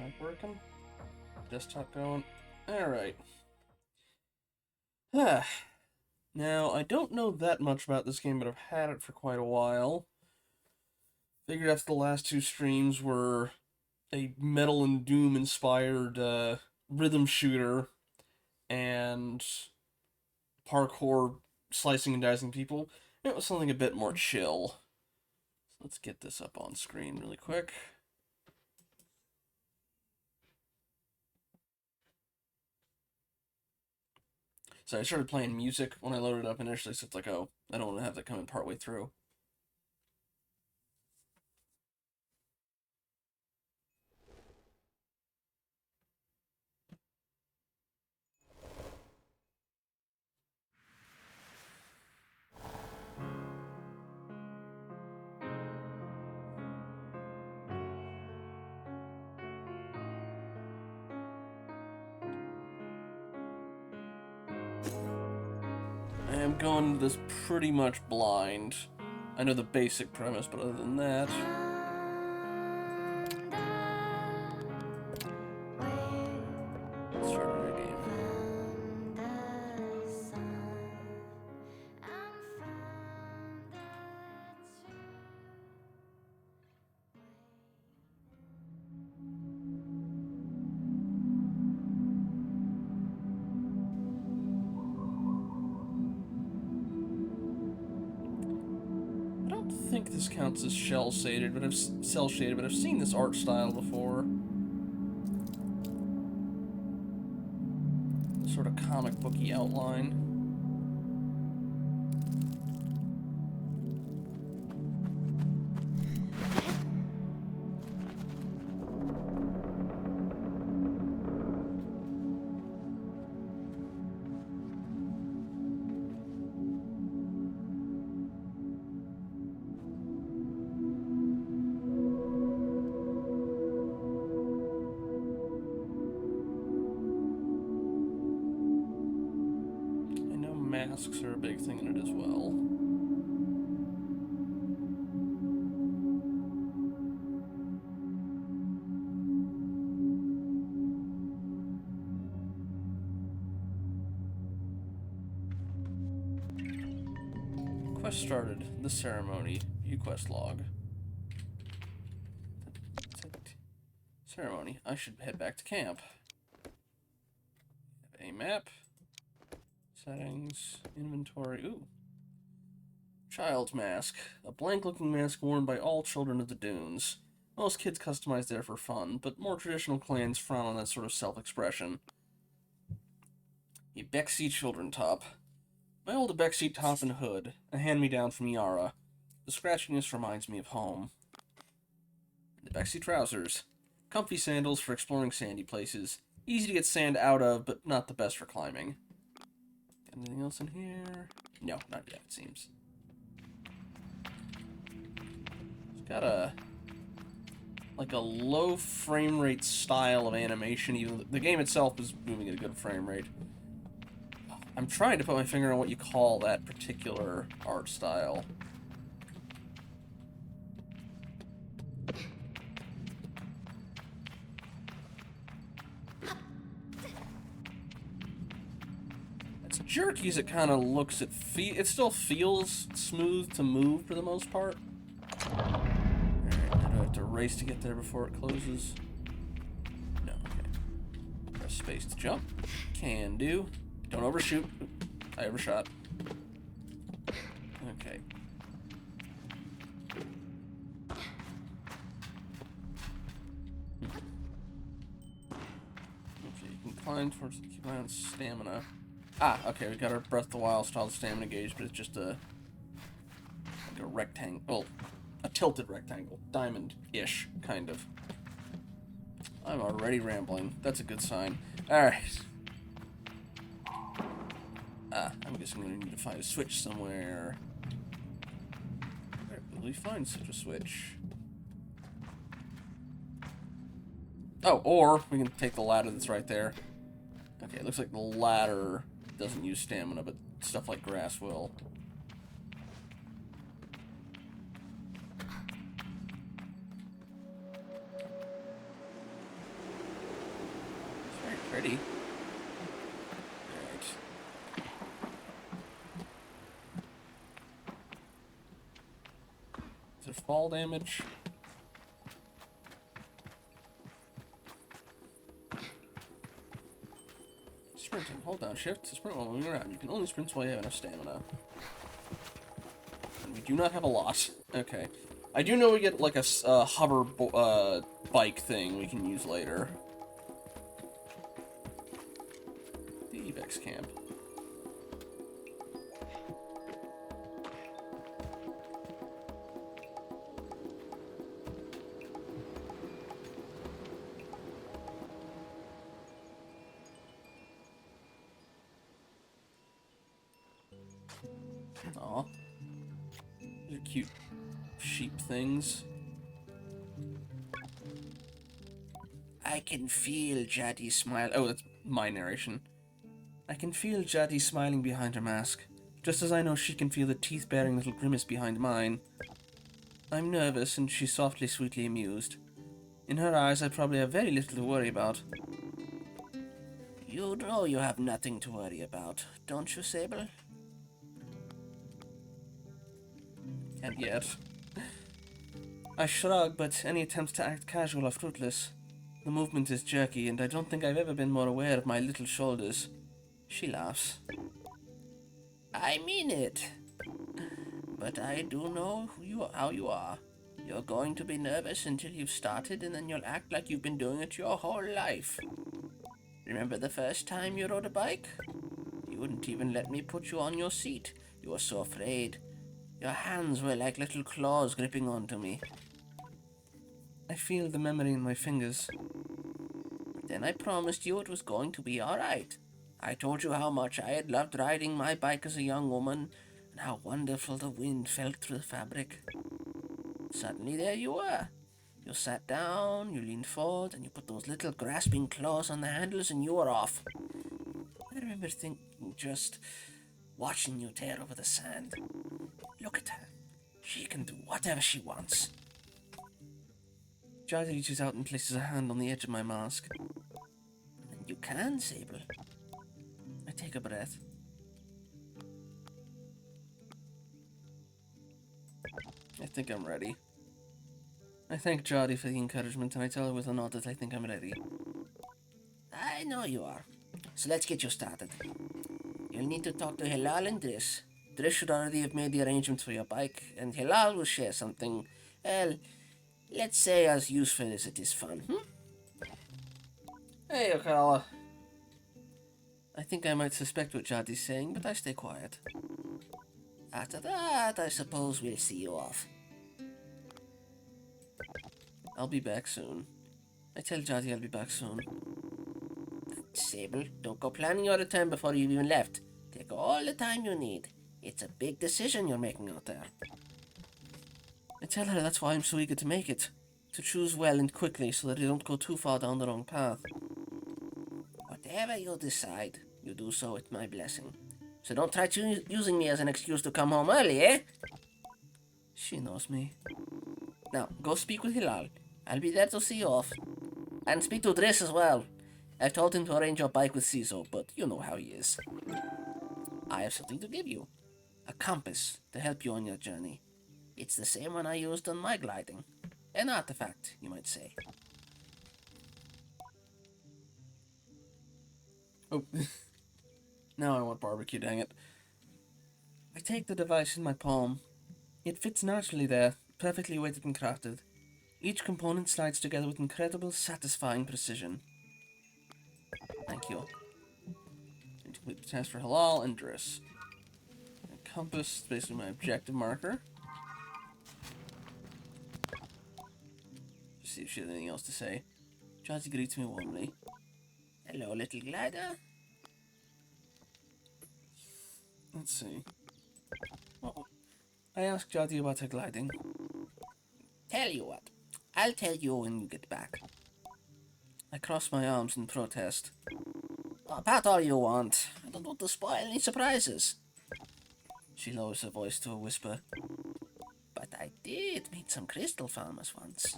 Mic working? Desktop going? Alright. Now, I don't know that much about this game, but I've had it for quite a while. Figured after the last two streams were a Metal and Doom inspired rhythm shooter and parkour slicing and dicing people, it was something a bit more chill. So let's get this up on screen really quick. So I started playing music when I loaded it up initially, so it's like, oh, I don't want to have that come in partway through. I am going to this pretty much blind. I know the basic premise, but other than that... Let's start a new game. I don't think this counts as cel shaded, but I've seen this art style before. Sort of comic booky outline. Masks are a big thing in it as well. Quest started. The ceremony. View quest log. Ceremony. I should head back to camp. A map. Settings. Inventory. Ooh. Child's mask. A blank-looking mask worn by all children of the dunes. Most kids customize there for fun, but more traditional clans frown on that sort of self-expression. A Bexy children top. My old Bexy top and hood, a hand-me-down from Yara. The scratchiness reminds me of home. The Bexy trousers. Comfy sandals for exploring sandy places. Easy to get sand out of, but not the best for climbing. Anything else in here? No, not yet, it seems. It's got a low frame rate style of animation. Even the game itself is moving at a good frame rate. I'm trying to put my finger on what you call that particular art style. It's jerky as it kind of looks. It still feels smooth to move for the most part. Alright, I do have to race to get there before it closes. No, okay. Press space to jump. Can do. Don't overshoot. I overshot. Okay. Okay, you can climb towards the keep an eye on stamina. Ah, okay, we got our Breath of the Wild style stamina gauge, but it's just like a rectangle. Well, a tilted rectangle. Diamond-ish, kind of. I'm already rambling. That's a good sign. Alright. I'm guessing I'm going to need to find a switch somewhere. Where will we find such a switch? Oh, or we can take the ladder that's right there. Okay, it looks like the ladder doesn't use stamina, but stuff like grass will. fall damage. Sprinting. Hold down shift to sprint while moving around. You can only sprint while you have enough stamina. And we do not have a lot. Okay. I do know we get like a hover bike thing we can use later. The Evex camp. Aw. These are cute sheep things. I can feel Jaddy smile. Oh, that's my narration. I can feel Jaddy smiling behind her mask, just as I know she can feel the teeth-baring little grimace behind mine. I'm nervous, and she's softly, sweetly amused. In her eyes, I probably have very little to worry about. You know you have nothing to worry about, don't you, Sable? And yet. I shrug, but any attempts to act casual are fruitless. The movement is jerky, and I don't think I've ever been more aware of my little shoulders. She laughs. I mean it. But I do know how you are. You're going to be nervous until you've started, and then you'll act like you've been doing it your whole life. Remember the first time you rode a bike? You wouldn't even let me put you on your seat. You were so afraid. Your hands were like little claws gripping onto me. I feel the memory in my fingers. Then I promised you it was going to be alright. I told you how much I had loved riding my bike as a young woman, and how wonderful the wind felt through the fabric. Suddenly there you were. You sat down, you leaned forward, and you put those little grasping claws on the handles, and you were off. I remember thinking, just watching you tear over the sand. Look at her. She can do whatever she wants. Jada reaches out and places a hand on the edge of my mask. And you can, Sable. I take a breath. I think I'm ready. I thank Jodie for the encouragement, and I tell her with a nod that I think I'm ready. I know you are. So let's get you started. You'll need to talk to Hilal and Driss. Driss should already have made the arrangements for your bike, and Hilal will share something, well, let's say as useful as it is fun, Hey, Okala. I think I might suspect what Jodie's saying, but I stay quiet. After that, I suppose we'll see you off. I'll be back soon. I tell Jodie I'll be back soon. Sable, don't go planning your return before you've even left. Take all the time you need. It's a big decision you're making out there. I tell her that's why I'm so eager to make it. To choose well and quickly so that I don't go too far down the wrong path. Whatever you decide, you do so with my blessing. So don't try using me as an excuse to come home early, eh? She knows me. Now, go speak with Hilal. I'll be there to see you off. And speak to Driss as well. I've told him to arrange your bike with Ciso, but you know how he is. I have something to give you. A compass to help you on your journey. It's the same one I used on my gliding. An artifact, you might say. Oh. Now I want barbecue, dang it. I take the device in my palm. It fits naturally there, perfectly weighted and crafted. Each component slides together with incredible, satisfying precision. Thank you. And to complete the task for Halal and Driss. A compass is basically my objective marker. Just see if she has anything else to say. Jazzy greets me warmly. Hello, little glider. Let's see. Oh, I asked Jaddy about her gliding. Tell you what, I'll tell you when you get back. I cross my arms in protest. Oh, pat all you want. I don't want to spoil any surprises. She lowers her voice to a whisper. But I did meet some crystal farmers once.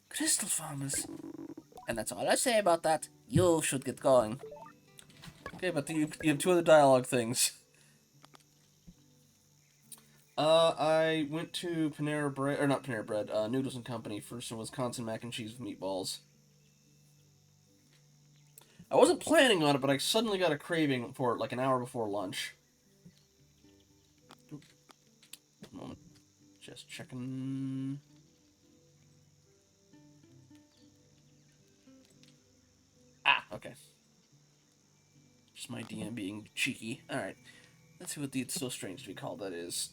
Crystal farmers? And that's all I say about that. You should get going. Okay, but you have two other dialogue things. I went to Panera Bread, or not Panera Bread, Noodles and Company for some Wisconsin mac and cheese with meatballs. I wasn't planning on it, but I suddenly got a craving for it like an hour before lunch. One moment. Just checking. Ah, okay. Just my DM being cheeky. Alright. Let's see what the It's So Strange to Be Called that is.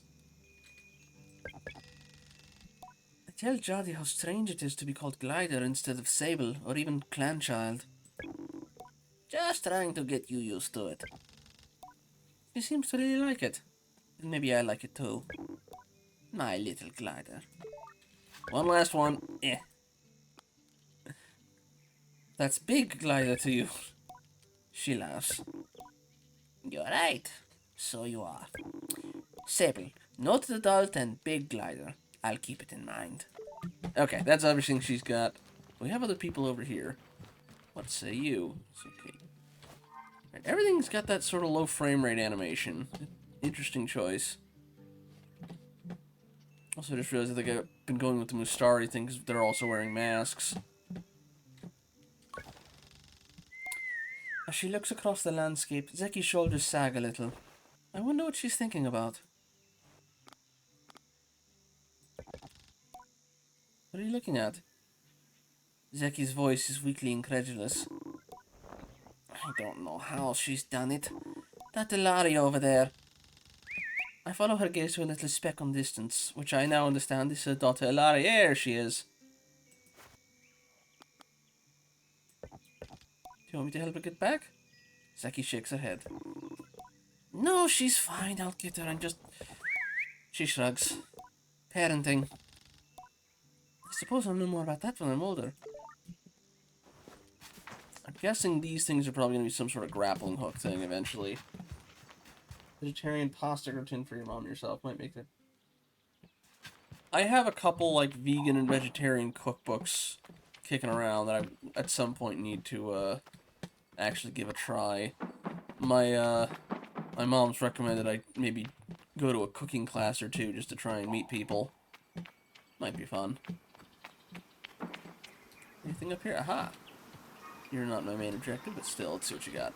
I tell Jodie how strange it is to be called Glider instead of Sable, or even Clanchild. Just trying to get you used to it. He seems to really like it. And maybe I like it too. My little glider. One last one. Eh. That's big glider to you. She laughs. You're right. So you are. Sable, noted adult and big glider. I'll keep it in mind. Okay, that's everything she's got. We have other people over here. What say you? It's okay. Right, everything's got that sort of low frame rate animation. Interesting choice. Also, I just realized I think I've been going with the Mustari thing because they're also wearing masks. As she looks across the landscape, Zeki's shoulders sag a little. I wonder what she's thinking about. What are you looking at? Zeki's voice is weakly incredulous. I don't know how she's done it. That Ilaria over there. I follow her gaze to a little speck on distance, which I now understand is her daughter Ilaria. There she is. Do you want me to help her get back? Zeki shakes her head. No, she's fine. I'll get her and just... She shrugs. Parenting. I suppose I'll know more about that when I'm older. I'm guessing these things are probably going to be some sort of grappling hook thing eventually. Vegetarian pasta routine for your mom and yourself might make it. I have a couple like vegan and vegetarian cookbooks kicking around that I at some point need to actually give a try. My mom's recommended I maybe go to a cooking class or two just to try and meet people. Might be fun. Anything up here? Aha! You're not my main objective, but still, let's see what you got.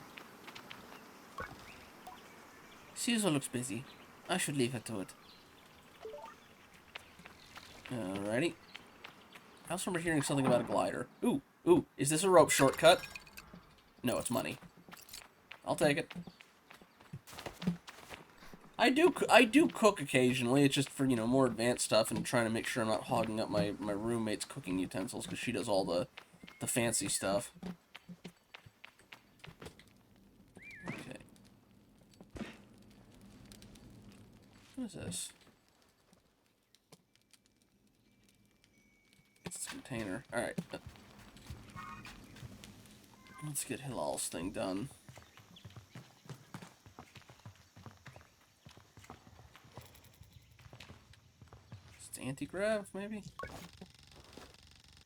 Caesar looks busy. I should leave her to it. Alrighty. I also remember hearing something about a glider. Ooh, ooh, is this a rope shortcut? No, it's money. I'll take it. I do cook occasionally. It's just for, you know, more advanced stuff and trying to make sure I'm not hogging up my roommate's cooking utensils because she does all the fancy stuff. Okay. What is this? It's a container. Alright. Let's get Hilal's thing done. It's anti-grav, maybe?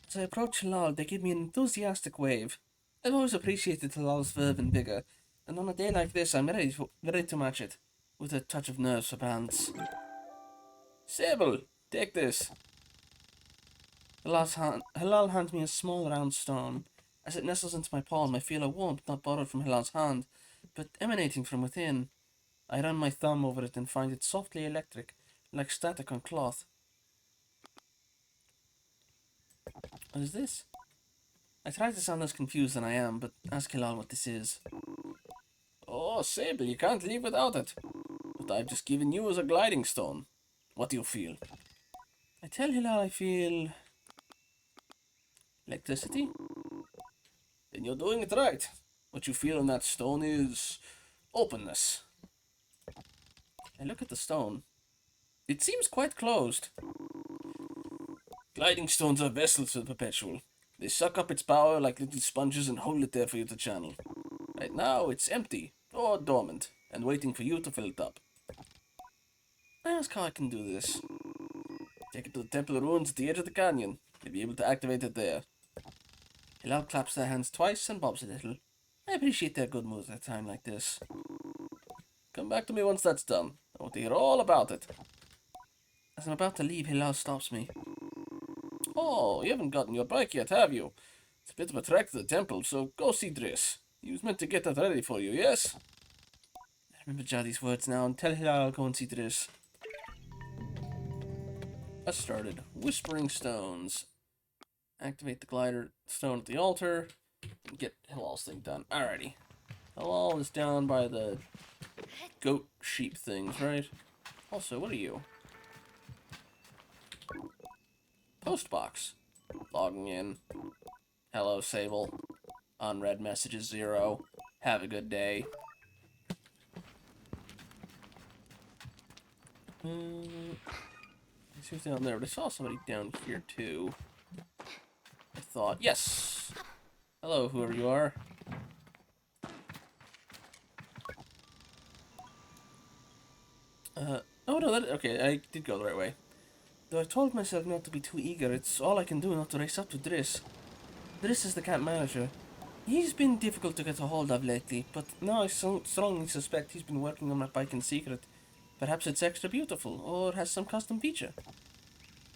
As I approach Hilal, they give me an enthusiastic wave. I've always appreciated Hilal's verve and vigor, and on a day like this, I'm ready to match it, with a touch of nerves for balance. Sable, take this. Hilal hands me a small round stone. As it nestles into my palm, I feel a warmth not borrowed from Hilal's hand, but emanating from within. I run my thumb over it and find it softly electric, like static on cloth. What is this? I try to sound less confused than I am, but ask Hilal what this is. Oh, Sable, you can't leave without it. But I've just given you as a gliding stone. What do you feel? I tell Hilal I feel... electricity? Then you're doing it right. What you feel in that stone is... openness. I look at the stone. It seems quite closed. Gliding stones are vessels for the perpetual. They suck up its power like little sponges and hold it there for you to channel. Right now, it's empty, or dormant, and waiting for you to fill it up. I ask how I can do this. Take it to the Temple Ruins at the edge of the canyon. You'll be able to activate it there. Hilal claps their hands twice and bobs a little. I appreciate their good mood at a time like this. Come back to me once that's done. I want to hear all about it. As I'm about to leave, Hilal stops me. Oh, you haven't gotten your bike yet, have you? It's a bit of a trek to the temple, so go see Driss. He was meant to get that ready for you, yes? I remember Jadi's words now, and tell Hilal I'll go and see Driss. I started. Whispering Stones. Activate the glider stone at the altar. And get Hilal's thing done. Alrighty. Hilal is down by the goat sheep things, right? Also, what are you? Postbox. Logging in. Hello, Sable. Unread messages 0. Have a good day. See what's down there, but I saw somebody down here too. I thought, yes! Hello, whoever you are. Oh no, okay, I did go the right way. Though I told myself not to be too eager, it's all I can do not to race up to Driss. Driss is the camp manager. He's been difficult to get a hold of lately, but now I strongly suspect he's been working on my bike in secret. Perhaps it's extra beautiful, or has some custom feature.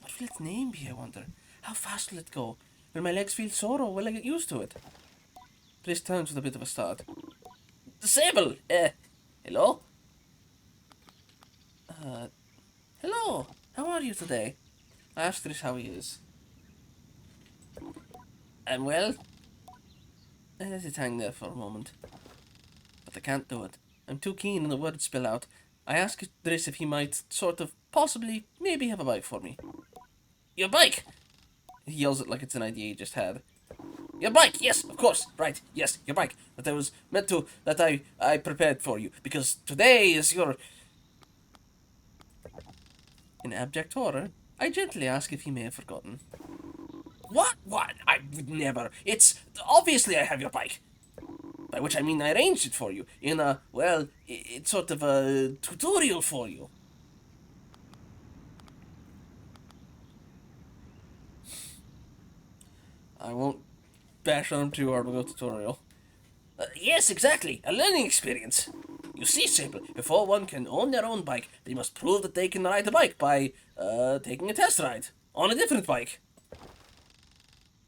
What will its name be, I wonder? How fast will it go? Will my legs feel sore, or will I get used to it? Driss turns with a bit of a start. Sable! Hello? Hello! How are you today? I asked Driss how he is. I'm well. I let it hang there for a moment. But I can't do it. I'm too keen on the words spill out. I asked Driss if he might sort of, possibly, maybe have a bike for me. Your bike! He yells it like it's an idea he just had. Your bike! Yes, of course! Right, yes, your bike. That I was meant to, that I prepared for you. Because today is your... In abject horror, I gently ask if he may have forgotten. What? What? I would never. It's... Obviously I have your bike. By which I mean I arranged it for you. In a, well, it's sort of a tutorial for you. I won't bash on him too hard with a tutorial. Yes, exactly. A learning experience. You see, Sable, before one can own their own bike, they must prove that they can ride a bike by, taking a test ride. On a different bike.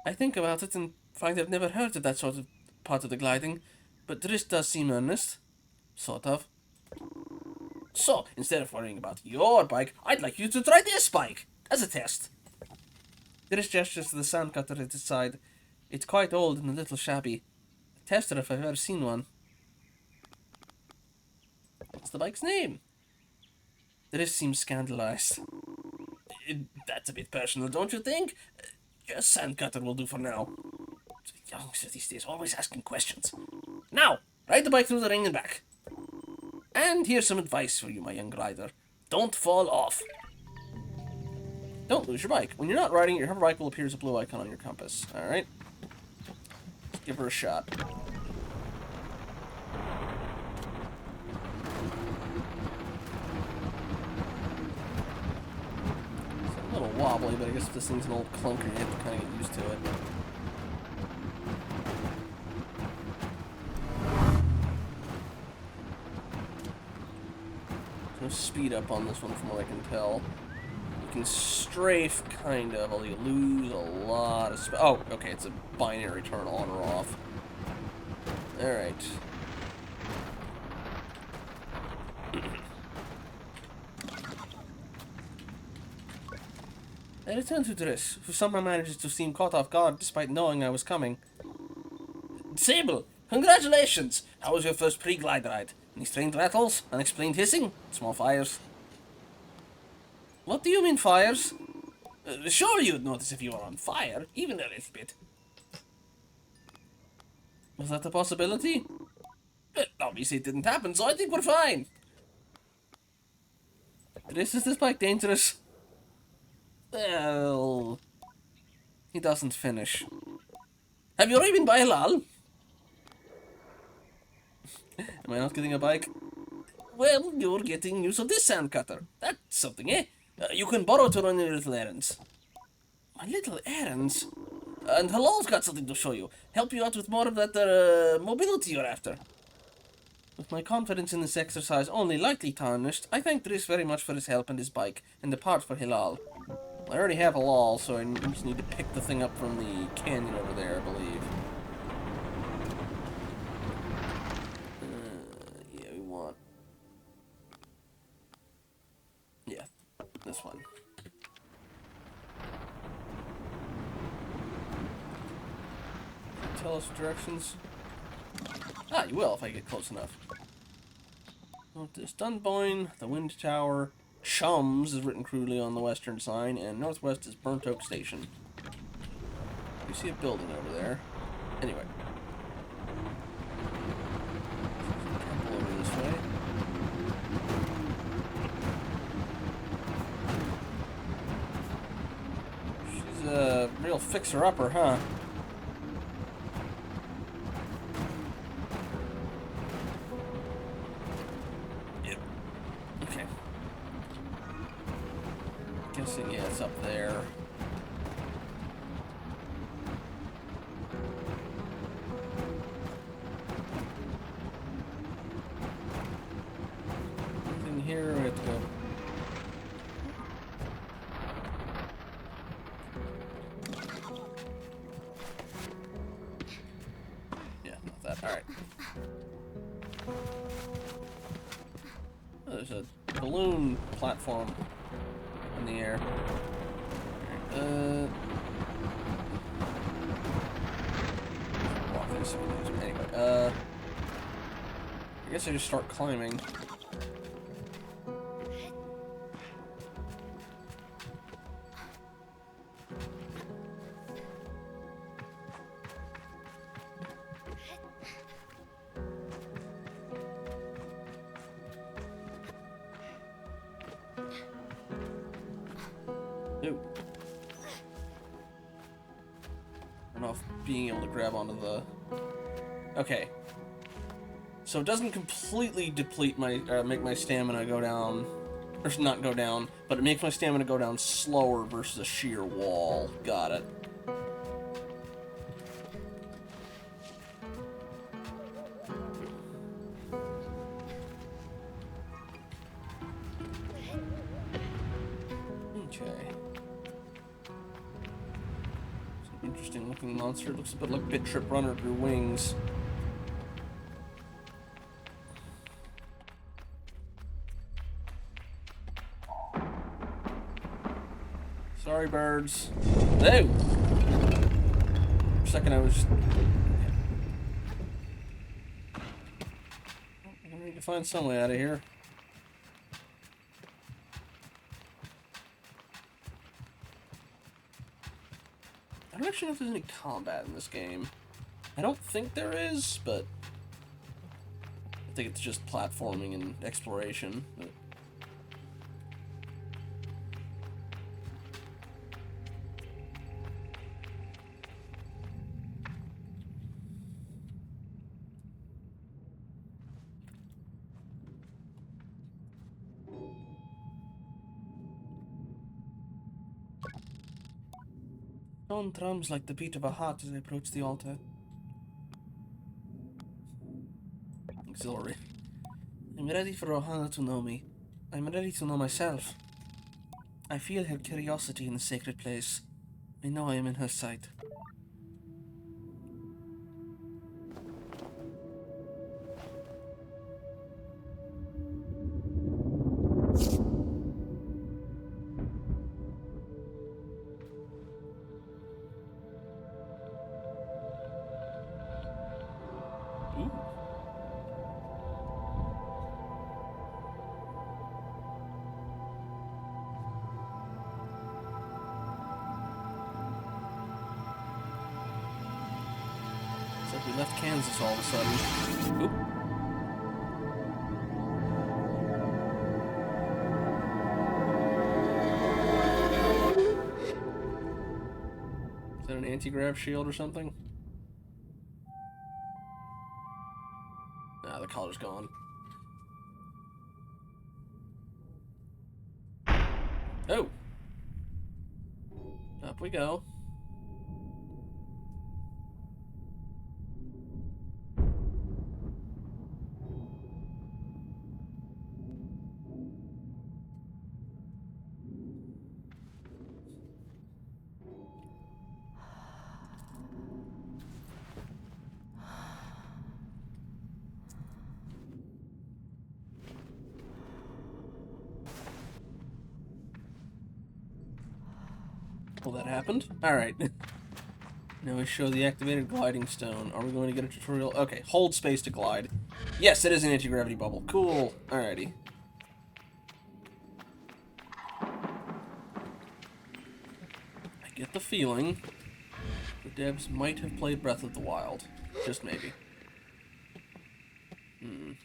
I think about it and find I've never heard of that sort of part of the gliding, but Driss does seem earnest. Sort of. So, instead of worrying about your bike, I'd like you to try this bike, as a test. Driss gestures to the sand cutter at his side. It's quite old and a little shabby. A tester if I've ever seen one. What's the bike's name? Driss seems scandalized. That's a bit personal, don't you think? Just sand cutter will do for now. Youngsters these days always asking questions. Now, ride the bike through the ring and back. And here's some advice for you, my young rider. Don't fall off. Don't lose your bike. When you're not riding, your hoverbike will appear as a blue icon on your compass. Alright? Let's give her a shot. It's a little wobbly, but I guess this thing's an old clunker. You have to kind of get used to it. No speed up on this one from what I can tell. You can strafe, kind of, although you lose a lot of speed. Oh, okay, it's a binary turn on or off. Alright. I return to Driss, who somehow manages to seem caught off guard despite knowing I was coming. Sable, congratulations! How was your first pre-glide ride? Any strange rattles? Unexplained hissing? Small fires? What do you mean fires? Sure you'd notice if you were on fire, even a little bit. Was that a possibility? Obviously it didn't happen, so I think we're fine. Is this bike dangerous? Well... He doesn't finish. Have you already been by Halal? Am I not getting a bike? Well, you're getting use of this sand cutter. That's something, eh? You can borrow to run your little errands. My little errands? And Halal's got something to show you. Help you out with more of that, mobility you're after. With my confidence in this exercise only lightly tarnished, I thank Driss very much for his help and his bike, and depart for Hilal. I already have Hilal, so I just need to pick the thing up from the canyon over there, I believe. Yeah, we want... Yeah, this one. Tell us directions? Ah, you will if I get close enough. Notice Dunboyne, the Wind Tower, Chums is written crudely on the western sign, and northwest is Burnt Oak Station. You see a building over there. Anyway. Temple over this way. She's a real fixer-upper, huh? Guessing, yeah, it's up there. In here, we have to go. Yeah, not that. Alright. Oh, there's a balloon platform in the air. Walk this way. Anyway, I guess I just start climbing. Ooh. I don't know if being able to grab onto the... Okay. So it doesn't completely deplete my... make my stamina go down... Or not go down, but it makes my stamina go down slower versus a sheer wall. Got it. Okay. Interesting looking monster. It looks a bit like Bit Trip Runner through wings. Sorry, birds. No! For a second I was just... I need to find some way out of here. I don't actually know if there's any combat in this game. I don't think there is, but I think it's just platforming and exploration. But... Stone drums like the beat of a heart as I approach the altar. Auxiliary. I'm ready for Rohana to know me. I'm ready to know myself. I feel her curiosity in the sacred place. I know I am in her sight. We left Kansas all of a sudden. Oop. Is that an anti-grav shield or something? Nah, the collar's gone. Oh! Up we go. Well, that happened. Alright. Now we show the activated gliding stone. Are we going to get a tutorial? Okay, hold space to glide. Yes, it is an anti-gravity bubble. Cool. Alrighty. I get the feeling the devs might have played Breath of the Wild. Just maybe. I don't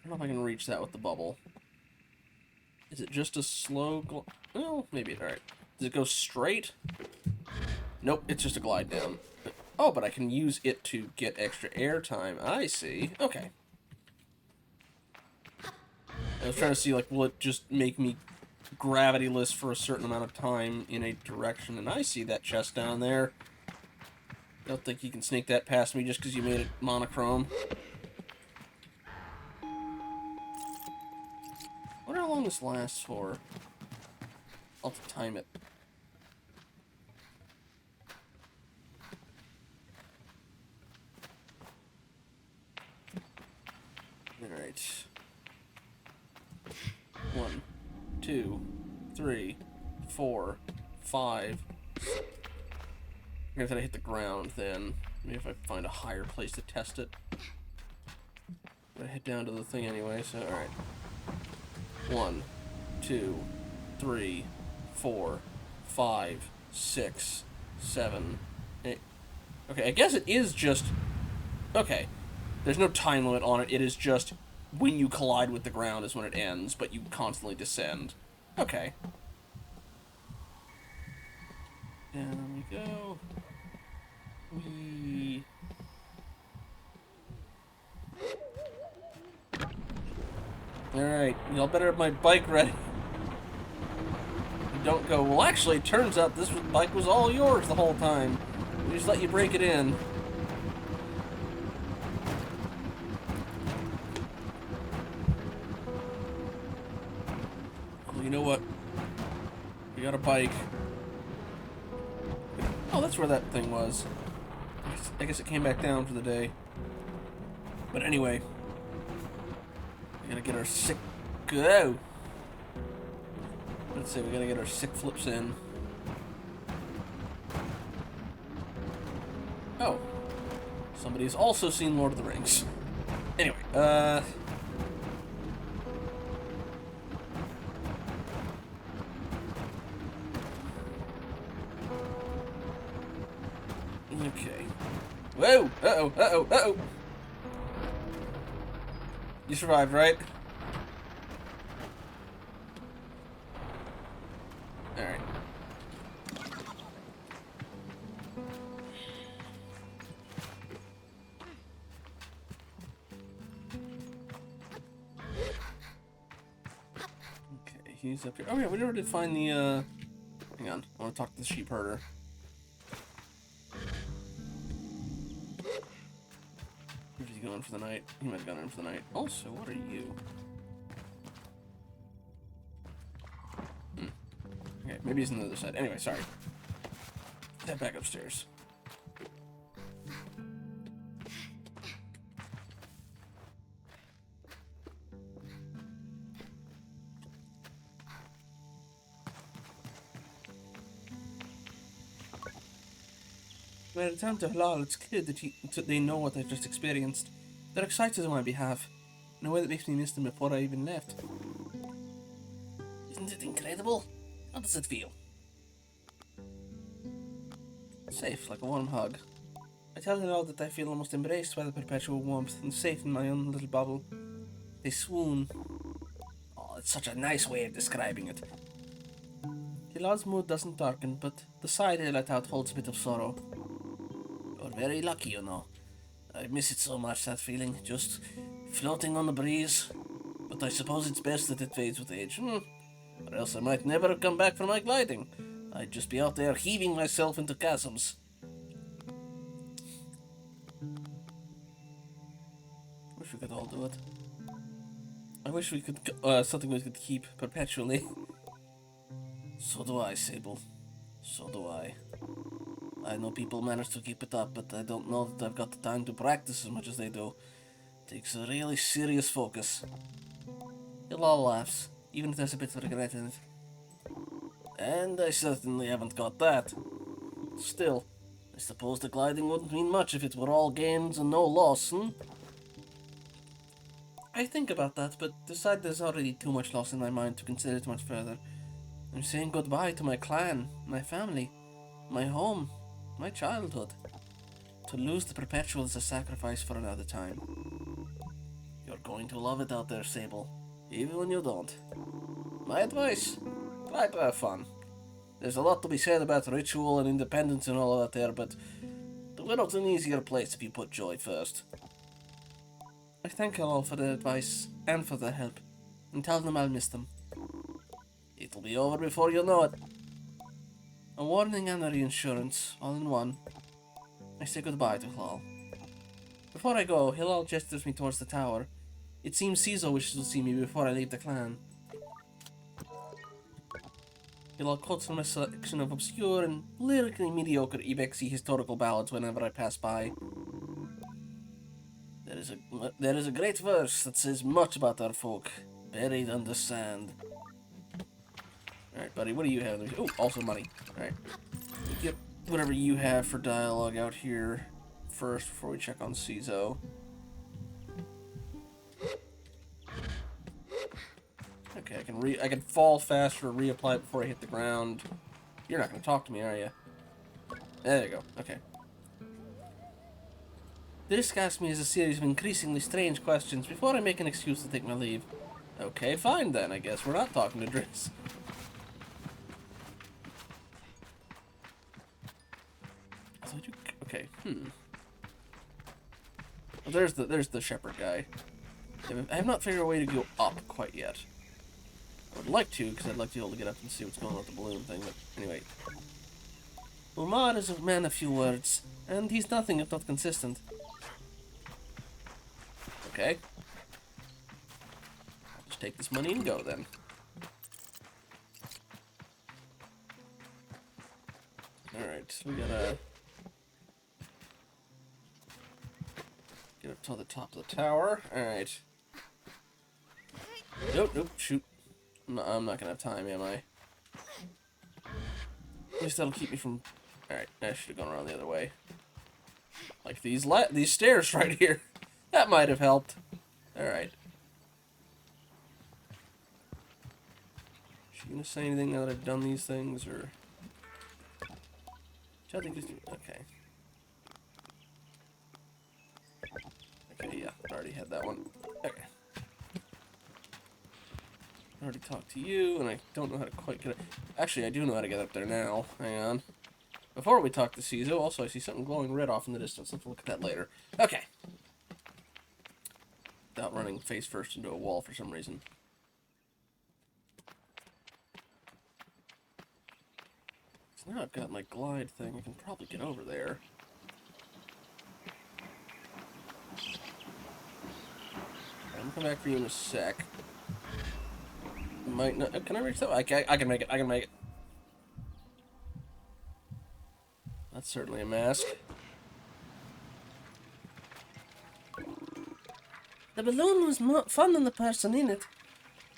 know if I can reach that with the bubble. Is it just a slow well, maybe. Alright. Does it go straight? Nope, it's just a glide down. Oh, but I can use it to get extra air time. I see. Okay. I was trying to see, like, will it just make me gravityless for a certain amount of time in a direction? And I see that chest down there. Don't think you can sneak that past me just because you made it monochrome. I wonder how long this lasts for. I'll have to time it. Alright. 1, 2, 3, 4, 5. If I hit the ground, then maybe if I find a higher place to test it. I'm gonna head down to the thing anyway, so alright. 1, 2, 3, 4, 5, 6, 7, 8. Okay, I guess it is just... Okay. There's no time limit on it. It is just when you collide with the ground is when it ends, but you constantly descend. Okay. Down we go. Whee. Alright, y'all better have my bike ready. Don't go, well actually, it turns out this bike was all yours the whole time. We just let you break it in. Well, you know what? We got a bike. Oh, that's where that thing was. I guess it came back down for the day. But anyway. We gotta get our sick... Go! Let's see, we gotta get our sick flips in. Oh. Somebody's also seen Lord of the Rings. Anyway, okay. Whoa! Uh-oh, uh-oh, uh-oh! You survived, right? Alright. Okay, he's up here. Oh yeah, we never did find the, hang on. I want to talk to the sheep herder. Where's he going for the night? He might have gone in for the night. Also, what are you? Okay, maybe he's on the other side. Anyway, sorry. Head back upstairs. By the time to Halal, it's clear that they know what I've just experienced. They're excited on my behalf, in a way that makes me miss them before I even left. Isn't it incredible? How does it feel? Safe, like a warm hug. I tell them all that I feel almost embraced by the perpetual warmth and safe in my own little bubble. They swoon. Oh, it's such a nice way of describing it. Hilal's mood doesn't darken, but the sigh they let out holds a bit of sorrow. You're very lucky, you know. I miss it so much, that feeling, just floating on the breeze. But I suppose it's best that it fades with age. Or else I might never come back from my gliding. I'd just be out there heaving myself into chasms. Wish we could all do it. I wish we could, something we could keep perpetually. So do I, Sable. So do I. I know people manage to keep it up, but I don't know that I've got the time to practice as much as they do. It takes a really serious focus. It all laughs, even if there's a bit of regret in it. And I certainly haven't got that. Still, I suppose the gliding wouldn't mean much if it were all gains and no loss, hmm? I think about that, but decide there's already too much loss in my mind to consider it much further. I'm saying goodbye to my clan, my family, my home, my childhood. To lose the perpetual is a sacrifice for another time. You're going to love it out there, Sable, even when you don't. My advice, try to have fun. There's a lot to be said about ritual and independence and all of that there, but the world's an easier place if you put joy first. I thank you all for the advice and for the help, and tell them I'll miss them. It'll be over before you know it. A warning and a reinsurance, all in one. I say goodbye to Hlal. Before I go, Hilal gestures me towards the tower. It seems Caesar wishes to see me before I leave the clan. Hilal quotes from a selection of obscure and lyrically mediocre Ibexi historical ballads whenever I pass by. There is a great verse that says much about our folk, buried under sand. Alright, buddy, what do you have? Oh, also money. Alright. Get whatever you have for dialogue out here first before we check on Cizo. Okay, I can fall faster, reapply before I hit the ground. You're not gonna talk to me, are you? There you go. Okay. This asks me as a series of increasingly strange questions before I make an excuse to take my leave. Okay, fine then. I guess we're not talking to Driss. Okay. Well, there's the shepherd guy. I have not figured a way to go up quite yet. I would like to, because I'd like to be able to get up and see what's going on with the balloon thing, but anyway. Umar is a man of few words, and he's nothing if not consistent. Okay. Just take this money and go, then. Alright, we gotta get up to the top of the tower. Alright. Nope, shoot. No, I'm not gonna have time, am I? At least that'll keep me from... Alright, I should have gone around the other way. Like these stairs right here. That might have helped. Alright. Is she gonna say anything now that I've done these things, or... I think just... Okay. Okay, yeah. I already had that one. Okay. I already talked to you, and I don't know how to quite get it. Actually, I do know how to get up there now. Hang on. Before we talk to Cizo, also I see something glowing red off in the distance. Let's look at that later. Okay. Without running face first into a wall for some reason. So now I've got my glide thing. I can probably get over there. I'm gonna come back for you in a sec. Might not. Can I reach that? I can make it. I can make it. That's certainly a mask. The balloon was more fun than the person in it.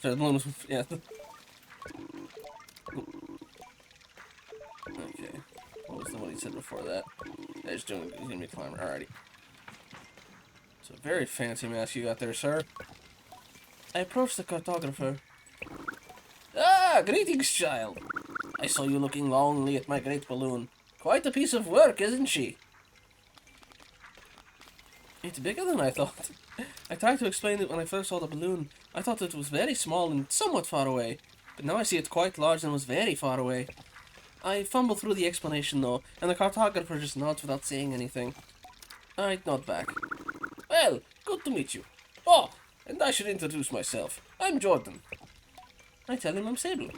Sorry, the balloon was... Yeah. Okay. What was the one he said before that? Yeah, he's gonna be a climber. Alrighty. It's a very fancy mask you got there, sir. I approached the cartographer. Ah, greetings, child. I saw you looking longingly at my great balloon. Quite a piece of work, isn't she? It's bigger than I thought. I tried to explain it when I first saw the balloon. I thought it was very small and somewhat far away. But now I see it's quite large and was very far away. I fumbled through the explanation, though, and the cartographer just nods without saying anything. I nod back. Well, good to meet you. Oh, and I should introduce myself. I'm Jordan. I tell him I'm Sable.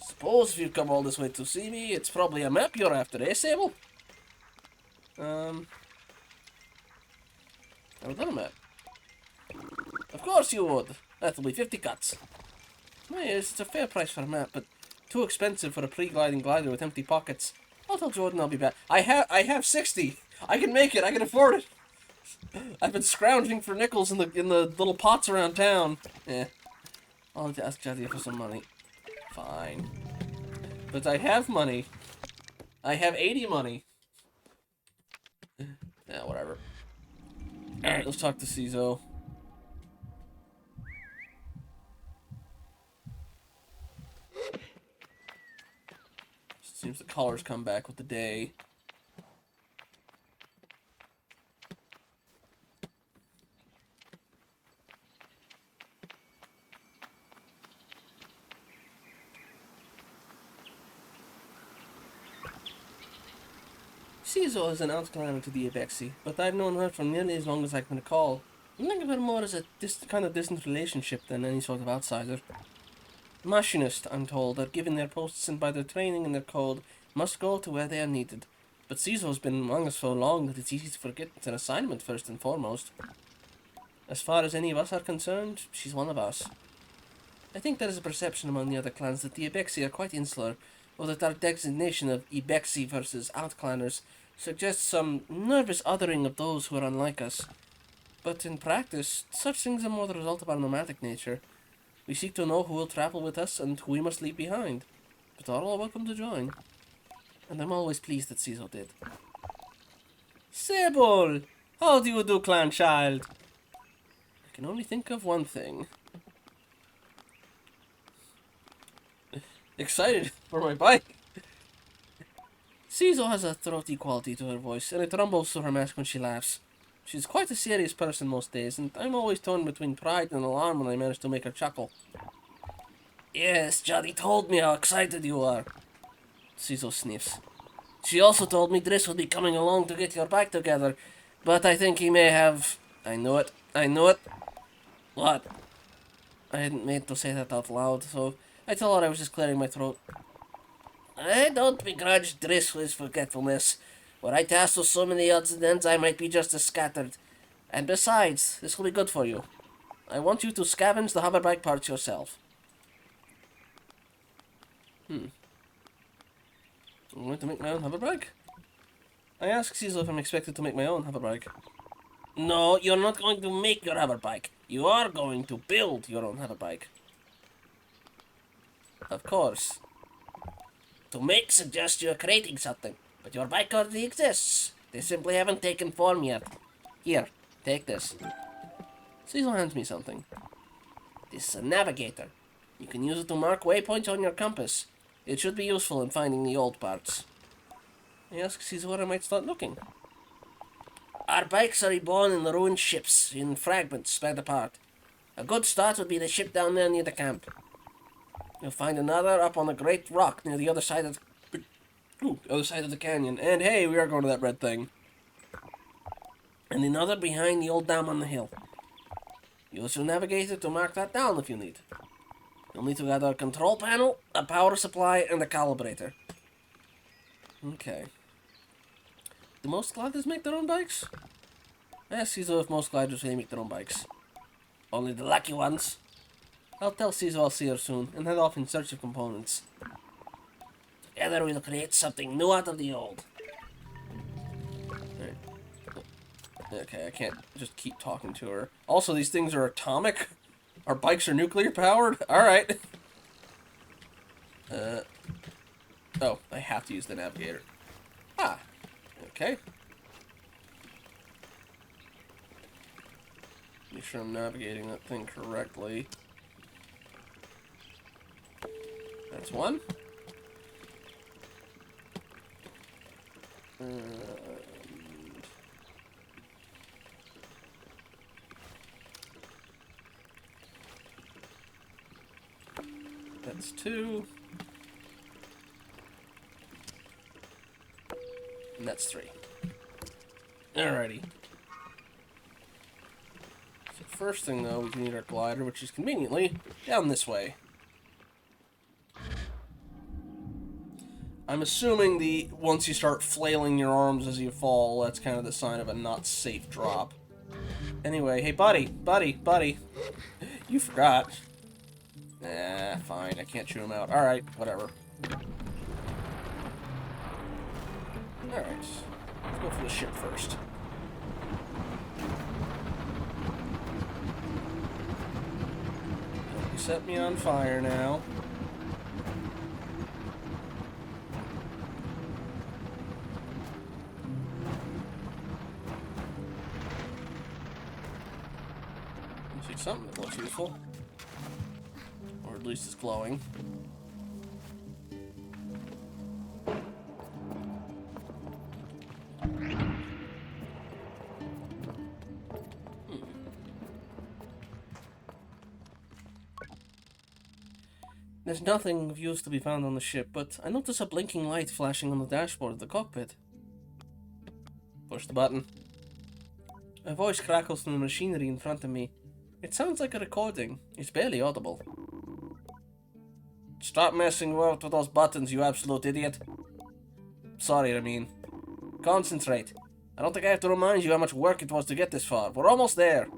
Suppose if you've come all this way to see me, it's probably a map you're after, eh, Sable? I would love a map. Of course you would. That'll be 50 cuts. Yes, it's a fair price for a map, but too expensive for a pre-gliding glider with empty pockets. I'll tell Jordan I'll be back. I have 60. I can make it. I can afford it. I've been scrounging for nickels in the little pots around town. Yeah. I'll have to ask Jaddy for some money. Fine. But I have money. I have 80 money. Yeah, whatever. Alright, let's talk to Cizo. Seems the colors come back with the day. Cizo is an outclimber to the Ibexi, but I've known her for nearly as long as I can recall. I think of her more as a kind of distant relationship than any sort of outsider. Machinists, I'm told, are given their posts and by their training and their code must go to where they are needed. But Cizo's been among us so long that it's easy to forget it's an assignment first and foremost. As far as any of us are concerned, she's one of us. I think there is a perception among the other clans that the Ibexi are quite insular, or that our designation of Ibexi versus outclanners suggests some nervous othering of those who are unlike us. But in practice, such things are more the result of our nomadic nature. We seek to know who will travel with us and who we must leave behind, but all are welcome to join. And I'm always pleased that Cizo did. Sable! How do you do, clan child? I can only think of one thing. Excited for my bike. Cizo has a throaty quality to her voice, and it rumbles through her mask when she laughs. She's quite a serious person most days, and I'm always torn between pride and alarm when I manage to make her chuckle. Yes, Johnny told me how excited you are. Cizo sniffs. She also told me Driss would be coming along to get your bike together, but I think he may have... I know it. I know it. What? I hadn't meant to say that out loud, so I told her I was just clearing my throat. I don't begrudge Driss for his forgetfulness. Were I tasked with so many odds and ends, I might be just as scattered. And besides, this will be good for you. I want you to scavenge the hoverbike parts yourself. I'm going to make my own hoverbike? I asked Cizo if I'm expected to make my own hoverbike. No, you're not going to make your hoverbike. You are going to build your own hoverbike. Of course. To make suggests you're creating something, but your bike already exists. They simply haven't taken form yet. Here, take this. Cizo hands me something. This is a navigator. You can use it to mark waypoints on your compass. It should be useful in finding the old parts. I ask Cizo where I might start looking. Our bikes are reborn in the ruined ships, in fragments spread apart. A good start would be the ship down there near the camp. You'll find another up on the great rock near the other side of the canyon. And hey, we are going to that red thing. And another behind the old dam on the hill. Use your navigator to mark that down if you need. You'll need to gather a control panel, a power supply, and a calibrator. Okay. Do most gliders make their own bikes? I asked Cizo if most gliders really make their own bikes. Only the lucky ones. I'll tell Cizo I'll see her soon, and head off in search of components. Together we'll create something new out of the old. Right. Okay, I can't just keep talking to her. Also, these things are atomic? Our bikes are nuclear powered? Alright. Oh, I have to use the navigator. Ah. Okay. Make sure I'm navigating that thing correctly. That's one. That's two. And that's three. Alrighty. So first thing though, we need our glider, which is conveniently down this way. I'm assuming once you start flailing your arms as you fall, that's kind of the sign of a not safe drop. Anyway, hey buddy. You forgot. Fine, I can't chew him out. Alright, whatever. Alright, let's go for the ship first. You set me on fire now. useful. Or at least it's glowing. There's nothing of use to be found on the ship, but I notice a blinking light flashing on the dashboard of the cockpit. Push the button. A voice crackles from the machinery in front of me. It sounds like a recording. It's barely audible. Stop messing around with those buttons, you absolute idiot. Sorry, I mean. Concentrate. I don't think I have to remind you how much work it was to get this far. We're almost there.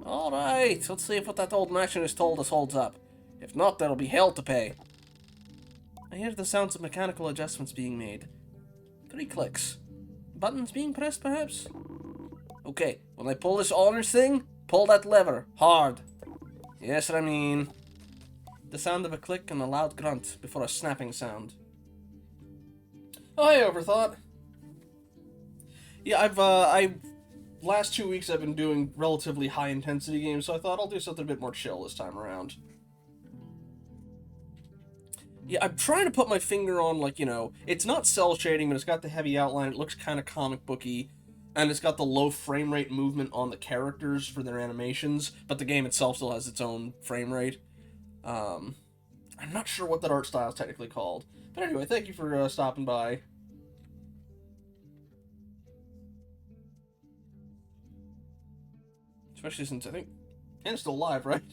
Alright, let's see if what that old machinist told us holds up. If not, there'll be hell to pay. I hear the sounds of mechanical adjustments being made. 3 clicks. Buttons being pressed, perhaps? Okay, when I pull this honors thing, pull that lever. Hard. Yes, I mean... The sound of a click and a loud grunt before a snapping sound. Oh, I overthought. Yeah, last 2 weeks I've been doing relatively high intensity games, so I thought I'll do something a bit more chill this time around. Yeah, I'm trying to put my finger on, like, you know, it's not cell shading, but it's got the heavy outline, it looks kind of comic booky, and it's got the low frame rate movement on the characters for their animations, but the game itself still has its own frame rate. I'm not sure what that art style is technically called. But anyway, thank you for stopping by. Especially since I think Ken's still alive, right?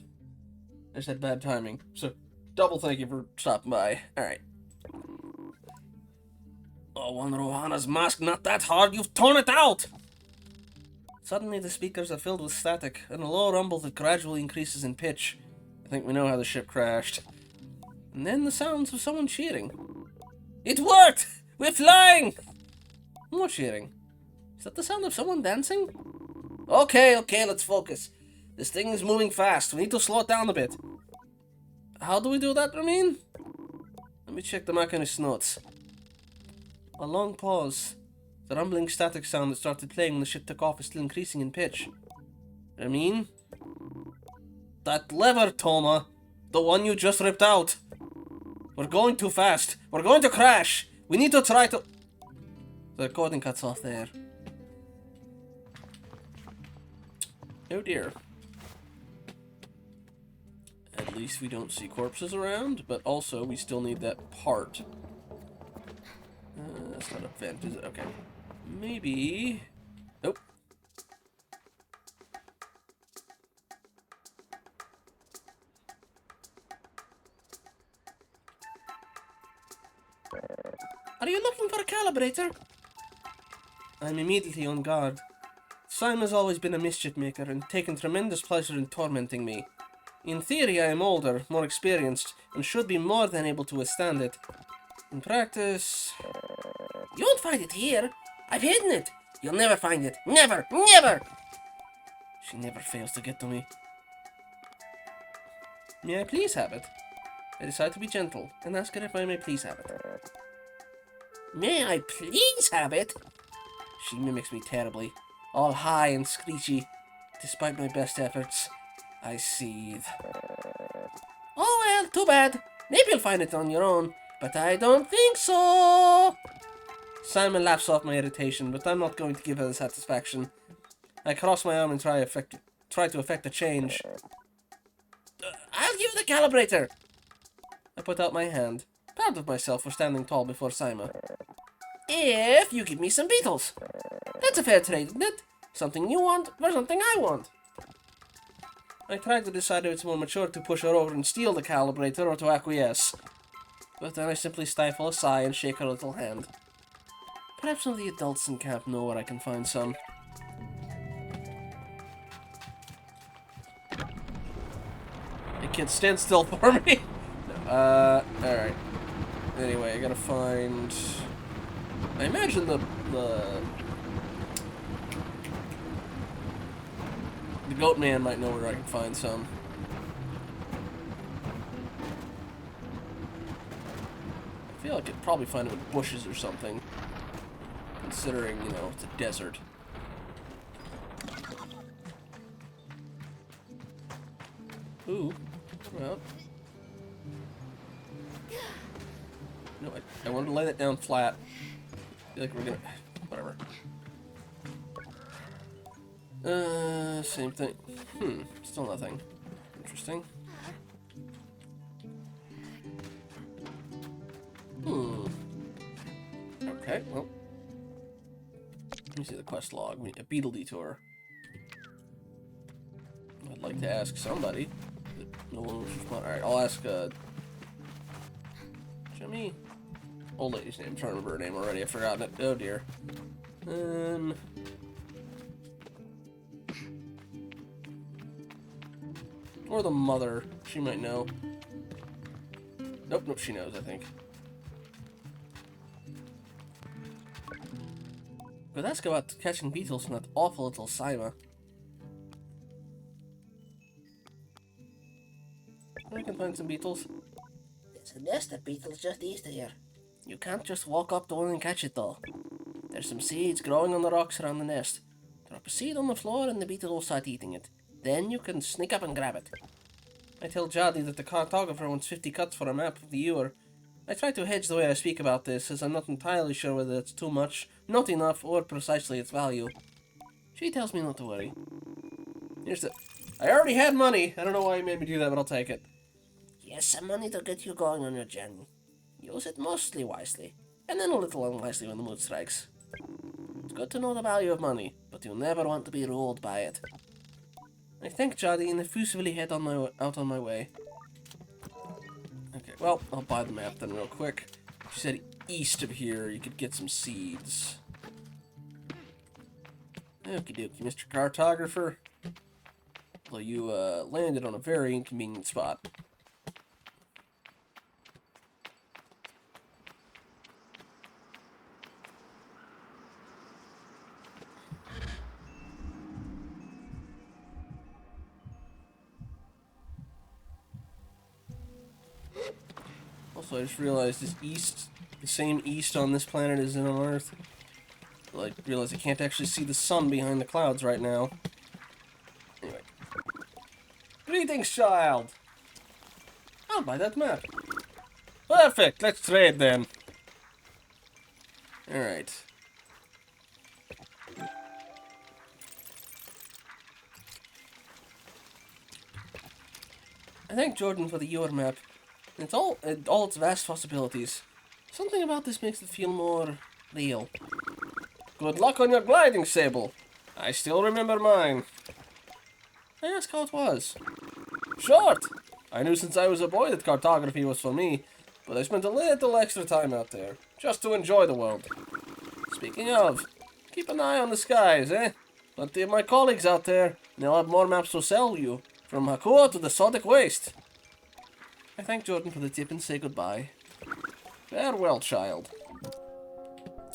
I just had bad timing. So, double thank you for stopping by. Alright. Oh, one Rohana's mask not that hard, you've torn it out! Suddenly the speakers are filled with static, and a low rumble that gradually increases in pitch. I think we know how the ship crashed. And then the sounds of someone cheering. It worked! We're flying! More cheering. Is that the sound of someone dancing? Okay, let's focus. This thing is moving fast. We need to slow it down a bit. How do we do that, Ramin? Let me check the machinist's notes. A long pause. The rumbling static sound that started playing when the ship took off is still increasing in pitch. Ramin? That lever, Toma. The one you just ripped out. We're going too fast. We're going to crash. We need to try to... The recording cuts off there. Oh dear. At least we don't see corpses around, but also we still need that part. That's not a vent, is it? Okay. Maybe... Nope. Are you looking for a calibrator? I'm immediately on guard. Simon's always been a mischief maker and taken tremendous pleasure in tormenting me. In theory, I am older, more experienced, and should be more than able to withstand it. In practice... You won't find it here. I've hidden it. You'll never find it. Never! Never! She never fails to get to me. May I please have it? I decide to be gentle and ask her if I may please have it. May I please have it? She mimics me terribly, all high and screechy. Despite my best efforts, I seethe. Oh well, too bad. Maybe you'll find it on your own, but I don't think so. Simon laughs off my irritation, but I'm not going to give her the satisfaction. I cross my arm and try to effect a change. I'll give you the calibrator. I put out my hand, proud of myself for standing tall before Simon. If you give me some beetles. That's a fair trade, isn't it? Something you want for something I want. I tried to decide if it's more mature to push her over and steal the calibrator or to acquiesce. But then I simply stifle a sigh and shake her little hand. Perhaps some of the adults in camp know where I can find some. Hey kid, stand still for me! Alright. Anyway, I gotta find... I imagine the goat man might know where I can find some. I feel like I could probably find it with bushes or something. Considering, you know, it's a desert. Ooh. Well. No, I wanted to lay that down flat. I feel like we're gonna... Whatever. Same thing. Still nothing. Interesting. Okay, well. Let me see the quest log. A beetle detour. I'd like to ask somebody. No one will respond. Alright, I'll ask, Jimmy? Old lady's name. I'm trying to remember her name already. I've forgotten it. Oh, dear. Or the mother. She might know. Nope, she knows, I think. But ask about catching beetles from that awful little Sima. I can find some beetles. There's a nest of beetles just east of here. You can't just walk up to one and catch it, though. There's some seeds growing on the rocks around the nest. Drop a seed on the floor and the beetle will start eating it. Then you can sneak up and grab it. I tell Jadi that the cartographer wants 50 cuts for a map of the Ewer. I try to hedge the way I speak about this, as I'm not entirely sure whether it's too much, not enough, or precisely its value. She tells me not to worry. Here's the... I already had money! I don't know why he made me do that, but I'll take it. Here's some money to get you going on your journey. Use it mostly wisely, and then a little unwisely when the mood strikes. It's good to know the value of money, but you never want to be ruled by it. I thank Jadi and effusively head out on my way. Okay, well, I'll buy the map then real quick. She said east of here you could get some seeds. Okie dokie, Mr. Cartographer. Well, you landed on a very inconvenient spot. Also, I just realized this east, the same east on this planet as in on Earth. I realize I can't actually see the sun behind the clouds right now. Anyway. Greetings, child! I'll buy that map. Perfect, let's trade then. Alright. I thank Jordan for the Ewer map. It's all its vast possibilities. Something about this makes it feel more real. Good luck on your gliding, Sable. I still remember mine. I asked how it was. Short! I knew since I was a boy that cartography was for me, but I spent a little extra time out there, just to enjoy the world. Speaking of, keep an eye on the skies, eh? Plenty of my colleagues out there, and they'll have more maps to sell you, from Hakua to the Sodic Waste. I thank Jordan for the tip and say goodbye. Farewell, child.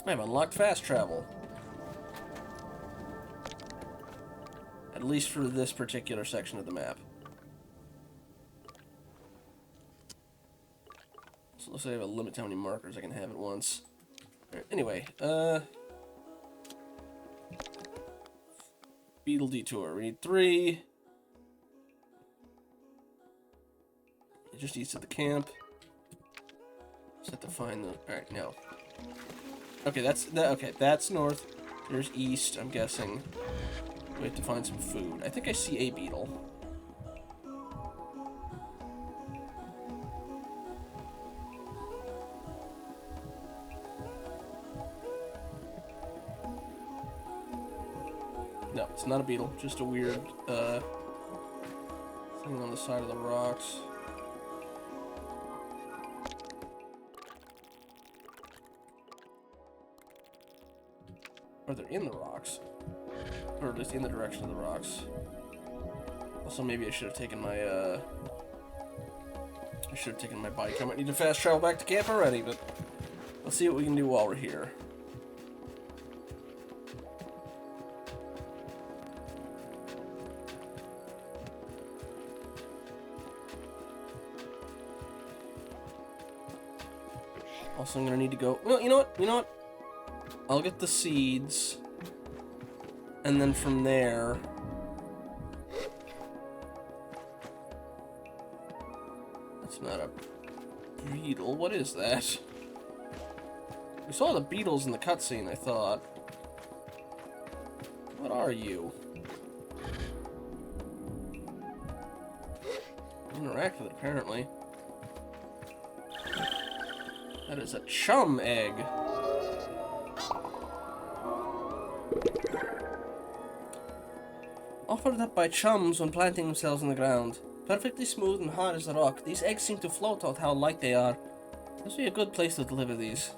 I've unlocked fast travel. At least for this particular section of the map. So let's say I have a limit to how many markers I can have at once. Right, anyway, Beetle Detour. We need 3. Just east of the camp. Just have to find the... Alright, now. Okay, that's north. There's east, I'm guessing. We have to find some food. I think I see a beetle. No, it's not a beetle. Just a weird, thing on the side of the rocks. Or they're in the rocks. Or at least in the direction of the rocks. Also, maybe I should have taken my, bike. I might need to fast travel back to camp already, but let's see what we can do while we're here. Also, I'm gonna need to go... Well, you know what? I'll get the seeds, and then from there, That's not a beetle. What is that? We saw the beetles in the cutscene, I thought. What are you? Interact with it, apparently. That is a chum egg. Offered up by chums when planting themselves in the ground. Perfectly smooth and hard as a rock, these eggs seem to float out how light they are. This would be a good place to deliver these.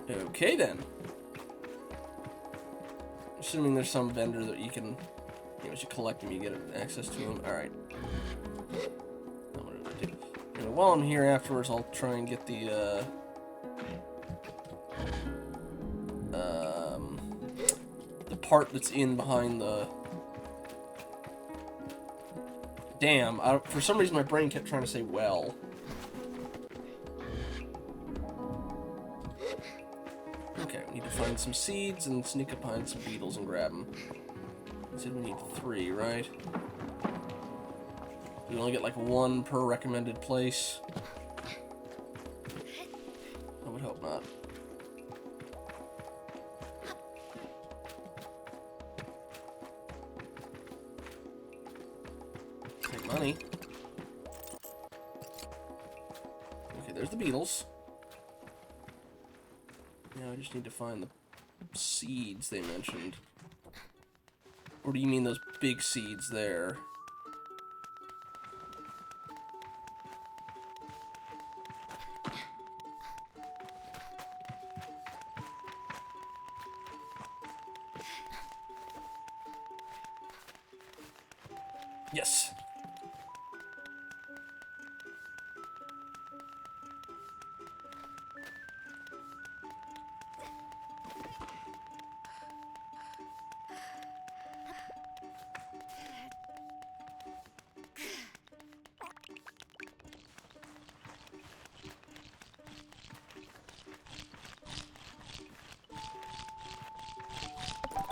Okay then. Assuming there's some vendor that you can, as you collect them, you get access to them. Alright. While I'm here afterwards, I'll try and get the part that's in behind the... Damn, for some reason my brain kept trying to say well. Okay, we need to find some seeds and sneak up behind some beetles and grab them. Said we need 3, right? We only get like 1 per recommended place. I would hope not. Take money. Okay, there's the beetles. Now I just need to find the seeds they mentioned. Or do you mean those big seeds there? Yes.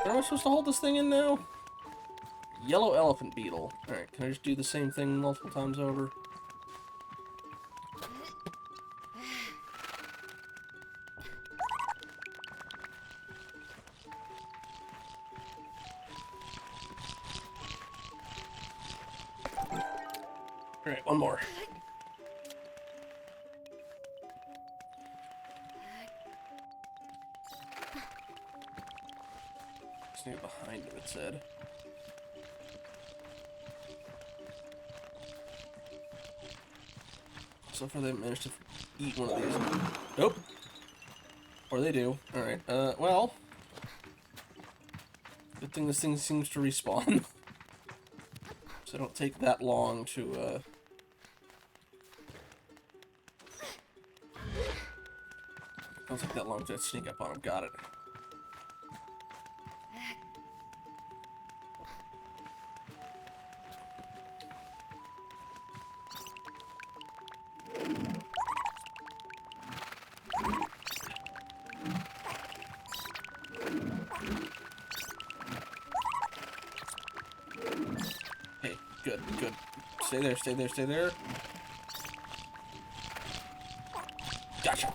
Am I supposed to hold this thing in now? Yellow elephant beetle. Alright, can I just do the same thing multiple times over? Alright, one more. Sneak behind him, it said. So far they haven't managed to eat one of these. Nope. Or they do. Alright, well. Good thing this thing seems to respawn. So it don't take that long to, don't take that long to sneak up on him. Got it. Hey, good, good. Stay there, stay there, stay there. Gotcha.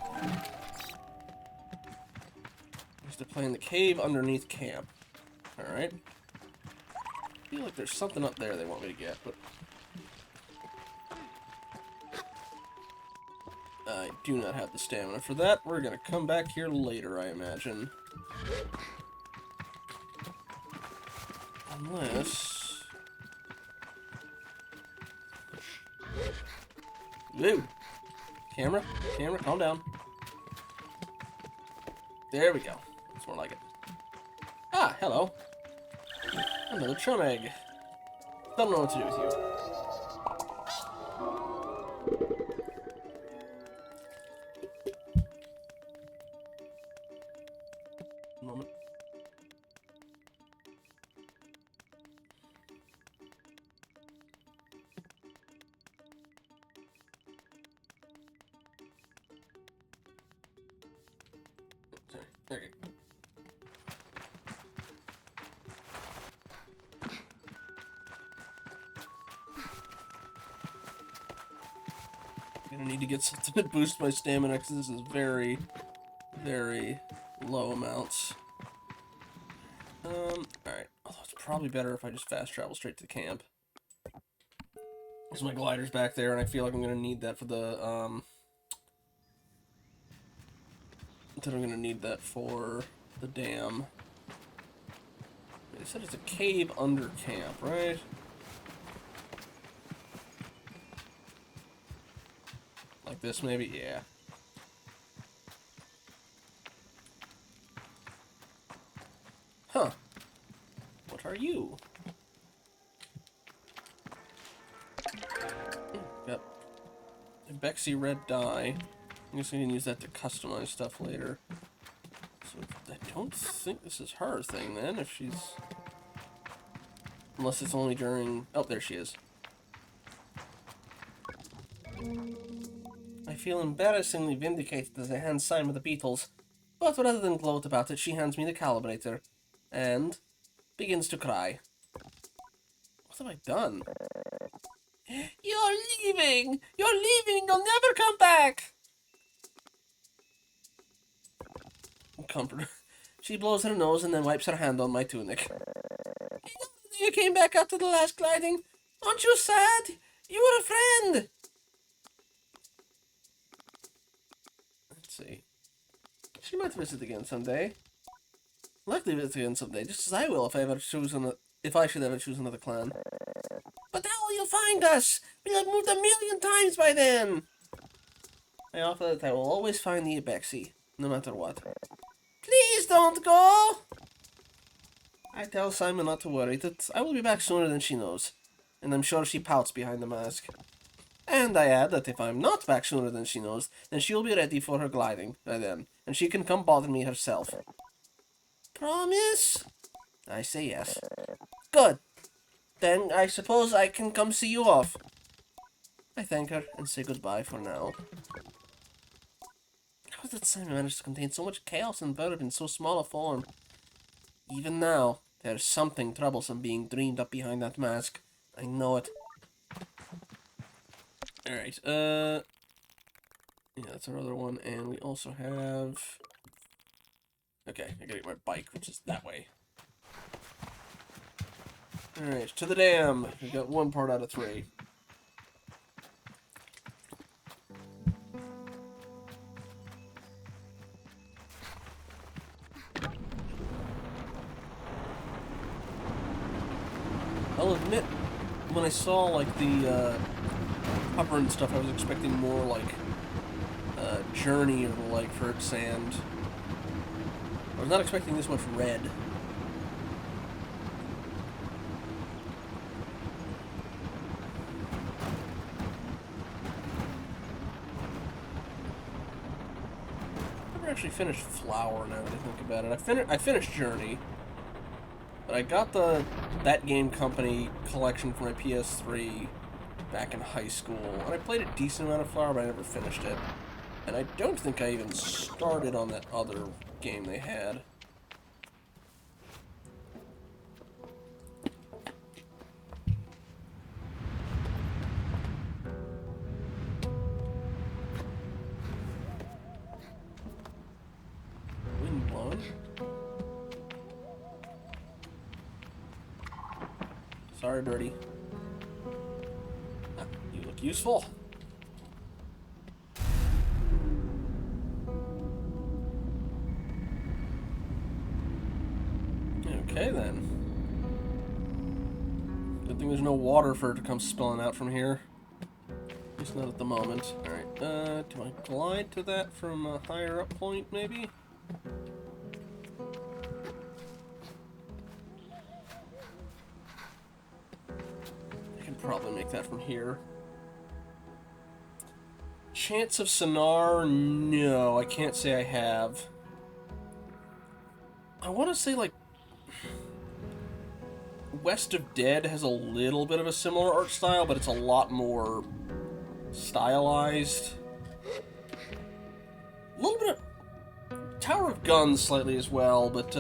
Used to play in the cave underneath camp. Alright. I feel like there's something up there they want me to get, but I do not have the stamina for that. We're gonna come back here later, I imagine. Unless... Woo! Camera, calm down. There we go. That's more like it. Ah, hello. Another chum egg. Don't know what to do with you. Moment. Sorry. There you go. gonna need to get something to boost my stamina, because this is very, very low amounts. Alright. Although it's probably better if I just fast travel straight to the camp. Because my glider's back there, and I feel like I'm gonna need that for the, that I'm gonna need that for the dam. They said it's a cave under camp, right? Like this, maybe? Yeah. Huh. What are you? Yep. A Bexy red dye. I guess I can use that to customize stuff later. So I don't think this is her thing then, if she's... Unless it's only during... Oh, there she is. I feel embarrassingly vindicated as I hand Simon the beetles, but rather than gloat about it, she hands me the calibrator, and begins to cry. What have I done? You're leaving! You're leaving! You'll never come back! Comfort her. She blows her nose and then wipes her hand on my tunic. You came back after the last gliding. Aren't you sad? You were a friend! Let's see. She might visit again someday. Likely visit again someday, just as I will if I should ever choose another clan. But how will you find us? We'll have moved 1,000,000 times by then! I offer that I will always find the Bexy, no matter what. Please don't go! I tell Simon not to worry, that I will be back sooner than she knows. And I'm sure she pouts behind the mask. And I add that if I'm not back sooner than she knows, then she'll be ready for her gliding by then, and she can come bother me herself. Promise? I say yes. Good. Then I suppose I can come see you off. I thank her and say goodbye for now. How did Simon manage to contain so much chaos and verb in so small a form? Even now, there's something troublesome being dreamed up behind that mask. I know it. Alright, yeah, that's our other one, and we also have... Okay, I gotta get my bike, which is that way. Alright, to the dam! We got one part out of 3. I'll admit, when I saw, like, the, cover and stuff, I was expecting more, like, Journey or, like, for sand. I was not expecting this much red. I never actually finished Flower now that I think about it. I finished Journey. But I got that game company collection for my PS3 back in high school, and I played a decent amount of Flower, but I never finished it. And I don't think I even started on that other game they had. Windblown. Sorry, birdie. Ah, you look useful. Okay, then. Good thing there's no water for it to come spilling out from here. At least not at the moment. Alright, do I glide to that from a higher up point, maybe? I can probably make that from here. Chance of Sonar? No, I can't say I have. I want to say, like, West of Dead has a little bit of a similar art style, but it's a lot more stylized. A little bit of Tower of Guns slightly as well, but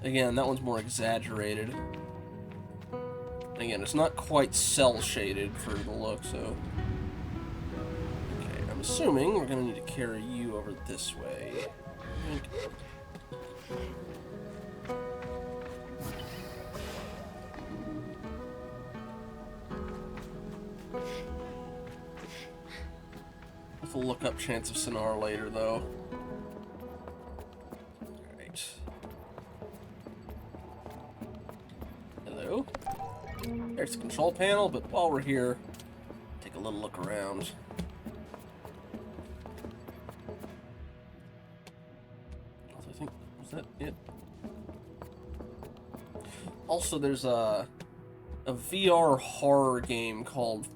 again, that one's more exaggerated. Again, it's not quite cel-shaded for the look, so... Okay, I'm assuming we're gonna need to carry you over this way. With a look-up chance of sonar later, though. Alright. Hello? There's the control panel, but while we're here, take a little look around. I think, was that it? Also, there's a VR horror game called...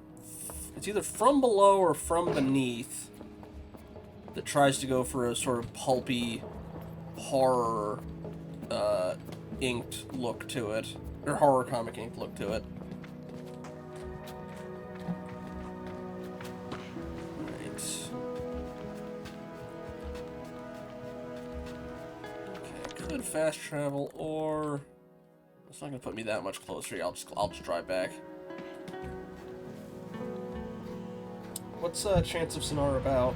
It's either From Below or From Beneath that tries to go for a sort of pulpy horror inked look to it. Or horror comic inked look to it. Right. Okay, could fast travel, or... It's not gonna put me that much closer. I'll just drive back. What's Chance of Sonar about?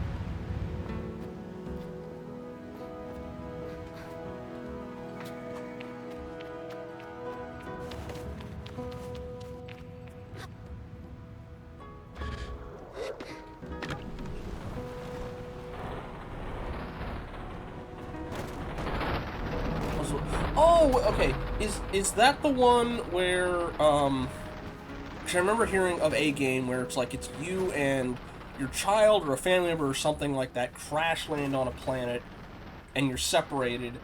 Oh, okay. Is that the one where Cause I remember hearing of a game where it's like it's you and your child or a family member or something like that crash land on a planet and you're separated,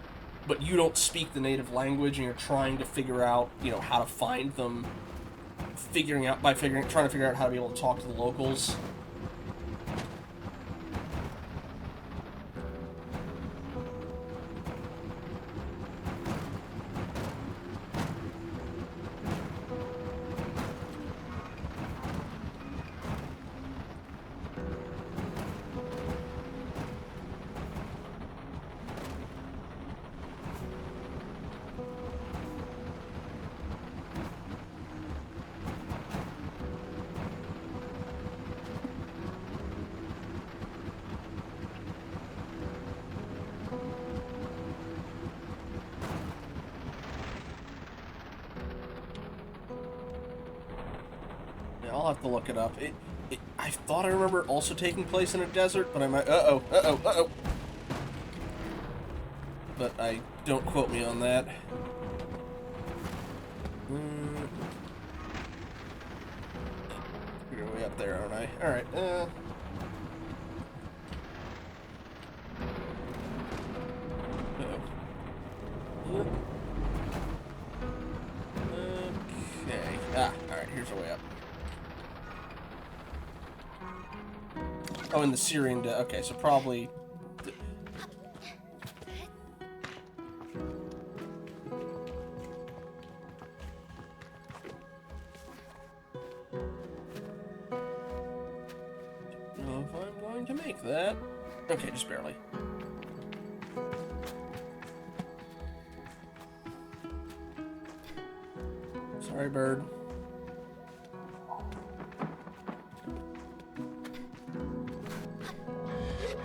but you don't speak the native language and you're trying to figure out, you know, how to find them, trying to figure out how to be able to talk to the locals. I'll have to look it up. I thought I remember it also taking place in a desert, but I might... Uh-oh. But don't quote me on that. You're way up there, aren't I? Alright, Okay. Alright, here's the way up. Oh, in the Syrian... Okay, so probably... Don't know if I'm going to make that. Okay, just barely. Sorry, bird.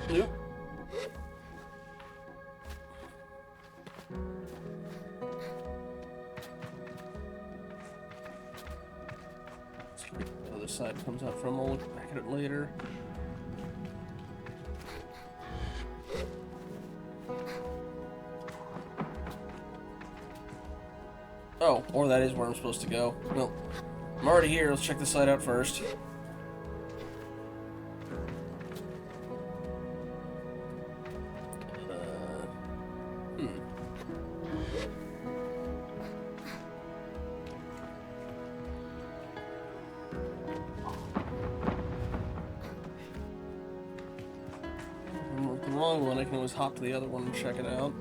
Nope. The other side comes out from. We'll look back at it later. Oh, or that is where I'm supposed to go. Well, I'm already here. Let's check the site out first. The wrong one, I can always hop to the other one and check it out.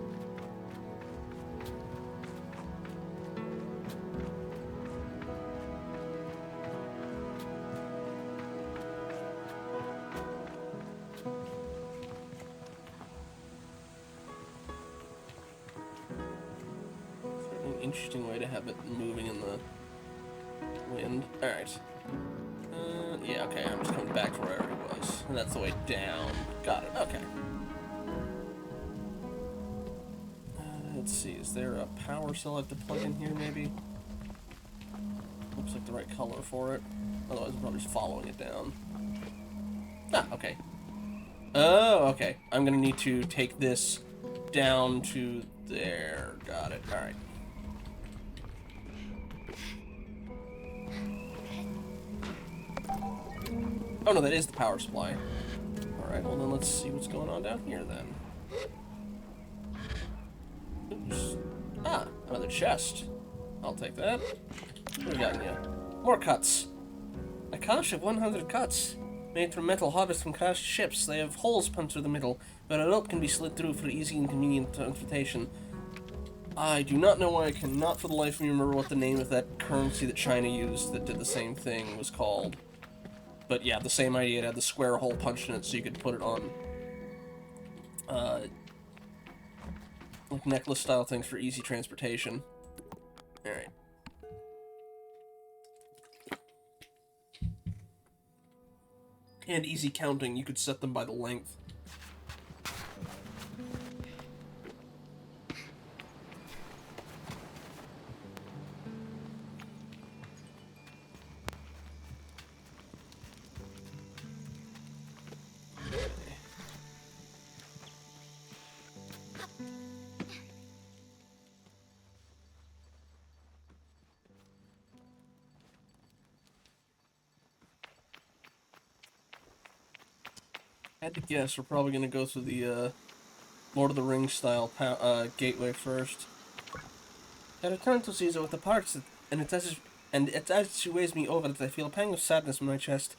Interesting way to have it moving in the wind. Alright. Yeah, okay, I'm just coming back to where I already was. And that's the way down. Got it, okay. Let's see, is there a power cell I have to plug in here, maybe? Looks like the right color for it. Otherwise, I'm probably just following it down. Ah, okay. Oh, okay. I'm gonna need to take this down to there. Got it. Alright. Oh, no, that is the power supply. Alright, well then let's see what's going on down here then. Oops. Ah, another chest. I'll take that. What do we got in here? More cuts. A cache of 100 cuts. Made from metal harvested from crashed ships. They have holes punched through the middle, where a rope can be slid through for easy and convenient transportation. I do not know why I cannot for the life of me remember what the name of that currency that China used that did the same thing was called. But yeah, the same idea. It had the square hole punched in it so you could put it on like necklace style things for easy transportation. Alright. And easy counting, you could set them by the length. I had to guess we're probably going to go through the Lord of the Rings style gateway first. I return to Caesar with the parts, and it's as she weighs me over that I feel a pang of sadness in my chest.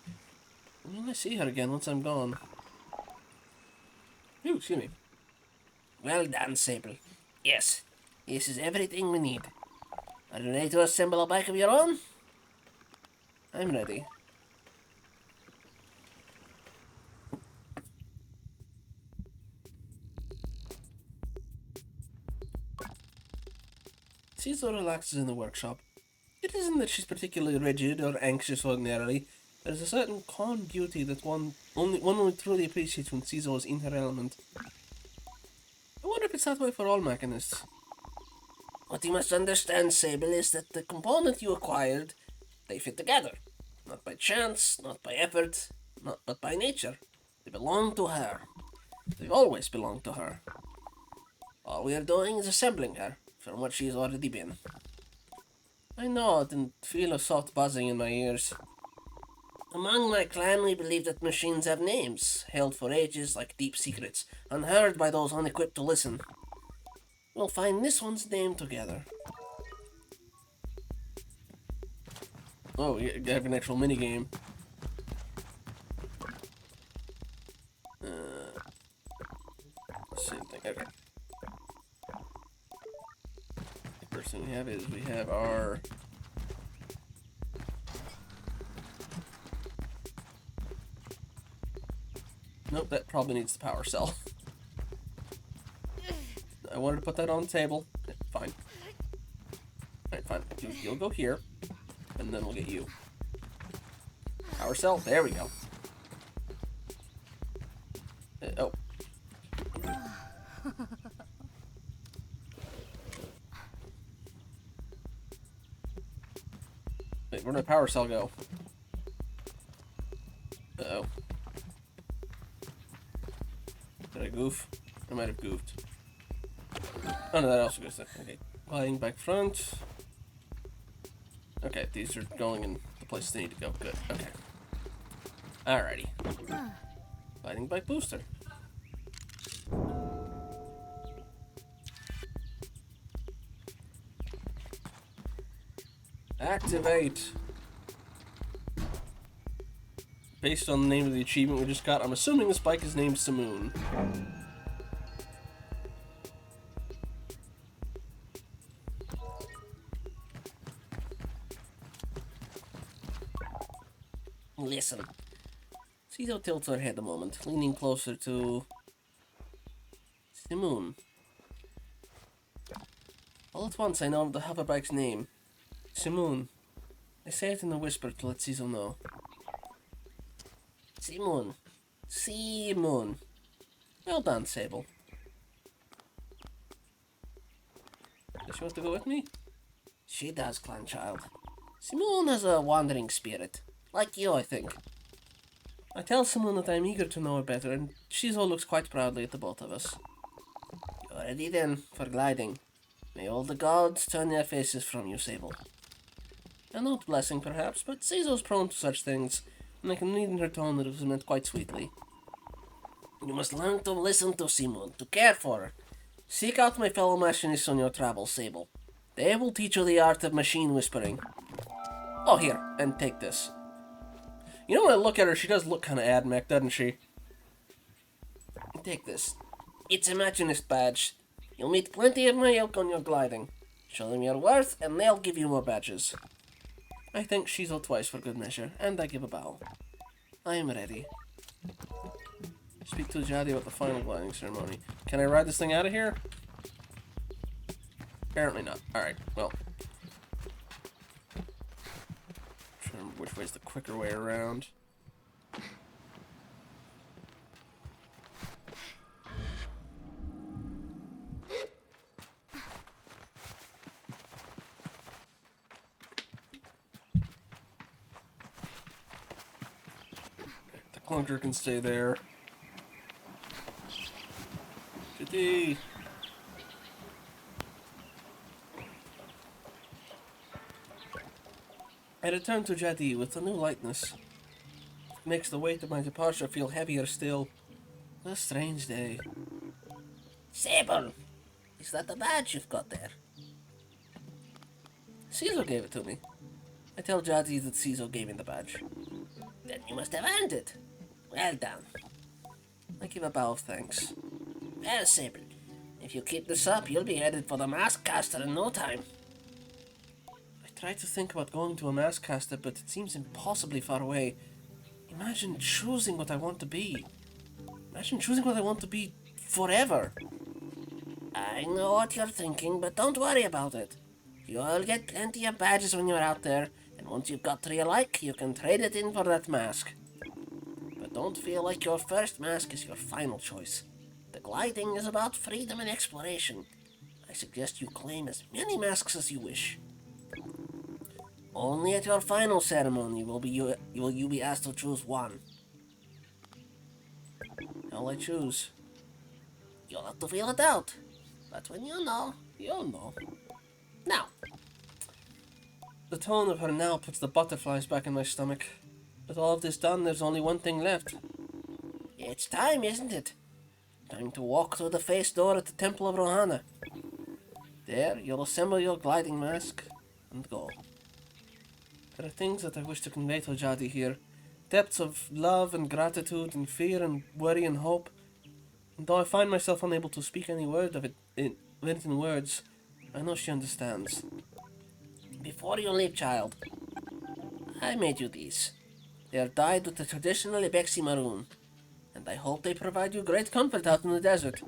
When will I see her again once I'm gone? Ooh, excuse me. Well done, Sable. Yes, this is everything we need. Are you ready to assemble a bike of your own? I'm ready. Caesar relaxes in the workshop. It isn't that she's particularly rigid or anxious ordinarily. There's a certain calm beauty that one only truly appreciates when Caesar is in her element. I wonder if it's that way for all mechanists. What you must understand, Sable, is that the component you acquired, they fit together. Not by chance, not by effort, but by nature. They belong to her. They've always belonged to her. All we are doing is assembling her from what she has already been. I nod and feel a soft buzzing in my ears. Among my clan, we believe that machines have names, held for ages like deep secrets, unheard by those unequipped to listen. We'll find this one's name together. Oh, you have an actual minigame. Same thing, okay. The first thing we have our... Nope, that probably needs the power cell. I wanted to put that on the table. Okay, fine. Alright, fine. You'll go here, and then we'll get you. Power cell, there we go. Oh. Wait, where'd my power cell go? Uh-oh. Did I goof? I might have goofed. Oh no, that also goes there. Okay. Gliding back front. Okay, these are going in the places they need to go. Good. Okay. Alrighty. Gliding bike booster. Activate. Based on the name of the achievement we just got, I'm assuming this bike is named Simoon. Listen. Caesar tilts her head a moment, leaning closer to Simoon. All at once I know the hoverbike's name. Simoon. I say it in a whisper to let Cecil know. Simon. Simon. Well done, Sable. Does she want to go with me? She does, clan child. Simone has a wandering spirit. Like you, I think. I tell Simone that I'm eager to know her better, and Shizo looks quite proudly at the both of us. You're ready then, for gliding. May all the gods turn their faces from you, Sable. A note blessing, perhaps, but Shizo's prone to such things, and I can read in her tone that it was meant quite sweetly. You must learn to listen to Simone, to care for her. Seek out my fellow machinists on your travels, Sable. They will teach you the art of machine whispering. Oh, here, and take this. You know, when I look at her, she does look kind of AdMech, doesn't she? Take this. It's a machinist badge. You'll meet plenty of my ilk on your gliding. Show them your worth, and they'll give you more badges. I thank Shizo twice for good measure, and I give a bow. I am ready. Speak to Jadi about the final gliding ceremony. Can I ride this thing out of here? Apparently not. Alright, well. Trying to remember which way's the quicker way around. The clunker can stay there. Jadi! I return to Jadi with a new lightness. It makes the weight of my departure feel heavier still. A strange day. Sable! Is that the badge you've got there? Caesar gave it to me. I tell Jadi that Caesar gave me the badge. Then you must have earned it. Well done. I give a bow of thanks. Well, Sable, if you keep this up, you'll be headed for the mask caster in no time. I try to think about going to a mask caster, but it seems impossibly far away. Imagine choosing what I want to be. Imagine choosing what I want to be forever. I know what you're thinking, but don't worry about it. You'll get plenty of badges when you're out there, and once you've got to your like, you can trade it in for that mask. But don't feel like your first mask is your final choice. The gliding is about freedom and exploration. I suggest you claim as many masks as you wish. Only at your final ceremony will you be asked to choose one. How'll I choose? You'll have to feel it out. But when you know, you'll know. Now. The tone of her now puts the butterflies back in my stomach. With all of this done, there's only one thing left. It's time, isn't it? Time to walk through the face door at the Temple of Rohana. There, you'll assemble your gliding mask and go. There are things that I wish to convey to Jadi here. Depths of love and gratitude and fear and worry and hope. And though I find myself unable to speak any word of it in words, I know she understands. Before you leave, child, I made you these. They are dyed with the traditional Ibexi maroon, and I hope they provide you great comfort out in the desert.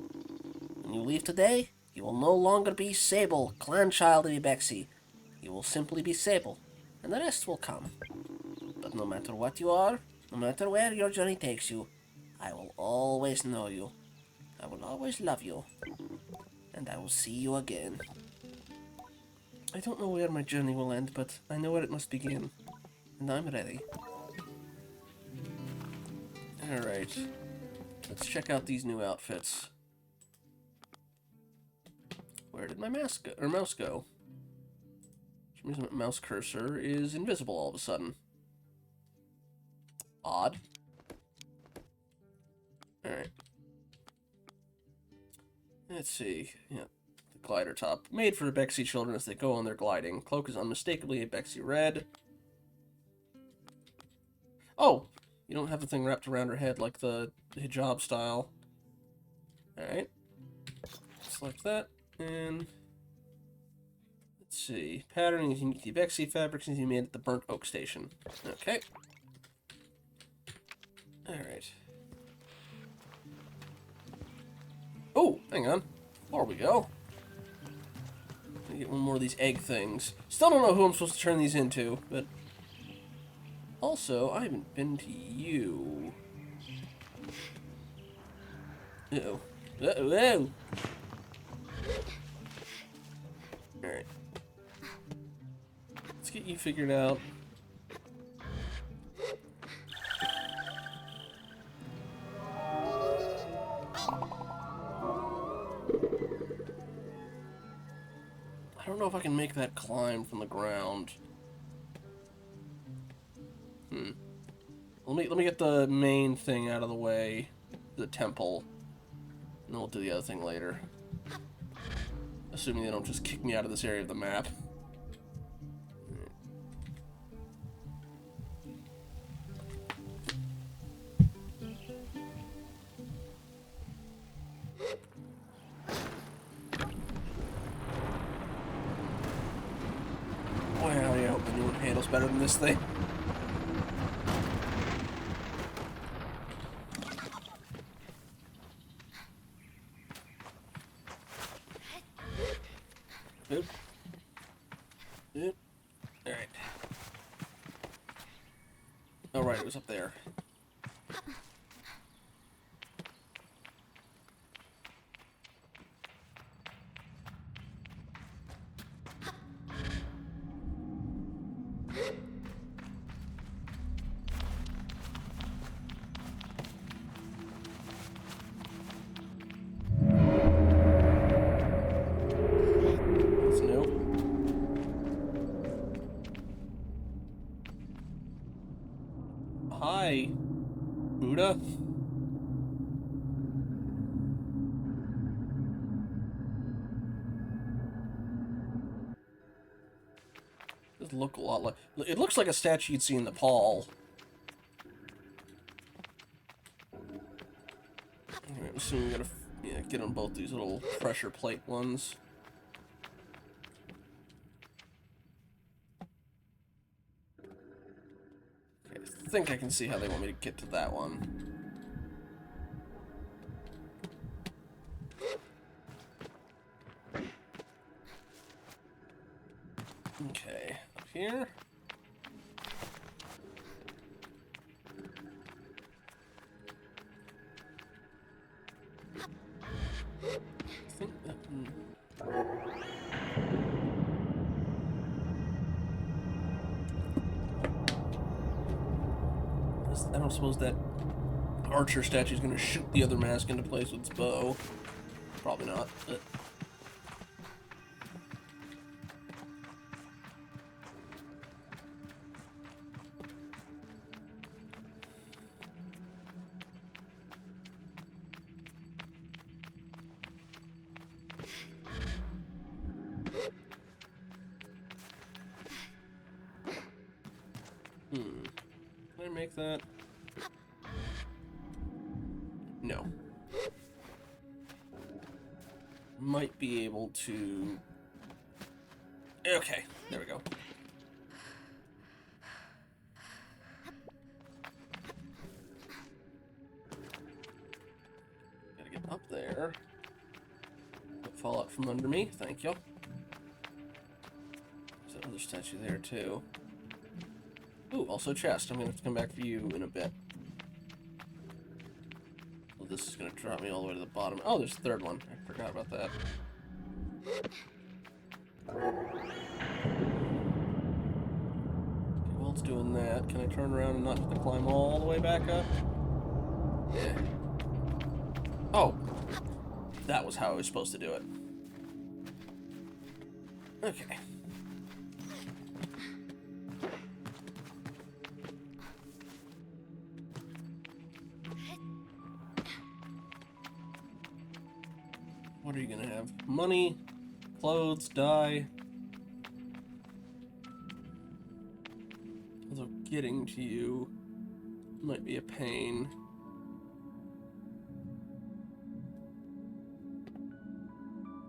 When you leave today, you will no longer be Sable, clan child of Ibexi. You will simply be Sable, and the rest will come. But no matter what you are, no matter where your journey takes you, I will always know you. I will always love you, and I will see you again. I don't know where my journey will end, but I know where it must begin, and I'm ready. Alright, let's check out these new outfits. Where did my mouse go? For some reason, my mouse cursor is invisible all of a sudden. Odd. Alright. Let's see. Yeah, the glider top. Made for Ibexi children as they go on their gliding. Cloak is unmistakably Ibexi red. Oh! You don't have the thing wrapped around her head like the hijab style. Alright. Select that, and... let's see. Pattern is unique to Ibexi. Fabrics is made at the Burnt Oak Station. Okay. Alright. Oh, hang on. Before we go. Let me get one more of these egg things. Still don't know who I'm supposed to turn these into, but Also, I haven't been to you. Uh-oh. Uh-oh. Alright. Let's get you figured out. I don't know if I can make that climb from the ground. Let me get the main thing out of the way, the temple, and then we'll do the other thing later. Assuming they don't just kick me out of this area of the map. Boy, I hope the new one handles better than this thing. Oop. Oop. Alright. Oh, right, it was up there. That's new. Hi, Buddha. Does look a lot like... It looks like a statue you'd see in Nepal. Alright, I'm assuming we gotta get on both these little pressure plate ones. Okay, I think I can see how they want me to get to that one. Okay, up here. I think that... I don't suppose that archer statue is going to shoot the other mask into place with its bow. Probably not, but... Can I make that? No. Might be able to... Okay, there we go. Gotta get up there. Don't fall out from under me, thank you. There's that other statue there, too. Ooh, also chest. I'm gonna have to come back for you in a bit. Well, this is gonna drop me all the way to the bottom. Oh, there's a third one. I forgot about that. Okay, while it's doing that, can I turn around and not have to climb all the way back up? Yeah. Oh! That was how I was supposed to do it. Okay. What are you gonna have? Money, clothes, dye. Although getting to you might be a pain.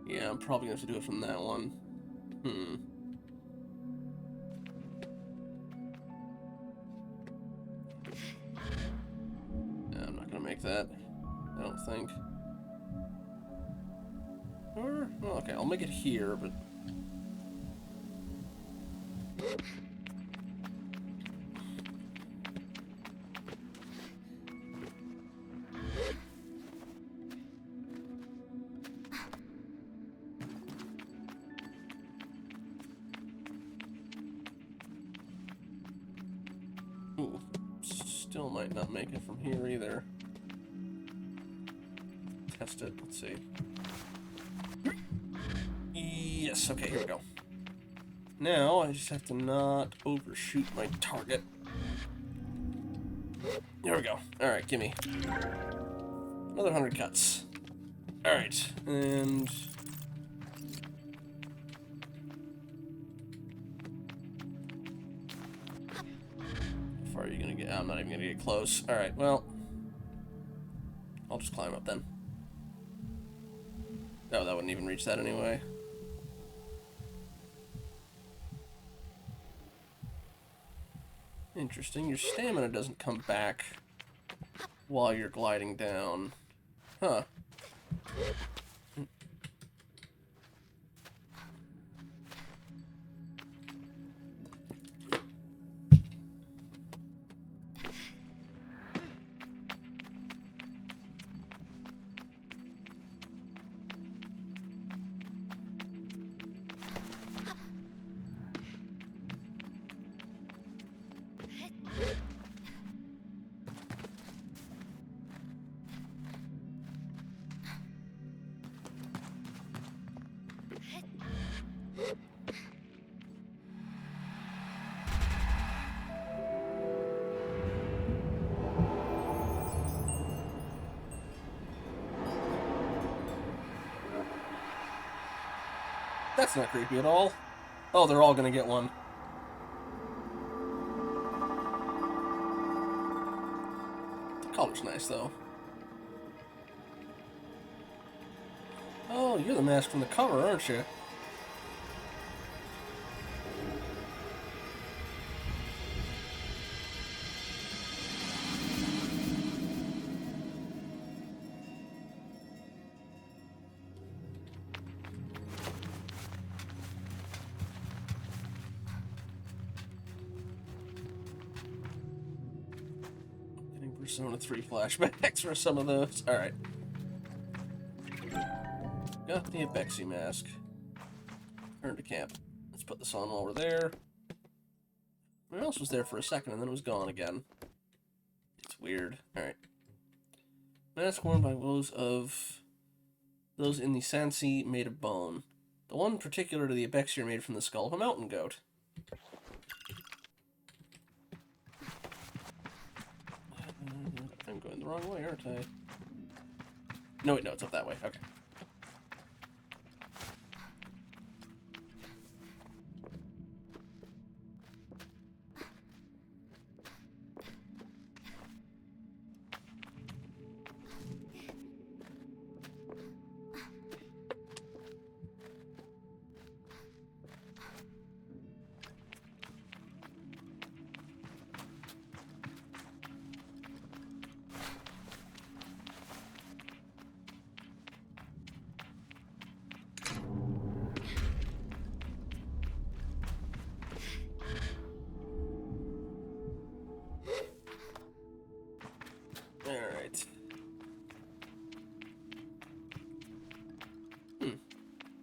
Yeah, I'm probably gonna have to do it from that one. No, I'm not gonna make that. I don't think. Or, well, okay, I'll make it here, but... Ooh, still might not make it from here either. Test it. Let's see. Yes, okay, here we go. Now, I just have to not overshoot my target. There we go. Alright, gimme. Another 100 cuts. Alright, and... how far are you gonna get? I'm not even gonna get close. Alright, well... I'll just climb up then. Oh, that wouldn't even reach that anyway. Interesting. Your stamina doesn't come back while you're gliding down. Huh. That's not creepy at all. Oh, they're all gonna get one. The color's nice, though. Oh, you're the mask from the cover, aren't you? Persona 3 flashbacks for some of those. Alright. Got the Abexi mask. Return to camp. Let's put this on while we're there. Everyone else was there for a second and then it was gone again. It's weird. Alright. Mask worn by those in the Sansi made of bone. The one particular to the Abexi are made from the skull of a mountain goat. I'm going the wrong way, aren't I? No, wait, no, it's up that way. Okay. Alright.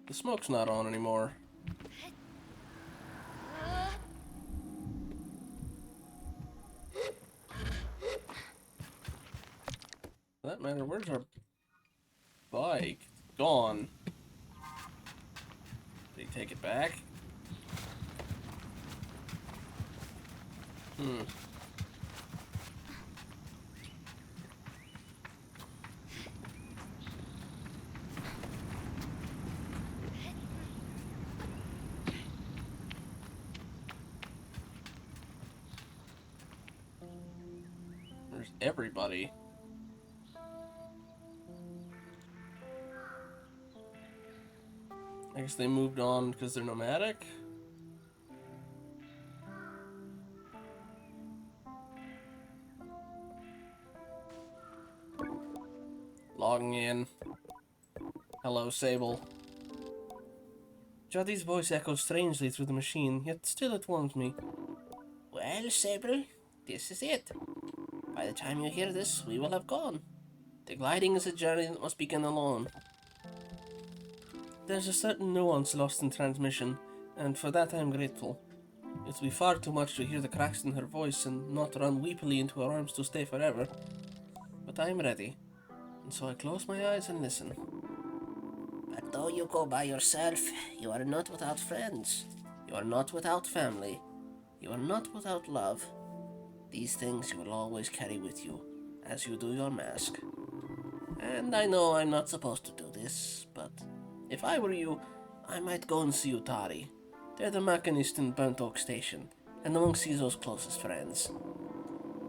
The smoke's not on anymore. For that matter, where's our bike? It's gone. Did he take it back? There's everybody. I guess they moved on because they're nomadic? Logging in. Hello, Sable. Jaddy's voice echoes strangely through the machine, yet still it warms me. Well, Sable, this is it. By the time you hear this, we will have gone. The gliding is a journey that must begin alone. There's a certain nuance lost in transmission, and for that I am grateful. It will be far too much to hear the cracks in her voice and not run weepily into her arms to stay forever. But I am ready, and so I close my eyes and listen. But though you go by yourself, you are not without friends. You are not without family. You are not without love. These things you will always carry with you, as you do your mask. And I know I'm not supposed to do this, but if I were you, I might go and see Utari. They're the machinist in Burnt Oak Station, and among Caesar's closest friends.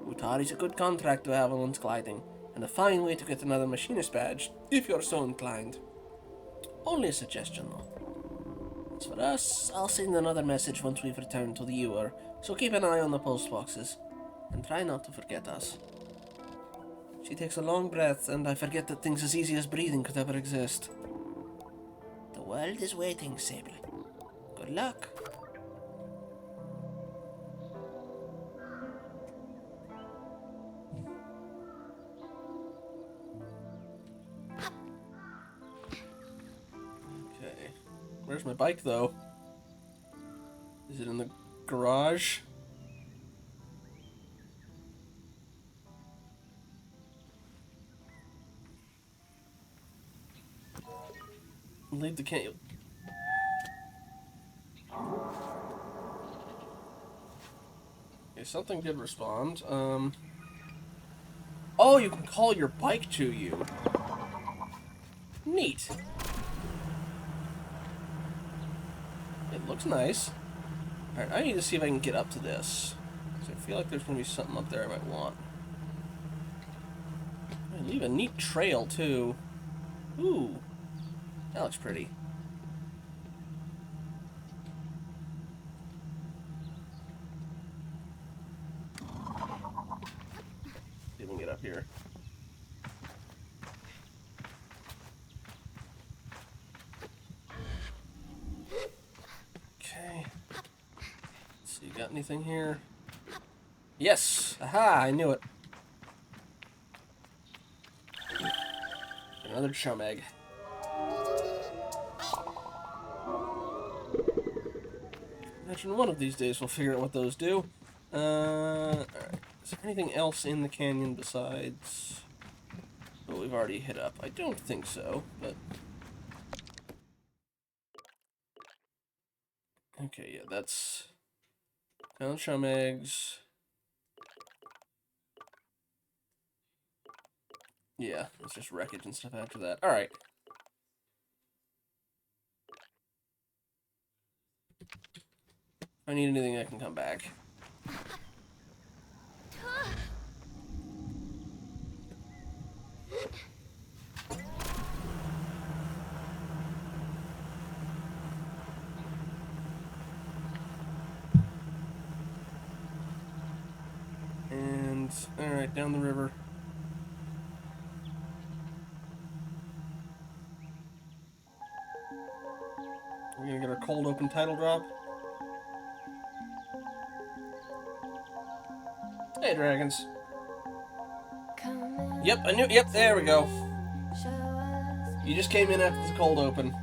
Utari's a good contract to have on one's gliding, and a fine way to get another machinist badge, if you're so inclined. Only a suggestion, though. As for us, I'll send another message once we've returned to the Ewer, so keep an eye on the post boxes, and try not to forget us. She takes a long breath, and I forget that things as easy as breathing could ever exist. The world is waiting, Sable. Good luck. Okay. Where's my bike, though? Is it in the garage? Leave the can. Okay, something did respond. Oh, you can call your bike to you. Neat. It looks nice. Alright, I need to see if I can get up to this. Because I feel like there's going to be something up there I might want. I leave a neat trail, too. Ooh. That looks pretty. See if we can get up here. Okay. Let's see, got anything here? Yes! Aha! I knew it. Another chum egg. Imagine one of these days we'll figure out what those do. Alright. Is there anything else in the canyon besides what we've already hit up? I don't think so, but... Okay, yeah, that's... Found chum eggs. Yeah, it's just wreckage and stuff after that. Alright. If I need anything, I can come back. And, alright, down the river. We're gonna get our cold open title drop. Hey, dragons. Yep, I knew. Yep, there we go. You just came in after the cold open.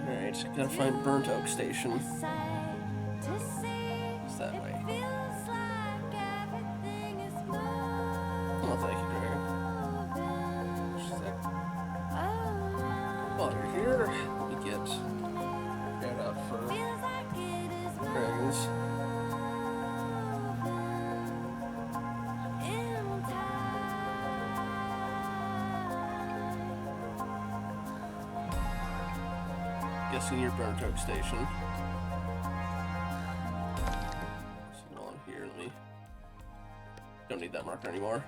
Alright, gotta find Burnt Oak Station. It's that way. Oh, thank you, dragon. While you're here, let me get that out for dragons. Guessing you're Burnt Oak Station. So go on here, let me... Don't need that marker anymore.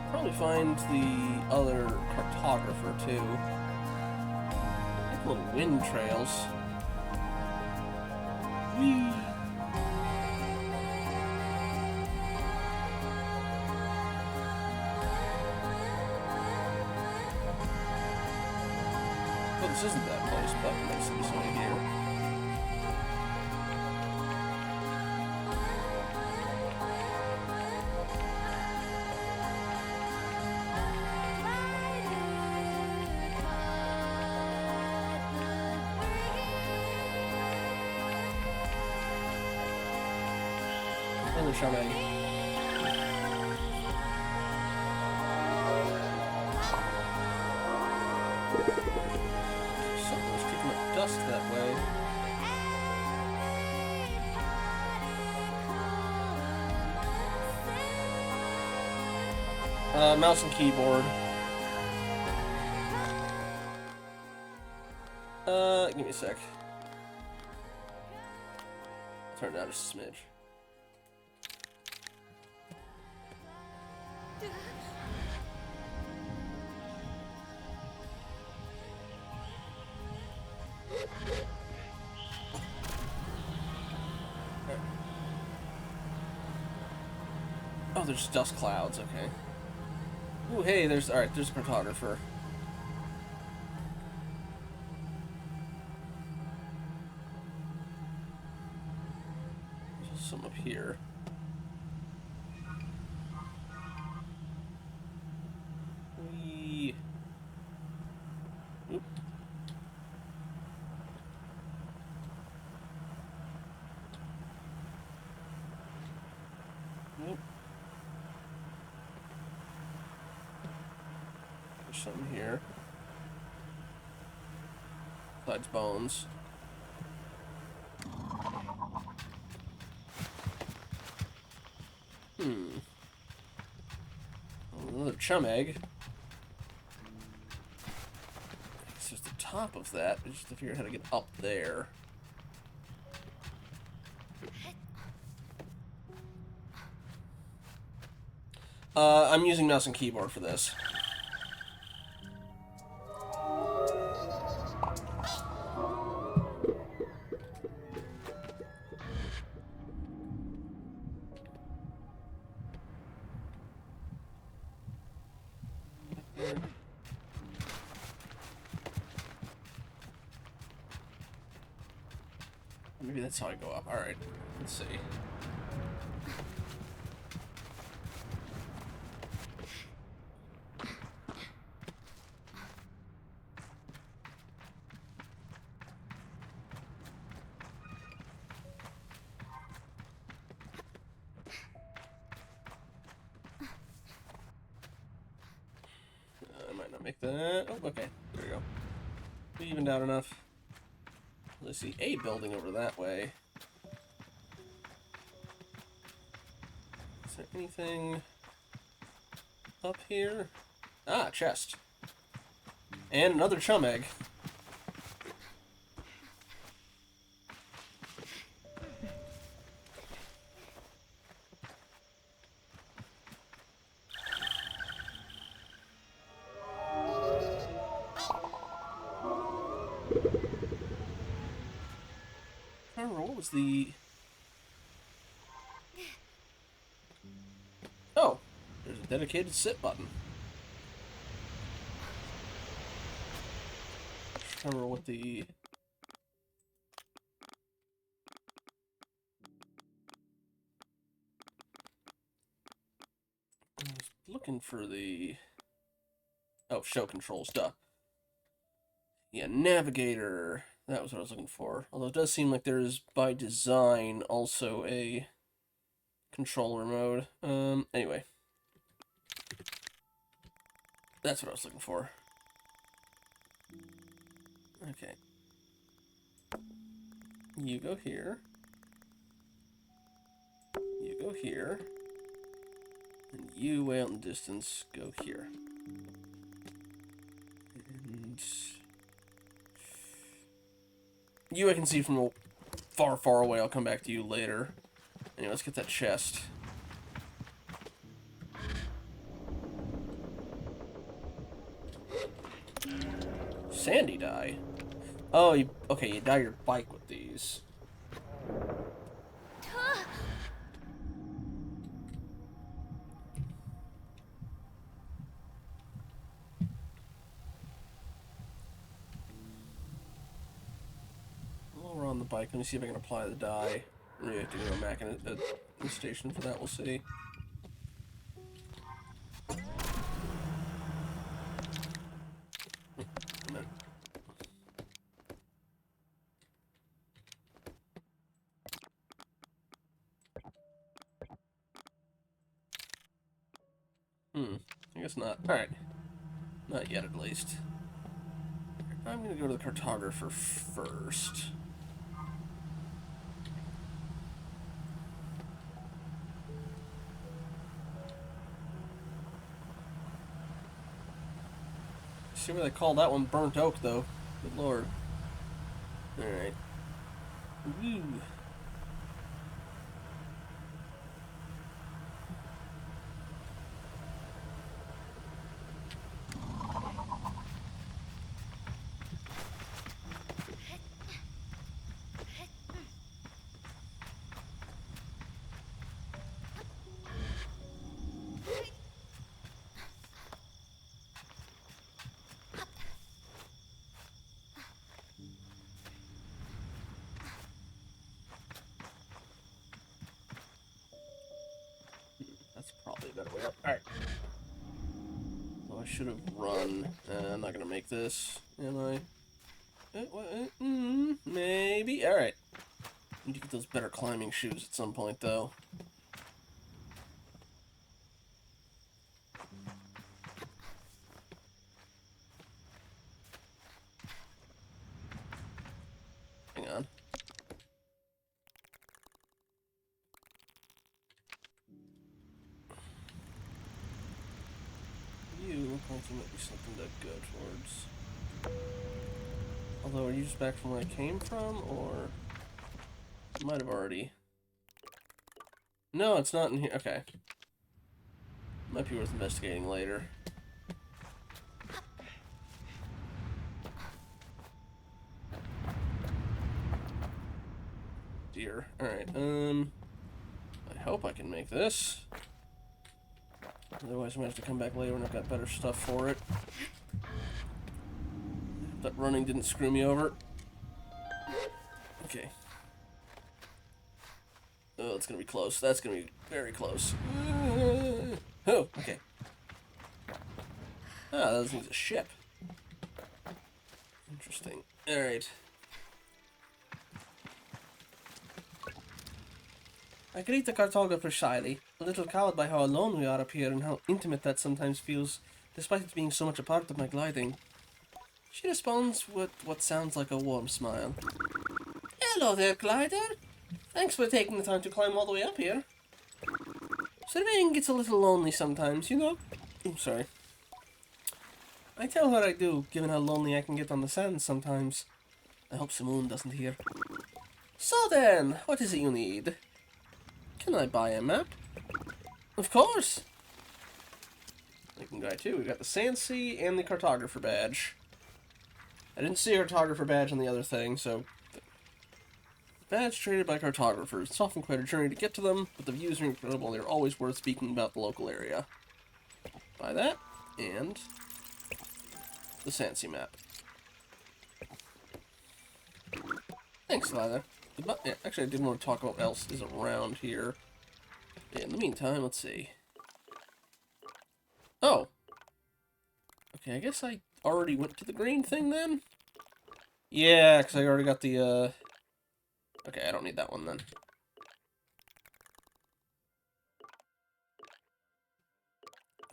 Probably find the other cartographer too. Like little wind trails. Whee! Well, this isn't that place, but let's see this way here. another chum egg. Something was kicking up dust that way. Mouse and keyboard. Give me a sec. Turn it down just a smidge. Oh, there's dust clouds, okay. Ooh, hey, there's a cartographer. There's some up here. Whee. Oop. Oop. There's something here. Besides bones. Another chum egg. It's just the top of that. I just have to figure out how to get up there. I'm using mouse and keyboard for this. Maybe that's how I go up. Alright, let's see. I might not make that. Oh, okay. There we go. We evened out enough. Let's see a building over that way. Is there anything up here? Ah, chest. And another chum egg. I don't remember, what was the... Oh, there's a dedicated sit button. I don't remember what the... I was looking for the... Oh, show controls, duh. Yeah, navigator. That was what I was looking for. Although it does seem like there is, by design, also a controller mode. Anyway. That's what I was looking for. Okay. You go here. You go here. And you, way out in the distance, go here. And... you I can see from far, far away. I'll come back to you later. Anyway, let's get that chest. Sandy dye? Oh, okay, you dye your bike with these. While we're on the bike, let me see if I can apply the dye. Maybe I have to go back in a station for that, we'll see. guess not. Alright. Not yet, at least. I'm gonna go to the cartographer first. See where they call that one burnt oak, though. Good lord. Alright. Woo. That's probably a better way up. Alright. So I should have run. I'm not gonna make this, am I? Maybe. Alright. Need to get those better climbing shoes at some point, though. Hang on. You look like you might be something to go towards. Although, are you just back from where I came from, or... Might have already... No, it's not in here. Okay. Might be worth investigating later. Dear. Alright, I hope I can make this. Otherwise, I might have to come back later when I've got better stuff for it. That running didn't screw me over. Okay. Oh, it's gonna be close. That's gonna be very close. Oh, okay. Ah, that thing's a ship. Interesting. Alright. I greet the cartographer shyly, a little cowed by how alone we are up here and how intimate that sometimes feels, despite it being so much a part of my gliding. She responds with what sounds like a warm smile. Hello there, glider. Thanks for taking the time to climb all the way up here. Surveying gets a little lonely sometimes, you know. I'm sorry. I tell her I do, given how lonely I can get on the sand sometimes. I hope Simone doesn't hear. So then, what is it you need? Can I buy a map? Of course! I can buy two. We've got the Sandsea and the cartographer badge. I didn't see a cartographer badge on the other thing, so... Badge traded by cartographers. It's often quite a journey to get to them, but the views are incredible and they're always worth speaking about the local area. Buy that, and... the Sandsea map. Thanks, Lila. Yeah, actually, I did want to talk about what else is around here. In the meantime, let's see. Oh! Okay, I guess I already went to the green thing then? Yeah, because I already got the, Okay, I don't need that one then.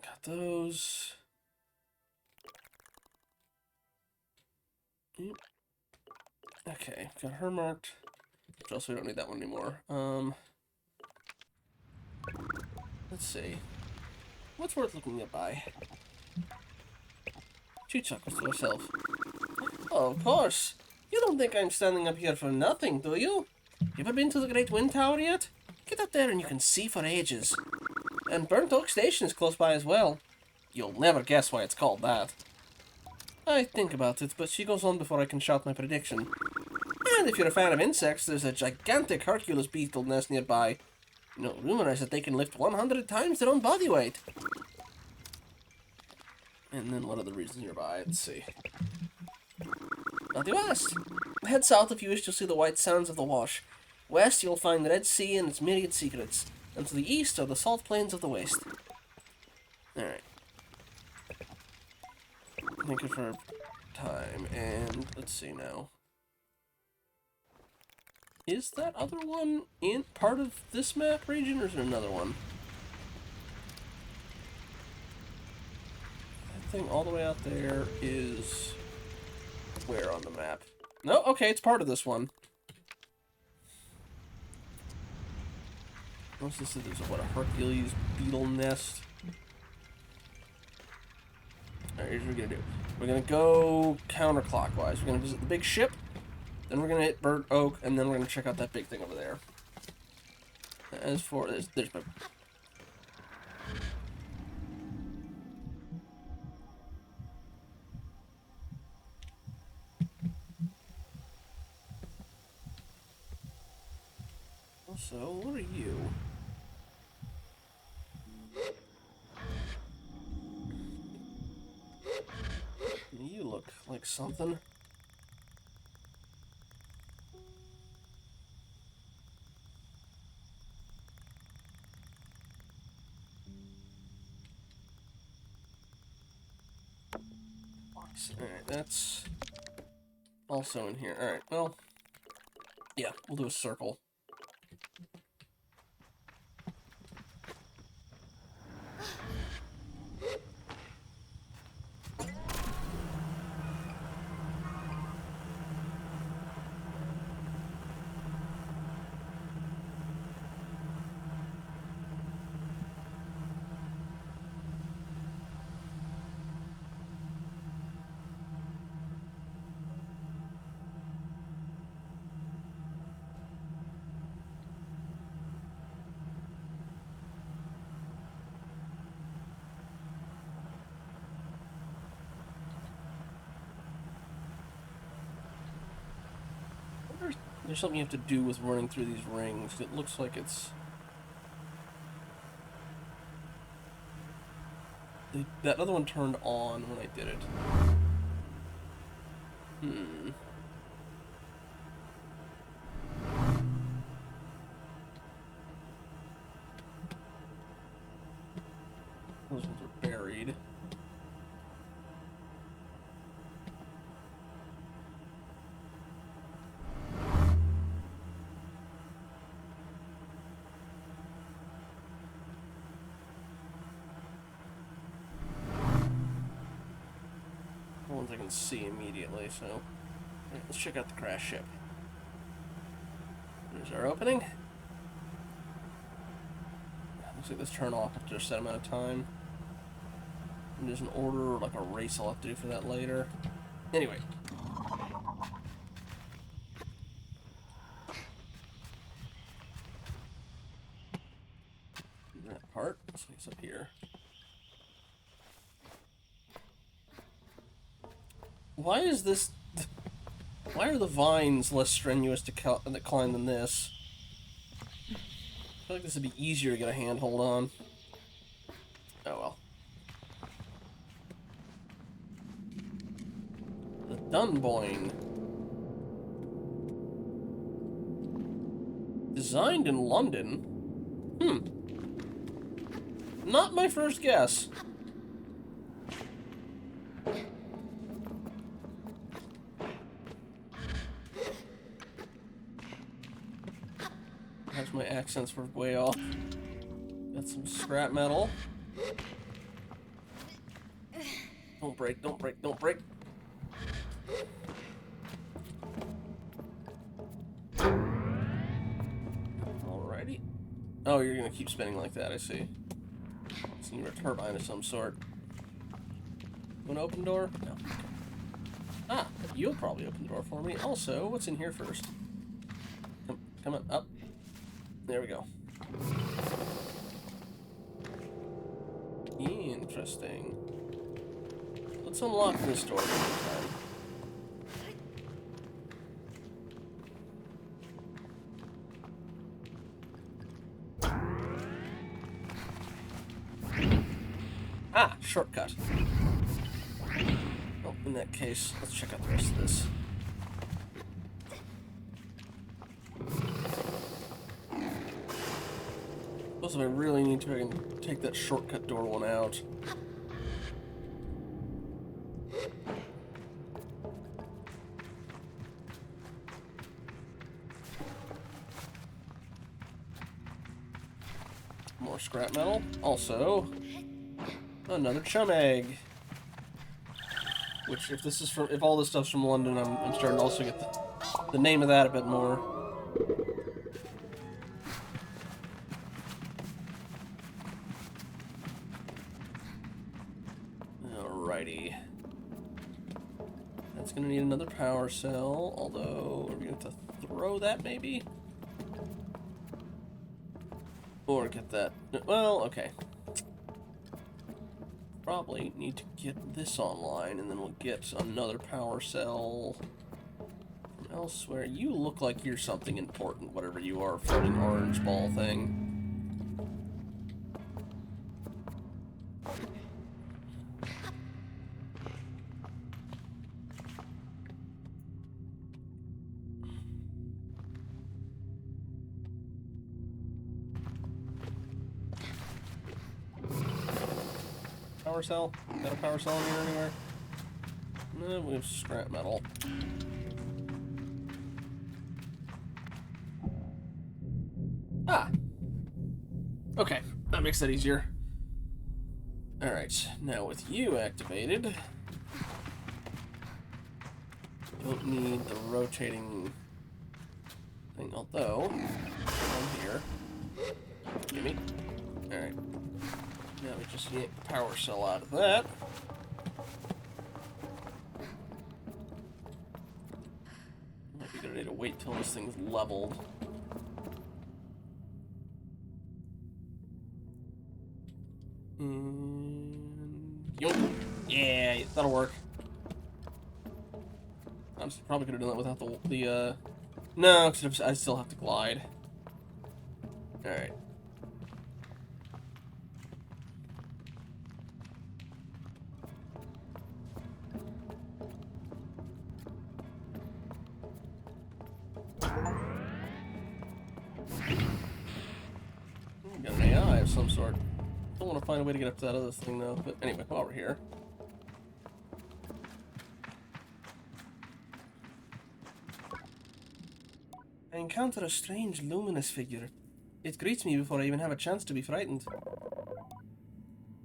Got those. Yep. Okay, got her marked. Which also, we don't need that one anymore. Let's see. What's worth looking at by? She chuckles to herself. Oh, of course. You don't think I'm standing up here for nothing, do you? You ever been to the Great Wind Tower yet? Get up there and you can see for ages. And Burnt Oak Station is close by as well. You'll never guess why it's called that. I think about it, but she goes on before I can shout my prediction. And if you're a fan of insects, there's a gigantic Hercules beetle nest nearby. You know, rumor is that they can lift 100 times their own body weight. And then what are the reasons nearby? Let's see. Now to west. Head south if you wish to see the white sands of the Wash. West you'll find the Red Sea and its myriad secrets. And to the east are the salt plains of the West. Alright. Thank you for time. And let's see now. Is that other one in part of this map region, or is there another one? thing all the way out there is where on the map? No, okay, it's part of this one. What's this? There's what, a Hercules beetle nest? Alright, here's what we're gonna do. We're gonna go counterclockwise. We're gonna visit the big ship, then we're gonna hit Bird Oak, and then we're gonna check out that big thing over there. As for this, there's my... So, what are you? You look like something. Alright, that's also in here. Alright, well, yeah, we'll do a circle. There's something you have to do with running through these rings. It looks like it's... that other one turned on when I did it. Those ones are buried. Ones I can see immediately, so... Alright, let's check out the crash ship. There's our opening. Looks like this turn off after a set amount of time. And there's an order, like a race I'll have to do for that later. Anyway. That part, so it's up here. Why is this... Why are the vines less strenuous to climb than this? I feel like this would be easier to get a handhold on. Oh well. The Dunboyne. Designed in London? Not my first guess. Perhaps my accents were way off. Got some scrap metal. Don't break, don't break, don't break. Alrighty. Oh, you're gonna keep spinning like that, I see. So you're a turbine of some sort. Want to open door? No. Ah, you'll probably open the door for me. Also, what's in here first? Come on, up. There we go. Interesting. Let's unlock this door one time. Ah, shortcut. Oh, in that case, let's check out the rest of this. Also, if I really need to, I can take that shortcut door one out. More scrap metal. Also, another chum egg. Which, if all this stuff's from London, I'm starting to also get the name of that a bit more. Alrighty. That's gonna need another power cell, although, are we going to have to throw that, maybe? Or get that... Well, okay. Probably need to get this online, and then we'll get another power cell from elsewhere. You look like you're something important, whatever you are, floating orange ball thing. Power cell? Got a power cell in here anywhere? No, we have scrap metal. Ah! Okay, that makes that easier. Alright, now with you activated, don't need the rotating thing, although, on here, gimme. Alright. Now we just yank the power cell out of that. Might be a good idea to wait till this thing's leveled. And... yoink! Yeah, that'll work. I probably could have done that without the no, because I still have to glide. Alright. Got an AI of some sort. I want to find a way to get up to that other thing, though. But anyway, while we're here. I encounter a strange, luminous figure. It greets me before I even have a chance to be frightened.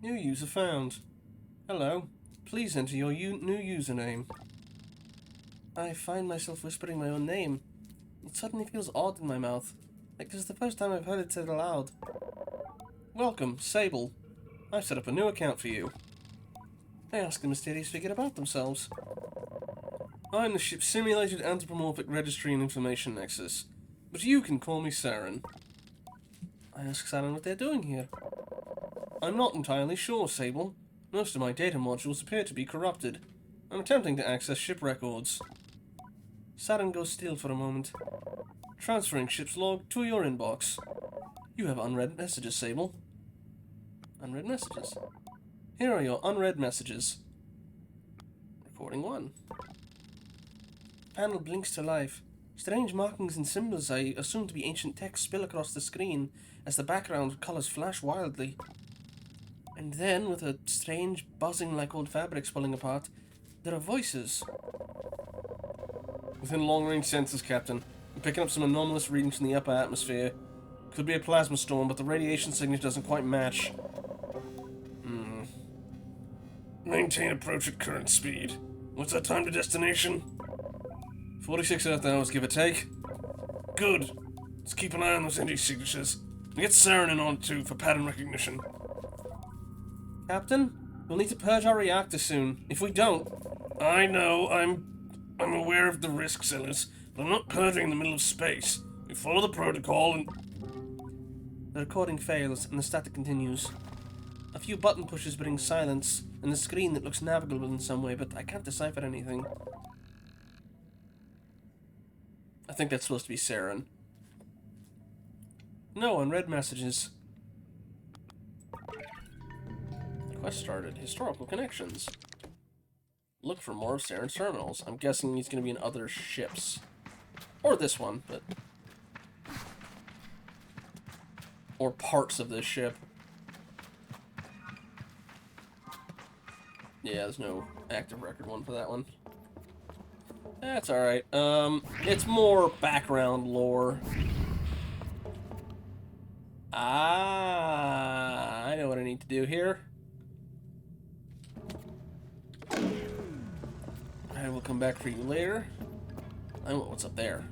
New user found. Hello. Please enter your new username. I find myself whispering my own name. It suddenly feels odd in my mouth. Like this is the first time I've heard it said aloud. Welcome, Sable. I've set up a new account for you. I ask the mysterious figure about themselves. I'm the ship's simulated anthropomorphic registry and information nexus, but you can call me Saren. I ask Saren what they're doing here. I'm not entirely sure, Sable. Most of my data modules appear to be corrupted. I'm attempting to access ship records. Saren goes still for a moment. Transferring ship's log to your inbox. You have unread messages, Sable. Unread messages. Here are your unread messages. Recording 1. Panel blinks to life. Strange markings and symbols I assume to be ancient text spill across the screen as the background colors flash wildly. And then, with a strange buzzing like old fabrics pulling apart, there are voices. Within long-range sensors, Captain. I'm picking up some anomalous readings from the upper atmosphere. Could be a plasma storm, but the radiation signature doesn't quite match. Maintain approach at current speed. What's our time to destination? 46 Earth hours, give or take. Good. Let's keep an eye on those NG signatures. And get Saren in on it too for pattern recognition. Captain, we'll need to purge our reactor soon. If we don't... I know, I'm aware of the risk, Sellers, but I'm not purging in the middle of space. We follow the protocol and... The recording fails, and the static continues. A few button pushes bring silence, and a screen that looks navigable in some way, but I can't decipher anything. I think that's supposed to be Saren. No unread messages. Quest started. Historical connections. Look for more of Saren's terminals. I'm guessing he's going to be in other ships. Or this one, but... or parts of this ship. Yeah, there's no active record one for that one. That's alright. It's more background lore. I know what I need to do here. I will come back for you later. I want what's up there.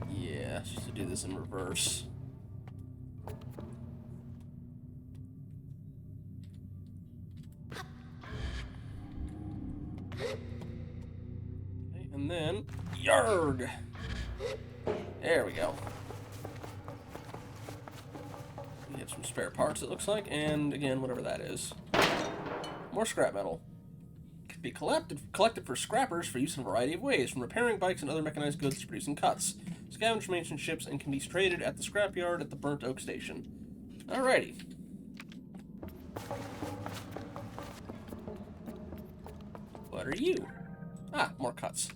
Yeah, just to do this in reverse. And then, yarg! There we go. We have some spare parts, it looks like, and again, whatever that is. More scrap metal. Can be collected for scrappers for use in a variety of ways, from repairing bikes and other mechanized goods to producing cuts. Scavenged from ancient ships and can be traded at the scrapyard at the Burnt Oak Station. Alrighty. What are you? Ah, more cuts.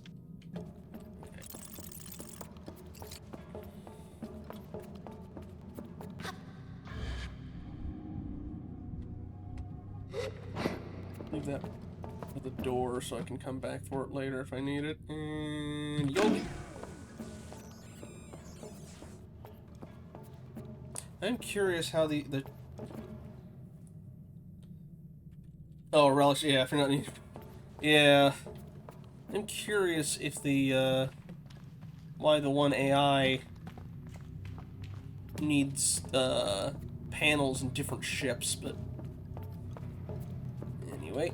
Leave that at the door so I can come back for it later if I need it. And yogi. I'm curious how the oh, relish, yeah, if you're not needing. Yeah. I'm curious if the why the one AI needs panels in different ships, but anyway.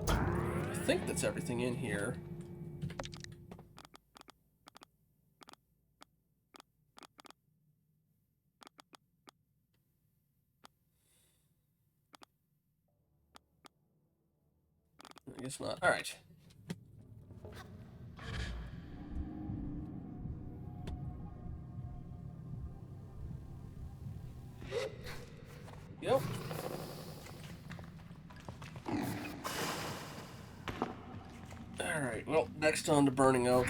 I think that's everything in here. I guess not. Alright. Yep. Alright, well, next on to Burning Oak.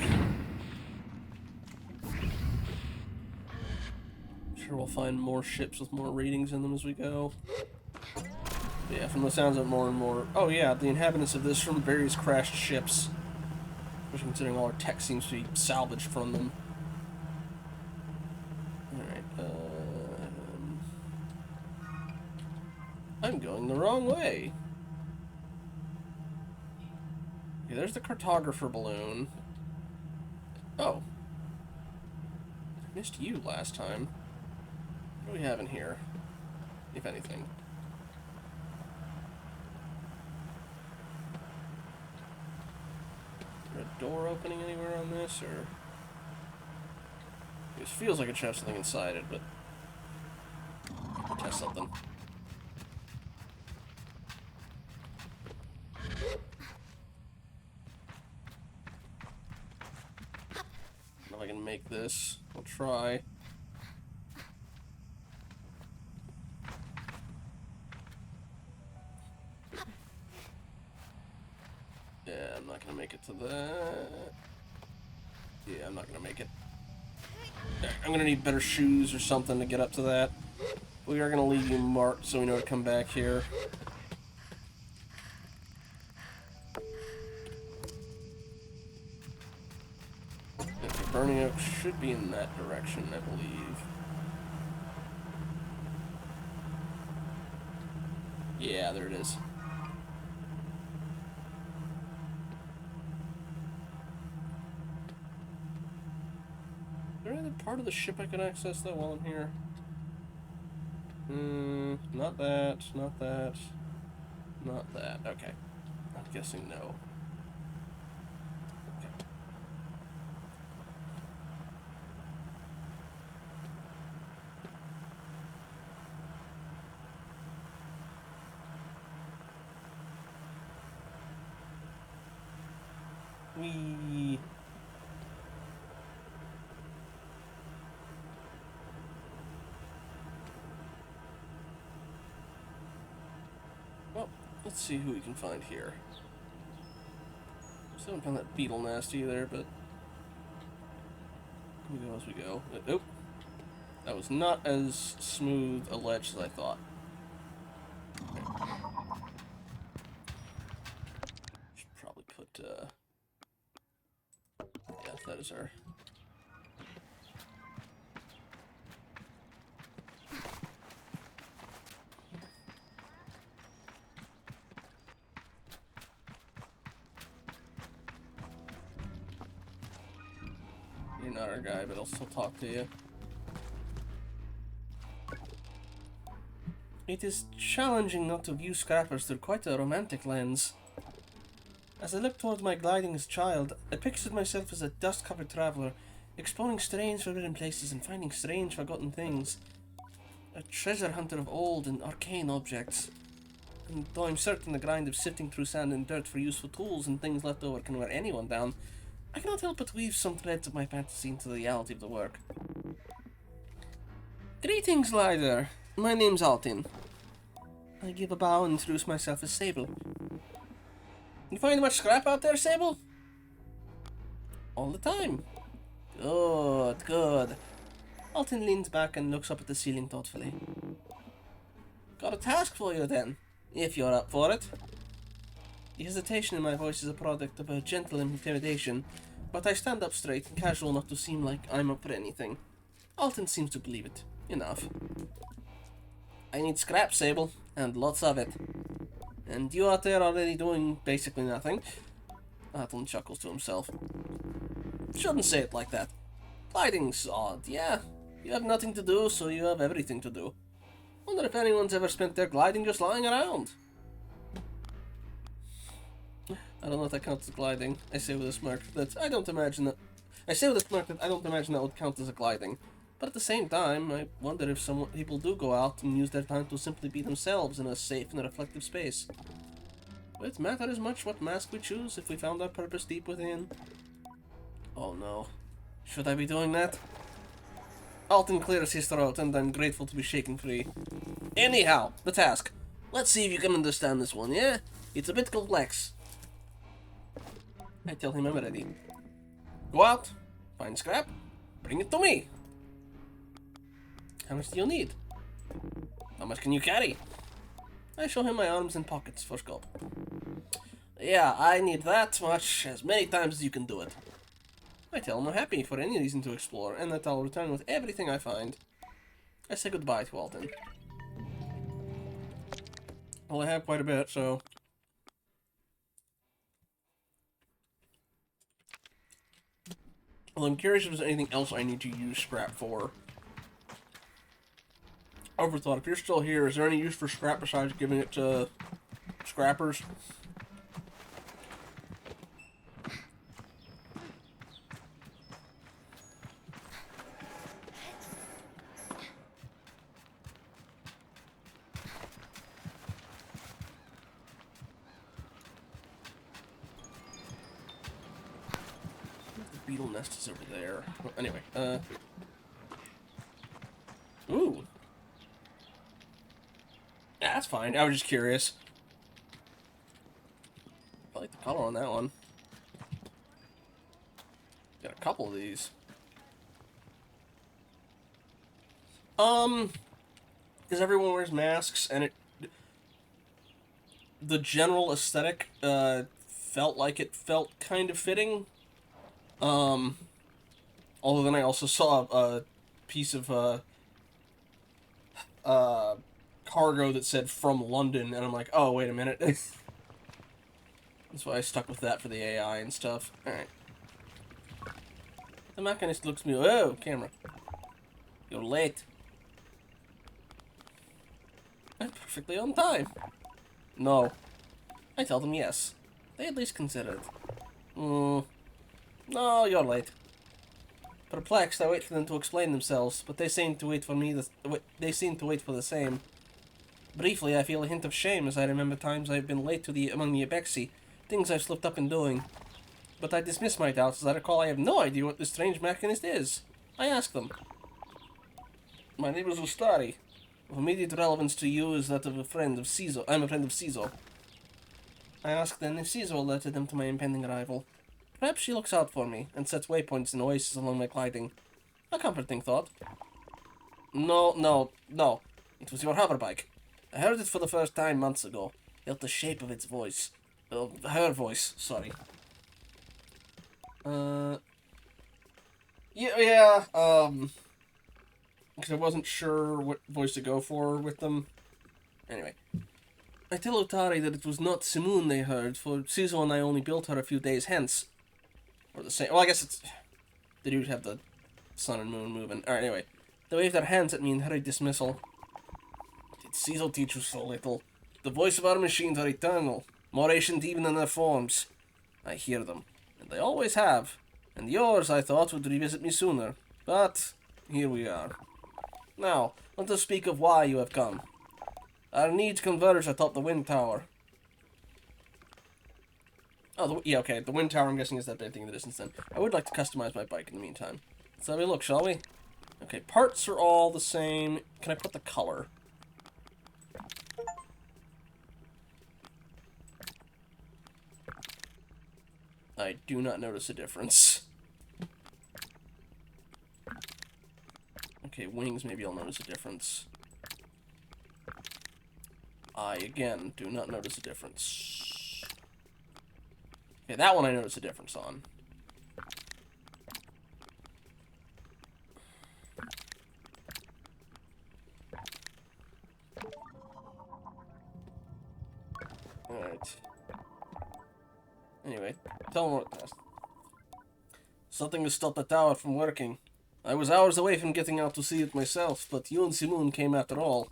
Sure we'll find more ships with more ratings in them as we go. But yeah, from the sounds of more and more... Oh yeah, the inhabitants of this from various crashed ships. Especially considering all our tech seems to be salvaged from them. Alright, I'm going the wrong way. Okay, there's the cartographer balloon. Oh. I missed you last time. What do we have in here? If anything. Is there a door opening anywhere on this, or... It feels like it should have something inside it, but... Test something. If I can make this, I'll try. Yeah, I'm not gonna make it to that. Yeah, I'm not gonna make it. I'm gonna need better shoes or something to get up to that. We are gonna leave you marked so we know to come back here. Okay, Burning Oak should be in that direction, I believe. Yeah, there it is. Is there any other part of the ship I can access though while I'm here? Not that, not that, not that. Okay. I'm guessing no. Okay. Whee. Well, let's see who we can find here. Still haven't found that beetle nest either, but we go as we go. Nope. That was not as smooth a ledge as I thought. that is her. You're not our guy, but I'll still talk to you. It is challenging not to view scrappers through quite a romantic lens. As I looked toward my gliding as a child, I pictured myself as a dust-covered traveller, exploring strange forbidden places and finding strange forgotten things. A treasure hunter of old and arcane objects. And though I'm certain the grind of sifting through sand and dirt for useful tools and things left over can wear anyone down, I cannot help but weave some threads of my fantasy into the reality of the work. Greetings, Glider. My name's Altin. I give a bow and introduce myself as Sable. You find much scrap out there, Sable? All the time. Good, good. Altin leans back and looks up at the ceiling thoughtfully. Got a task for you then, if you're up for it. The hesitation in my voice is a product of a gentle intimidation, but I stand up straight and casual enough to seem like I'm up for anything. Altin seems to believe it. Enough. I need scrap, Sable, and lots of it. And you out there already doing basically nothing. Altin chuckles to himself. Shouldn't say it like that. Gliding's odd, yeah. You have nothing to do, so you have everything to do. Wonder if anyone's ever spent their gliding just lying around. I don't know if that counts as gliding. I say with a smirk that I don't imagine that. I say with a smirk that I don't imagine that would count as a gliding. But at the same time, I wonder if some people do go out and use their time to simply be themselves in a safe and reflective space. Would it matter as much what mask we choose if we found our purpose deep within? Oh no. Should I be doing that? Alton clears his throat, and I'm grateful to be shaken free. Anyhow, the task. Let's see if you can understand this one, yeah? It's a bit complex. I tell him I'm ready. Go out, find scrap, bring it to me. How much do you need? How much can you carry? I show him my arms and pockets for scope. Yeah, I need that much, as many times as you can do it. I tell him I'm happy for any reason to explore, and that I'll return with everything I find. I say goodbye to Alton. Well, I have quite a bit, so... Well, I'm curious if there's anything else I need to use scrap for. Overthought, if you're still here, is there any use for scrap besides giving it to scrappers? The beetle nest is over there. Well, anyway, ooh. Yeah, that's fine. I was just curious. I like the color on that one. Got a couple of these. Because everyone wears masks, and the general aesthetic, felt like it felt kind of fitting. Although then I also saw a piece of, cargo that said from London, and I'm like, oh, wait a minute. That's why I stuck with that for the AI and stuff. Alright. The mechanist looks at me, oh, camera. You're late. I'm perfectly on time. No. I tell them yes. They at least consider it. No, you're late. Perplexed, I wait for them to explain themselves, but they seem to wait for the same. Briefly, I feel a hint of shame as I remember times I've been late among the Abexi, things I've slipped up in doing. But I dismiss my doubts as I recall I have no idea what this strange mechanist is. I ask them. My name is Ustari. Of immediate relevance to you is that of a friend of Cizo. I'm a friend of Cizo. I ask then if Cizo alerted them to my impending arrival. Perhaps she looks out for me, and sets waypoints and oases along my gliding. A comforting thought. No. It was your hoverbike. I heard it for the first time months ago. Felt the shape of its voice. Her voice, sorry. Yeah, because I wasn't sure what voice to go for with them. Anyway, I tell Otari that it was not Simoon they heard, for Sizo and I only built her a few days hence. Or the same. Well, I guess it's. They do have the sun and moon moving. Alright, anyway. They waved their hands at me in hurried dismissal. Did Sizo teach you so little? The voice of our machines are eternal, more ancient even than their forms. I hear them, and they always have. And yours, I thought, would revisit me sooner. But here we are. Now, let us speak of why you have come. Our needs converge atop the wind tower. Oh, yeah, okay. The wind tower, I'm guessing, is that big thing in the distance then. I would like to customize my bike in the meantime. Let's have a look, shall we? Okay, parts are all the same. Can I put the color? I do not notice a difference. Okay, wings, maybe I'll notice a difference. I, again, do not notice a difference. Okay, that one I notice a difference on. Alright. Anyway, tell them what it does. Something has stopped the tower from working. I was hours away from getting out to see it myself, but you and Simoon came after all.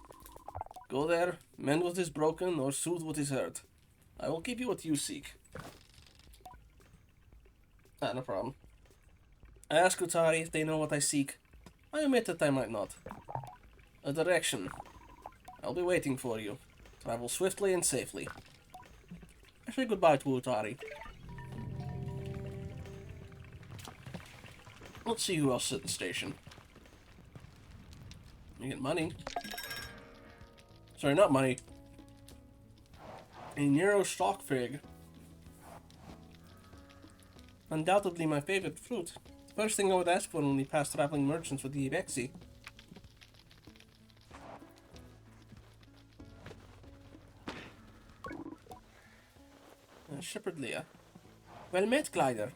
Go there, mend what is broken, or soothe what is hurt. I will give you what you seek. Ah, no problem. I ask Utari if they know what I seek. I admit that I might not. A direction. I'll be waiting for you. Travel swiftly and safely. I say goodbye to Utari. Let's see who else is at the station. You get money. Sorry, not money. A Nero stock fig. Undoubtedly my favorite fruit. First thing I would ask for when we pass traveling merchants with the Ibexi. Shepherd Leah. Well met, Glider.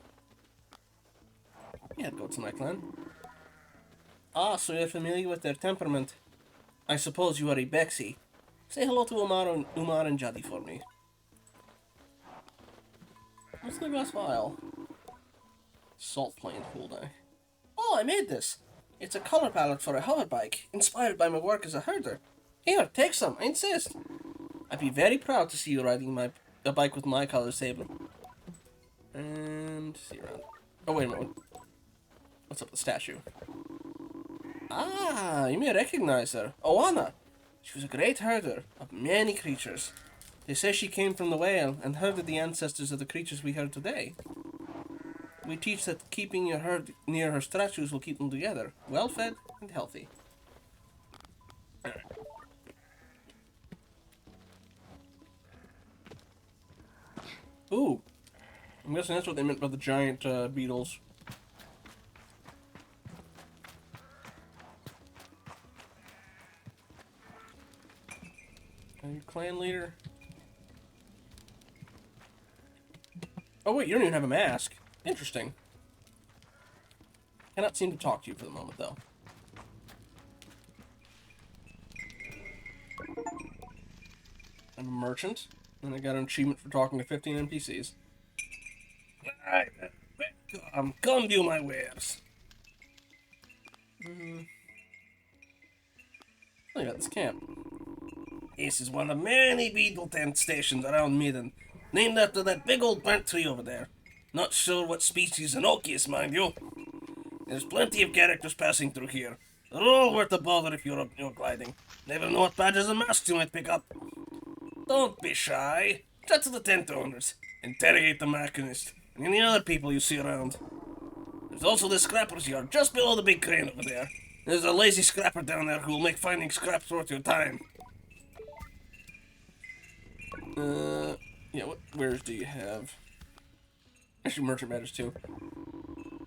Yeah, go to my clan. Ah, so you're familiar with their temperament. I suppose you are a Bexy. Say hello to Umar and Jadi for me. What's the glass vial? Salt plane pool day. Oh, I made this. It's a color palette for a hoverbike, inspired by my work as a herder. Here, take some, I insist. I'd be very proud to see you riding a bike with my color, Sable. And see around. Oh, wait a moment. What's up with the statue? Ah, you may recognize her. Oana. She was a great herder of many creatures. They say she came from the whale and herded the ancestors of the creatures we herd today. We teach that keeping your herd near her statues will keep them together, well-fed and healthy. Ooh. I'm guessing that's what they meant by the giant beetles. Are you clan leader? Oh wait, you don't even have a mask. Interesting. Cannot seem to talk to you for the moment, though. I'm a merchant, and I got an achievement for talking to 15 NPCs. Come view my wares. Oh, yeah, this camp. This is one of many beetle tent stations around Midden, named after that big old burnt tree over there. Not sure what species Enochius, mind you. There's plenty of characters passing through here. They're all worth a bother if you're up your gliding. Never know what badges and masks you might pick up. Don't be shy. Chat to the tent owners. Interrogate the machinist and any other people you see around. There's also the scrapper's yard just below the big crane over there. There's a lazy scrapper down there who will make finding scraps worth your time. Yeah, what wares do you have? Actually, merchant badges too.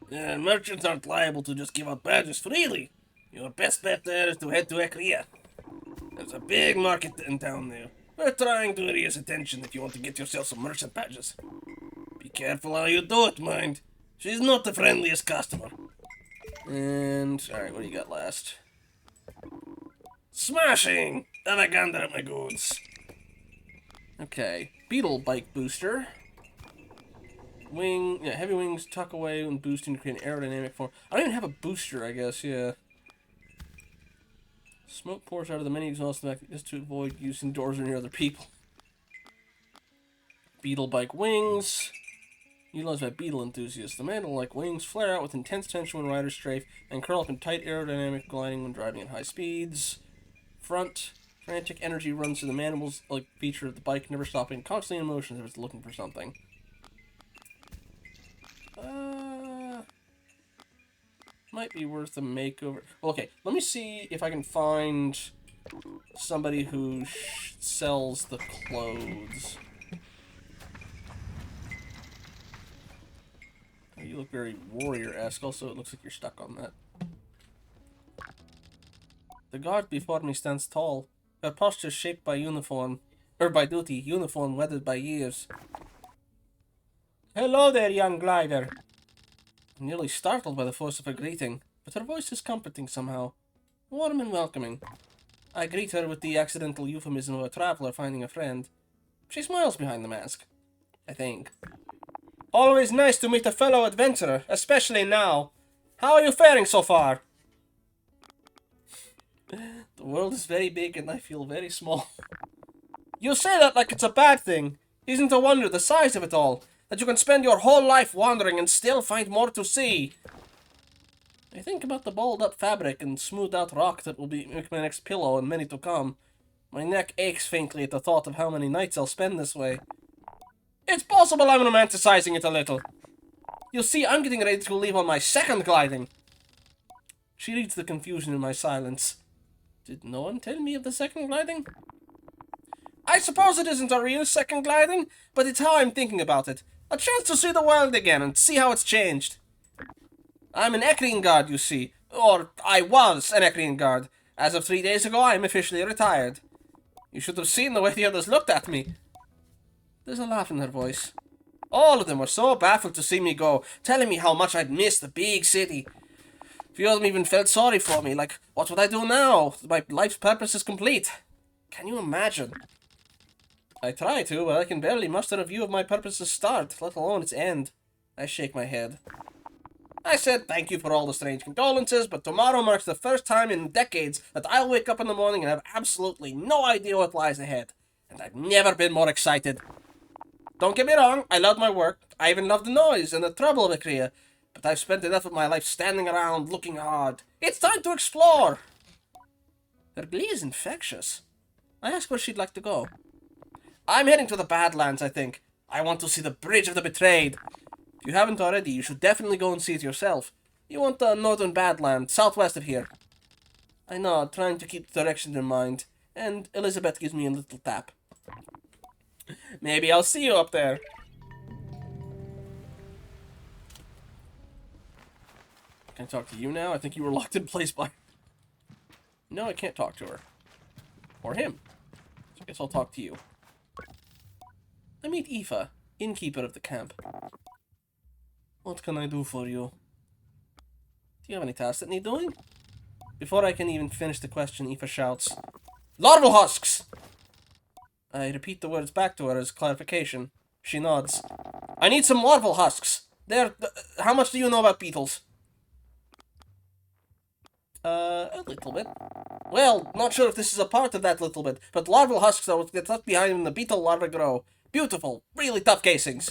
Merchants aren't liable to just give out badges freely. Your best bet there is to head to Ekria. There's a big market in town there. We're trying to raise attention if you want to get yourself some merchant badges. Be careful how you do it, mind. She's not the friendliest customer. And, alright, what do you got last? Smashing! And I gander at my goods. Okay. Beetle bike booster. Wing, yeah, heavy wings tuck away and boosting to create an aerodynamic form. I don't even have a booster, I guess, yeah. Smoke pours out of the many exhaust back just to avoid use indoors or near other people. Beetle bike wings. Utilized by beetle enthusiasts. The mantle-like wings flare out with intense tension when riders strafe and curl up in tight aerodynamic gliding when driving at high speeds. Front. Frantic energy runs through the mandibles-like feature of the bike, never stopping, constantly in motion as if it's looking for something. Might be worth a makeover. Well, okay, let me see if I can find somebody who sells the clothes. Oh, you look very warrior-esque. Also, it looks like you're stuck on that. The guard before me stands tall, her posture shaped by uniform, or by duty, uniform weathered by years. Hello there, young glider. I'm nearly startled by the force of her greeting, but her voice is comforting somehow, warm and welcoming. I greet her with the accidental euphemism of a traveler finding a friend. She smiles behind the mask, I think. Always nice to meet a fellow adventurer, especially now. How are you faring so far? The world is very big and I feel very small. You say that like it's a bad thing. Isn't a wonder the size of it all, that you can spend your whole life wandering and still find more to see. I think about the balled up fabric and smoothed out rock that will make my next pillow and many to come. My neck aches faintly at the thought of how many nights I'll spend this way. It's possible I'm romanticizing it a little. You see, I'm getting ready to leave on my second gliding. She reads the confusion in my silence. Did no one tell me of the second gliding? I suppose it isn't a real second gliding, but it's how I'm thinking about it. A chance to see the world again and see how it's changed. I'm an Ecrian guard, you see. Or, I was an Ecrian guard. As of 3 days ago, I'm officially retired. You should have seen the way the others looked at me. There's a laugh in her voice. All of them were so baffled to see me go, telling me how much I'd missed the big city. A few of them even felt sorry for me, like, what would I do now? My life's purpose is complete. Can you imagine? I try to, but I can barely muster a view of my purpose's start, let alone its end. I shake my head. I said thank you for all the strange condolences, but tomorrow marks the first time in decades that I'll wake up in the morning and have absolutely no idea what lies ahead. And I've never been more excited. Don't get me wrong, I love my work. I even love the noise and the trouble of a career. But I've spent enough of my life standing around looking hard. It's time to explore. Her glee is infectious. I ask where she'd like to go. I'm heading to the Badlands, I think. I want to see the Bridge of the Betrayed. If you haven't already, you should definitely go and see it yourself. You want the northern Badlands, southwest of here. I nod, trying to keep the direction in mind, and Elizabeth gives me a little tap. Maybe I'll see you up there. Can I talk to you now? I think you were locked in place by... No, I can't talk to her. Or him. So I guess I'll talk to you. I meet Aoife, innkeeper of the camp. What can I do for you? Do you have any tasks that need doing? Before I can even finish the question, Aoife shouts, Larval husks! I repeat the words back to her as clarification. She nods. I need some larval husks. How much do you know about beetles? A little bit. Well, not sure if this is a part of that little bit, but larval husks are what get left behind when the beetle larvae grow. Beautiful, really tough casings.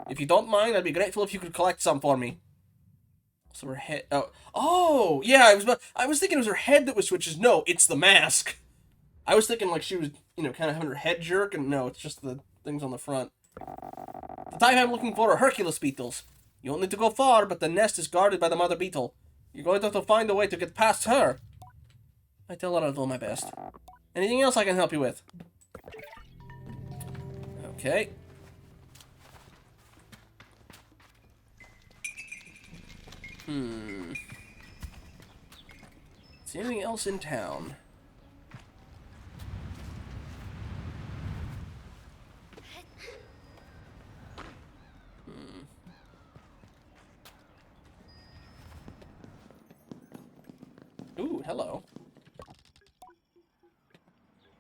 If you don't mind, I'd be grateful if you could collect some for me. So her head... Oh, yeah, I was thinking it was her head that was switches. No, it's the mask. I was thinking like she was, kind of having her head jerk, and no, it's just the things on the front. The type I'm looking for are Hercules beetles. You don't need to go far, but the nest is guarded by the mother beetle. You're going to have to find a way to get past her. I tell her I'll do my best. Anything else I can help you with? Okay. Is there anything else in town? hello.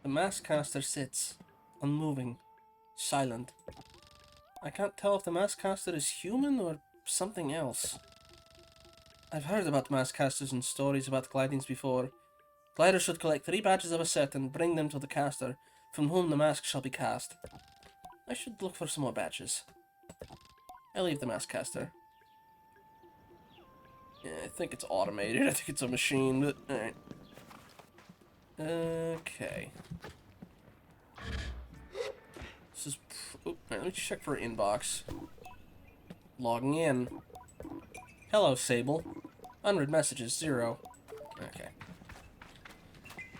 The mask caster sits, unmoving, silent. I can't tell if the mask caster is human or something else. I've heard about mask casters and stories about glidings before. Gliders should collect 3 badges of a set and bring them to the caster, from whom the mask shall be cast. I should look for some more badges. I leave the mask caster. Yeah, I think it's automated. I think it's a machine, but alright. Okay. This is... Alright, let me check for an inbox. Logging in. Hello, Sable. Unread messages, 0. Okay.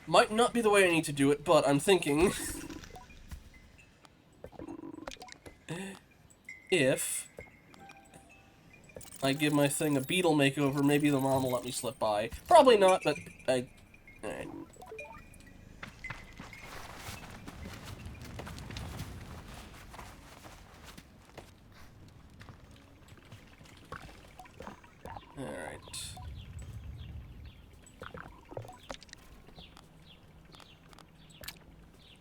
Might not be the way I need to do it, but I'm thinking... if... I give my thing a beetle makeover, maybe the mom will let me slip by. Probably not, but I... Alright. Alright.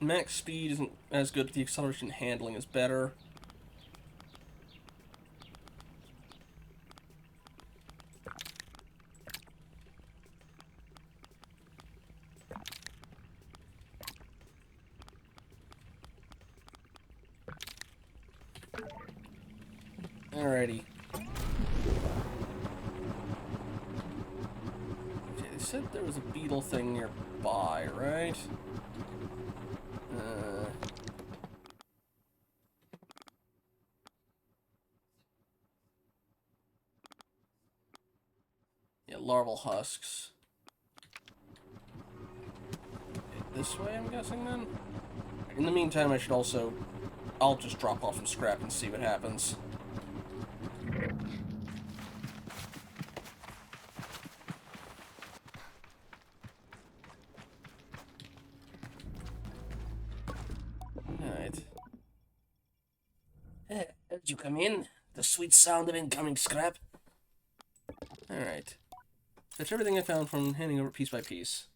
Max speed isn't as good, but the acceleration handling is better. Alrighty. Okay, they said there was a beetle thing nearby, right? Yeah, larval husks. Okay, this way, I'm guessing, then? In the meantime, I should also... I'll just drop off some scrap and see what happens. Alright. Did you come in? The sweet sound of incoming scrap? Alright. That's everything I found from handing over piece by piece.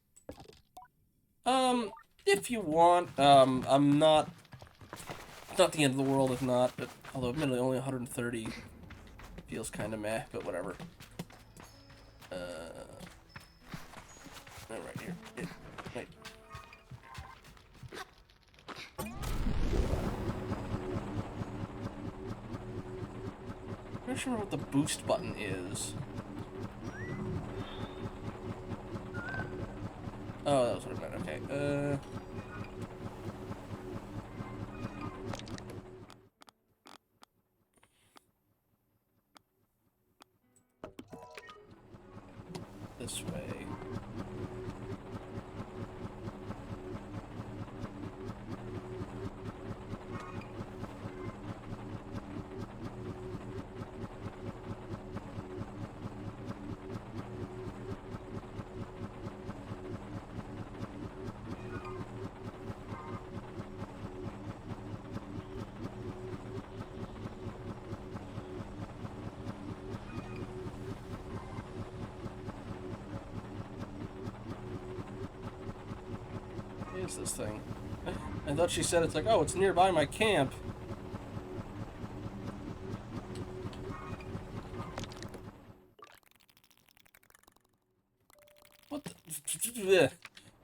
If you want, I'm not... It's not the end of the world if not, but... Although, admittedly, only 130 feels kind of meh, but whatever. Right here. Wait. I'm not sure what the boost button is. Oh, that was what I meant. Okay. This way. What is this thing? I thought she said it's like, oh, it's nearby my camp. What the...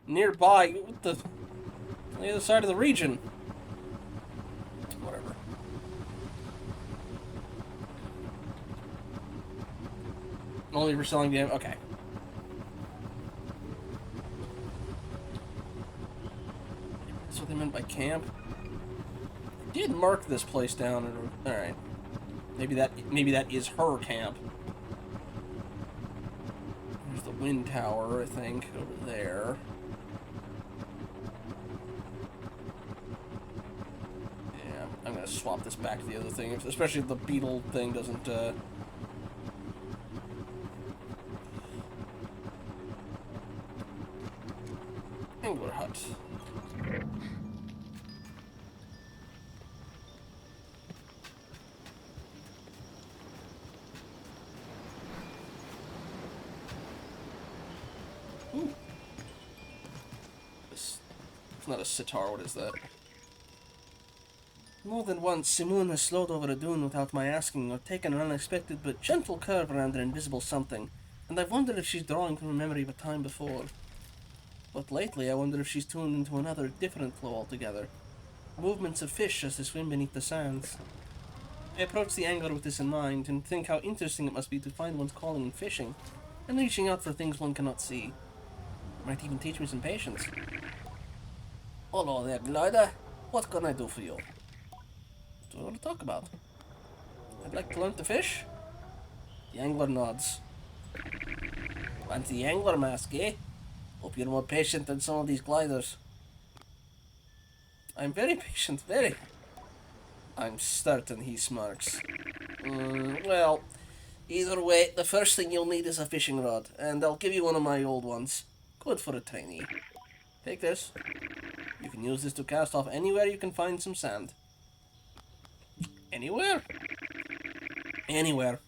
Nearby? What the... On the other side of the region. Whatever. Only for selling damage? Okay. That's what they meant by camp? I did mark this place down. Alright. Maybe that is her camp. There's the wind tower, I think, over there. Yeah, I'm gonna swap this back to the other thing, especially if the beetle thing doesn't, Angler hut. Ooh. It's not a sitar, what is that? More than once, Simoon has slowed over a dune without my asking, or taken an unexpected but gentle curve around an invisible something, and I've wondered if she's drawing from a memory of a time before. But lately, I wonder if she's tuned into another, different flow altogether. Movements of fish as they swim beneath the sands. I approach the angler with this in mind, and think how interesting it must be to find one's calling in fishing, and reaching out for things one cannot see. It might even teach me some patience. Hello there, glider. What can I do for you? What do you want to talk about? I'd like to learn to fish. The angler nods. Want the angler mask, eh? Hope you're more patient than some of these gliders. I'm very patient, very. I'm certain he smirks. Well, either way, the first thing you'll need is a fishing rod, and I'll give you one of my old ones. Good for a trainee. Take this. You can use this to cast off anywhere you can find some sand. Anywhere? Anywhere.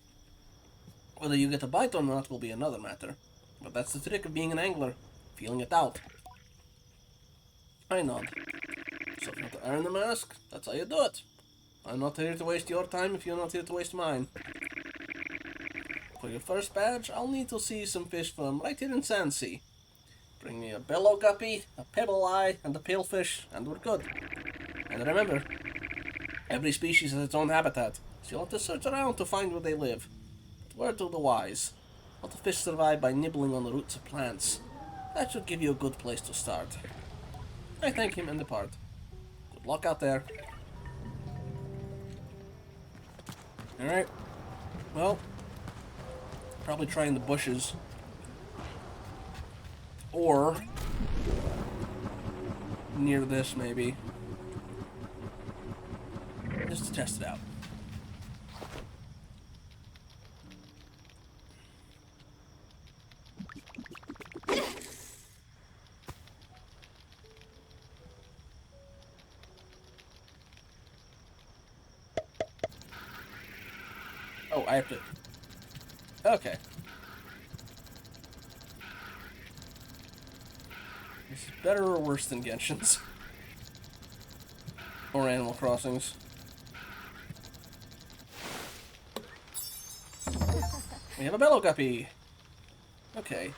Whether you get a bite or not will be another matter. But that's the trick of being an angler. Feeling it out. I nod. So if you want to earn the mask, that's how you do it. I'm not here to waste your time if you're not here to waste mine. For your first badge, I'll need to see some fish from right here in Sandsea. Bring me a bellow guppy, a pebble eye, and a palefish, and we're good. And remember, every species has its own habitat, so you'll have to search around to find where they live. But word to the wise, all the fish survive by nibbling on the roots of plants. That should give you a good place to start. I thank him and depart. Good luck out there. Alright. Well, probably try in the bushes. Or near this, maybe. Just to test it out. Oh, I have to... Okay. This is better or worse than Genshin's? Or Animal Crossing's? We have a bellow guppy! Okay.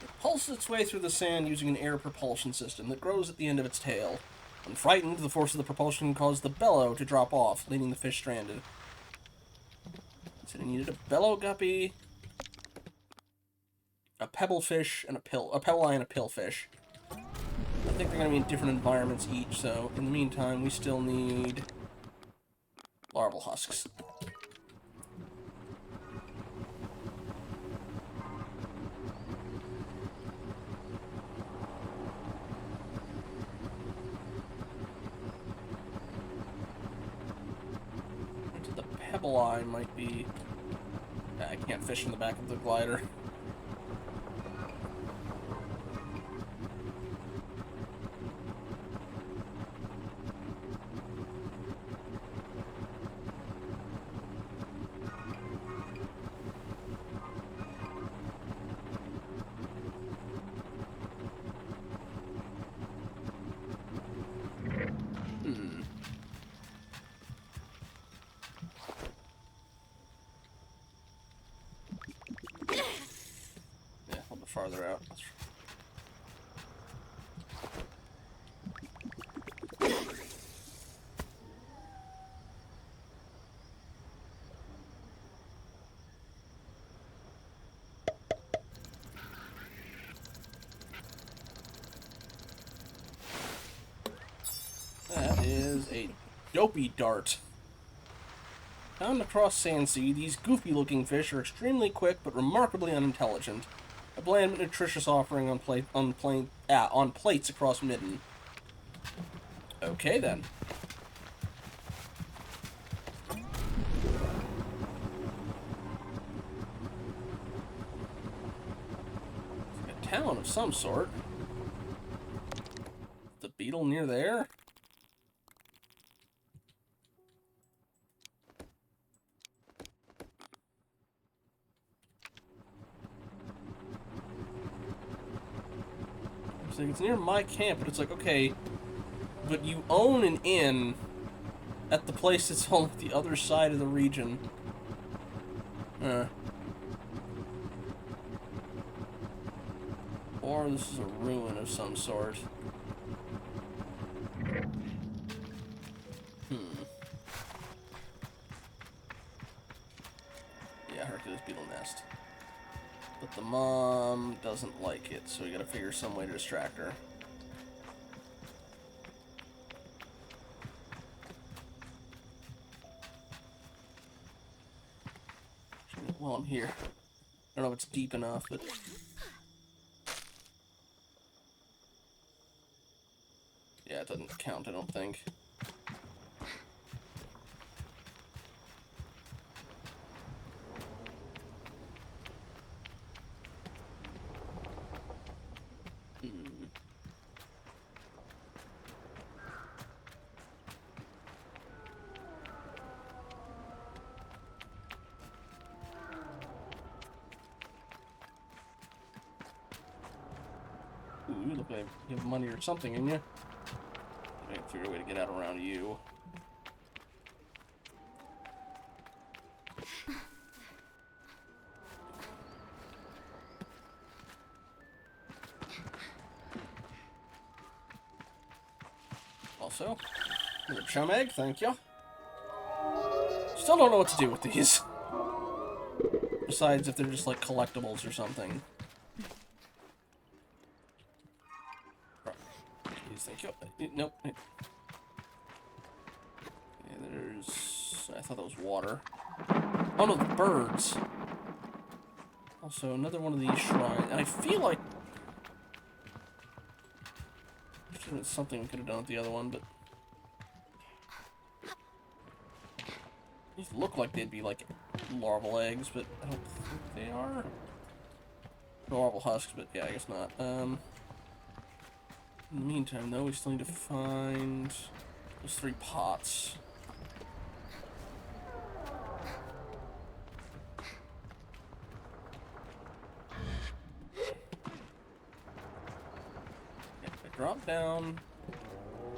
It pulses its way through the sand using an air propulsion system that grows at the end of its tail. When frightened, the force of the propulsion caused the bellow to drop off, leaving the fish stranded. So I needed a bellow guppy, a pebble fish, and a pebble eye and a pillfish. I think they're going to be in different environments each, so in the meantime, we still need larval husks. Into the pebble eye might be... I can't fish in the back of the glider. Farther out. That is a dopey dart. Found across Sandsea, these goofy-looking fish are extremely quick but remarkably unintelligent. A bland but nutritious offering on plates across Midden. Okay then. A town of some sort. The beetle near there? It's like, it's near my camp, but it's like, okay, but you own an inn at the place that's on the other side of the region. Or this is a ruin of some sort. Yeah, Hercules beetle nest. But the mom doesn't like it, so we gotta figure some way to distract her. Well, I'm here. I don't know if it's deep enough, but... yeah, it doesn't count, I don't think. Ooh, you look like you have money or something in you. I can figure a way to get out around you. Also, another chum egg, thank you. Still don't know what to do with these. Besides if they're just like collectibles or something. Please, thank you. Nope. Yeah, there's... I thought that was water. Oh no, the birds. Also, another one of these shrines. And I feel like... there's something we could have done with the other one, but... these look like they'd be like larval eggs, but I don't think they are. Larval husks, but yeah, I guess not. In the meantime, though, we still need to find those 3 pots. Okay, if I drop down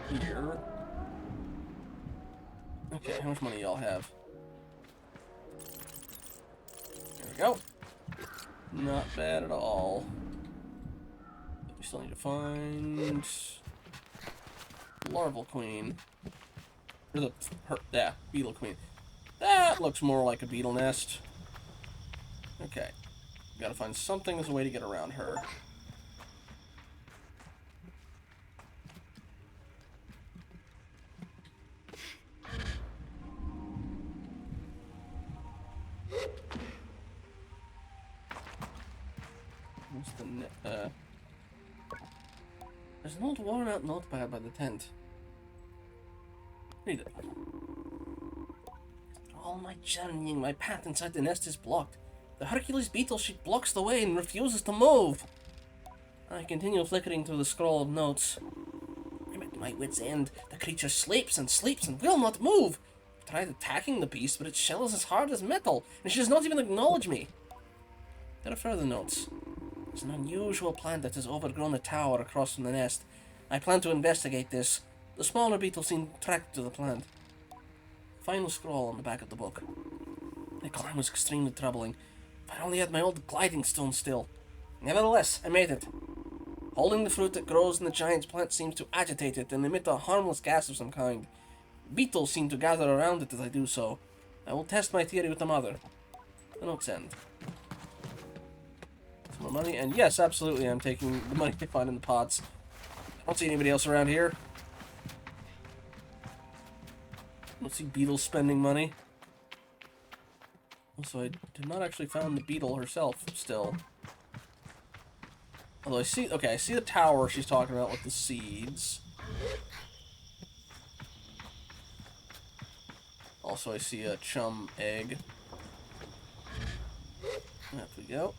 here. Okay, how much money y'all have? There we go. Not bad at all. We still need to find larval queen. Or yeah, beetle queen. That looks more like a beetle nest. Okay. Gotta find something as a way to get around her. What's the there's an old worn out notepad by the tent. Read it. All my journeying, my path inside the nest is blocked. The Hercules beetle sheet blocks the way and refuses to move. I continue flickering through the scroll of notes. I'm at my wit's end. The creature sleeps and will not move. I tried attacking the beast, but its shell is as hard as metal, and she does not even acknowledge me. There are further notes. There's an unusual plant that has overgrown a tower across from the nest. I plan to investigate this. The smaller beetle seemed attracted to the plant. Final scroll on the back of the book. The climb was extremely troubling. If I only had my old gliding stone still. Nevertheless, I made it. Holding the fruit that grows in the giant's plant seems to agitate it and emit a harmless gas of some kind. Beetles seem to gather around it as I do so. I will test my theory with the mother. The notes end. Some more money, and yes, absolutely, I'm taking the money I find in the pots. I don't see anybody else around here. I don't see beetles spending money. Also, I did not actually find the beetle herself still. Although I see the tower she's talking about with the seeds. Also, I see a chum egg. There we go.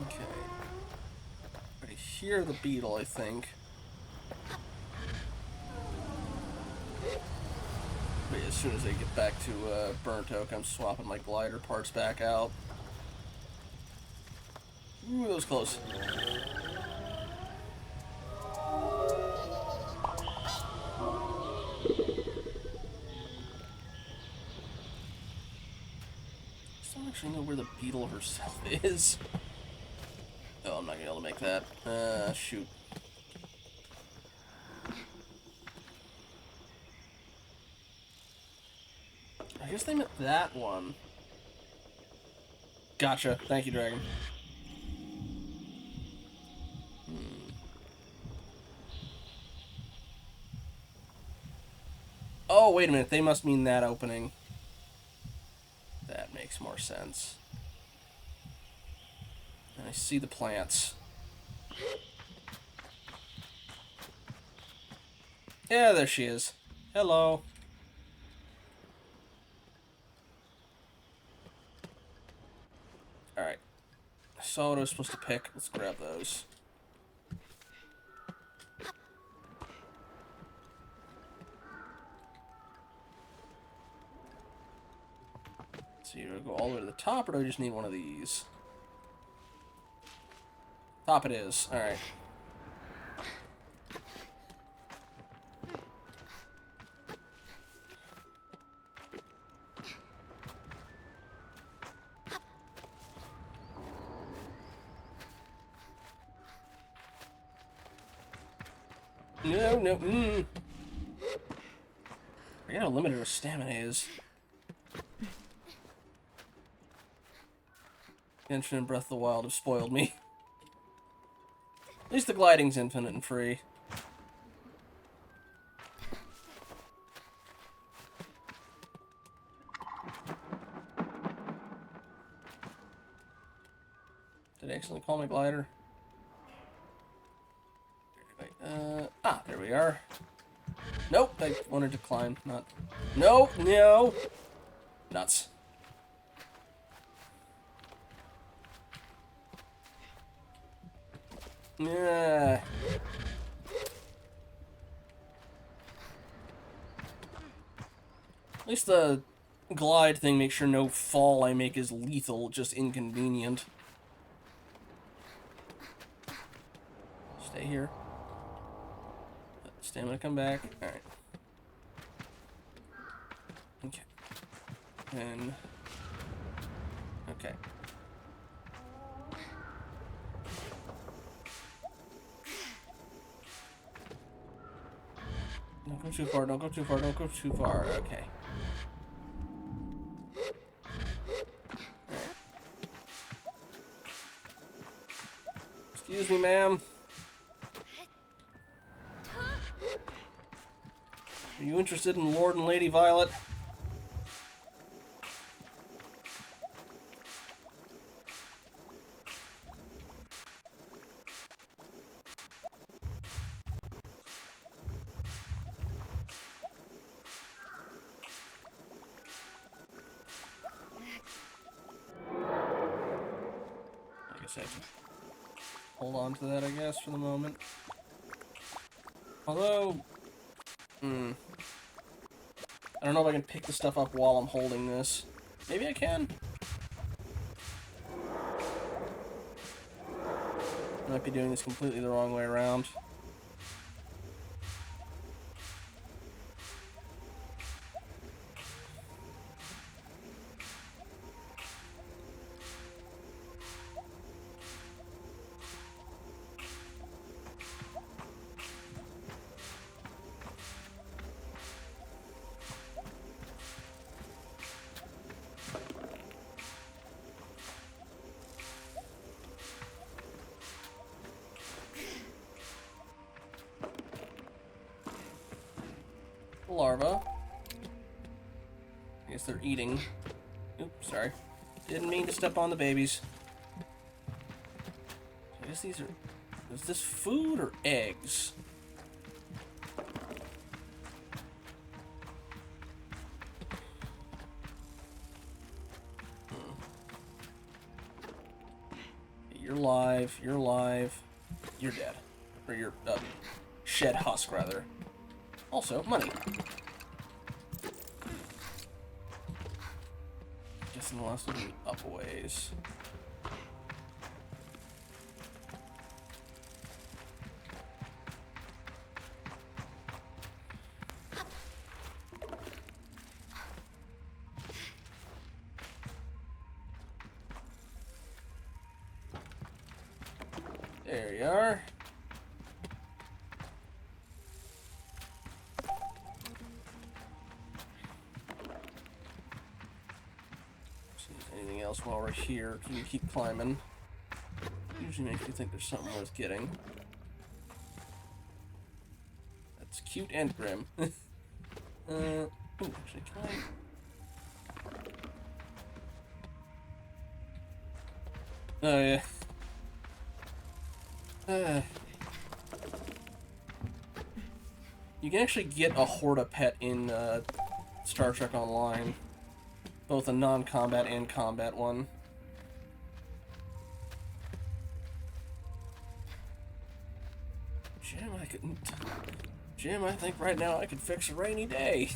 Okay. I hear the beetle, I think. soon as I get back to Burnt Oak, I'm swapping my glider parts back out. Ooh, that was close. I don't actually know where the beetle herself is. Oh, I'm not gonna be able to make that. Shoot. I guess they meant that one. Gotcha. Thank you, Dragon. Oh, wait a minute. They must mean that opening. That makes more sense. And I see the plants. Yeah, there she is. Hello. Alright. I saw what I was supposed to pick. Let's grab those. So you go all the way to the top, or do I just need one of these? Top it is. Alright. No, no, I forget how limited her stamina is. Genshin and Breath of the Wild have spoiled me. At least the gliding's infinite and free. Did I accidentally call my glider? There we are. Nope, I wanted to climb, not... No, no! Nuts. Yeah. At least the glide thing makes sure no fall I make is lethal, just inconvenient. Stay here. Let the stamina come back. Alright. Okay. And... Okay. Don't go too far, don't go too far, don't go too far. Okay. Alright. Excuse me, ma'am. Are you interested in Lord and Lady Violet? I guess I have to hold on to that, I guess, for the moment. Although... I don't know if I can pick the stuff up while I'm holding this. Maybe I can? I might be doing this completely the wrong way around. Larva. I guess they're eating. Oops, sorry. Didn't mean to step on the babies. I guess these are... Is this food or eggs? You're live. You're live. You're dead. Or you're... shed husk, rather. Also, money. This is the last one up a ways. There you are. See anything else while we're here? You can keep climbing. Usually makes you think there's something worth getting. That's cute and grim. Ooh, actually, can I? Oh yeah. You can actually get a Horda pet in Star Trek Online. Both a non-combat and combat one. Jim, I think right now I could fix a rainy day.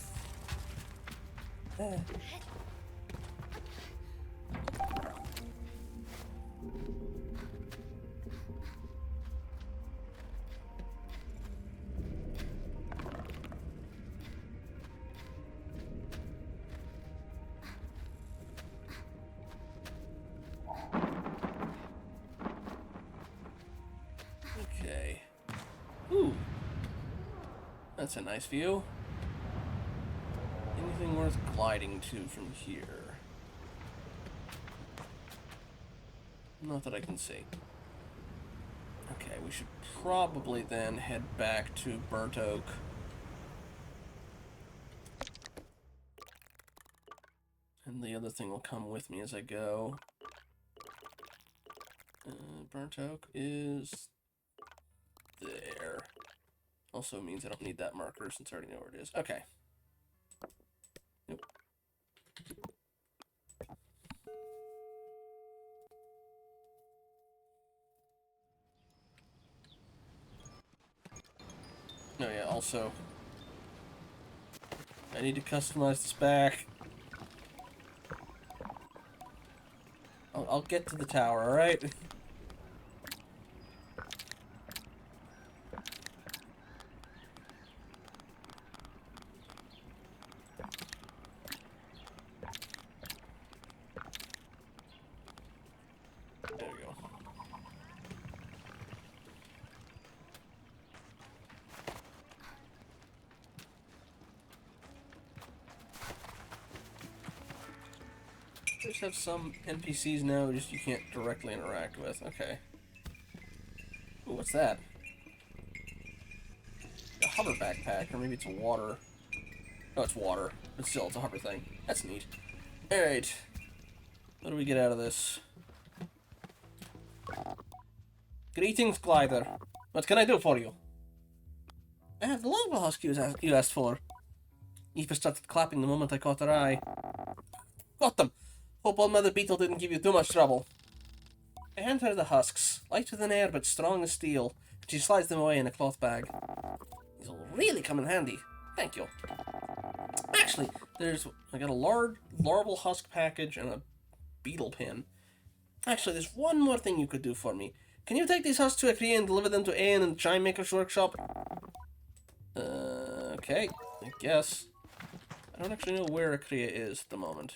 Okay. Ooh. That's a nice view. Anything worth gliding to from here? Not that I can see. Okay, we should probably then head back to Burnt Oak. And the other thing will come with me as I go. Burnt Oak is there. Also means I don't need that marker since I already know where it is. Okay. Nope. Oh yeah, also, I need to customize this back. I'll get to the tower, alright? There we go. Just have some NPCs now just you can't directly interact with. Okay. Ooh, what's that? A hover backpack, or maybe it's water. No, it's water. But still, it's a hover thing. That's neat. Alright. What do we get out of this? Greetings, Glider. What can I do for you? I have the longbow husk you asked for. Eva started clapping the moment I caught her eye. Got them! Hope old Mother Beetle didn't give you too much trouble. I hand her the husks, light with an air but strong as steel, and she slides them away in a cloth bag. These will really come in handy. Thank you. Actually, I got a larval husk package and a beetle pin. Actually, there's one more thing you could do for me. Can you take these husks to a Kree and deliver them to Aen in the Chime Maker's workshop? Okay, I guess. I don't actually know where a Kree is at the moment.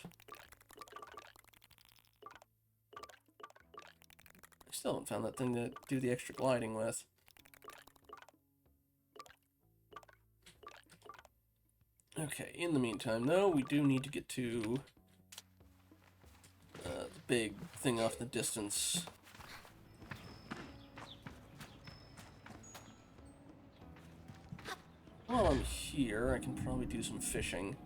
I still haven't found that thing to do the extra gliding with. Okay, in the meantime, though, we do need to get to the big thing off in the distance. While I'm here, I can probably do some fishing.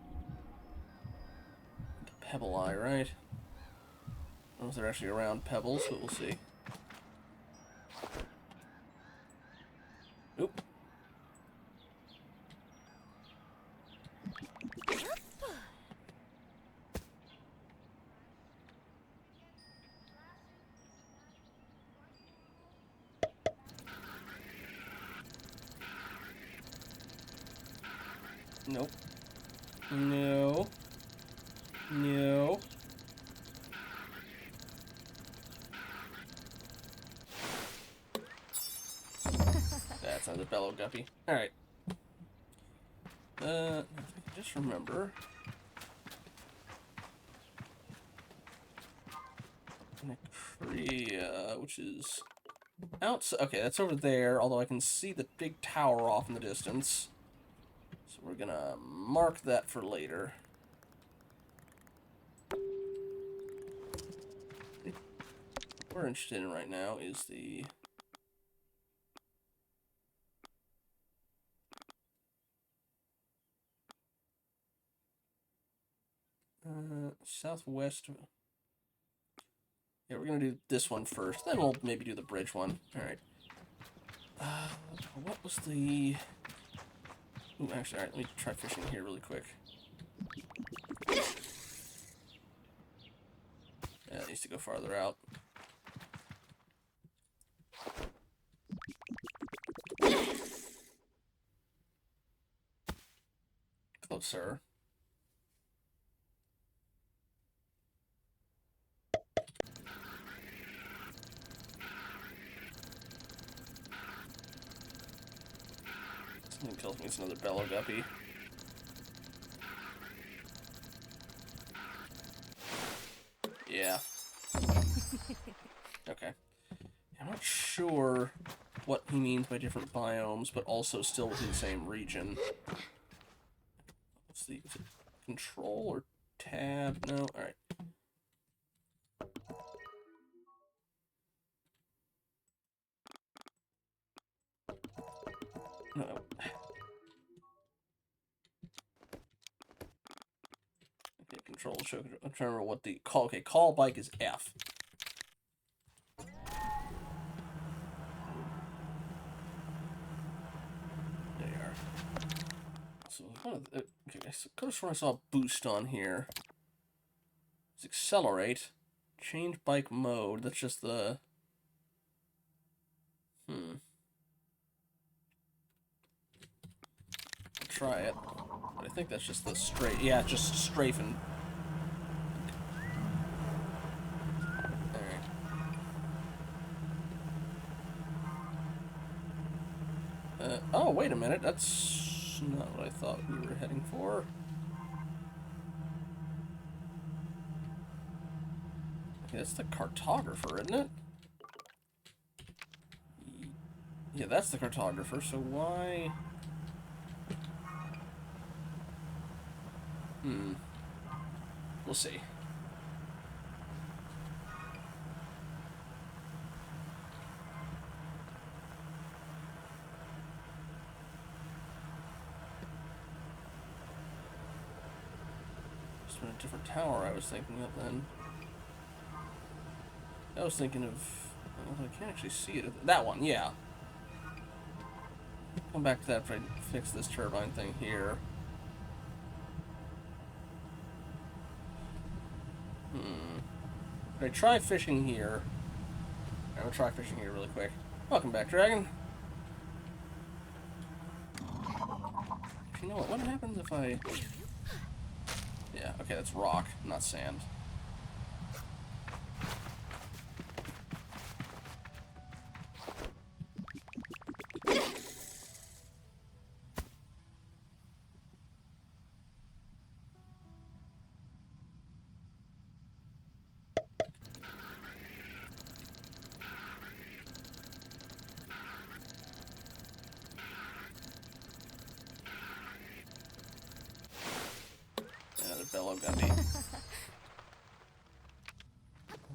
Pebble Eye, right? I don't know if they're actually around pebbles, but we'll see. Oop. Nope. No. No. it's not the bellow guppy. Alright. If I can just remember. Necrea, which is outside. Okay, that's over there, although I can see the big tower off in the distance. So we're gonna mark that for later. What we're interested in right now is the... southwest. Yeah, we're gonna do this one first. Then we'll maybe do the bridge one. Alright. What was the... Ooh, actually, alright, let me try fishing here really quick. Yeah, it needs to go farther out. Closer. Something tells me it's another bellow guppy. Yeah. Okay. I'm not sure what he means by different biomes, but also still within the same region. What's the... Is it control or tab? No? Alright. No. Okay, control, show control. I'm trying to remember what the call. Okay, call bike is F. There you are. So, okay, I could have sworn I saw a boost on here. It's accelerate. Change bike mode. That's just the... I'll try it. But I think that's just the straight... Yeah, just strafing. Alright. Oh, wait a minute. That's not what I thought we were heading for. Okay, that's the cartographer, isn't it? Yeah, that's the cartographer, so why... We'll see. Just a different tower I was thinking of then. I was thinking of... Well, I can't actually see it. That one, yeah. Come back to that if I fix this turbine thing here. If I try fishing here... I'm gonna try fishing here really quick. Welcome back, Dragon. You know what? What happens if I... Yeah, okay, that's rock, not sand. Bellow guppy.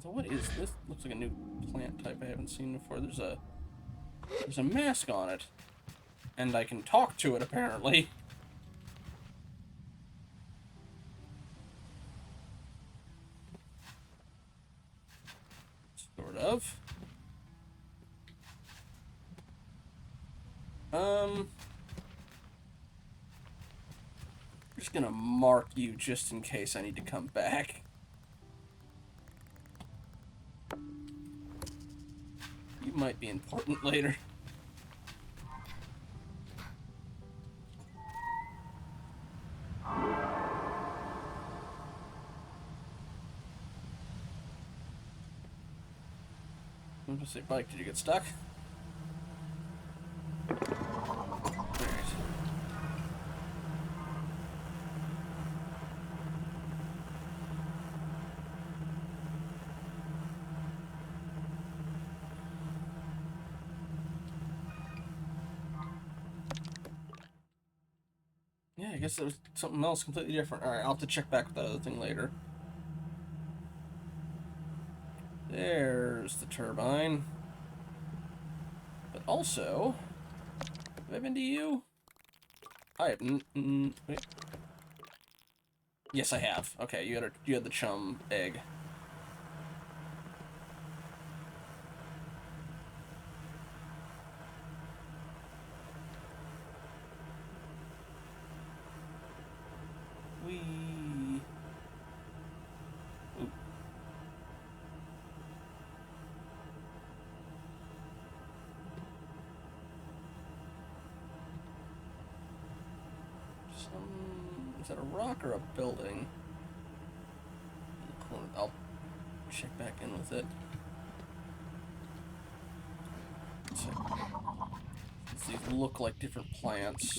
So what is this? Looks like a new plant type I haven't seen before. There's a mask on it, and I can talk to it apparently. Sort of. I'm just gonna mark you just in case I need to come back. You might be important later. I'm gonna say, bike, did you get stuck? I guess there was something else completely different. Alright, I'll have to check back with that other thing later. There's the turbine. But also... Have I been to you? I have... wait. Yes, I have. Okay, you had the chum egg. Ooh. Is that a rock or a building? I'll check back in with it. So, these look like different plants.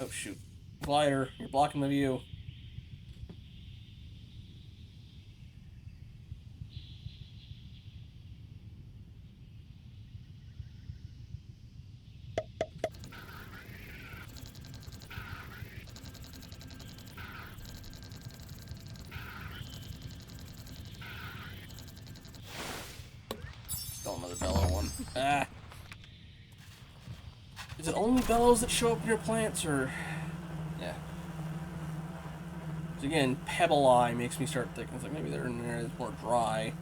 Oh shoot. Glider, you're blocking the view. Still another bellow one. Ah! Is it only bellows that show up near plants, or... Yeah. So again, Pebble Eye makes me start thinking, it's like, maybe they're in an area that's more dry.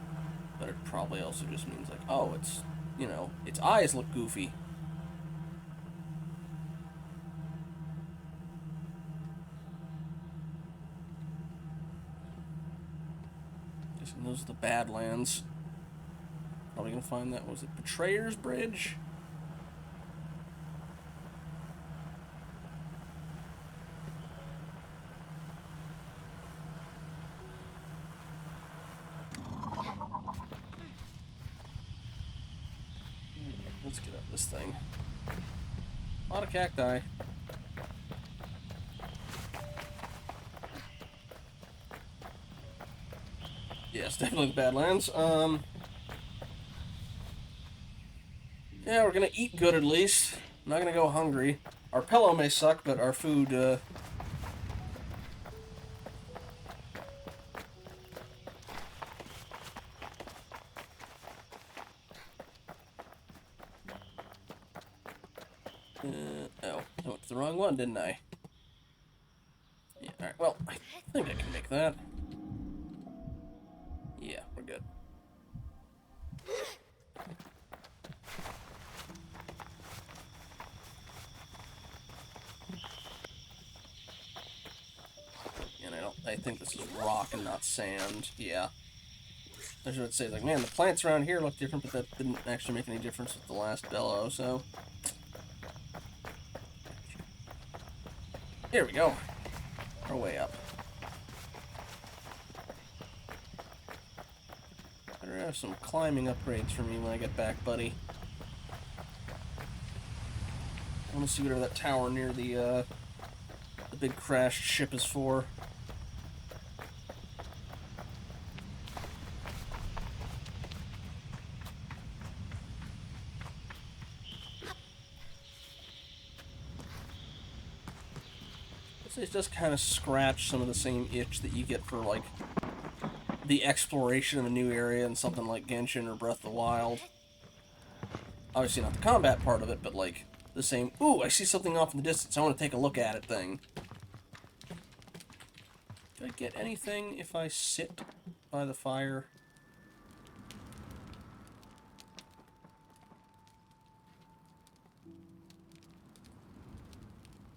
But it probably also just means, like, oh, it's, you know, its eyes look goofy. Guessing those are the Badlands. Probably gonna find that, was it Betrayer's Bridge? Let's get up this thing. A lot of cacti. Yes, definitely the Badlands. Yeah, we're gonna eat good at least. I'm not gonna go hungry. Our pillow may suck, but our food, oh, I went to the wrong one, didn't I? Yeah, alright, well, I think I can make that. Yeah, we're good. And I think this is rock and not sand. Yeah. I should say, like, man, the plants around here look different, but that didn't actually make any difference with the last bellow, so... Here we go. Our way up. Better have some climbing upgrades for me when I get back, buddy. I want to see whatever that tower near the big crashed ship is for. It does kind of scratch some of the same itch that you get for, like, the exploration of a new area in something like Genshin or Breath of the Wild. Obviously not the combat part of it, but, like, the same, ooh, I see something off in the distance, I want to take a look at it thing. Do I get anything if I sit by the fire?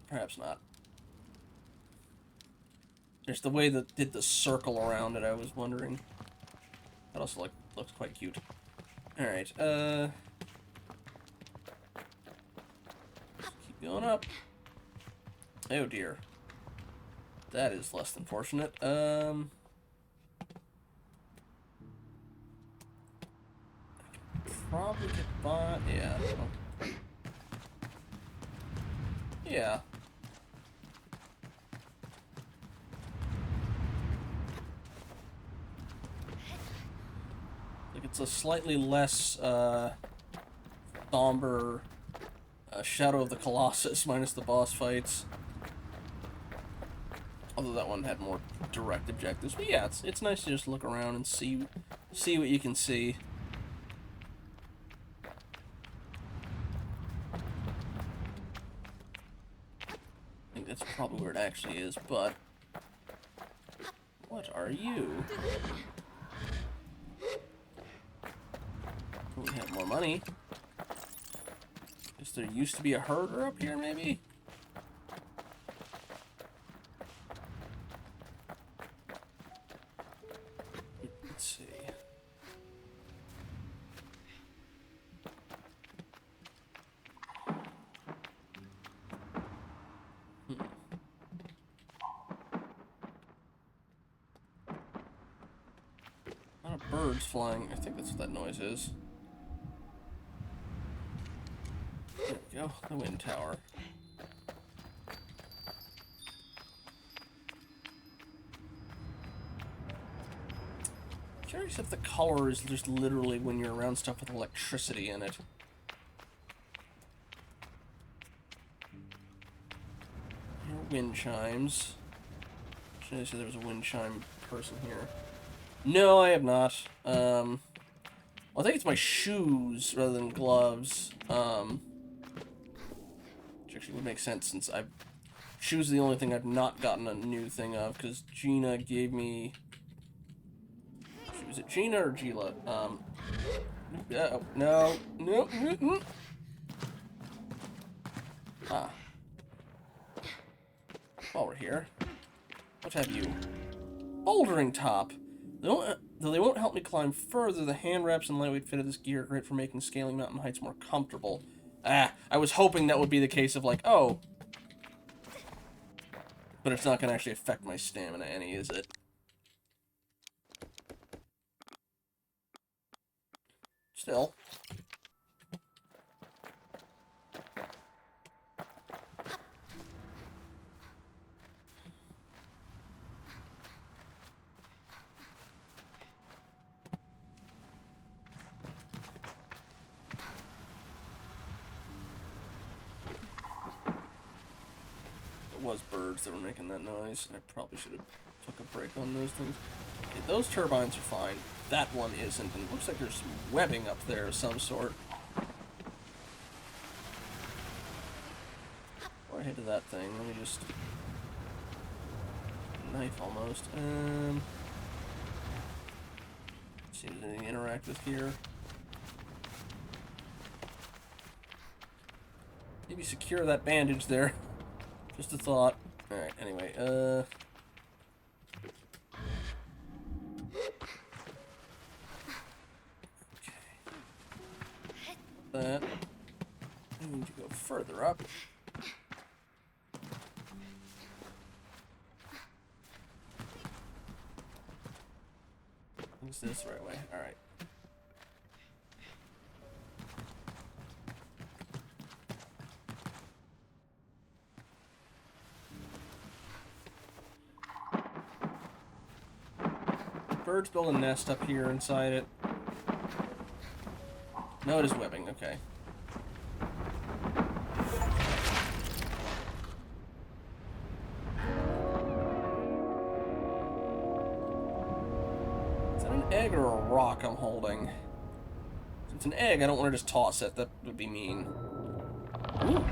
Perhaps not. There's the way that did the circle around it, I was wondering. That also looks quite cute. Alright, keep going up. Oh dear. That is less than fortunate. I can probably get by. Yeah. Oh. Yeah. Like, it's a slightly less somber Shadow of the Colossus minus the boss fights. Although that one had more direct objectives. But yeah, it's nice to just look around and see what you can see. I think that's probably where it actually is, but... What are you? We have more money. Guess there used to be a herder up here, maybe? Let's see. A lot of birds flying. I think that's what that noise is. There we go. The wind tower. Curious if the color is just literally when you're around stuff with electricity in it. Here are wind chimes. Should I say there was a wind chime person here? No, I have not. Well, I think it's my shoes rather than gloves. Which actually would make sense since shoes are the only thing I've not gotten a new thing of, because Gina gave me... Was it Gina or Gila? No. Ah. While we're here, what have you? Bouldering top. Though they won't help me climb further, the hand wraps and lightweight fit of this gear are great for making scaling mountain heights more comfortable. Ah, I was hoping that would be the case of like, oh. But it's not going to actually affect my stamina any, is it? Still. It was birds that were making that noise. I probably should have took a break on those things. Okay, those turbines are fine. That one isn't, and it looks like there's some webbing up there of some sort. Before I head to that thing, let me just... Knife almost. See if there's anything to interact with here. Maybe secure that bandage there. Just a thought. Alright, anyway, that. I need to go further up. Is this the right way? Alright. Birds build a nest up here inside it. No, it is webbing, okay. Is that an egg or a rock I'm holding? If it's an egg, I don't want to just toss it. That would be mean. Ooh.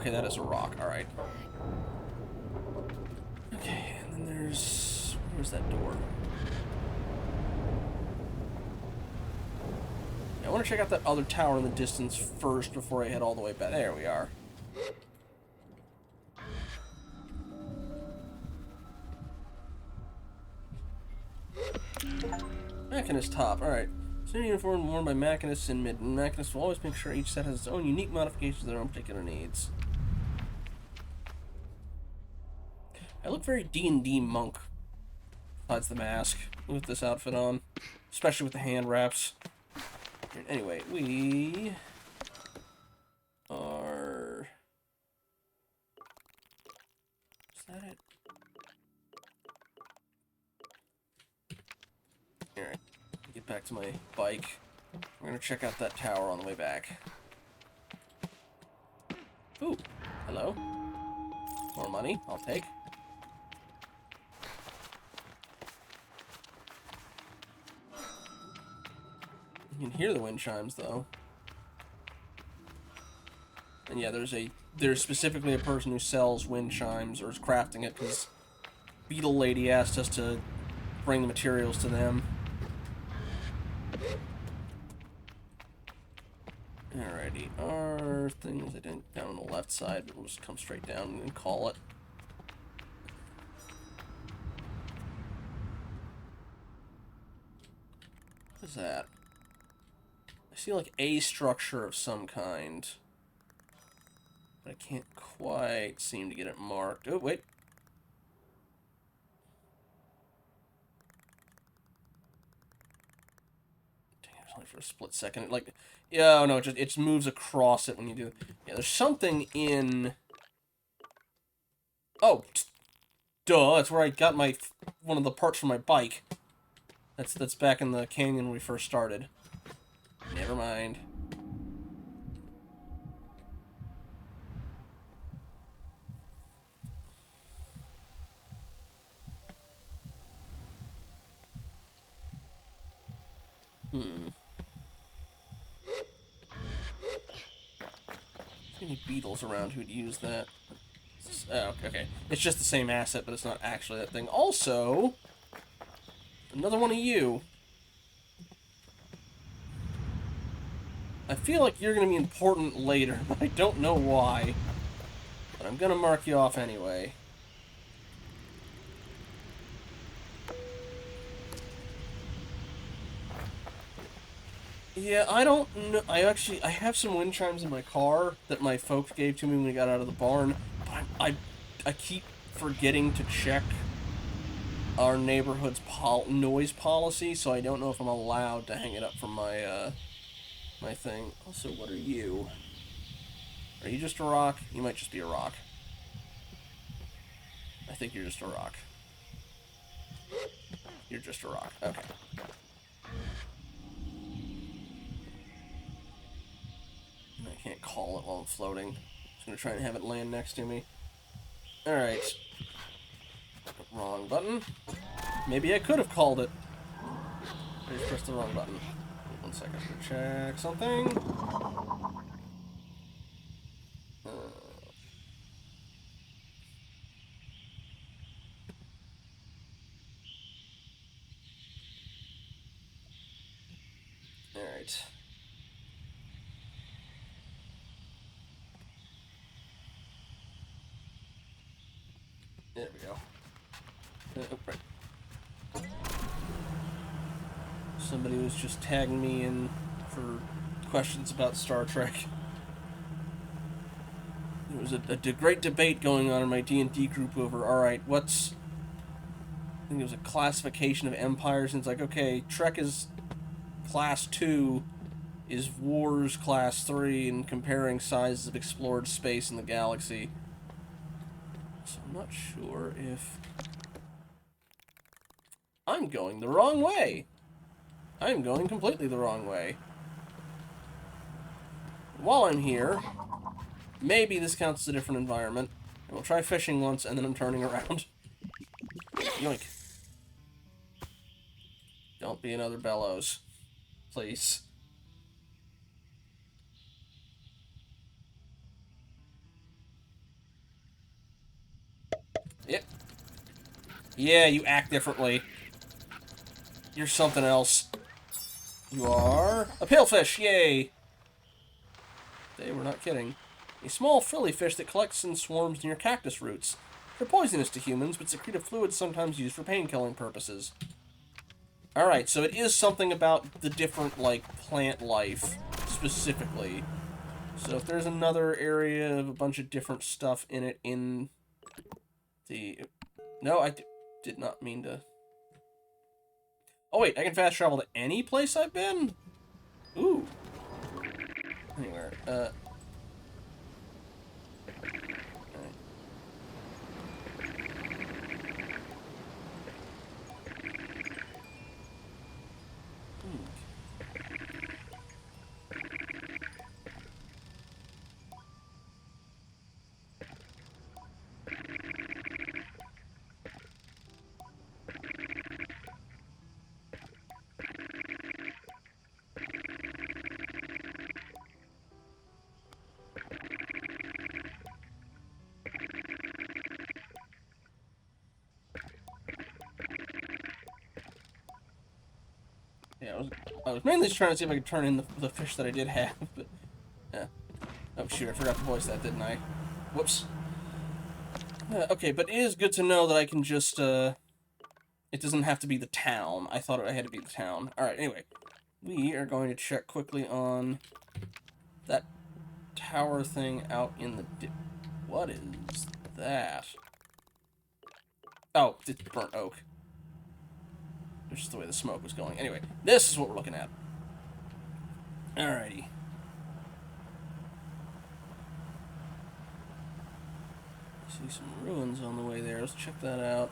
Okay, that is a rock, alright. Okay, and then there's... Where's that door? Yeah, I want to check out that other tower in the distance first before I head all the way back. There we are. Machinist top, alright. Standard uniform worn by machinists and machinists will always make sure each set has its own unique modifications of their own particular needs. I look very D&D monk, besides the mask, with this outfit on. Especially with the hand wraps. Anyway, we are... Is that it? Alright, get back to my bike. We're gonna check out that tower on the way back. Ooh, hello. More money, I'll take. You can hear the wind chimes, though. And yeah, there's specifically a person who sells wind chimes, or is crafting it, because Beetle Lady asked us to bring the materials to them. Alrighty, our things I didn't down on the left side, but we'll just come straight down and call it. What is that? I see like a structure of some kind. But I can't quite seem to get it marked. Oh, wait. Dang, it was only for a split second. It, like, yeah, oh, no, it just moves across it when you do. Yeah, there's something in. Oh, duh! That's where I got my one of the parts for my bike. That's back in the canyon when we first started. Never mind. Any beetles around who'd use that? Oh, okay. It's just the same asset, but it's not actually that thing. Also, another one of you. I feel like you're going to be important later, but I don't know why. But I'm going to mark you off anyway. Yeah, I don't know. I have some wind chimes in my car that my folks gave to me when we got out of the barn. But I keep forgetting to check our neighborhood's noise policy, so I don't know if I'm allowed to hang it up from my my thing. Also, what are you? Are you just a rock? You might just be a rock. I think you're just a rock. You're just a rock. Okay. I can't call it while I'm floating. I'm just gonna try and have it land next to me. Alright. Wrong button. Maybe I could have called it. I just pressed the wrong button. Wait 1 second to check something. Alright. There we go. Right. Somebody was just tagging me in for questions about Star Trek. There was a great debate going on in my D&D group over, alright, what's... I think it was a classification of empires, and it's like, okay, Trek is Class 2, is Wars Class 3, and comparing sizes of explored space in the galaxy. So I'm not sure if... I'm going the wrong way! I'm going completely the wrong way. While I'm here, maybe this counts as a different environment. And we'll try fishing once, and then I'm turning around. Yoink. Don't be another bellows. Please. Yep. Yeah, you act differently. You're something else. You are a palefish, yay! They were not kidding. A small frilly fish that collects in swarms near cactus roots. They're poisonous to humans, but secrete a fluid sometimes used for pain-killing purposes. Alright, so it is something about the different, like, plant life, specifically. So if there's another area of a bunch of different stuff in it in the... No, I did not mean to... Oh wait, I can fast travel to any place I've been? Ooh. Anywhere. Alright. Yeah, I was mainly just trying to see if I could turn in the fish that I did have, but yeah. Oh shoot, I forgot to voice that, didn't I? Whoops. Okay, but it is good to know that I can just, it doesn't have to be the town. I thought it had to be the town. Alright, anyway. We are going to check quickly on that tower thing out in the... What is that? Oh, it's burnt oak. It's just the way the smoke was going. Anyway, this is what we're looking at. Alrighty. See some ruins on the way there. Let's check that out.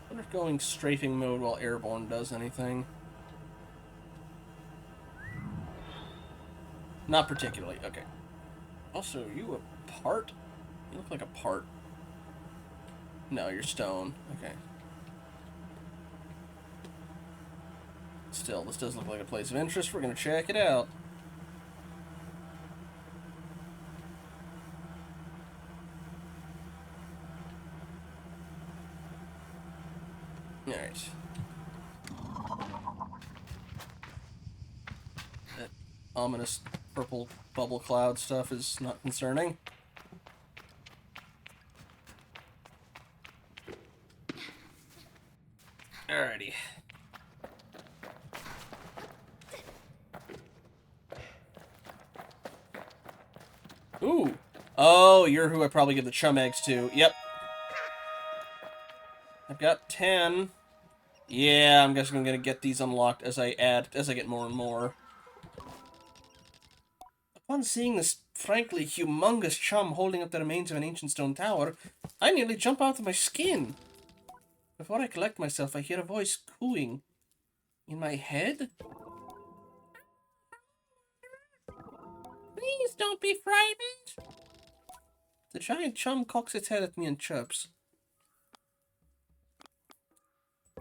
I wonder if going strafing mode while airborne does anything. Not particularly. Okay. Also, are you a part? You look like a part. No, you're stone. Okay. Still, this does look like a place of interest. We're going to check it out. Alright. That ominous purple bubble cloud stuff is not concerning. Alrighty. Ooh. Oh, you're who I probably give the chum eggs to. Yep. I've got 10. Yeah, I'm guessing I'm gonna get these unlocked as I get more and more. Upon seeing this frankly humongous chum holding up the remains of an ancient stone tower, I nearly jump out of my skin. Before I collect myself, I hear a voice cooing. In my head? Please don't be frightened. The giant chum cocks its head at me and chirps.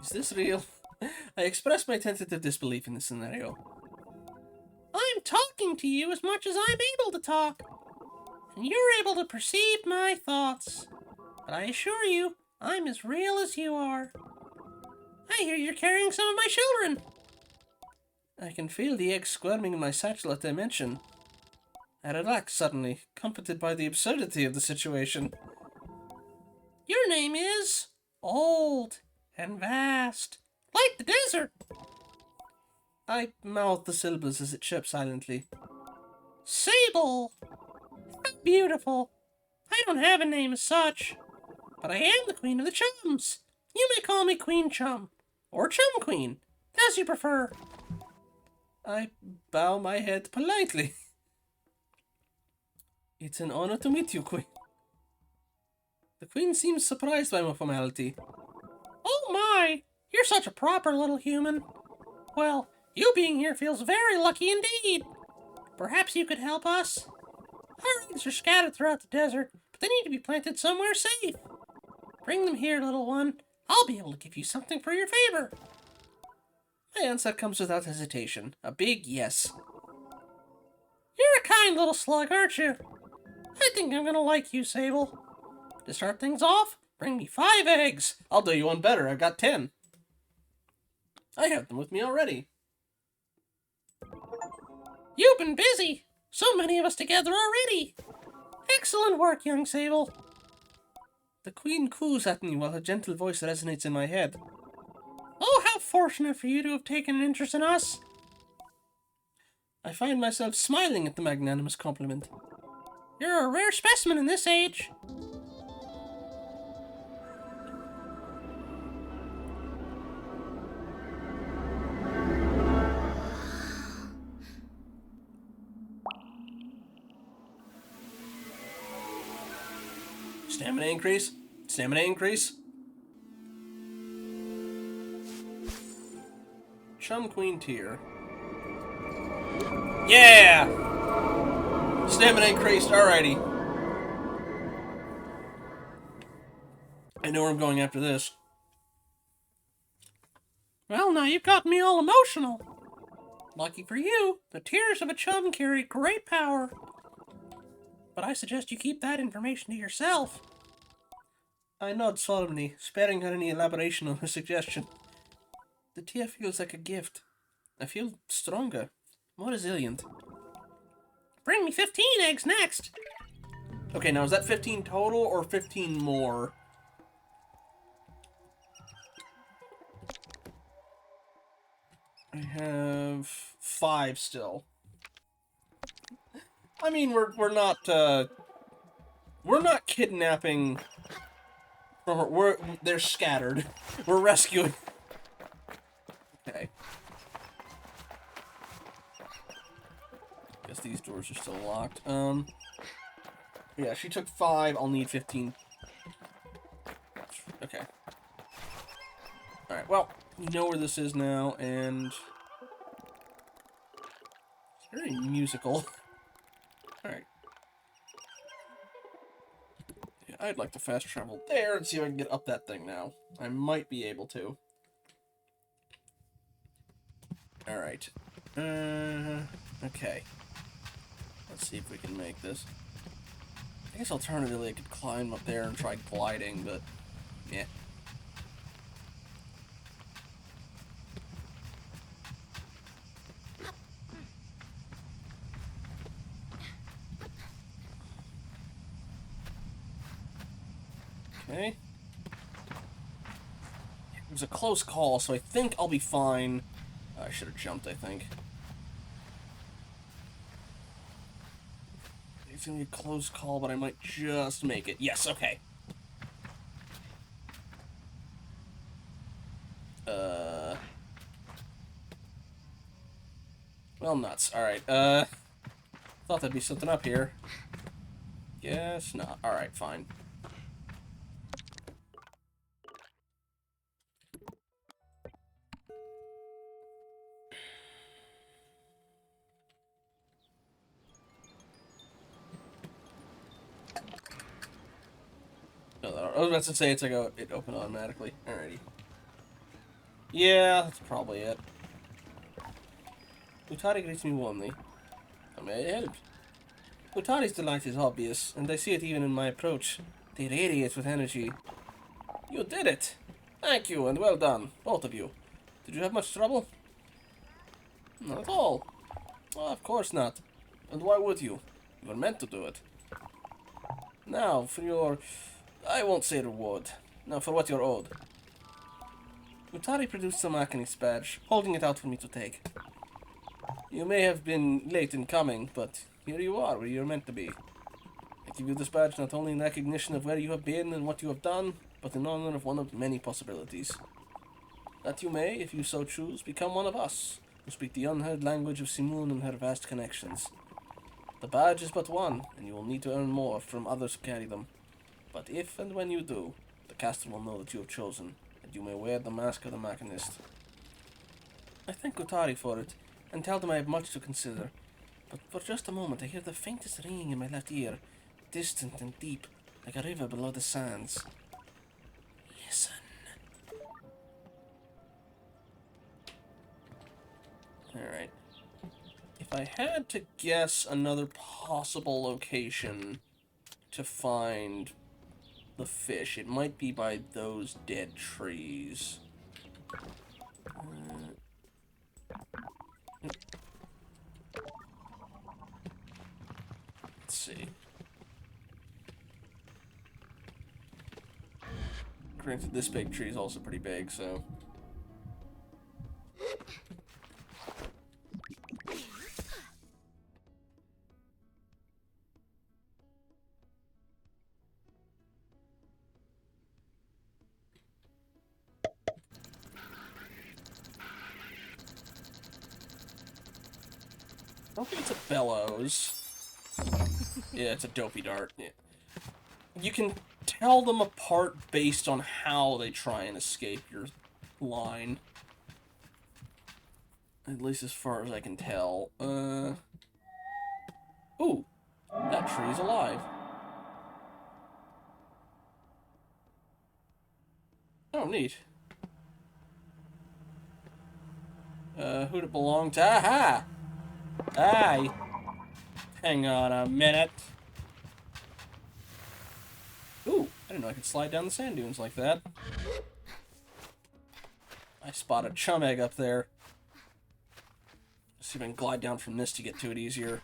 Is this real? I express my tentative disbelief in this scenario. I'm talking to you as much as I'm able to talk. And you're able to perceive my thoughts. But I assure you, I'm as real as you are. I hear you're carrying some of my children. I can feel the eggs squirming in my satchel at their mention. I relax suddenly, comforted by the absurdity of the situation. Your name is... old and vast, like the desert. I mouth the syllables as it chirps silently. Sable! How beautiful. I don't have a name as such, but I am the queen of the chums. You may call me Queen Chum, or Chum Queen, as you prefer. I bow my head politely. It's an honor to meet you, Queen. The Queen seems surprised by my formality. Oh my! You're such a proper little human. Well, you being here feels very lucky indeed. Perhaps you could help us? Our eggs are scattered throughout the desert, but they need to be planted somewhere safe. Bring them here, little one. I'll be able to give you something for your favor. My answer comes without hesitation. A big yes. You're a kind little slug, aren't you? I think I'm gonna like you, Sable. To start things off, bring me 5 eggs. I'll do you one better. I've got 10. I have them with me already. You've been busy. So many of us together already. Excellent work, young Sable. The Queen coos at me while her gentle voice resonates in my head. Oh, how fortunate for you to have taken an interest in us. I find myself smiling at the magnanimous compliment. You're a rare specimen in this age. Stamina increase. Stamina increase. Chum Queen tier. Yeah! Stamina increased, alrighty. I know where I'm going after this. Well, now you've got me all emotional. Lucky for you, the tears of a chum carry great power. But I suggest you keep that information to yourself. I nod solemnly, sparing her any elaboration on her suggestion. The tear feels like a gift. I feel stronger, more resilient. Bring me 15 eggs next! Okay, now is that 15 total or 15 more? I have 5 still. I mean, we're not kidnapping from her. They're scattered. We're rescuing. Okay. Guess these doors are still locked. Yeah, she took 5. I'll need 15. Okay. Alright, well, you know where this is now, and it's very musical. Alright. Yeah, I'd like to fast travel there and see if I can get up that thing now. I might be able to. Alright. Okay. Let's see if we can make this. I guess alternatively I could climb up there and try gliding, but yeah. Okay. It was a close call, so I think I'll be fine. I should have jumped, I think. It's gonna be a close call, but I might just make it. Yes, okay. Well, nuts. Alright, thought there'd be something up here. Guess not. Alright, fine. No, I was about to say it's like it opened automatically. Alrighty. Yeah, that's probably it. Utari greets me warmly. How may I help? Utari's delight is obvious, and I see it even in my approach. They radiate with energy. You did it! Thank you, and well done, both of you. Did you have much trouble? Not at all. Well, of course not. And why would you? You were meant to do it. Now, for your... I won't say reward. Now, for what you're owed. Utari produced the Machinist badge, holding it out for me to take. You may have been late in coming, but here you are, where you're meant to be. I give you this badge not only in recognition of where you have been and what you have done, but in honor of one of many possibilities. That you may, if you so choose, become one of us, who speak the unheard language of Simoon and her vast connections. The badge is but one, and you will need to earn more from others who carry them. But if and when you do, the caster will know that you have chosen, and you may wear the mask of the Machinist. I thank Utari for it, and tell them I have much to consider. But for just a moment I hear the faintest ringing in my left ear, distant and deep, like a river below the sands. Listen. Alright. If I had to guess another possible location to find the fish, it might be by those dead trees. Let's see. Granted, this big tree is also pretty big, so... I don't think it's a bellows. Yeah, it's a dopey dart. Yeah. You can tell them apart based on how they try and escape your line. At least as far as I can tell. Ooh, that tree's alive. Oh, neat. Who'd it belong to? Aha! Hi! Hang on a minute. Ooh, I didn't know I could slide down the sand dunes like that. I spot a chum egg up there. See if I can glide down from this to get to it easier.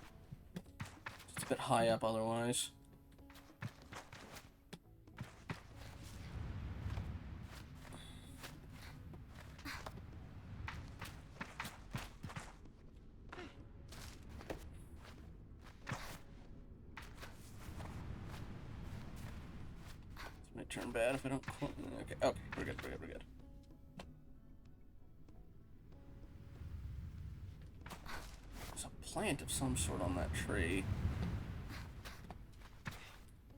It's a bit high up otherwise. This might turn bad if I don't... Okay, okay, we're good, we're good, we're good. There's a plant of some sort on that tree.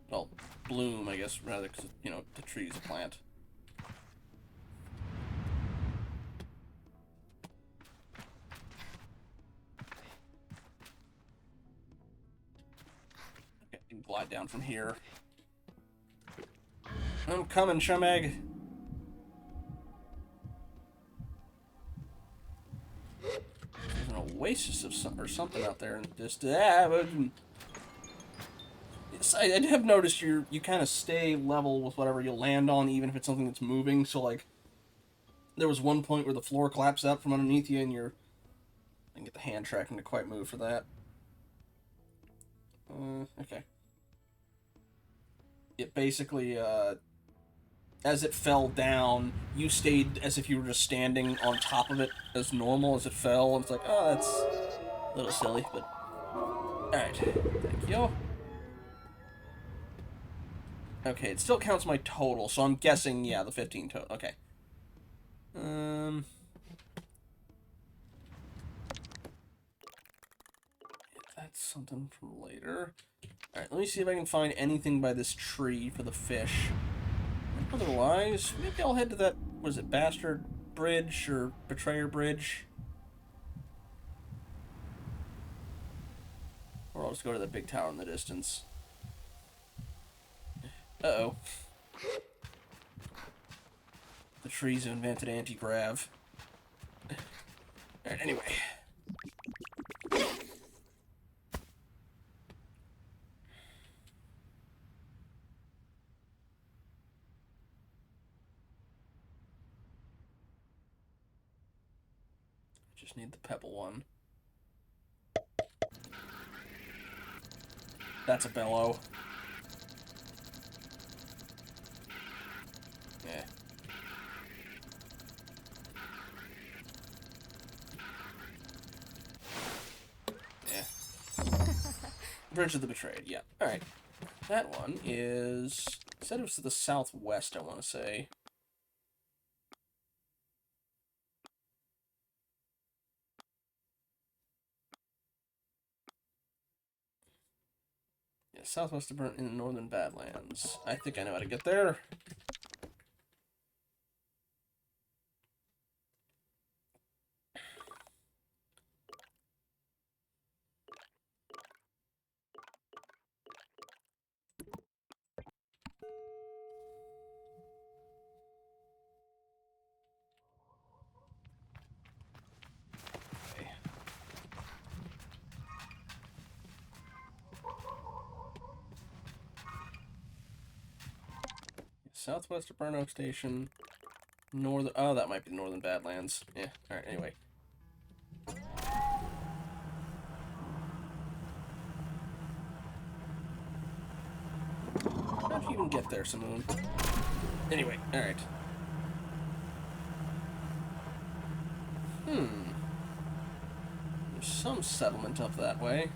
Well, bloom, I guess, rather, because, you know, the tree's a plant. Okay, I can glide down from here. I'm coming, chum egg. There's an oasis of some, or something out there, and just yes, I have noticed you kind of stay level with whatever you land on, even if it's something that's moving. So like, there was one point where the floor collapsed out from underneath you, and I can get the hand tracking to quite move for that. Okay. It basically, as it fell down, you stayed as if you were just standing on top of it as normal as it fell. And it's like, oh, that's a little silly, but... Alright, thank you. Okay, it still counts my total, so I'm guessing, yeah, the 15 total. Okay. That's something from later. Alright, let me see if I can find anything by this tree for the fish. Otherwise, maybe I'll head to that, what is it, Bastard Bridge, or Betrayer Bridge? Or I'll just go to the big tower in the distance. Uh-oh. The trees have invented anti-grav. Alright, anyway. Just need the pebble one. That's a bellow. Yeah. Yeah. Bridge of the Betrayed, yeah. Alright. That one is... said it was to the southwest, I want to say. Yeah, southwest of Burnt in the northern Badlands. I think I know how to get there. Okay. Southwest of Burnt Oak Station. Northern... oh, that might be the northern Badlands. Yeah, alright, anyway. How'd you even get there, Simoon? Anyway, alright. There's some settlement up that way.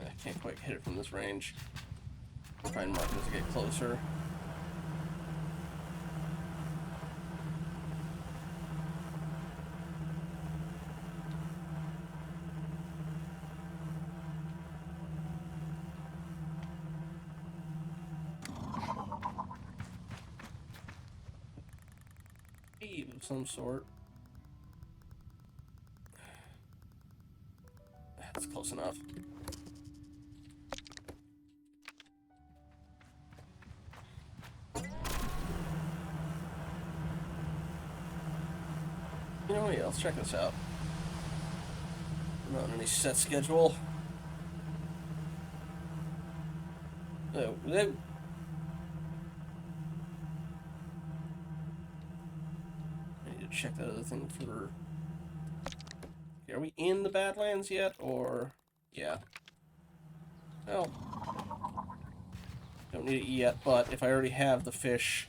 I can't quite hit it from this range. I'll try and mark it as I get closer. Cave of some sort. That's close enough. You know what? Yeah, let's check this out. Not on any set schedule. Oh, they... I need to check that other thing for... Okay, are we in the Badlands yet, or... Yeah. Well... Don't need it yet, but if I already have the fish...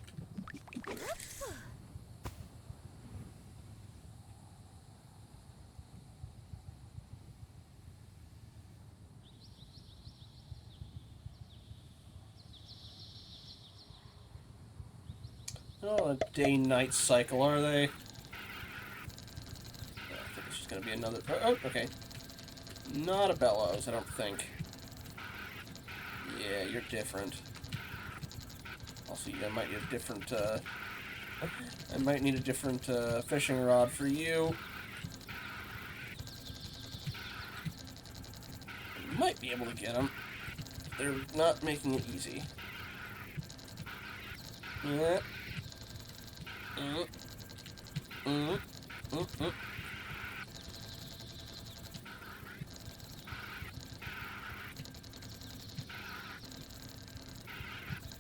Oh, a day-night cycle, are they? I think it's just gonna be another... Oh, okay. Not a bellows, I don't think. Yeah, you're different. Also, I might need a different, I might need a different, fishing rod for you. Might be able to get them. They're not making it easy. Yeah.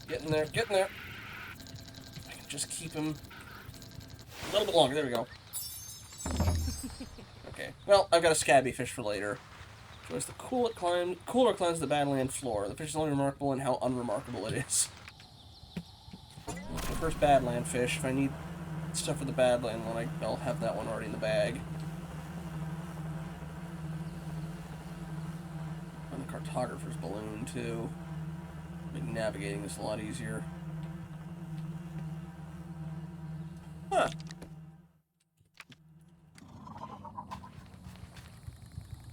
Getting there, getting there. I can just keep him a little bit longer. There we go. Okay. Well, I've got a scabby fish for later. Choice the cooler climbs the Badland floor. The fish is only remarkable in how unremarkable it is. The first Badland fish. If I need stuff for the Badland one, I'll have that one already in the bag. And the cartographer's balloon, too. Make navigating this a lot easier. Huh.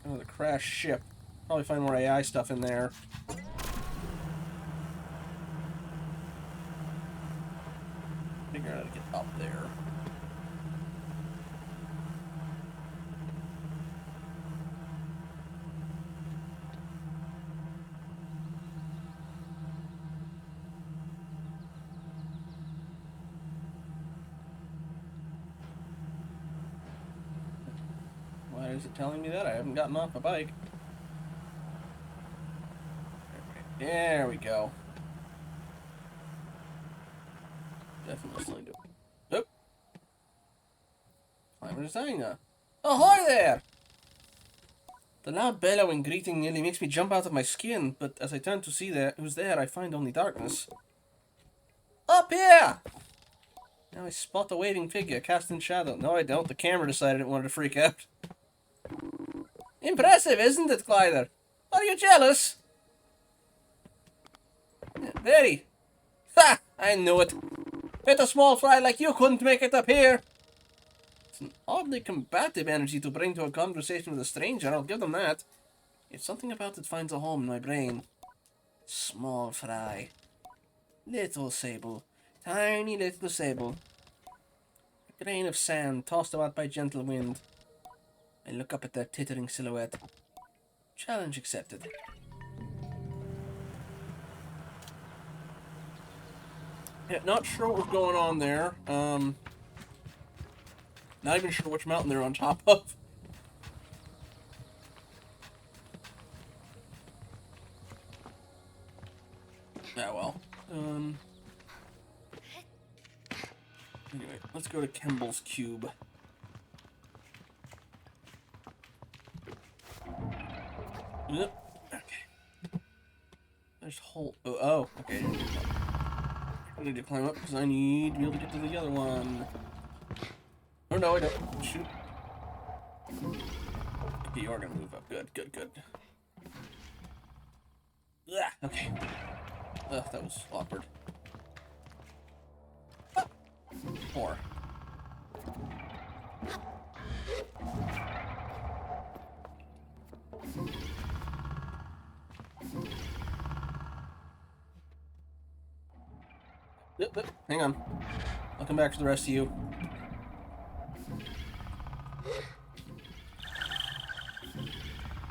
Oh, the crashed ship. Probably find more AI stuff in there. Figure out how to get up there. Why is it telling me that? I haven't gotten off the bike. There we go. Definitely slowing to it. Nope. Climber designer. Ahoy there! The loud bellowing greeting nearly makes me jump out of my skin, but as I turn to see who's there, I find only darkness. Up here! Now I spot a waving figure cast in shadow. No, I don't. The camera decided it wanted to freak out. Impressive, isn't it, Glider? Are you jealous? Very. Ha! I knew it. Bet a small fry like you couldn't make it up here. It's an oddly combative energy to bring to a conversation with a stranger, I'll give them that. Yet something about it finds a home in my brain. Small fry. Little Sable. Tiny little Sable. A grain of sand tossed about by gentle wind. I look up at their tittering silhouette. Challenge accepted. Yeah, not sure what was going on there. Not even sure which mountain they're on top of. Ah, well. Anyway, let's go to Kemble's Cube. Yep. Okay. There's whole... Oh, okay. I need to climb up because I need to be able to get to the other one. Oh, no, I don't. Shoot. Okay, you are going to move up. Good, good, good. Ugh, okay. Ugh, that was awkward. Ah. 4. Yep, hang on. I'll come back to the rest of you.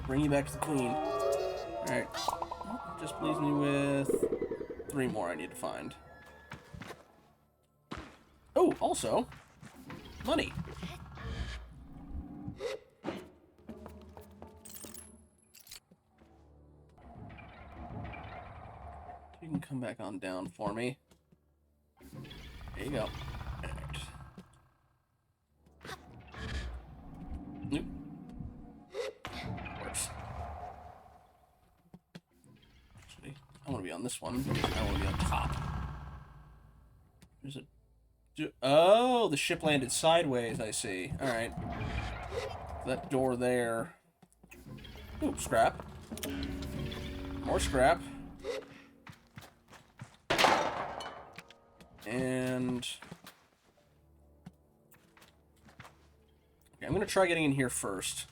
Bring you back to the queen. Alright. Just leaves me with 3 more I need to find. Oh, also, money. You can come back on down for me. There you go. Alright. Nope. Works. Actually, I want to be on this one because I want to be on top. There's a... Oh, the ship landed sideways, I see. Alright. That door there. Ooh, scrap. More scrap. And... Okay, I'm gonna try getting in here first.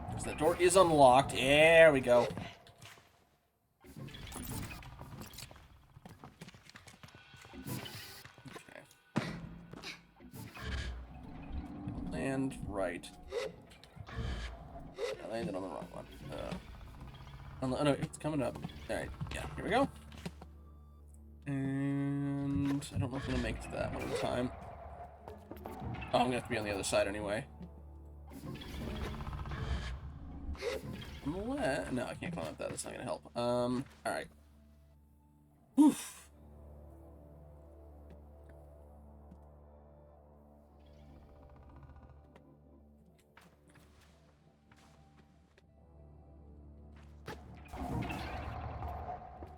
Because that door is unlocked. There we go. Okay. Land right. I landed on the wrong one. Oh no, it's coming up. Alright, yeah, here we go. And I don't know if I'm gonna make it to that one in time. Oh, I'm gonna have to be on the other side anyway. What? No, I can't climb up that. That's not gonna help. Alright. Oof.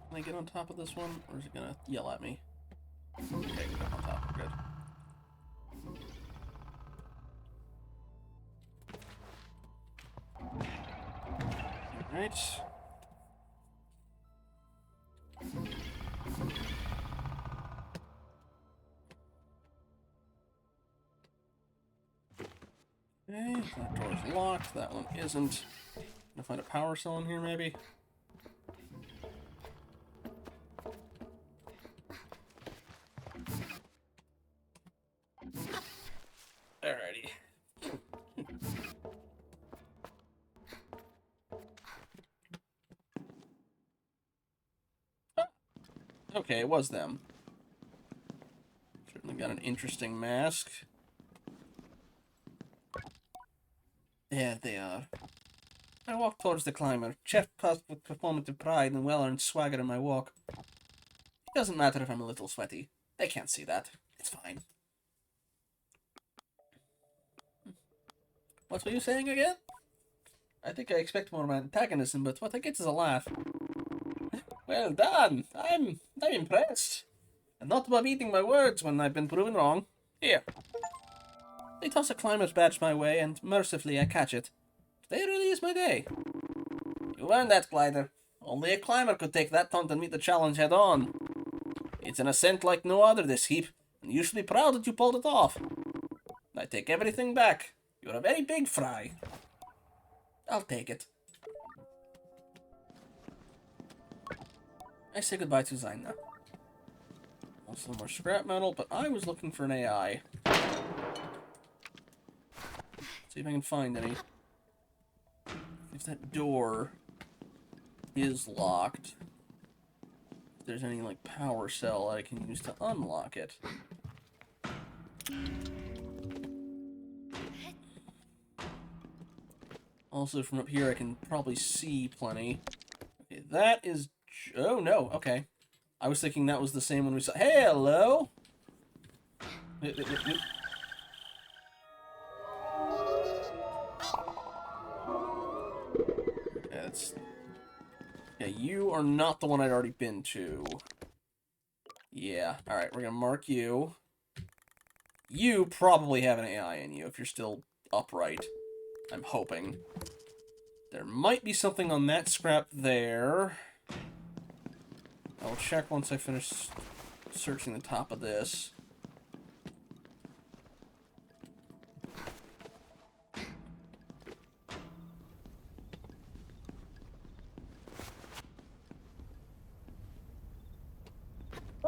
Can I get on top of this one, or is it gonna yell at me? Okay, get up on top. We're good. Alright. Okay, that door's locked. That one isn't. Gonna find a power cell in here, maybe? Alrighty. Okay, it was them. Certainly got an interesting mask. There they are. I walk towards the climber, chest puffed with performative pride and well-earned swagger in my walk. It doesn't matter if I'm a little sweaty. They can't see that. It's fine. What were you saying again? I think I expect more of my antagonism, but what I get is a laugh. Well done! I'm impressed. And not above eating my words when I've been proven wrong. Here. They toss a climber's badge my way, and mercifully I catch it. Today really is my day. You earned that, glider. Only a climber could take that taunt and meet the challenge head on. It's an ascent like no other, this heap, and you should be proud that you pulled it off. I take everything back. You're a very big fry. I'll take it. I say goodbye to Zaina. Also more scrap metal, but I was looking for an AI. See if I can find any. If that door is locked, if there's any, like, power cell I can use to unlock it. Also, from up here, I can probably see plenty. Okay, that is... Oh, no, okay. I was thinking that was the same one we saw. Hey, hello! That's... Yeah, you are not the one I'd already been to. Yeah, alright, we're gonna mark you. You probably have an AI in you if you're still upright. I'm hoping. There might be something on that scrap there. I'll check once I finish searching the top of this.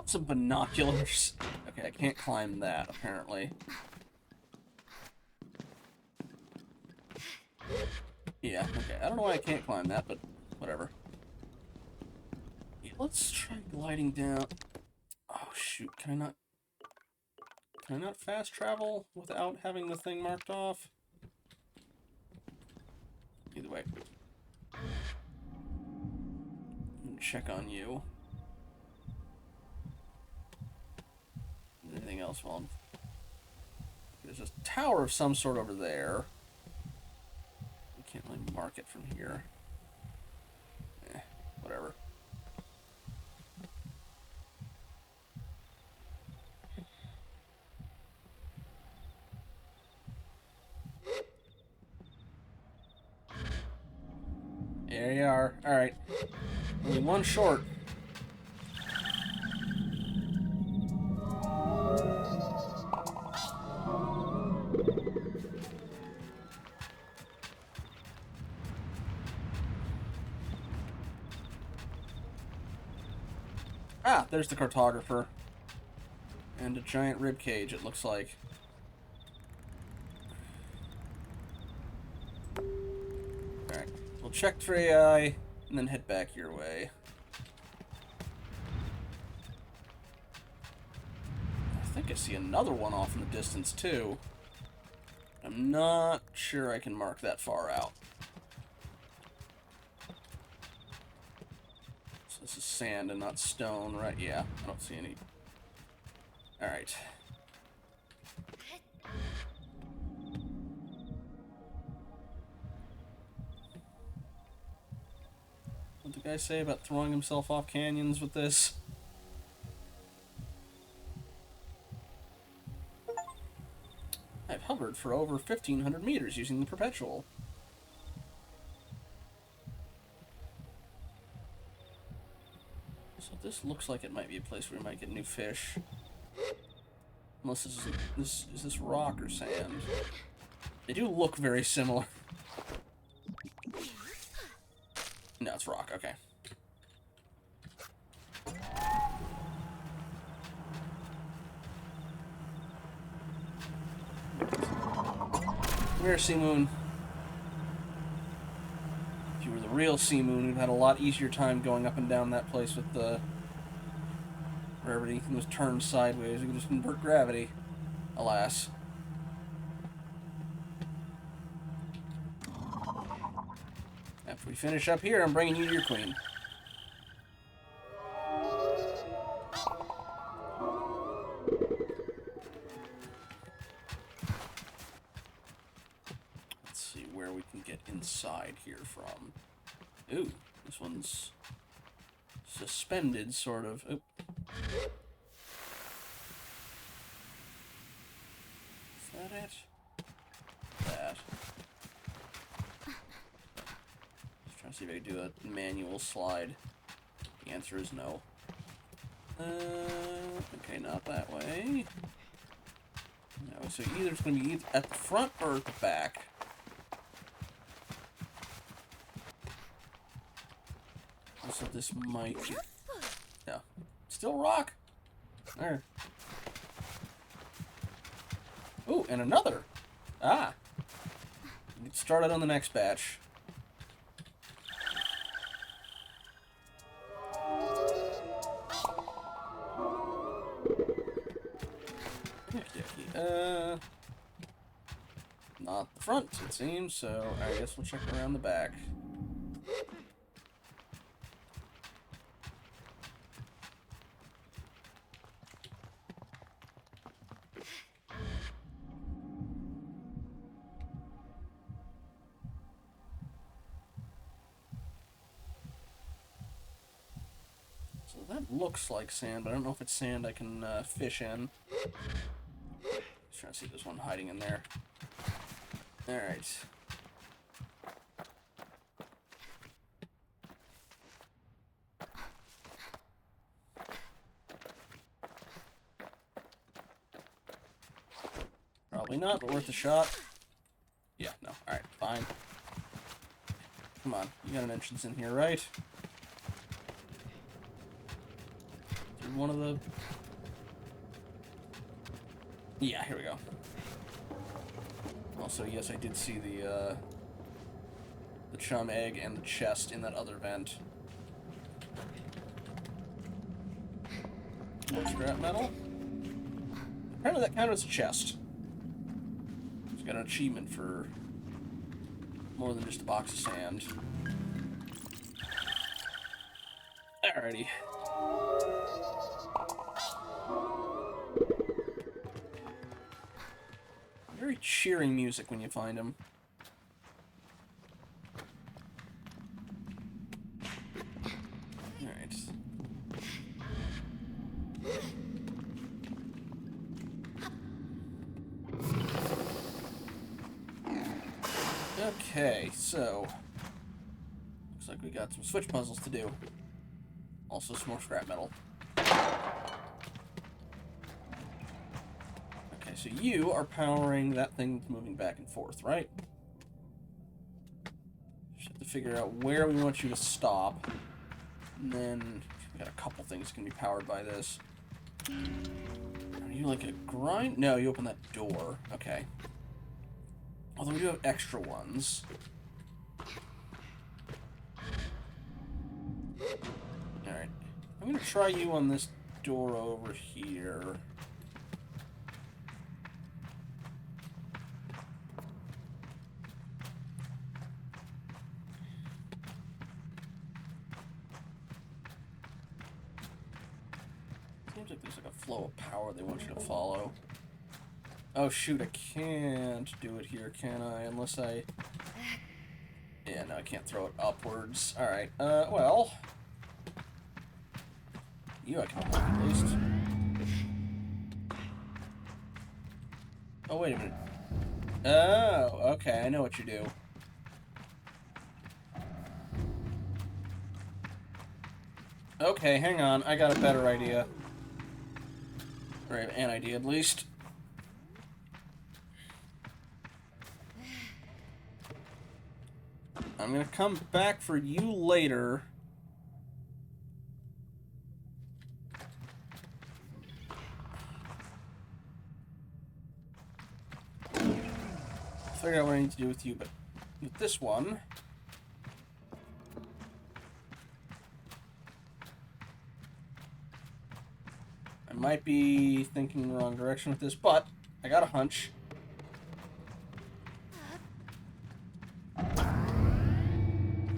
Some binoculars. Okay, I can't climb that, apparently. Yeah, okay. I don't know why I can't climb that, but whatever. Yeah, let's try gliding down. Oh, shoot. Can I not fast travel without having the thing marked off? Either way. Check on you. Anything else? Well, there's a tower of some sort over there. We can't really mark it from here. Whatever. There you are. Alright. Only one short. Ah, there's the cartographer. And a giant rib cage, it looks like. Alright. We'll check for AI, and then head back your way. I think I see another one off in the distance, too. I'm not sure I can mark that far out. So this is sand and not stone, right? Yeah, I don't see any. Alright. What did the guy say about throwing himself off canyons with this? I've hovered for over 1,500 meters using the perpetual. So this looks like it might be a place where we might get new fish. Unless is this rock or sand? They do look very similar. No, it's rock, okay. Come here, Sea Moon. If you were the real Sea Moon, you'd had a lot easier time going up and down that place with the... where everything was turned sideways. You could just invert gravity. Alas. After we finish up here, I'm bringing you your queen. Let's see where we can get inside here from. Ooh, this one's suspended, sort of. Oop. Is that it? That. Just trying to see if I can do a manual slide. The answer is no. Okay, not that way. No, so either it's going to be at the front or at the back. So this might be... Yeah. Still rock. There. Ooh, and another. Ah. Get started on the next batch. Not the front, it seems, so I guess we'll check around the back. So that looks like sand, but I don't know if it's sand I can fish in. Just trying to see if there's one hiding in there. Alright. Probably not, but worth a shot. Yeah, no. Alright, fine. Come on, you got an entrance in here, right? Through one of the... Yeah, here we go. Also, yes, I did see the chum egg and the chest in that other vent. More scrap metal. Apparently that counted as a chest. It's got an achievement for more than just a box of sand. Alrighty. Very cheering music when you find him. Alright. Okay, so... looks like we got some switch puzzles to do. Also some more scrap metal. Okay, so you are powering that thing that's moving back and forth, right? Just have to figure out where we want you to stop. And then we got a couple things that can be powered by this. Are you like a grind? No, you open that door. Okay. Although we do have extra ones. Alright. I'm gonna try you on this door over here. Seems like there's like a flow of power they want you to follow. Oh shoot, I can't do it here, can I? Unless I... yeah, no, I can't throw it upwards. Alright, well... you I can block at least. Oh, wait a minute. Oh, okay, I know what you do. Okay, hang on, I got a better idea. Or an idea, at least. I'm gonna come back for you later. Figure out what I need to do with you, but with this one... I might be thinking the wrong direction with this, but I got a hunch.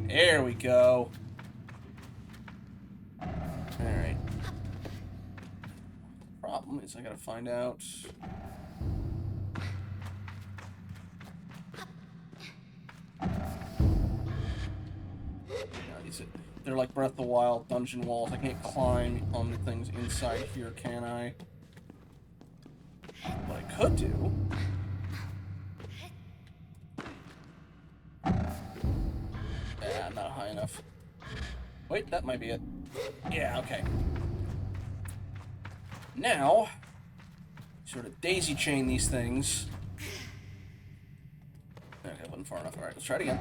There we go. Alright. Problem is I gotta find out... they're like Breath of the Wild dungeon walls. I can't climb on the things inside here, can I? What I could do... yeah, not high enough. Wait, that might be it. Yeah, okay. Now, sort of daisy chain these things. Okay, wasn't far enough. Alright, let's try it again.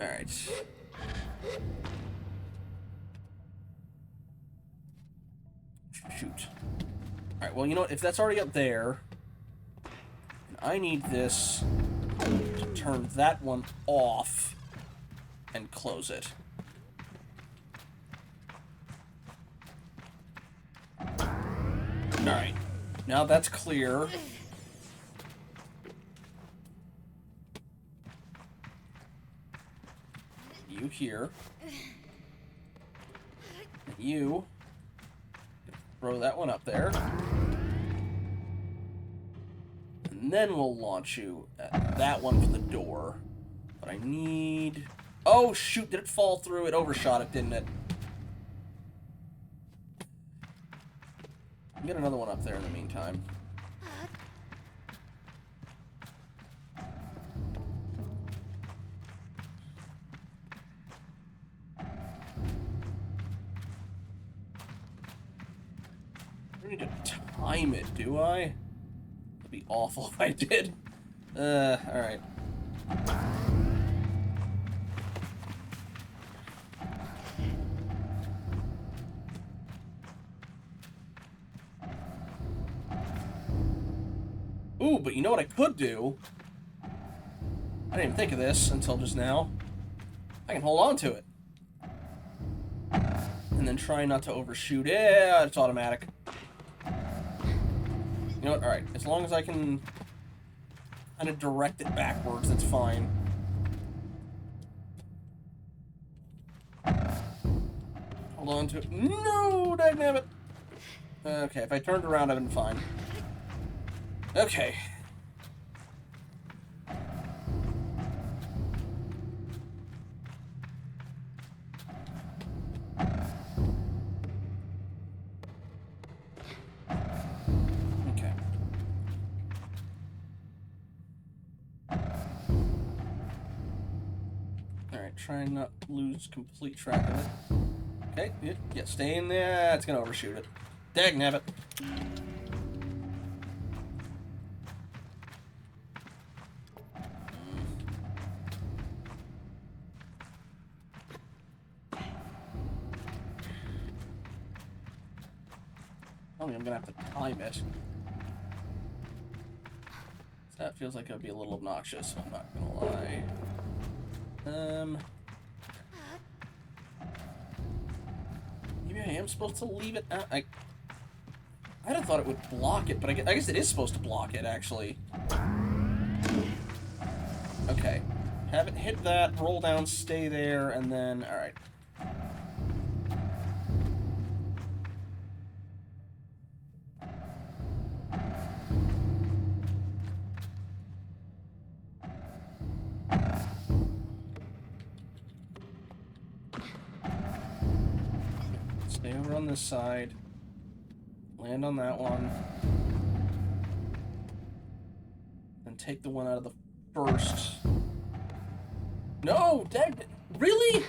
Alright. Shoot. Alright, well, you know what? If that's already up there, I need this to turn that one off and close it. Alright. Now that's clear. You here. And you throw that one up there. And then we'll launch you at that one for the door. But I need... oh, shoot, did it fall through? It overshot it, didn't it? Get another one up there in the meantime. don't need to time it, do I? That'd be awful if I did. Alright. Ooh, but you know what I could do? I didn't even think of this until just now. I can hold on to it. And then try not to overshoot. Yeah, it's automatic. You know what? Alright, as long as I can kind of direct it backwards, that's fine. Hold on to it. No, dagnabbit! Okay, if I turned around, I'd been fine. Okay. Okay. Alright, try and not lose complete track of it. Okay, yeah, stay in there. It's gonna overshoot it. Dagnabbit. I'm gonna have to time it. That feels like it would be a little obnoxious, I'm not gonna lie. Maybe I am supposed to leave it out. I'd have thought it would block it, but I guess it is supposed to block it, actually. Okay. Have it hit that, roll down, stay there, and then... Alright. Stay over on this side. Land on that one. Then take the one out of the first. No! Dang it! Really?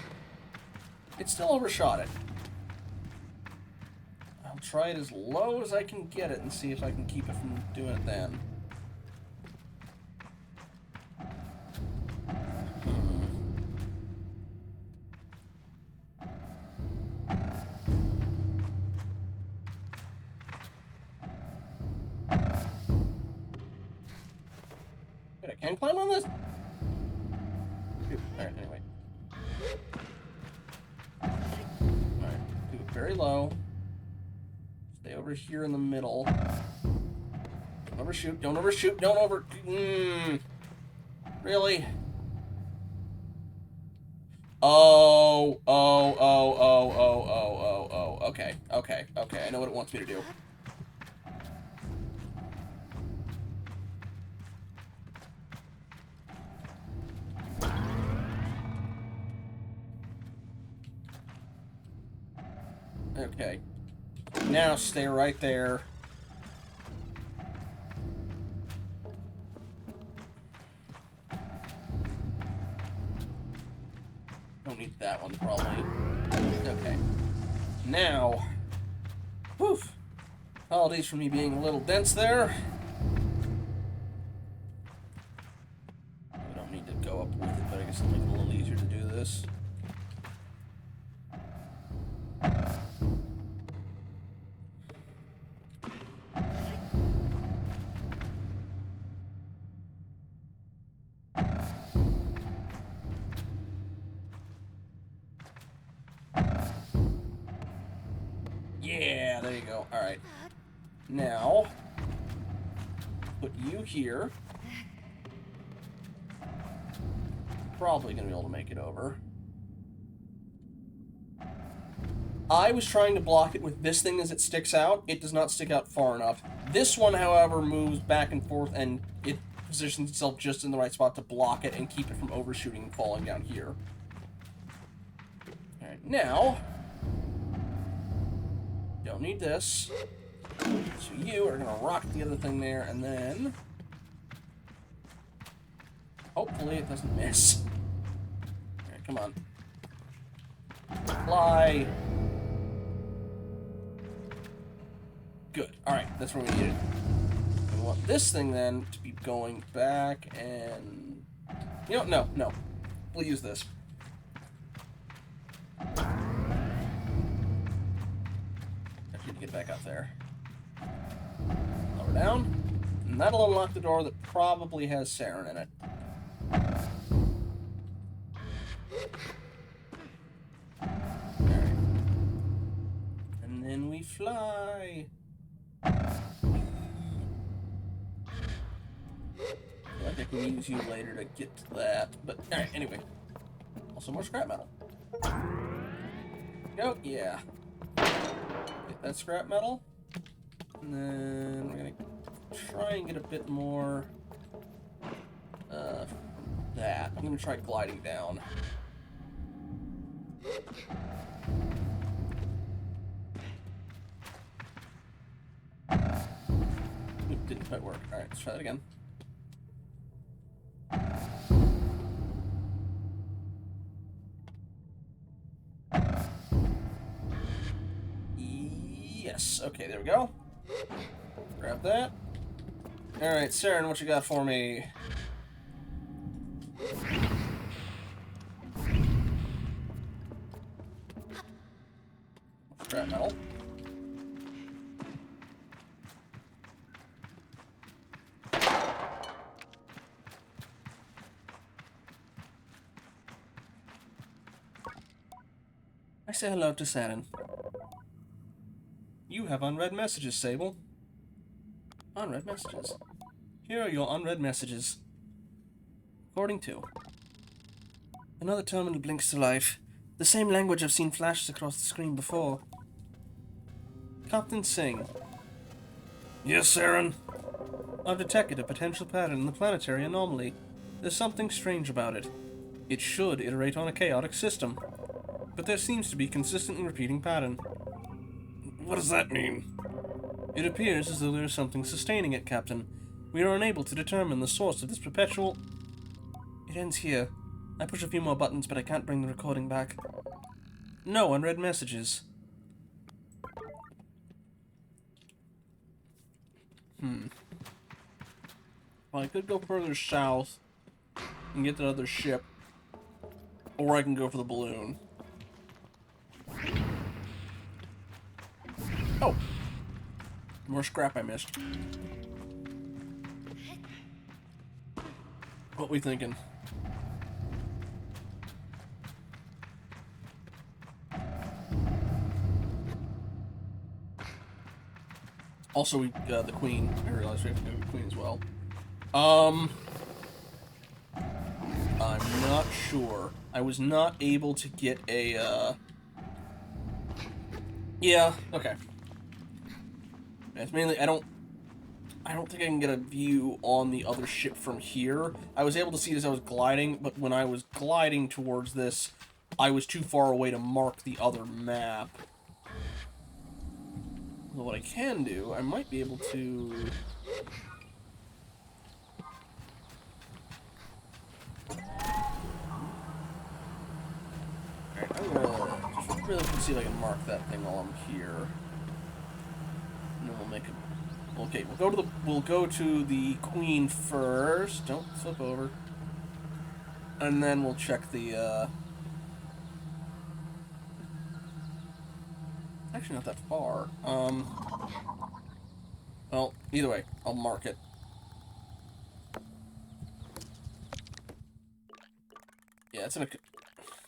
It still overshot it. I'll try it as low as I can get it and see if I can keep it from doing it then. Wait, I can climb on this? Alright, anyway. Alright, do it very low. Stay over here in the middle. Don't overshoot, don't overshoot, don't over... Really? Oh. Okay. I know what it wants me to do. Okay. Now stay right there. Don't need that one, probably. Okay. Now. Whew. Apologies for me being a little dense there. I don't need to go up with it, but I guess it'll make it a little easier to do this. Yeah, there you go. Alright. Now, put you here. Probably going to be able to make it over. I was trying to block it with this thing as it sticks out. It does not stick out far enough. This one, however, moves back and forth, and it positions itself just in the right spot to block it and keep it from overshooting and falling down here. Alright, now... Don't need this. So you are going to rock the other thing there, and then... Hopefully it doesn't miss. Alright, come on. Fly! Good. Alright, that's where we need it. We want this thing, then, to be going back and... You know, no. We'll use this. I need to get back up there. Lower down. And that'll unlock the door that probably has Saren in it. Alright. And then we fly. I think we use you later to get to that. But, alright, anyway. Also more scrap metal. Go, yeah. Get that scrap metal. And then we're gonna try and get a bit more that. I'm gonna try gliding down. Oop, didn't quite work. Alright, let's try that again. Yes, okay, there we go. Grab that. Alright, Saren, what you got for me? Scrap metal. I say hello to Saren. You have unread messages, Sable. Unread messages. Here are your unread messages. According to... Another terminal blinks to life. The same language I've seen flashes across the screen before. Captain Singh. Yes, Saren? I've detected a potential pattern in the planetary anomaly. There's something strange about it. It should iterate on a chaotic system. But there seems to be a consistently repeating pattern. What does that mean? It appears as though there is something sustaining it, Captain. We are unable to determine the source of this perpetual... It ends here. I push a few more buttons, but I can't bring the recording back. No unread messages. Well, I could go further south and get that other ship. Or I can go for the balloon. Oh! More scrap I missed. What we thinking? Also, we the Queen. I realized we have to do the Queen as well. I'm not sure. I was not able to get a, Yeah, okay. It's mainly, I don't think I can get a view on the other ship from here. I was able to see it as I was gliding, but when I was gliding towards this, I was too far away to mark the other map. Well, what I can do, I might be able to... Alright, I'm gonna just really see if I can mark that thing while I'm here. And then we'll make it... Okay, we'll go to the Queen first. Don't flip over. And then we'll check the, Actually, not that far. Well, either way, I'll mark it. Yeah, it's in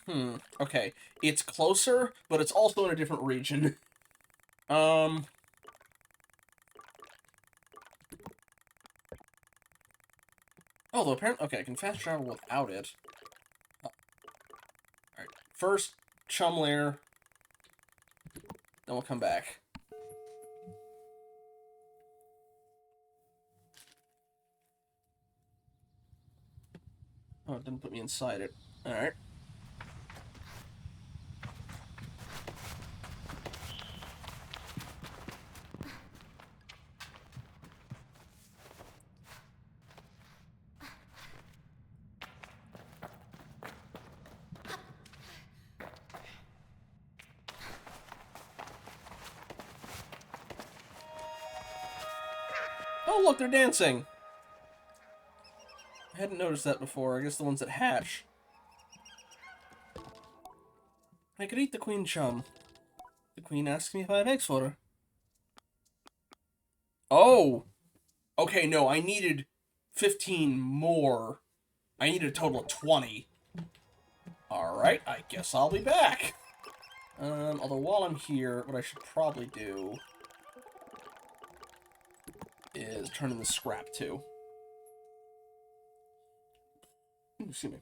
a... okay. It's closer, but it's also in a different region. Although, apparently... Okay, I can fast travel without it. Alright, first, Chum Lair. Then we'll come back. Oh, it didn't put me inside it. Alright. Oh, look, they're dancing! I hadn't noticed that before. I guess the ones that hatch. I could eat the queen chum. The queen asked me if I have eggs for her. Oh! Okay, no, I needed 15 more. I needed a total of 20. Alright, I guess I'll be back. Although while I'm here, what I should probably do is turn in the scrap, too. Excuse me.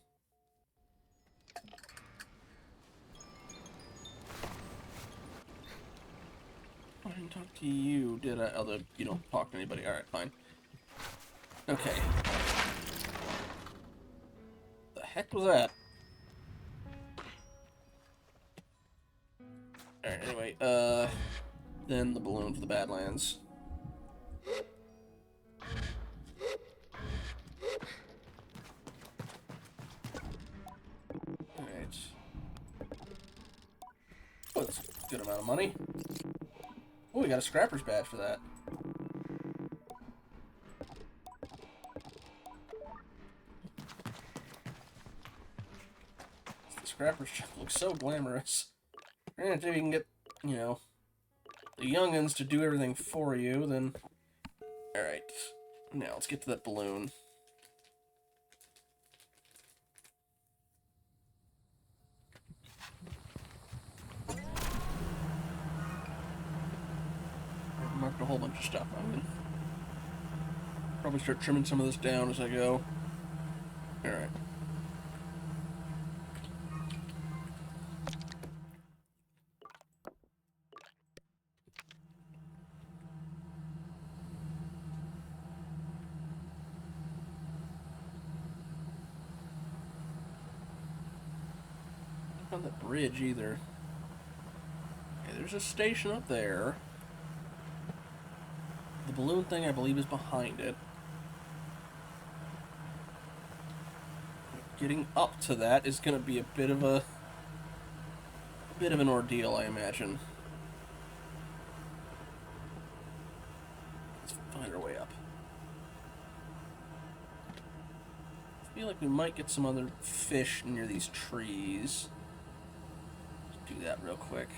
I didn't talk to you, did I? Although, you don't talk to anybody. Alright, fine. Okay. The heck was that? Alright, anyway, then the balloon for the Badlands. Alright. Oh, that's a good amount of money. Oh, we got a scrapper's badge for that. The scrapper's shop looks so glamorous. And if you can get, you know, the youngins to do everything for you, then... Alright. Now, let's get to that balloon. I've marked a whole bunch of stuff. I'm gonna probably start trimming some of this down as I go. Alright. Not that bridge either. Okay, there's a station up there. The balloon thing, I believe, is behind it. Getting up to that is going to be a bit of an ordeal, I imagine. Let's find our way up. I feel like we might get some other fish near these trees. Let's do that real quick.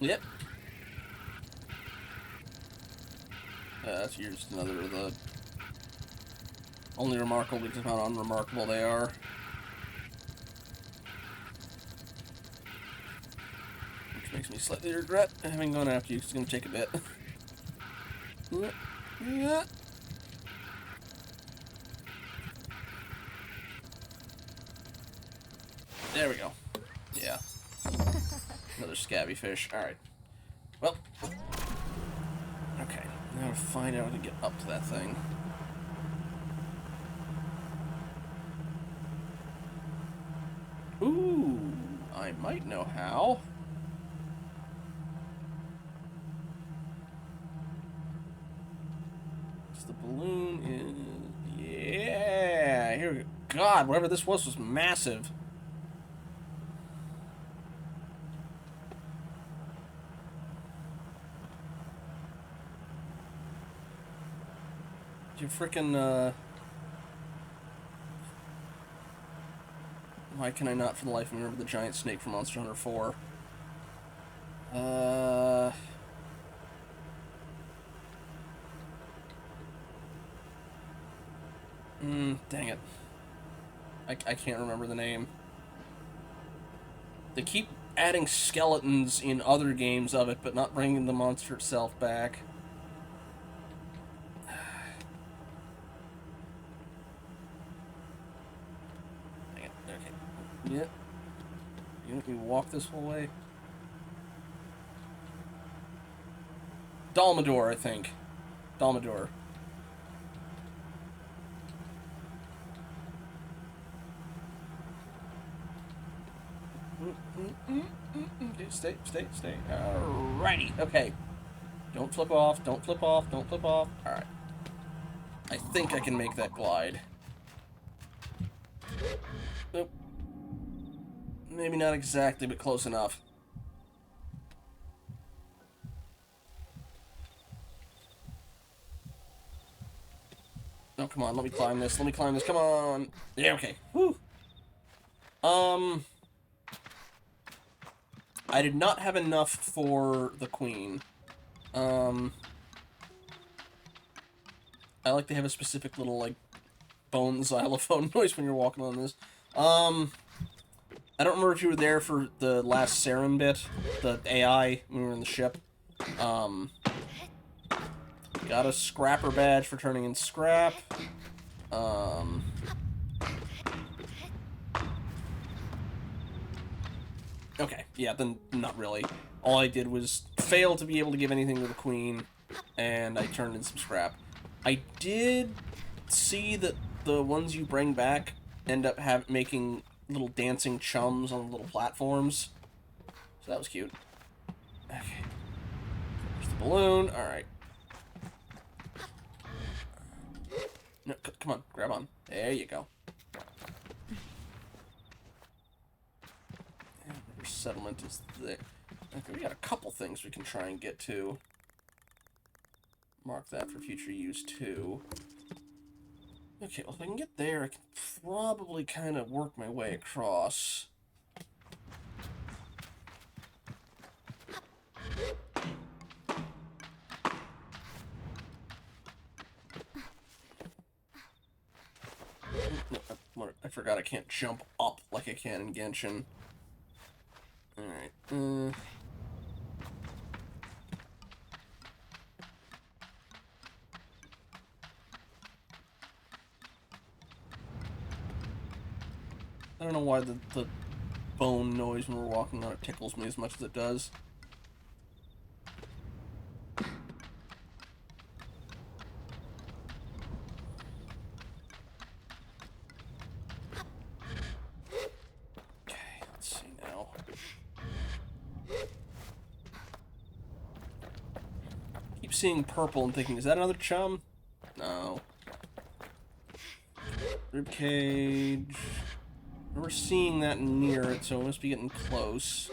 Yep. That's just another of the only remarkable because of how unremarkable they are. Which makes me slightly regret having gone after you because it's going to take a bit. Yeah. There we go. Yeah. Another scabby fish. Alright. Well. Okay. Now to find out how to get up to that thing. Ooh. I might know how. The balloon is... Yeah! Here we go. God, whatever this was massive. You frickin', Why can I not for the life of me remember the giant snake from Monster Hunter 4? Dang it. I can't remember the name. They keep adding skeletons in other games of it, but not bringing the monster itself back. Dang it. Okay. Yeah. You want me to walk this whole way? Dalmador, I think. Dalmador. Stay. Alrighty. Okay. Don't flip off. Don't flip off. Don't flip off. Alright. I think I can make that glide. Nope. Maybe not exactly, but close enough. Oh, come on, let me climb this. Let me climb this. Come on. Yeah, okay. Whew. I did not have enough for the queen. I like to have a specific little, like, bone xylophone noise when you're walking on this. I don't remember if you were there for the last Saren bit, the AI, when we were in the ship. Got a scrapper badge for turning in scrap. Okay, yeah, then not really. All I did was fail to be able to give anything to the queen, and I turned in some scrap. I did see that the ones you bring back end up making little dancing chums on little platforms. So that was cute. Okay. There's the balloon. Alright. No, come on. Grab on. There you go. And river settlement is there. Okay, we got a couple things we can try and get to. Mark that for future use, too. Okay, well, if I can get there, I can probably kind of work my way across. No, I forgot I can't jump up like I can in Genshin. Alright, I don't know why the bone noise when we're walking on it tickles me as much as it does. Okay, let's see now. Keep seeing purple and thinking, is that another chum? No. Ribcage. We're seeing that near it, so it must be getting close.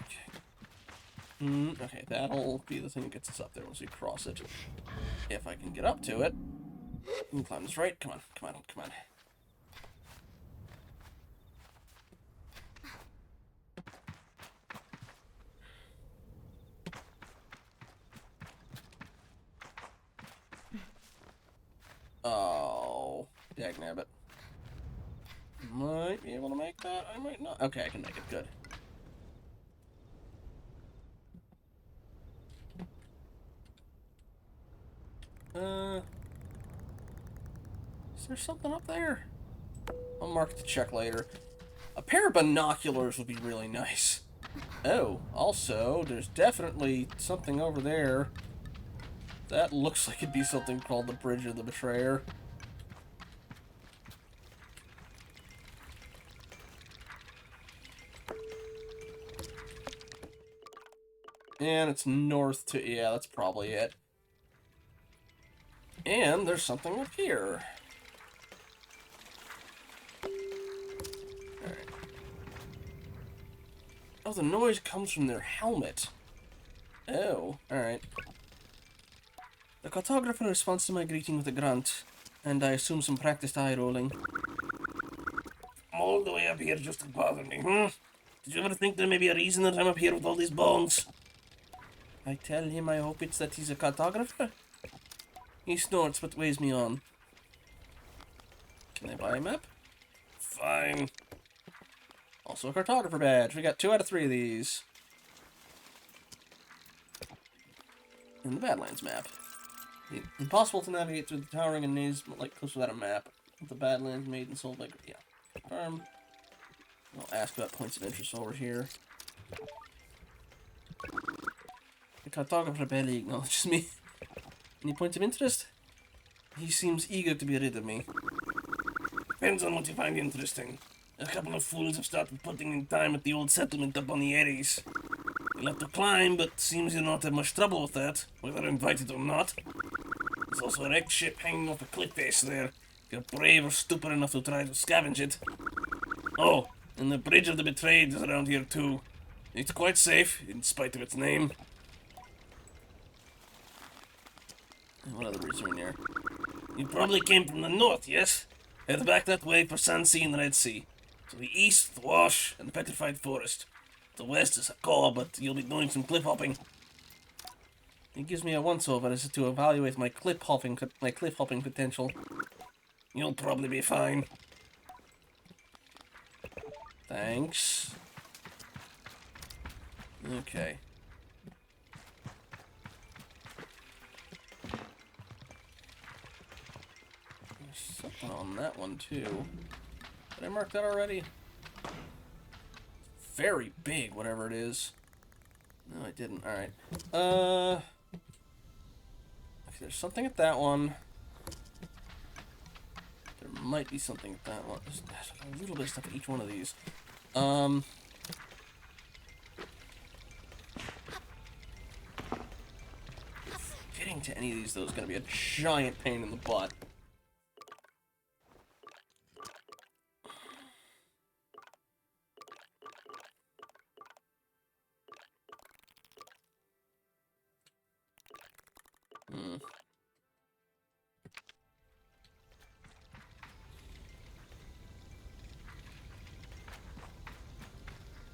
Okay. Okay, that'll be the thing that gets us up there once we cross it. If I can get up to it. We can climb this right. Come on, come on, come on. Oh, dagnabbit. Might be able to make that. I might not. Okay, I can make it. Good. Is there something up there? I'll mark it to check later. A pair of binoculars would be really nice. Oh, also, there's definitely something over there. That looks like it'd be something called the Bridge of the Betrayer. And it's north to... yeah, that's probably it. And there's something up here. Alright. Oh, the noise comes from their helmet. Oh, alright. The cartographer responds to my greeting with a grunt, and I assume some practiced eye rolling. I'm all the way up here just to bother me, Did you ever think there may be a reason that I'm up here with all these bones? I tell him I hope it's that he's a cartographer. He snorts but weighs me on. Can I buy a map? Fine. Also a cartographer badge. We got 2 out of 3 of these. And the Badlands map. Impossible to navigate through the towering and maze like cliffs without a map. The Badlands made and sold by... yeah. Confirm. I'll ask about points of interest over here. The cartographer barely acknowledges me. Any points of interest? He seems eager to be rid of me. Depends on what you find interesting. A couple of fools have started putting in time at the old settlement up on the Ares. You'll have to climb, but seems you don't have much trouble with that, whether invited or not. There's also a wrecked ship hanging off a cliff face there. If you're brave or stupid enough to try to scavenge it. Oh, and the Bridge of the Betrayed is around here too. It's quite safe, in spite of its name. And what other routes are in here? You probably came from the north, yes? Head back that way for Sandsea and the Red Sea. To the east, the Wash and the Petrified Forest. The west is Hakoah, but you'll be doing some cliff hopping. It gives me a once-over as to evaluate my cliff hopping potential. You'll probably be fine. Thanks. Okay. There's something on that one too. Did I mark that already? Very big, whatever it is. No, I didn't. Alright. Okay, there's something at that one. There might be something at that one. There's a little bit of stuff at each one of these. Getting to any of these, though, is going to be a giant pain in the butt.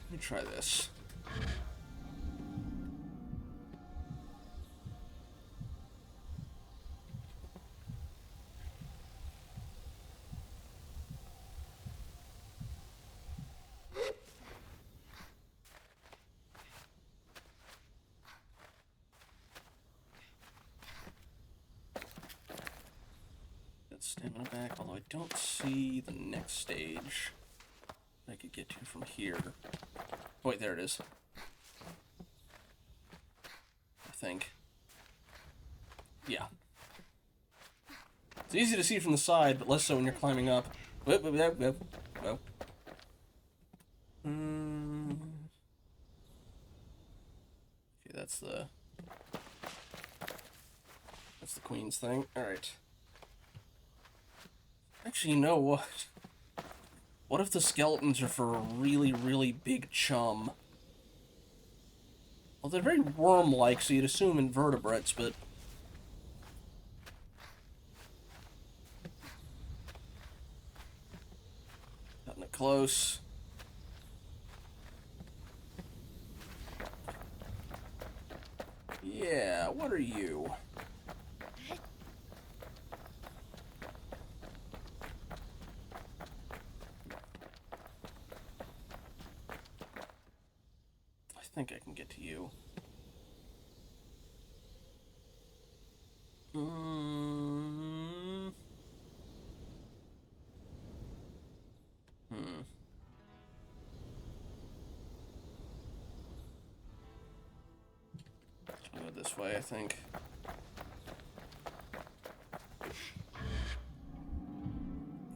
Let me try this. Stamina back, although I don't see the next stage I could get to from here. Oh, wait, there it is. I think. Yeah. It's easy to see from the side, but less so when you're climbing up. Whoop, whoop, whoop, whoop, whoop. Okay, that's the Queen's thing. Alright. Actually, you know what? What if the skeletons are for a really, really big chum? Well, they're very worm-like, so you'd assume invertebrates, but... Cutting it close. Yeah, what are you? I think I can get to you. I'll go this way, I think.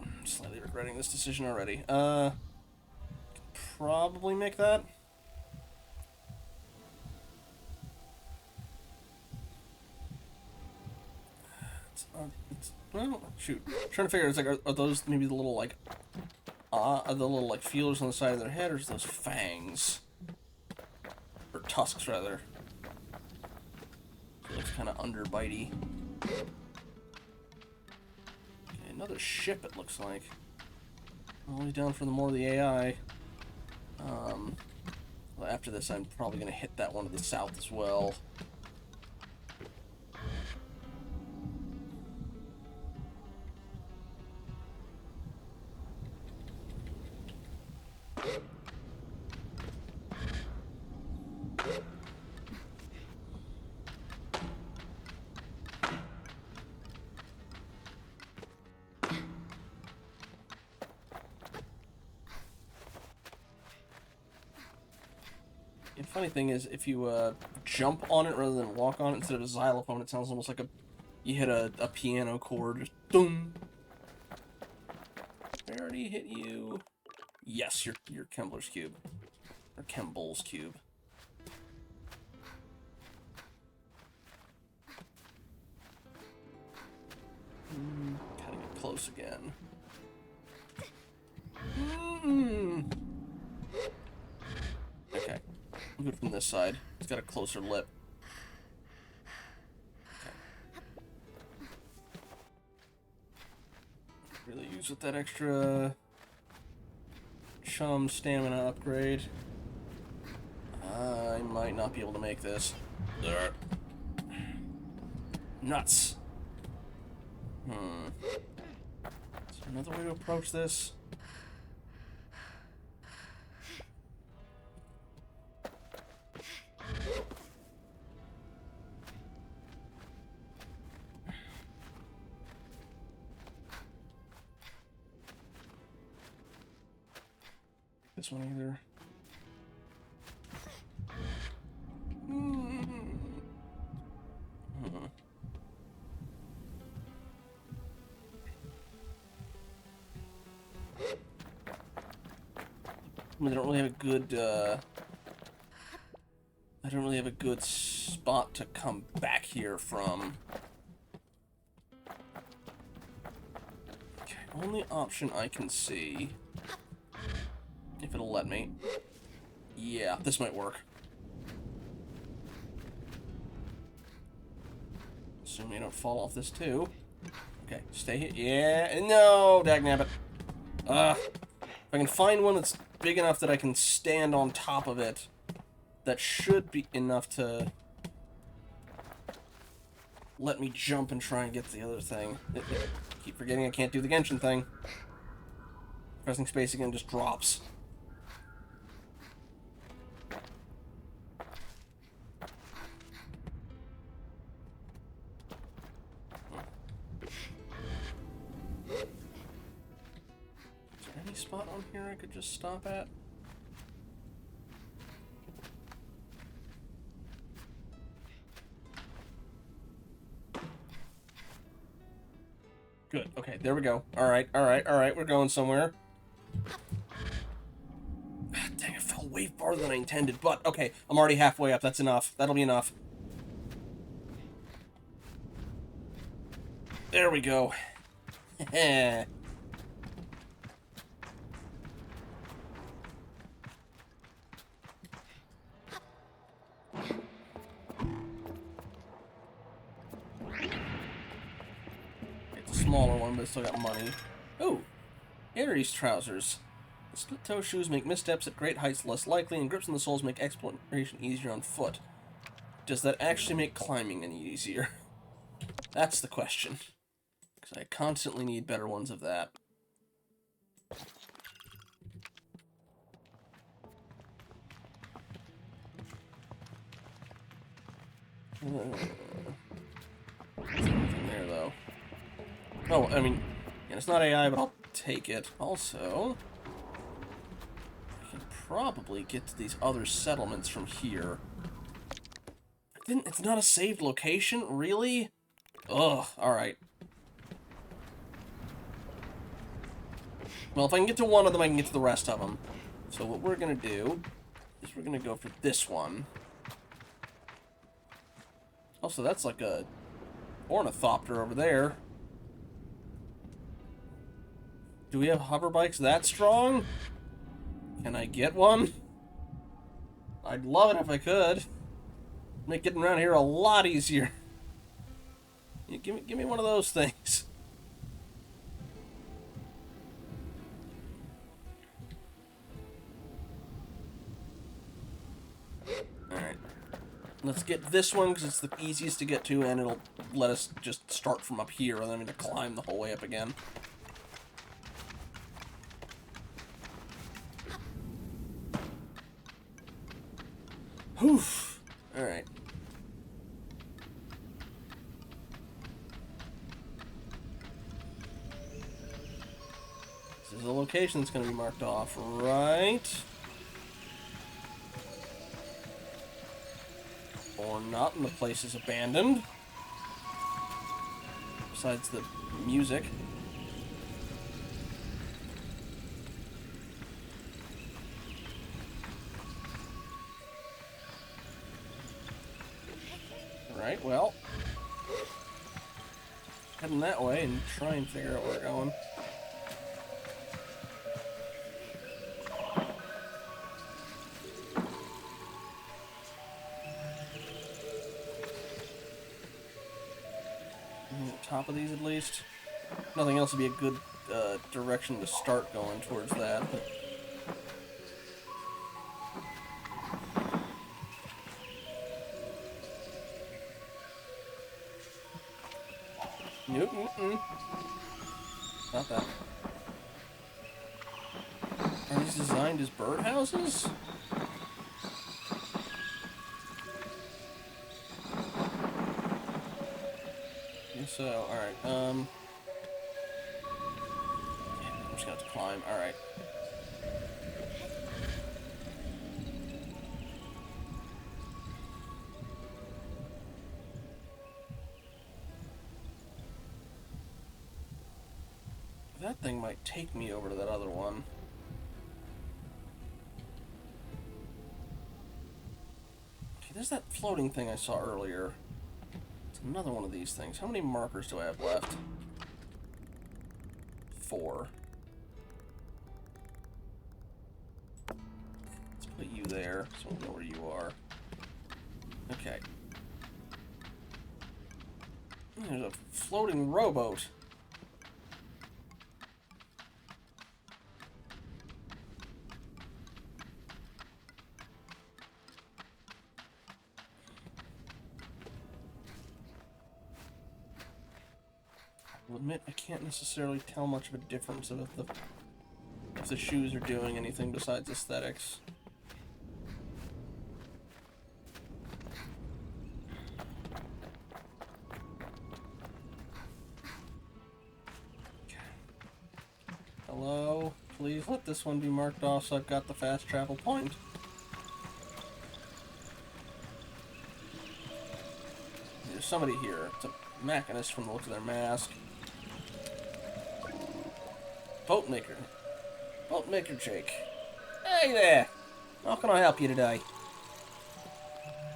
I'm slightly regretting this decision already. Probably make that. Well, shoot. I'm trying to figure out, it's like, are those maybe the little, like, are the little, like, feelers on the side of their head, or is those fangs? Or tusks, rather. It looks kind of underbitey. Okay, another ship, it looks like. All the way down for the more of the AI. Well, after this, I'm probably going to hit that one to the south as well. The funny thing is, if you jump on it rather than walk on it instead of a xylophone, it sounds almost like you hit a piano chord. Just boom. I already hit you. Yes, your Kembler's cube. Or Kemble's cube. close again. Okay. I'll go from this side. It's got a closer lip. Okay. Really use with that extra chum stamina upgrade. I might not be able to make this. Nuts. Is there another way to approach this? This one either. I don't really have a good, I don't really have a good spot to come back here from. Okay, only option I can see, if it'll let me. Yeah, this might work. Assuming I don't fall off this too. Okay, stay here. Yeah, no, dagnabbit. If I can find one that's big enough that I can stand on top of it, that should be enough to let me jump and try and get the other thing. Keep forgetting I can't do the Genshin thing. Pressing space again just drops. Is there any spot on here I could just stop at? Good. Okay, there we go. Alright, we're going somewhere. Dang, it fell way farther than I intended, but okay, I'm already halfway up. That's enough. That'll be enough. There we go. Heh. Smaller one, but still got money. Oh, Aries trousers. The split-toe shoes make missteps at great heights less likely, and grips on the soles make exploration easier on foot. Does that actually make climbing any easier? That's the question. Because I constantly need better ones of that. Nothing there, though. Oh, I mean, yeah, it's not AI, but I'll take it. Also, I can probably get to these other settlements from here. It's not a saved location? Really? Ugh, alright. Well, if I can get to one of them, I can get to the rest of them. So what we're gonna do is we're gonna go for this one. Also, that's like a ornithopter over there. Do we have hoverbikes that strong? Can I get one? I'd love it if I could. Make getting around here a lot easier. Yeah, give me one of those things. Alright. Let's get this one because it's the easiest to get to, and it'll let us just start from up here rather than having to climb the whole way up again. Oof. Alright. This is a location that's going to be marked off, right? Or not, and the place is abandoned. Besides the music. Alright, well. heading that way and try and figure out where we're going. Top of these at least. Nothing else would be a good direction to start going towards that. But... Nope, not that. Are these designed as birdhouses? So, alright, I'm just gonna have to climb, alright. That thing might take me over to that other one. Okay, there's that floating thing I saw earlier. It's another one of these things. How many markers do I have left? 4. Let's put you there, so we'll know where you are. Okay. There's a floating rowboat. I'll admit I can't necessarily tell much of a difference if the shoes are doing anything besides aesthetics. Hello? Please let this one be marked off so I've got the fast travel point. There's somebody here. It's a mechanist from the looks of their mask. Boatmaker. Boatmaker Jake. Hey there! How can I help you today?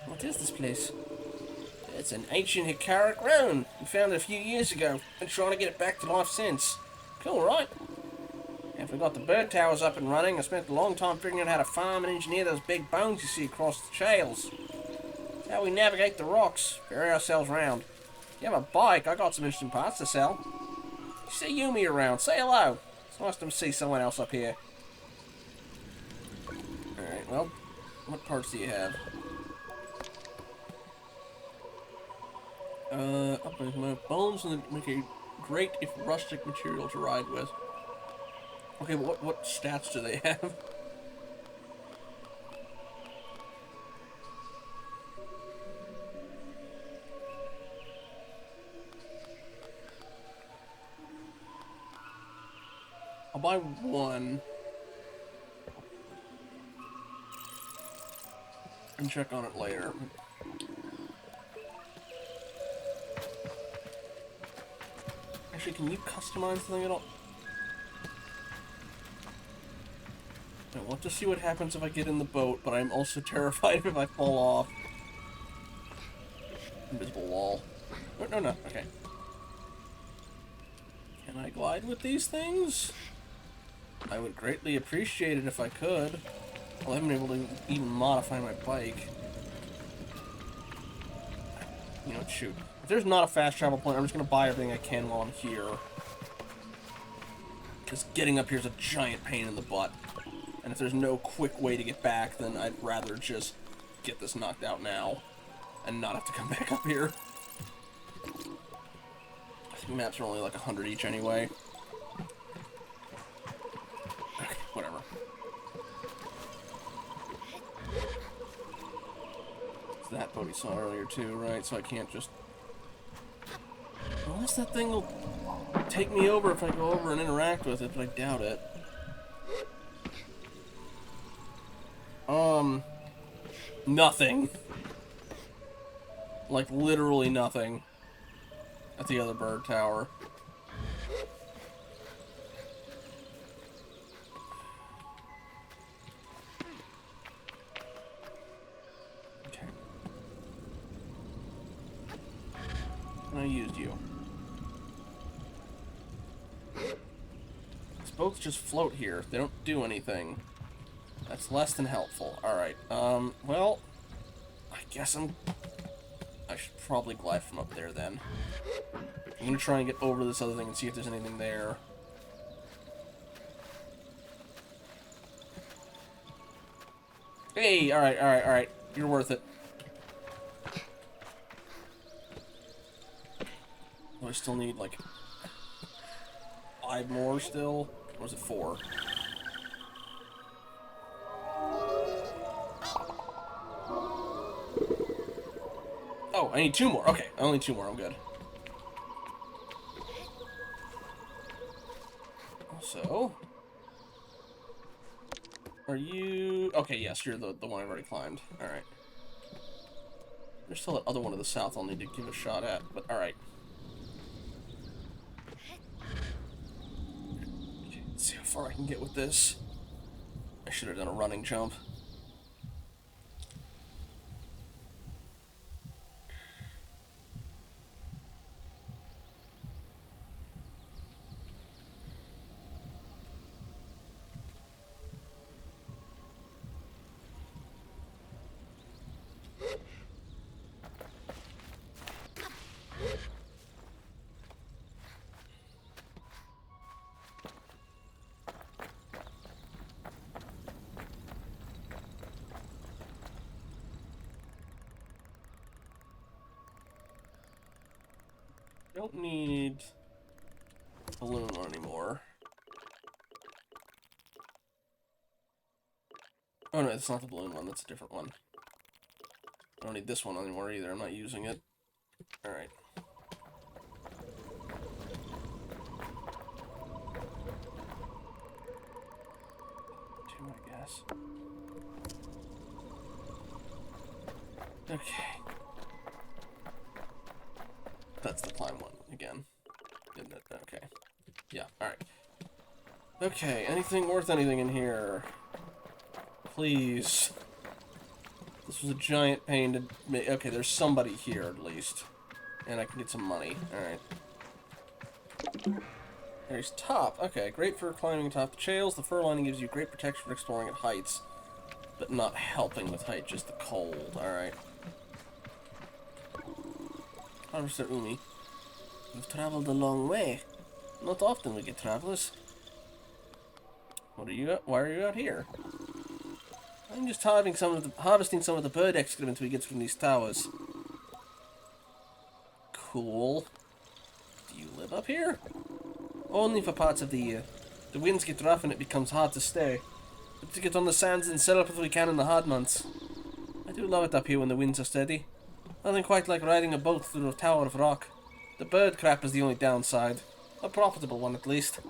What is this place? It's an ancient Hikaric ruin. We found it a few years ago. Been trying to get it back to life since. Cool, right? After we got the bird towers up and running, I spent a long time figuring out how to farm and engineer those big bones you see across the trails. It's how we navigate the rocks, ferry ourselves round. If you have a bike, I got some interesting parts to sell. You see Yumi around, say hello. It's nice to see someone else up here. Alright, well, what parts do you have? Up in my bones and make a great if rustic material to ride with. Okay, but what stats do they have? I'll buy one. And check on it later. Actually, can you customize the thing at all? I want to see what happens if I get in the boat, but I'm also terrified if I fall off. Invisible wall. No, okay. Can I glide with these things? I would greatly appreciate it if I could. Well, I haven't been able to even modify my bike. You know what, shoot. If there's not a fast travel point, I'm just going to buy everything I can while I'm here. Because getting up here is a giant pain in the butt. And if there's no quick way to get back, then I'd rather just get this knocked out now. And not have to come back up here. I think maps are only like 100 each anyway. Okay, whatever. It's that boat we saw earlier too, right? So I can't just... Unless that thing will take me over if I go over and interact with it, but I doubt it. Nothing. Like, literally nothing. At the other bird tower. Okay. And I used you. boats just float here. They don't do anything. That's less than helpful. Alright, well, I guess I should probably glide from up there, then. I'm gonna try and get over to this other thing and see if there's anything there. Hey, alright, alright, alright. You're worth it. Oh, I still need, like, 5 more still? Or is it 4? Oh, I need 2 more. Okay, I only need 2 more. I'm good. So, are you... Okay, yes, you're the one I've already climbed. Alright. There's still that other one to the south I'll need to give a shot at, but alright. Okay, let's see how far I can get with this. I should have done a running jump. Don't need a balloon one anymore. Oh no, it's not the balloon one, that's a different one. I don't need this one anymore either, I'm not using it. Alright. 2, I guess. Okay. That's the climb one again. Isn't it? Okay. Yeah, alright. Okay, anything worth anything in here? Please. This was a giant pain to make. Okay, there's somebody here at least. And I can get some money. Alright. There's top. Okay, great for climbing atop the trails. The fur lining gives you great protection for exploring at heights. But not helping with height, just the cold. Alright. Harvester Umi. You've traveled a long way. Not often we get travelers. What are you at? Why are you out here? I'm just harvesting some of the bird excrement we get from these towers. Cool. Do you live up here? Only for parts of the year. The winds get rough and it becomes hard to stay. We have to get on the sands and set up if we can in the hard months. I do love it up here when the winds are steady. Nothing quite like riding a boat through a tower of rock. The bird crap is the only downside. A profitable one, at least.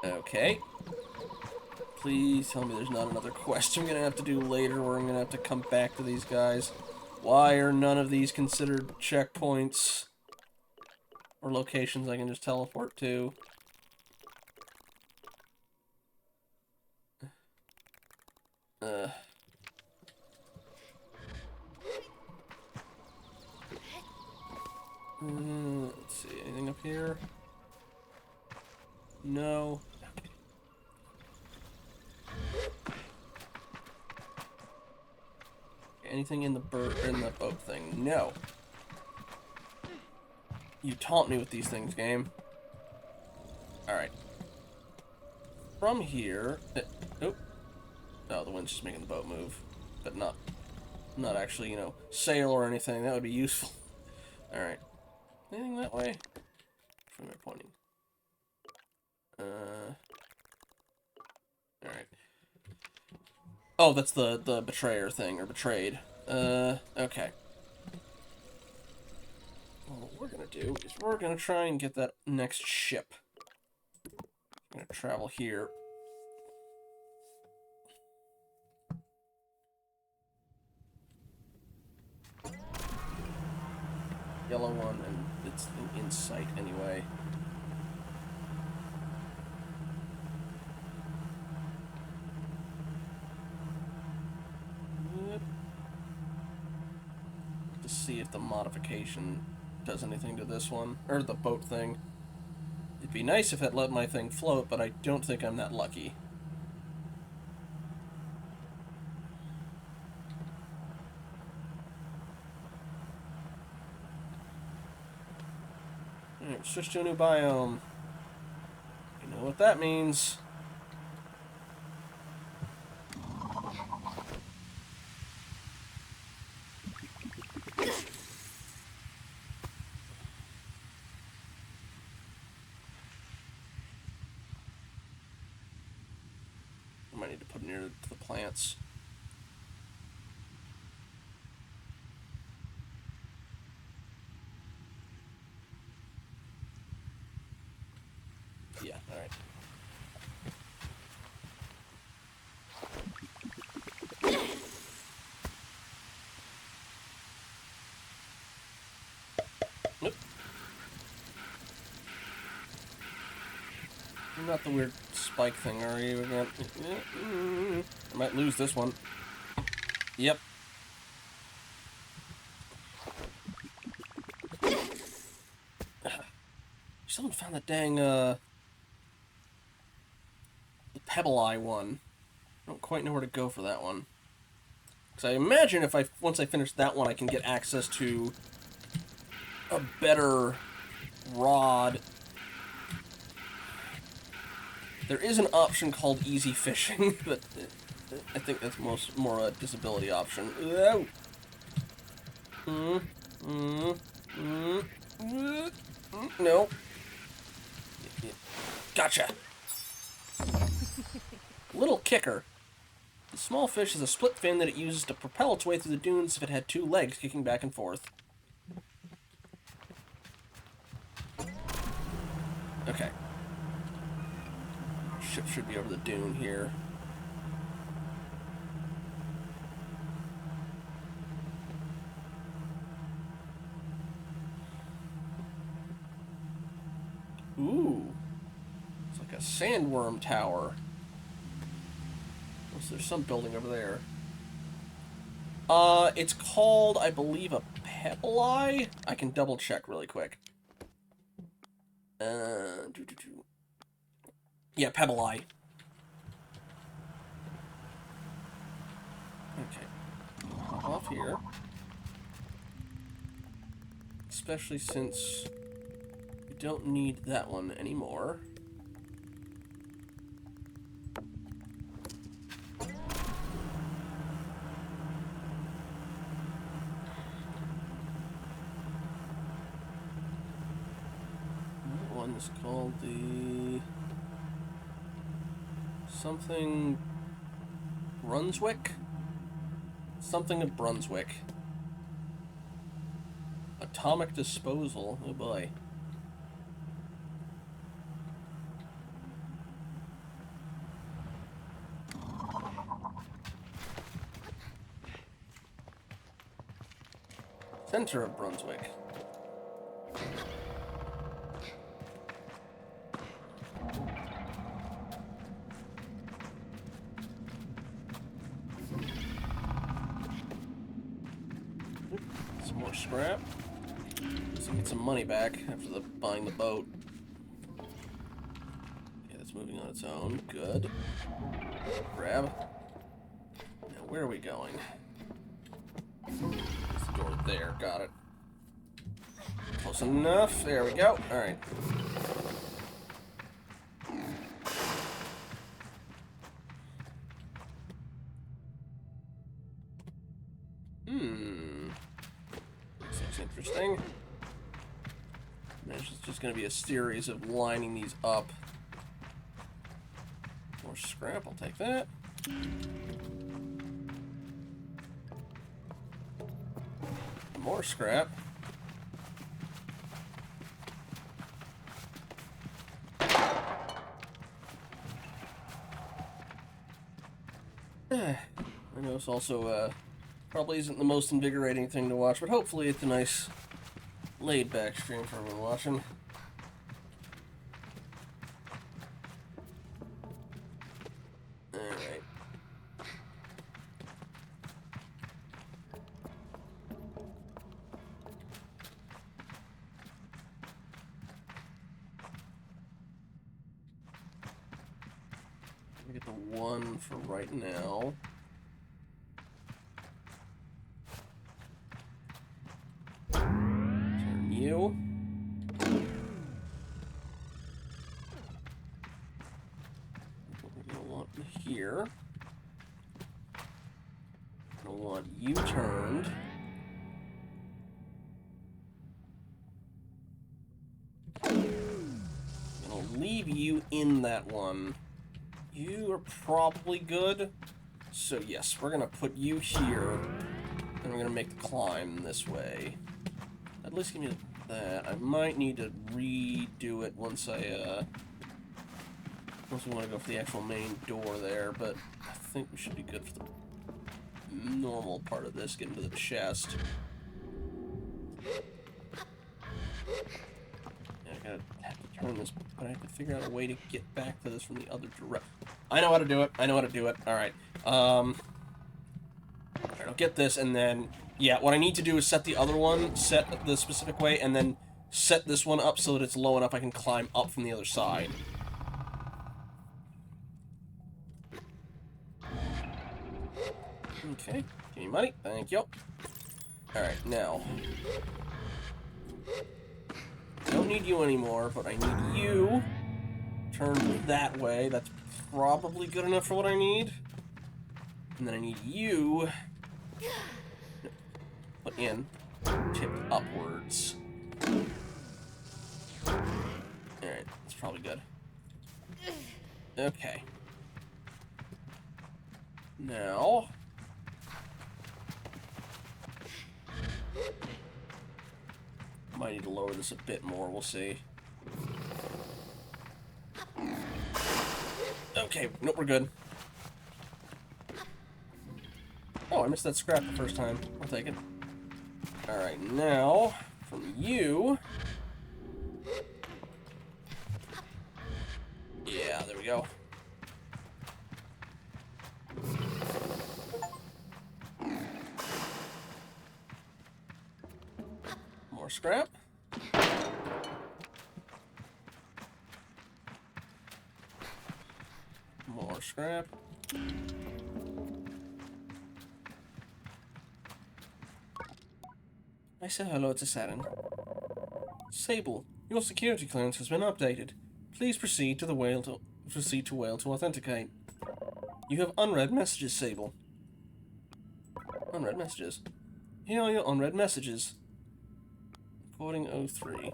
Okay. Please tell me there's not another quest I'm going to have to do later where I'm going to have to come back to these guys. Why are none of these considered checkpoints? Or locations I can just teleport to? Let's see, anything up here? No. Anything in the boat thing? No. You taunt me with these things, game. Alright. From here... oh. Oh, the wind's just making the boat move. But not actually, you know, sail or anything. That would be useful. Alright. Anything that way? Where am I pointing? Alright. Oh, that's the betrayer thing, or betrayed. Okay. Well, what we're gonna do is we're gonna try and get that next ship. I'm gonna travel here. Yellow one, and it's in sight anyway. To see if the modification does anything to this one, or the boat thing. Be nice if it let my thing float, but I don't think I'm that lucky. Alright, switch to a new biome. You know what that means. I might need to put it near to the plants. Yeah, alright. Nope. You're not the weird spike thing, are you, again? I might lose this one. Yep. Still haven't found that dang, the Pebble Eye one. I don't quite know where to go for that one. Because I imagine if once I finish that one, I can get access to a better rod. There is an option called easy fishing, but I think that's more a disability option. No. Gotcha. Little kicker. The small fish has a split fin that it uses to propel its way through the dunes if it had two legs kicking back and forth. Okay. Ship should be over the dune here. Ooh. It's like a sandworm tower. Unless there's some building over there. It's called, I believe, a Pebble Eye? I can double check really quick. Yeah, Pebble Eye. Okay. Hop off here. Especially since we don't need that one anymore. That one is called the something Brunswick? Something of Brunswick. Atomic disposal. Oh boy. Center of Brunswick. Some more scrap. So get some money back after buying the boat. Okay, that's moving on its own. Good. Grab. Now, where are we going? There's the door there. Got it. Close enough. There we go. Alright. This looks interesting. It's just going to be a series of lining these up. More scrap. I'll take that. More scrap. I know it's also probably isn't the most invigorating thing to watch, but hopefully it's a nice laid-back stream for everyone watching. Alright. the one for right now. Turn you. We're gonna want here. Gonna want you turned. Gonna leave you in that one. You are probably good. So yes, we're gonna put you here, and we're gonna make the climb this way. At least give me that. I might need to redo it once once we want to go for the actual main door there, but I think we should be good for the normal part of this, getting to the chest. Yeah, I have to turn this, but I have to figure out a way to get back to this from the other direction. I know how to do it. I know how to do it. Alright. Alright, I'll get this, and then, yeah, what I need to do is set the other one, set the specific way, and then set this one up so that it's low enough I can climb up from the other side. Okay, give me money. Thank you. Alright, now. Don't need you anymore, but I need you turned that way. That's probably good enough for what I need. And then I need you put in, tipped upwards. Alright, that's probably good. Okay. Now... might need to lower this a bit more, we'll see. Okay, nope, we're good. Oh, I missed that scrap the first time. I'll take it. Alright, now, from you... yeah, there we go. More scrap. More scrap. I said hello to Saturn. Sable, your security clearance has been updated. Please proceed to whale to authenticate. You have unread messages, Sable. Unread messages. Here are your unread messages. Recording 03.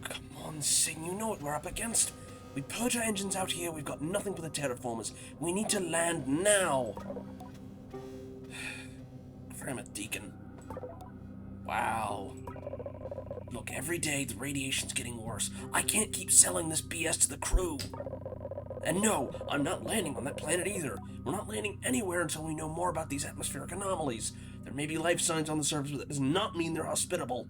Come on, Sing, you know what we're up against. We purge our engines out here, we've got nothing but the terraformers. We need to land now. I'm a deacon. Wow. Look, every day the radiation's getting worse. I can't keep selling this BS to the crew. And no, I'm not landing on that planet either. We're not landing anywhere until we know more about these atmospheric anomalies. There may be life signs on the surface, but that does not mean they're hospitable.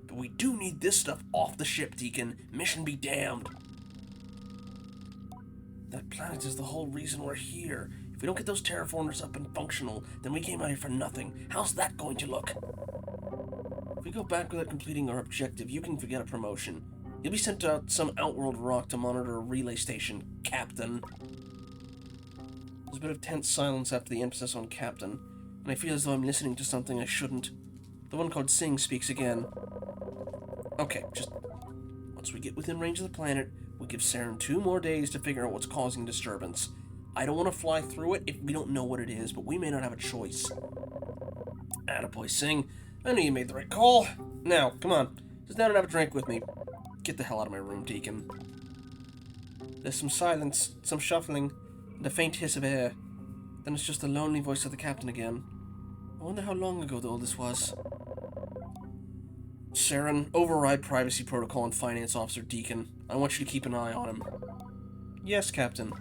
But we do need this stuff off the ship, Deacon. Mission be damned. That planet is the whole reason we're here. If we don't get those terraformers up and functional, then we came out here for nothing. How's that going to look? If we go back without completing our objective, you can forget a promotion. You'll be sent to some outworld rock to monitor a relay station, Captain. There's a bit of tense silence after the emphasis on Captain, and I feel as though I'm listening to something I shouldn't. The one called Sing speaks again. Okay, just... once we get within range of the planet, we give Saren 2 more days to figure out what's causing disturbance. I don't want to fly through it if we don't know what it is, but we may not have a choice. Attaboy, Sing. I know you made the right call. Now, come on. Sit down and have a drink with me. Get the hell out of my room, Deacon. There's some silence, some shuffling, and a faint hiss of air. Then it's just the lonely voice of the captain again. I wonder how long ago all this was. Saren, override privacy protocol and finance officer Deacon. I want you to keep an eye on him. Yes, Captain.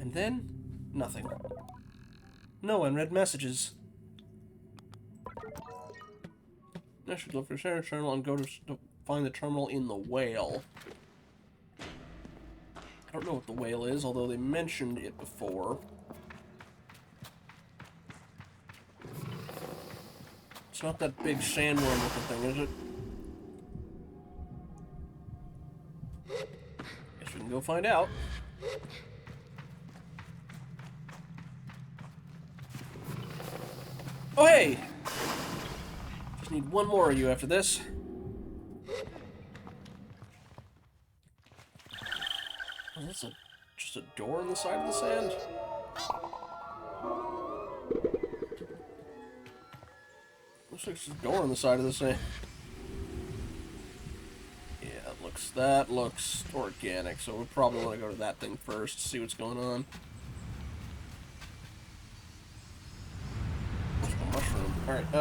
And then, nothing. No unread messages. I should look for Saren's terminal and go to find the terminal in the whale. I don't know what the whale is, although they mentioned it before. It's not that big sandworm looking thing, is it? Guess we can go find out. Oh, hey! Just need one more of you after this. Oh, that's just a door in the side of the sand? Looks like there's a door on the side of the sand. Yeah, that looks organic, so we probably want to go to that thing first, see what's going on. There's a mushroom. Alright,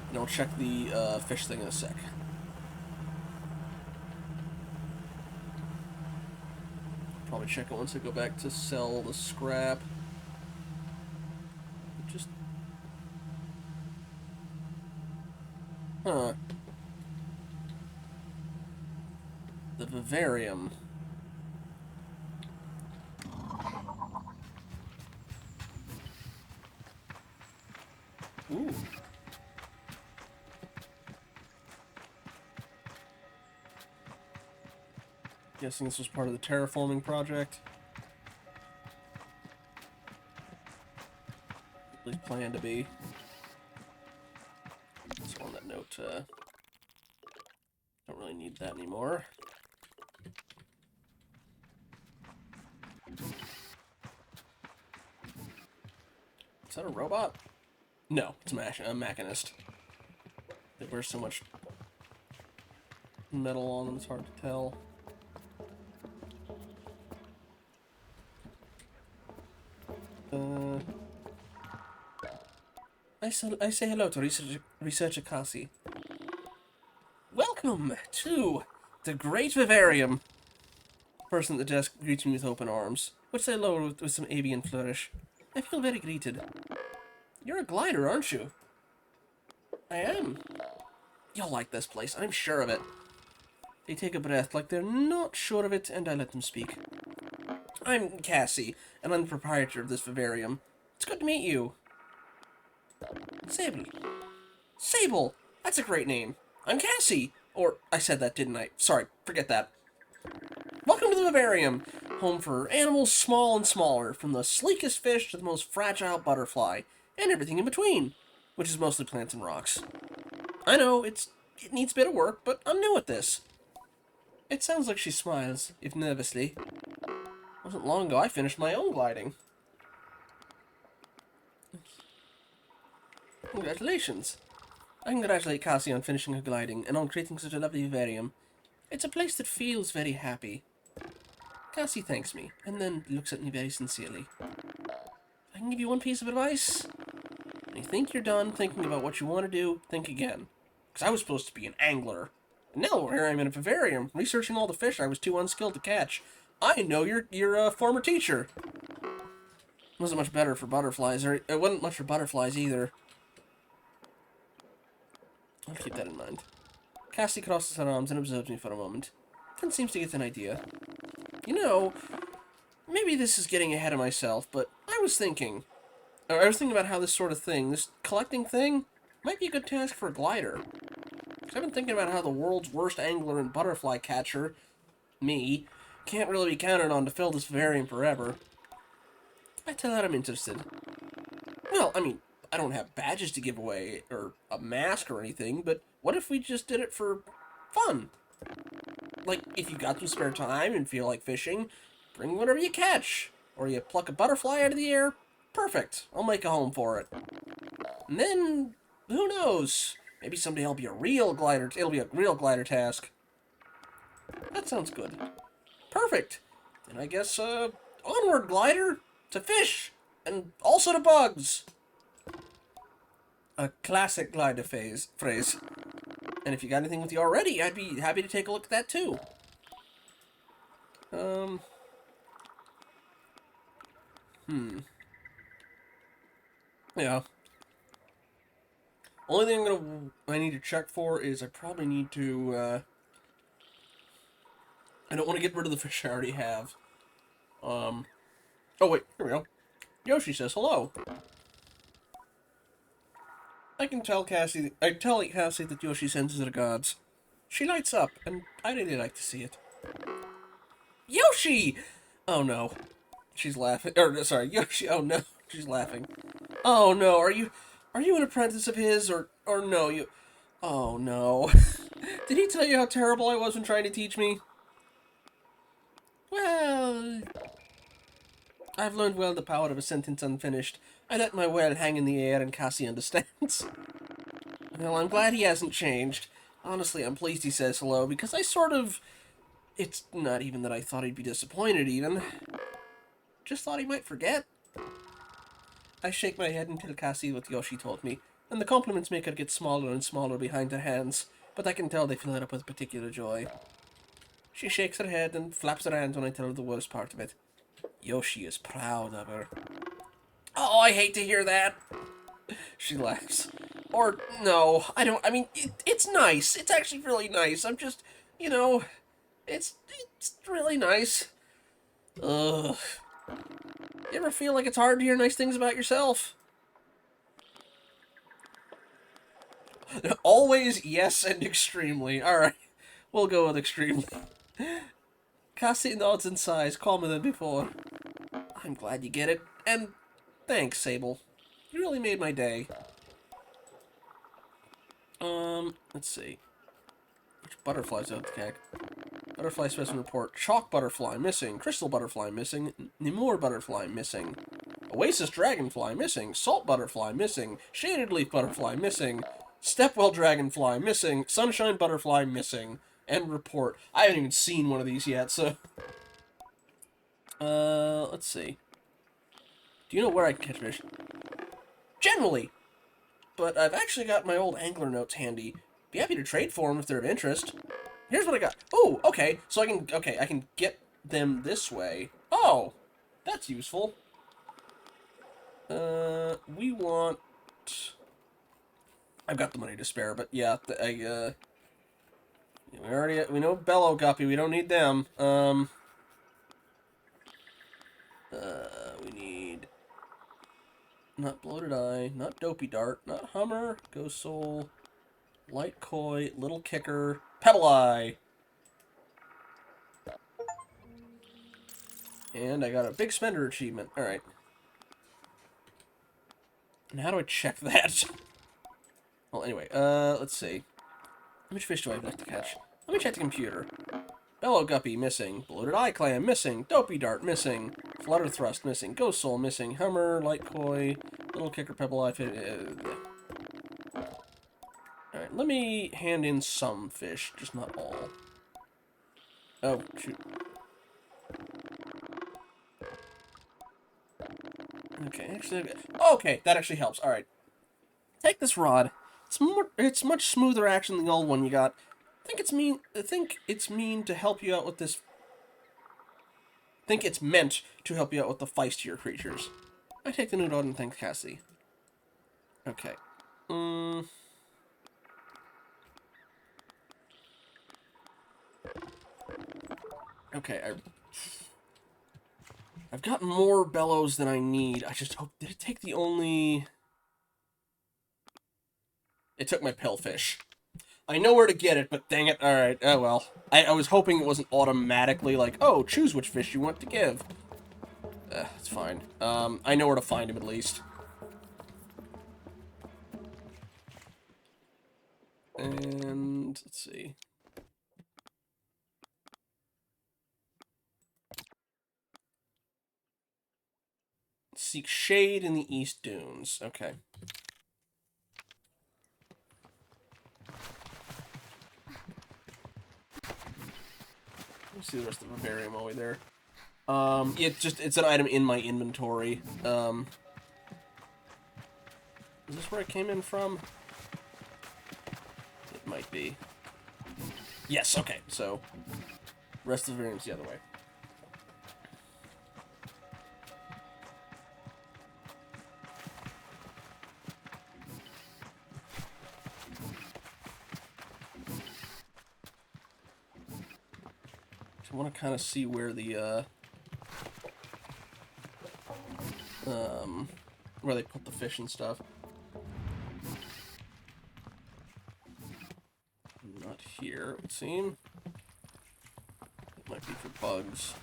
and I'll check the fish thing in a sec. Probably check it once I go back to sell the scrap. Just... Huh. The vivarium. Ooh. Guessing this was part of the terraforming project. At least planned to be. So on that note, don't really need that anymore. Is that a robot? No, it's a machinist. They wear so much metal on them, it's hard to tell. I say hello to Researcher Cassie. Welcome to the Great Vivarium. The person at the desk greets me with open arms, which they lower with some avian flourish. I feel very greeted. You're a glider, aren't you? I am. You'll like this place, I'm sure of it. They take a breath like they're not sure of it, and I let them speak. I'm Cassie, and I'm the proprietor of this vivarium. It's good to meet you. Sable. Sable! That's a great name. I'm Cassie! Or, I said that, didn't I? Sorry, forget that. Welcome to the vivarium, home for animals small and smaller, from the sleekest fish to the most fragile butterfly, and everything in between, which is mostly plants and rocks. I know, it needs a bit of work, but I'm new at this. It sounds like she smiles, if nervously. Wasn't long ago I finished my own gliding. Congratulations. I congratulate Cassie on finishing her gliding and on creating such a lovely vivarium. It's a place that feels very happy. Cassie thanks me, and then looks at me very sincerely. I can give you one piece of advice. When you think you're done thinking about what you want to do, think again. Because I was supposed to be an angler. And now here I'm in a vivarium, researching all the fish I was too unskilled to catch. I know your former teacher. Wasn't much better for butterflies, or it wasn't much for butterflies either. I'll keep that in mind. Cassie crosses her arms and observes me for a moment, then seems to get an idea. You know, maybe this is getting ahead of myself, but I was thinking about how this sort of thing, this collecting thing, might be a good task for a glider. Because I've been thinking about how the world's worst angler and butterfly catcher, me, can't really be counted on to fill this vivarium forever. I tell her I'm interested. Well, I mean, I don't have badges to give away, or a mask or anything, but what if we just did it for fun? Like, if you got some spare time and feel like fishing, bring whatever you catch. Or you pluck a butterfly out of the air, perfect. I'll make a home for it. And then, who knows? Maybe someday it'll be a real glider task. That sounds good. Perfect. Then I guess, onward, glider, to fish, and also to bugs. A classic glider phrase. And if you got anything with you already, I'd be happy to take a look at that too. Yeah. Only thing I need to check for is I probably need to, I don't want to get rid of the fish I already have. Oh wait, here we go. Yoshi says hello. I tell Cassie that Yoshi sends her regards. She lights up, and I really like to see it. Yoshi! Oh no. She's laughing. Or, sorry, Yoshi, oh no. She's laughing. Oh no, are you an apprentice of his or no, you oh no. Did he tell you how terrible I was when trying to teach me? Well, I've learned well the power of a sentence unfinished. I let my well hang in the air and Cassie understands. Well, I'm glad he hasn't changed. Honestly, I'm pleased he says hello because I sort of it's not even that I thought he'd be disappointed even. Just thought he might forget. I shake my head and tell Cassie what Yoshi told me, and the compliments make her get smaller and smaller behind her hands, but I can tell they fill her up with particular joy. She shakes her head and flaps her hands when I tell her the worst part of it. Yoshi is proud of her. Oh, I hate to hear that. She laughs. Or, no, I don't, I mean, it's nice. It's actually really nice. I'm just, you know, it's really nice. Ugh. You ever feel like it's hard to hear nice things about yourself? Always yes and extremely. Alright, we'll go with extremely. Cassie nods and sighs, calmer than before. I'm glad you get it, and thanks, Sable. You really made my day. Let's see. Which butterflies out the cake? Butterfly specimen report. Chalk butterfly missing. Crystal butterfly missing. Nemur butterfly missing. Oasis dragonfly missing. Salt butterfly missing. Shaded leaf butterfly missing. Stepwell dragonfly missing. Sunshine butterfly missing. End report. I haven't even seen one of these yet, so. Let's see. Do you know where I can catch fish? Generally! But I've actually got my old angler notes handy. Be happy to trade for them if they're of interest. Here's what I got. Oh, okay. So I can get them this way. Oh, that's useful. We want... I've got the money to spare, but yeah, we know Bellow Guppy, we don't need them. We need... Not Bloated Eye, not Dopey Dart, not Hummer, Ghost Soul, Light Koi, Little Kicker, Pebble Eye. And I got a Big Spender achievement. Alright. And how do I check that? Well, anyway, let's see. How much fish do I have left to catch? Let me check the computer. Bellow Guppy, missing. Bloated Eye Clam, missing. Dopey Dart, missing. Flutter Thrust, missing. Ghost Soul, missing. Hummer, Light Koi, Little Kicker, Pebble Eye, Alright, let me hand in some fish, just not all. Oh, shoot. Okay, actually, okay, that actually helps. Alright. Take this rod. It's much smoother action than the old one you got. I think it's mean to help you out with this. Think it's meant to help you out with the feistier creatures. I take the new rod and thank Cassie. Okay. Okay, I've got more bellows than I need. I just hope... Did it take the only... It took my pillfish. I know where to get it, but dang it. Alright, oh well. I was hoping it wasn't automatically like, oh, choose which fish you want to give. It's fine. I know where to find him at least. And... let's see. Seek shade in the East Dunes. Okay. Let's see the rest of the vivarium while we're there. It's an item in my inventory. Is this where I came in from? It might be. Yes, okay, so rest of the vivarium's the other way. I want to kind of see where the, where they put the fish and stuff. Not here, it would seem. It might be for bugs.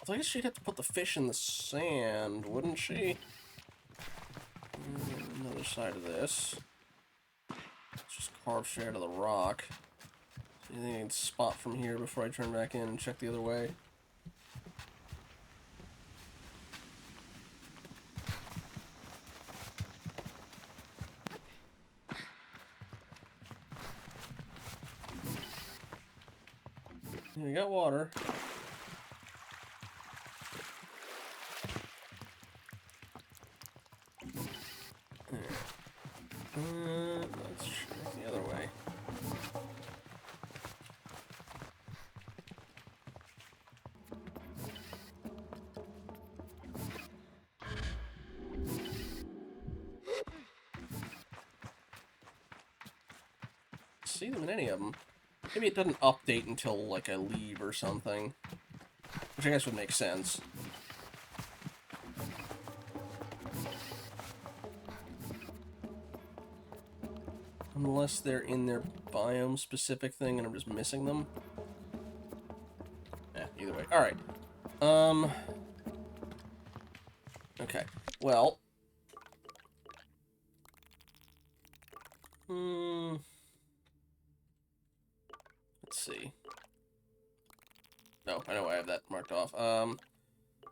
So I guess she'd have to put the fish in the sand, wouldn't she? Another side of this. Let's just carve straight out of the rock. Anything I can spot from here before I turn back in and check the other way? We got water. Let's check the other way. See them in any of them. Maybe it doesn't update until, like, I leave or something. Which I guess would make sense. Unless they're in their biome-specific thing and I'm just missing them. Yeah, either way. Alright. Okay. Well. Let's see. No, I know I have that marked off.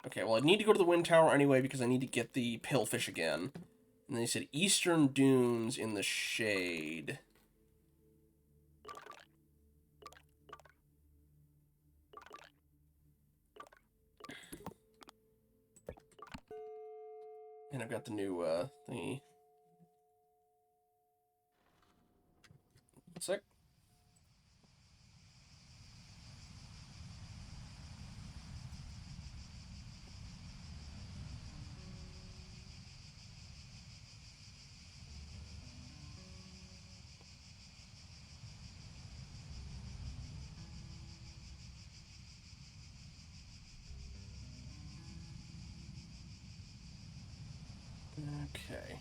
Okay, well, I need to go to the wind tower anyway because I need to get the pillfish again. And then he said Eastern Dunes in the shade. And I've got the new, thingy. One sec. Okay.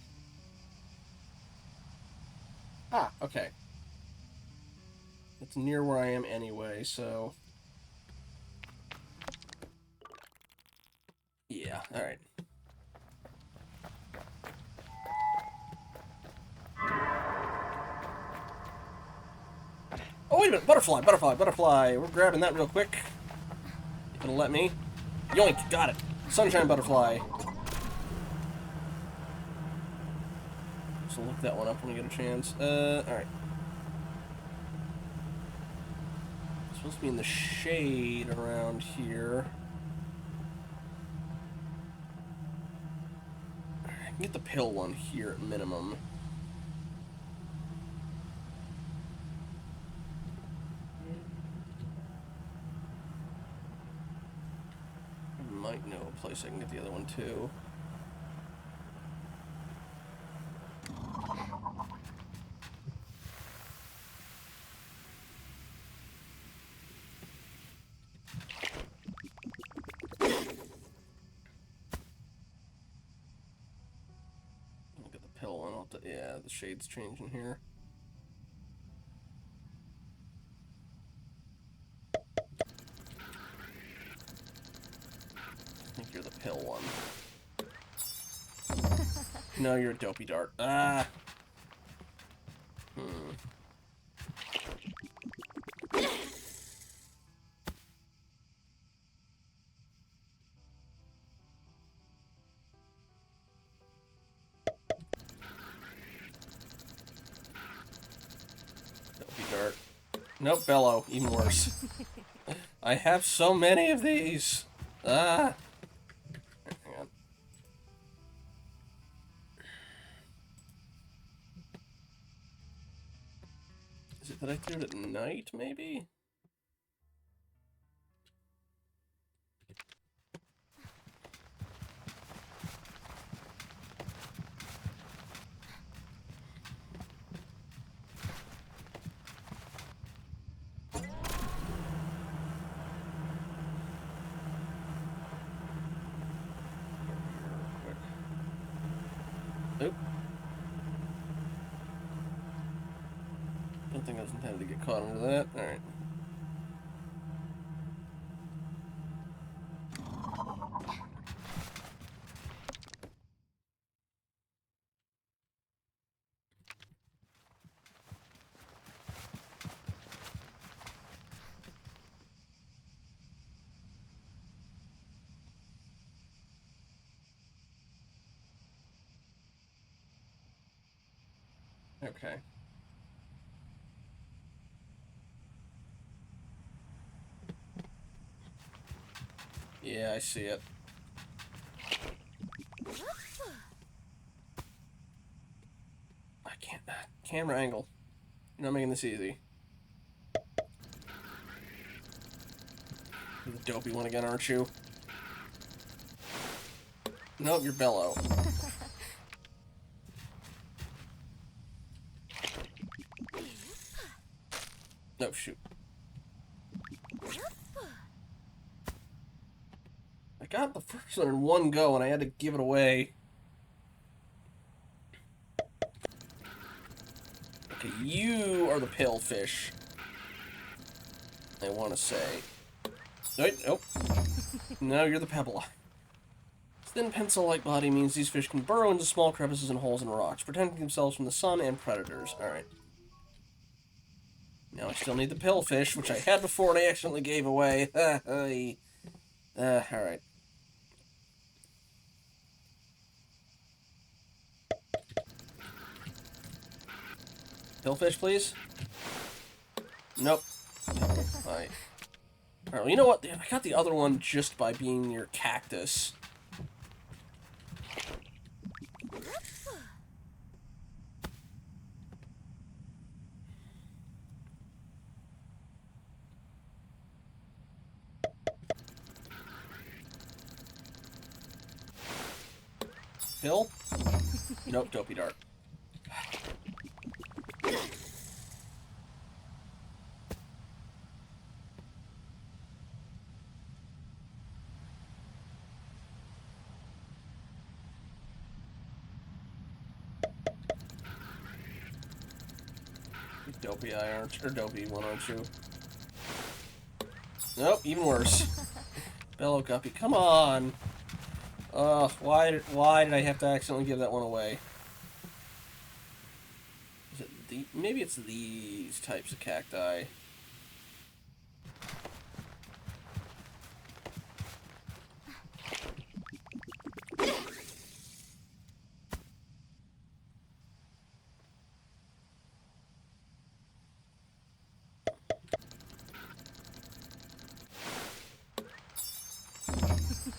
Ah, okay. It's near where I am anyway, so... Yeah, alright. Oh, wait a minute! Butterfly, butterfly, butterfly! We're grabbing that real quick. You gonna let me? Yoink! Got it! Sunshine butterfly! So look that one up when we get a chance. Alright. It's supposed to be in the shade around here. I can get the pill one here at minimum. I might know a place I can get the other one too. Look at the pill one. I'll have to, yeah, the shade's changing here. I think you're the pill one. No, you're a dopey dart. Ah! Dopey dart. Nope, bellow. Even worse. I have so many of these! Ah! Hang on. Is it that I threw it at night, maybe? Nope. Don't think I was intended to get caught under that. Alright. Okay. Yeah, I see it. I can't. Camera angle. You're not making this easy. You're the dopey one again, aren't you? Nope, you're Bello. No, shoot. I got the first one in one go, and I had to give it away. Okay, you are the pale fish. I want to say. Wait, nope. No, you're the pebble. Its thin pencil-like body means these fish can burrow into small crevices and holes in rocks, protecting themselves from the sun and predators. Alright. Now I still need the pillfish, which I had before and I accidentally gave away. Alright. Pillfish, please? Nope. Alright. Alright, well, you know what? I got the other one just by being near cactus. Pill? Nope, dopey dart. Dopey eye, aren't you? Or dopey one, aren't you? Nope, even worse. Bellow guppy, come on! Why did I have to accidentally give that one away? Is it the... Maybe it's these types of cacti.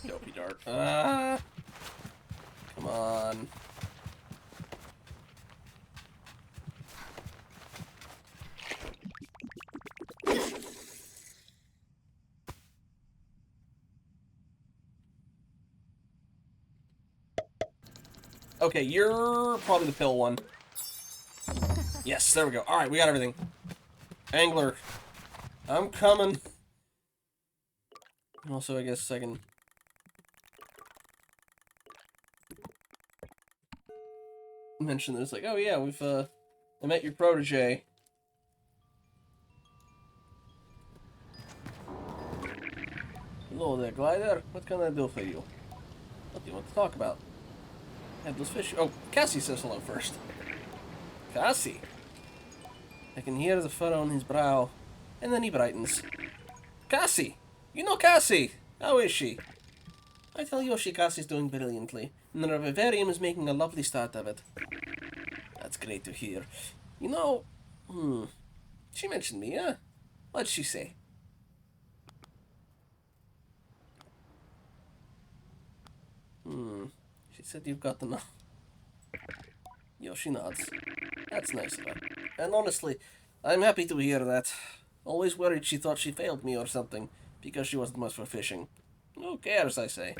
Dopey dart. Come on. Okay, you're probably the pill one. Yes, there we go. Alright, we got everything. Angler. I'm coming. Also, I guess I can... mention this, like, oh yeah, I met your protege. Hello there, glider. What can I do for you? What do you want to talk about? Headless fish. Oh, Cassie says hello first. Cassie. I can hear the furrow on his brow, and then he brightens. Cassie! You know Cassie! How is she? I tell Yoshi Cassie's doing brilliantly, and the vivarium is making a lovely start of it. That's great to hear. You know, she mentioned me, huh? What'd she say? She said you've got enough. Yoshi nods. That's nice of her. And honestly, I'm happy to hear that. Always worried she thought she failed me or something, because she wasn't much for fishing. Who cares, I say.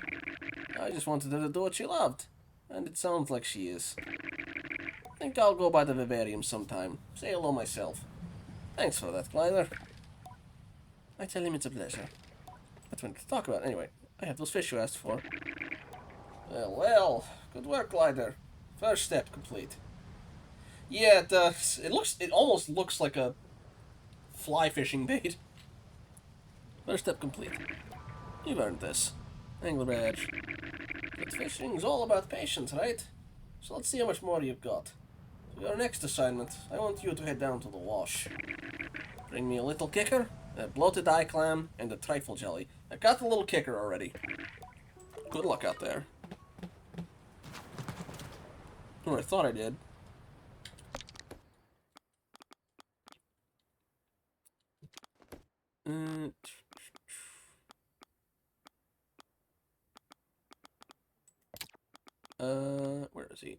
I just wanted her to do what she loved. And it sounds like she is. Think I'll go by the vivarium sometime. Say hello myself. Thanks for that, glider. I tell him it's a pleasure. That's what to talk about. Anyway, I have those fish you asked for. Well, good work, glider. First step complete. Yeah, it does. It almost looks like a fly fishing bait. First step complete. You've earned this. Angler badge. But fishing's all about patience, right? So let's see how much more you've got. For your next assignment, I want you to head down to the wash. Bring me a little kicker, a bloated eye clam, and a trifle jelly. I've got the little kicker already. Good luck out there. Or I thought I did. Where is he?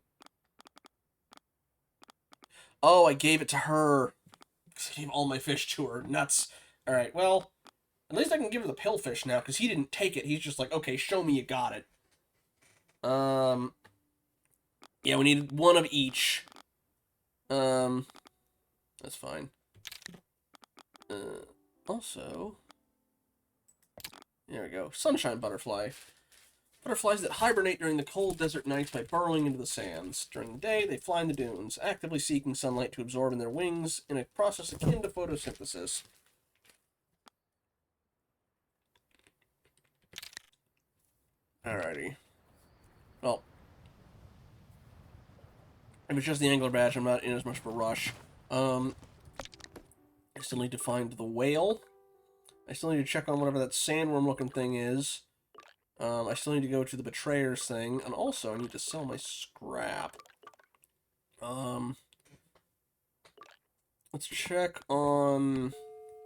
Oh, I gave it to her. I gave all my fish to her. Nuts. Alright, well, at least I can give her the pillfish now, because he didn't take it. He's just like, okay, show me you got it. Yeah, we need one of each. That's fine. Also, there we go. Sunshine butterfly. Butterflies that hibernate during the cold desert nights by burrowing into the sands. During the day, they fly in the dunes, actively seeking sunlight to absorb in their wings in a process akin to photosynthesis. Alrighty. Well, if it's just the angler badge, I'm not in as much of a rush. I still need to find the whale. I still need to check on whatever that sandworm-looking thing is. I still need to go to the betrayers thing, and also I need to sell my scrap. Let's check on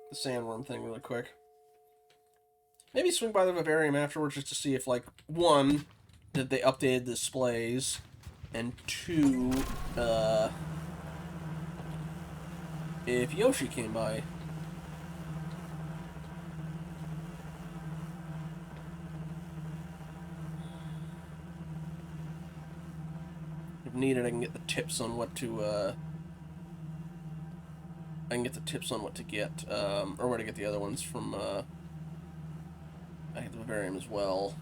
the sandworm thing really quick. Maybe swing by the vivarium afterwards just to see if, like, one, that they updated the displays, and two, if Yoshi came by. If needed, I can get the tips on what to, I can get the tips on what to get, or where to get the other ones from, I get the vivarium as well.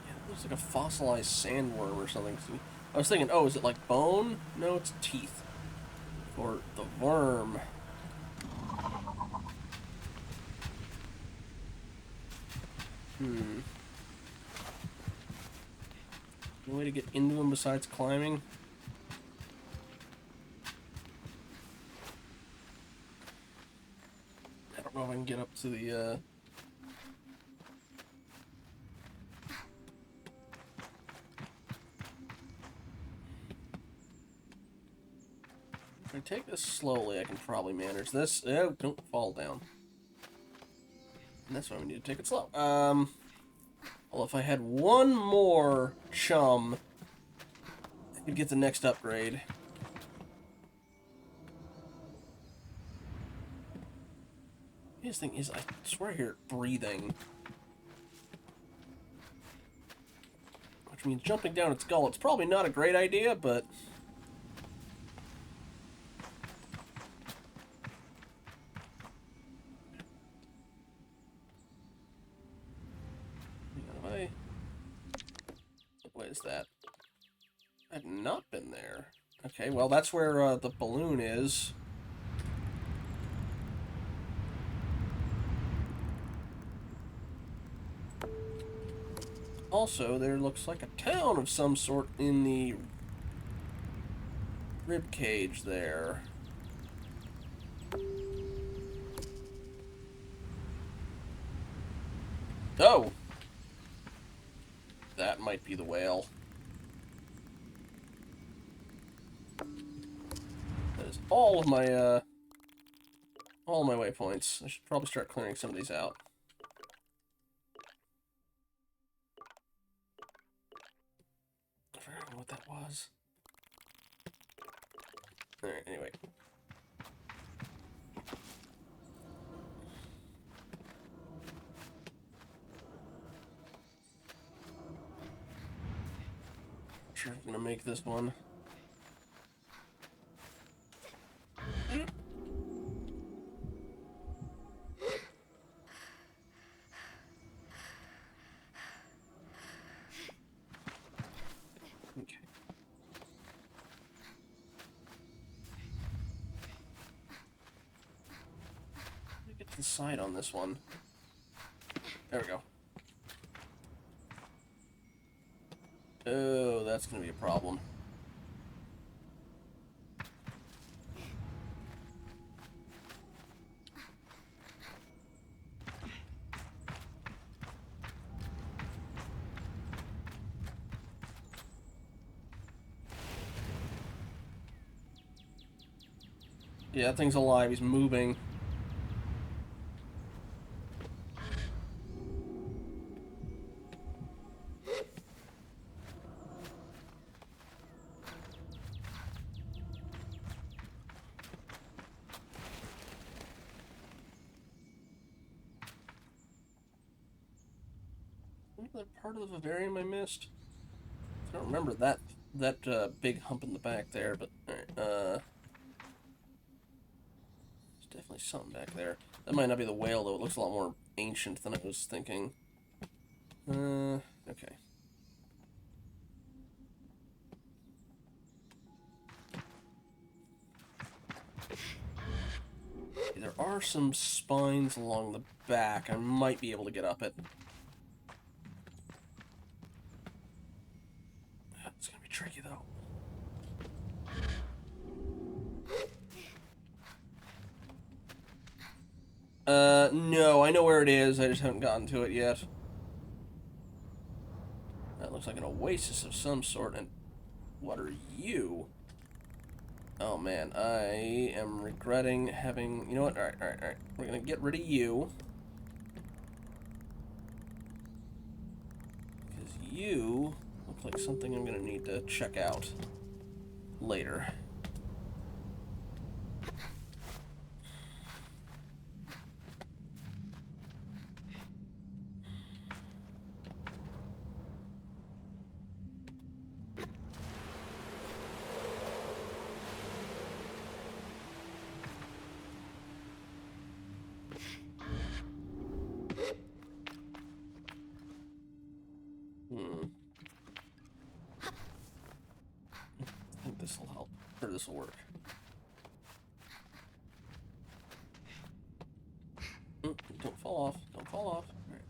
Yeah, it looks like a fossilized sandworm or something. I was thinking, oh, is it like bone? No, it's teeth. For the worm. No way to get into them besides climbing? I don't know if I can get up to the, If I take this slowly, I can probably manage this. Oh, don't fall down. And that's why we need to take it slow. Well, if I had one more chum, I could get the next upgrade. This thing is, I swear I hear it breathing. Which means jumping down its gullet. It's probably not a great idea, but... What is that? I've not been there. Okay, well, that's where the balloon is. Also, there looks like a town of some sort in the rib cage there. Oh! That might be the whale. That is all of my waypoints. I should probably start clearing some of these out. I forgot what that was. Alright, anyway. I'm sure I'm gonna make this one. Okay. Let me get to the side on this one. There we go. Oh, that's gonna be a problem. Yeah, that thing's alive. He's moving. Another part of the vivarium I missed? I don't remember that big hump in the back there, but alright, there's definitely something back there. That might not be the whale though. It looks a lot more ancient than I was thinking. Okay. There are some spines along the back. I might be able to get up it. It's gonna be tricky though. No, I know where it is. I just haven't gotten to it yet. That looks like an oasis of some sort. And what are you? Oh man, I am regretting having... You know what? Alright, alright, alright. We're gonna get rid of you. Because you look like something I'm gonna need to check out later. I think this will help. Or this will work. Don't fall off. Don't fall off. Alright.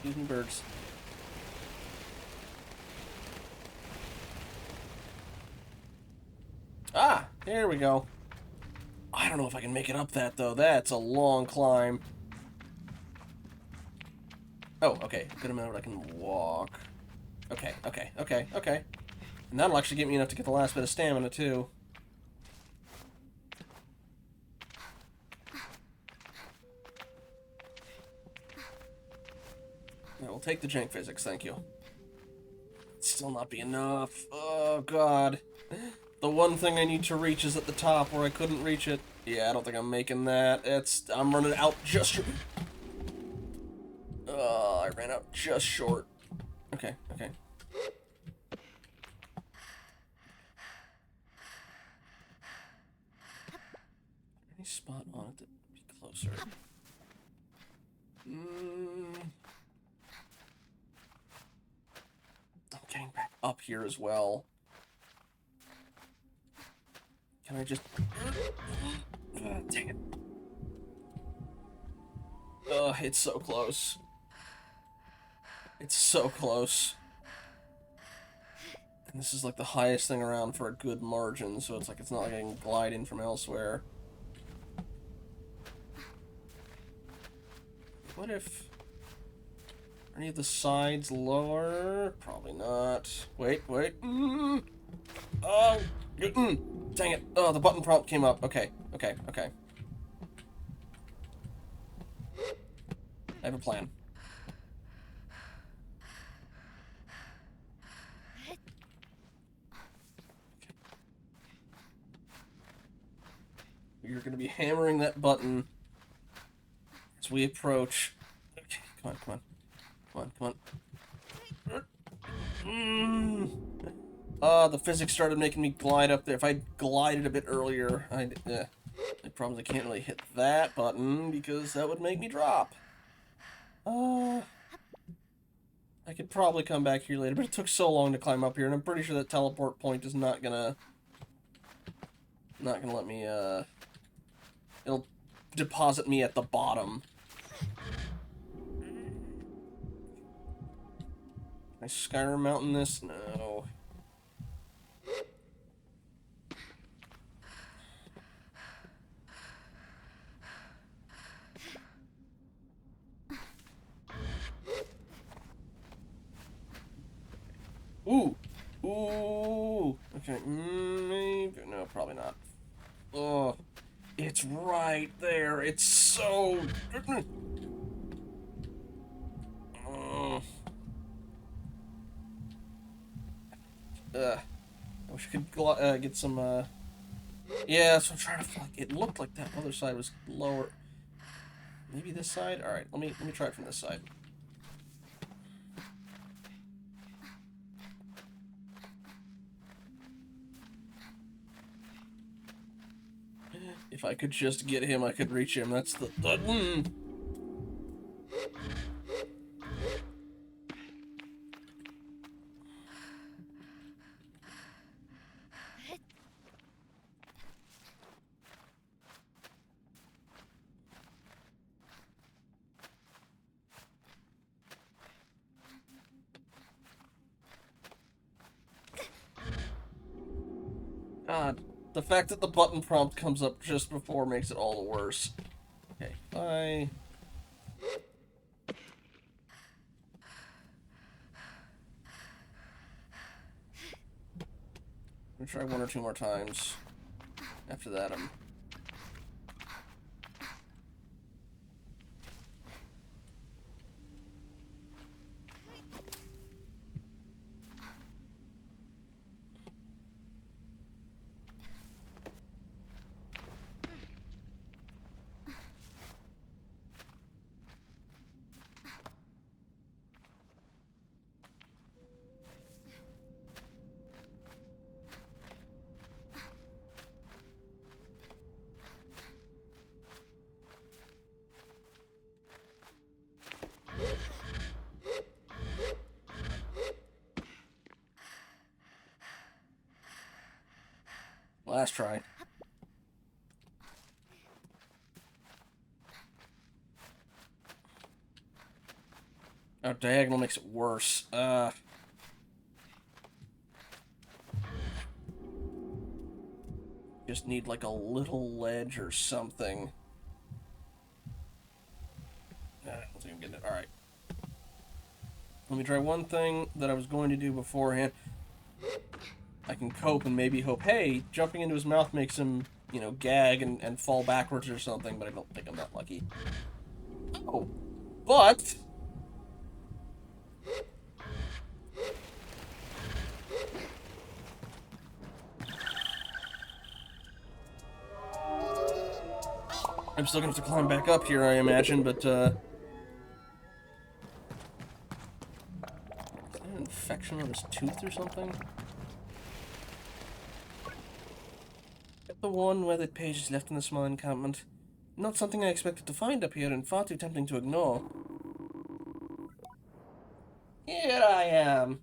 Excuse me, birds. Ah! There we go. I don't know if I can make it up that, though. That's a long climb. Oh, okay. Good amount I can walk. Okay, okay, okay, okay. And that'll actually get me enough to get the last bit of stamina, too. I will take the jank physics, thank you. Still not be enough. Oh, God. The one thing I need to reach is at the top where I couldn't reach it. Yeah, I don't think I'm making that. I'm running out just... Oh, I ran out just short. Okay, okay. Any spot on it that would be closer? I'm getting back up here as well. Can I just... dang it. Ugh, it's so close. It's so close. And this is like the highest thing around for a good margin, so it's like it's not like I can glide in from elsewhere. What if... Are any of the sides lower? Probably not. Wait, wait. Oh! Dang it. Oh, the button prompt came up. Okay, okay, okay. I have a plan. You're going to be hammering that button as we approach. Okay, come on, come on. Come on, come on. The physics started making me glide up there. If I glided a bit earlier, the problem is I can't really hit that button because that would make me drop. I could probably come back here later, but it took so long to climb up here, and I'm pretty sure that teleport point is not gonna let me, it'll deposit me at the bottom. Can I Skyrim Mountain this? No. Ooh. Okay. Maybe. No, probably not. Oh, it's right there. It's so. Oh. I wish I could get some. Yeah, that's what I'm trying to fuck. It looked like that other side was lower. Maybe this side. All right. Let me try it from this side. If I could just get him, I could reach him. That's the. God, the fact that the button prompt comes up just before makes it all the worse. Okay, bye. I'm gonna try one or two more times. After that, I'm. Last try. Oh, diagonal makes it worse. Just need like a little ledge or something. I don't think I'm getting it. Alright. Let me try one thing that I was going to do beforehand. I can cope and maybe hope, hey, jumping into his mouth makes him, you know, gag and fall backwards or something, but I don't think I'm that lucky. Oh. But... I'm still gonna have to climb back up here, I imagine, but, Is that an infection on his tooth or something? The one weathered page is left in the small encampment. Not something I expected to find up here, and far too tempting to ignore. Here I am.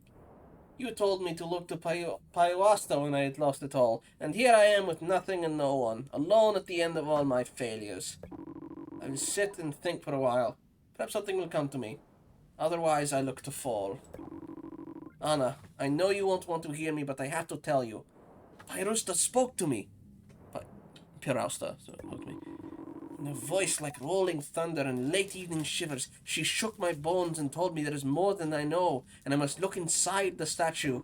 You told me to look to Paiwasta when I had lost it all, and here I am with nothing and no one, alone at the end of all my failures. I will sit and think for a while. Perhaps something will come to me. Otherwise, I look to fall. Anna, I know you won't want to hear me, but I have to tell you. Pyrusta spoke to me. Pirausta spoke to me. In a voice like rolling thunder and late evening shivers, she shook my bones and told me there is more than I know, and I must look inside the statue.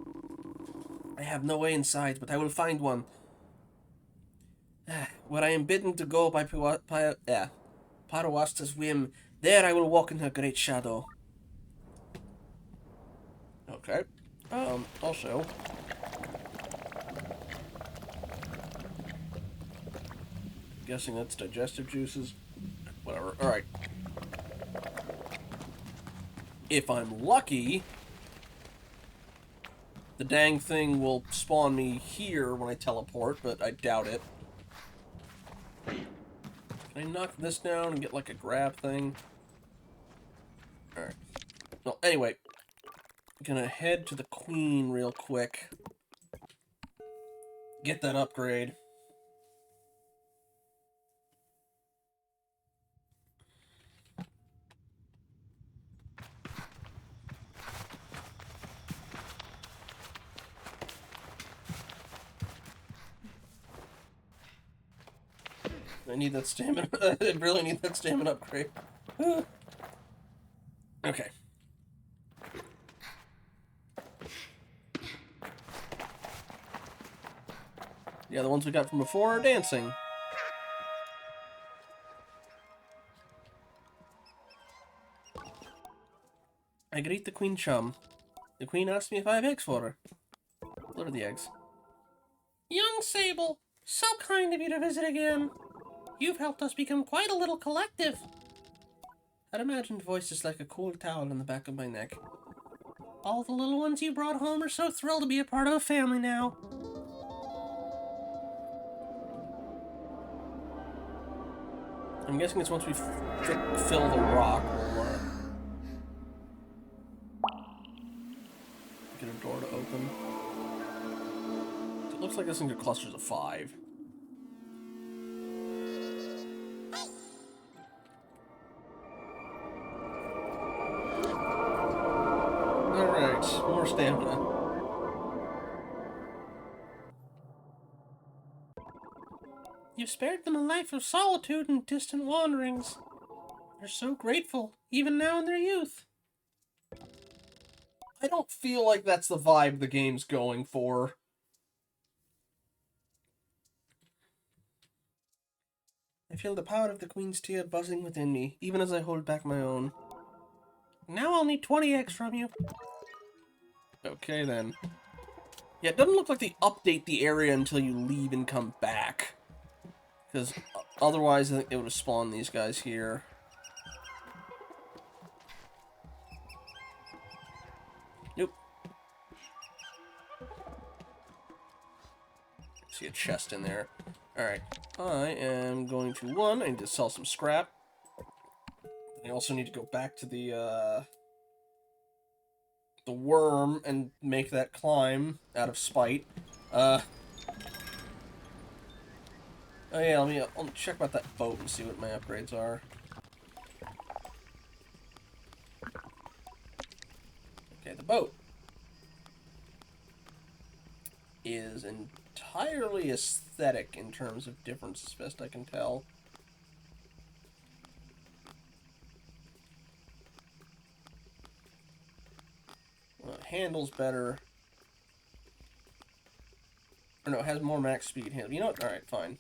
I have no way inside, but I will find one. Where I am bidden to go by Parawasta's whim, there I will walk in her great shadow. Okay. Also... guessing that's digestive juices. Whatever. Alright. If I'm lucky, the dang thing will spawn me here when I teleport, but I doubt it. Can I knock this down and get like a grab thing? Alright. Well, anyway. Gonna head to the Queen real quick. Get that upgrade. I need that stamina. I really need that stamina upgrade. Okay. Yeah, the ones we got from before are dancing. I greet the Queen Chum. The Queen asked me if I have eggs for her. What are the eggs? Young Sable, so kind of you to visit again. You've helped us become quite a little collective. That imagined voice is like a cool towel on the back of my neck. All the little ones you brought home are so thrilled to be a part of a family now. I'm guessing it's once we fill the rock, we'll get a door to open. It looks like this thing's clusters of 5. Alright, more stamina. You spared them a life of solitude and distant wanderings. They're so grateful, even now in their youth. I don't feel like that's the vibe the game's going for. I feel the power of the Queen's tear buzzing within me, even as I hold back my own. Now I'll need 20 eggs from you. Okay, then. Yeah, it doesn't look like they update the area until you leave and come back. Because otherwise, I think they would have spawned these guys here. Nope. See a chest in there. Alright. I am going to, I need to sell some scrap. I also need to go back to the worm and make that climb out of spite. Oh yeah, I'll check about that boat and see what my upgrades are. Okay, the boat is entirely aesthetic in terms of difference, as best I can tell. Well, it handles better. Or no, it has more max speed handle. You know what? Alright, fine.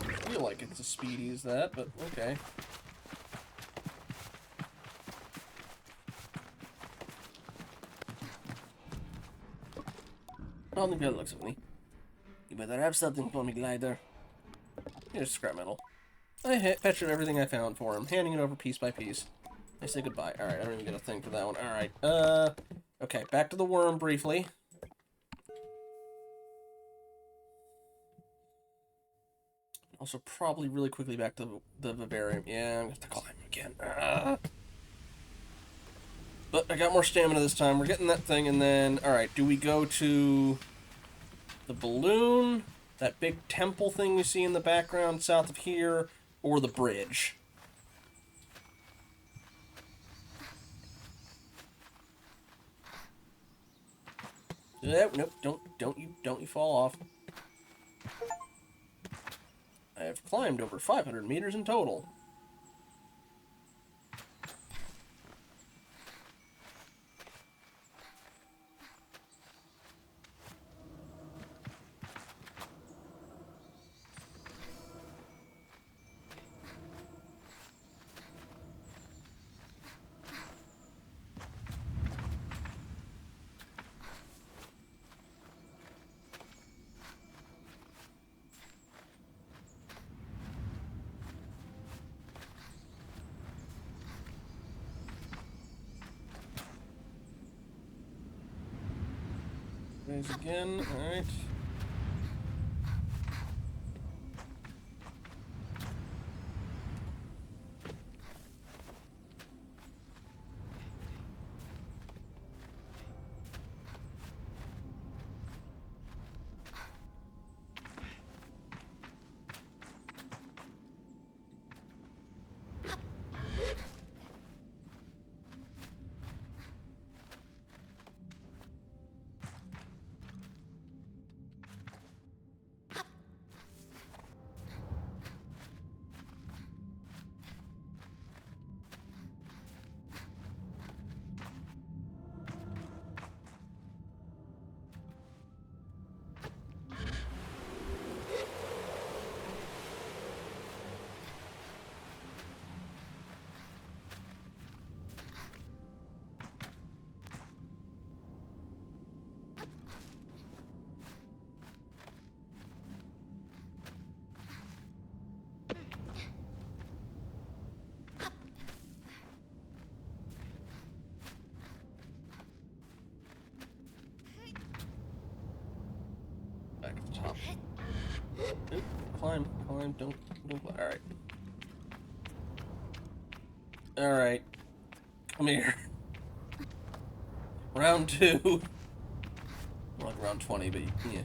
I feel like it's as speedy as that, but okay. I don't think that looks at me. You better have something for me, glider. Here's scrap metal. I fetched everything I found for him, handing it over piece by piece. I say goodbye. Alright, I don't even get a thing for that one. Alright, okay, back to the worm briefly. Also, probably really quickly back to the vivarium. Yeah, I'm gonna have to climb again. But I got more stamina this time. We're getting that thing, and then... Alright, do we go to the balloon? That big temple thing you see in the background south of here? Or the bridge? Nope, don't you fall off. I have climbed over 500 meters in total. Raise again, alright. climb, don't climb. Alright. Alright. Come here. Round 2. Like round 20, but yeah.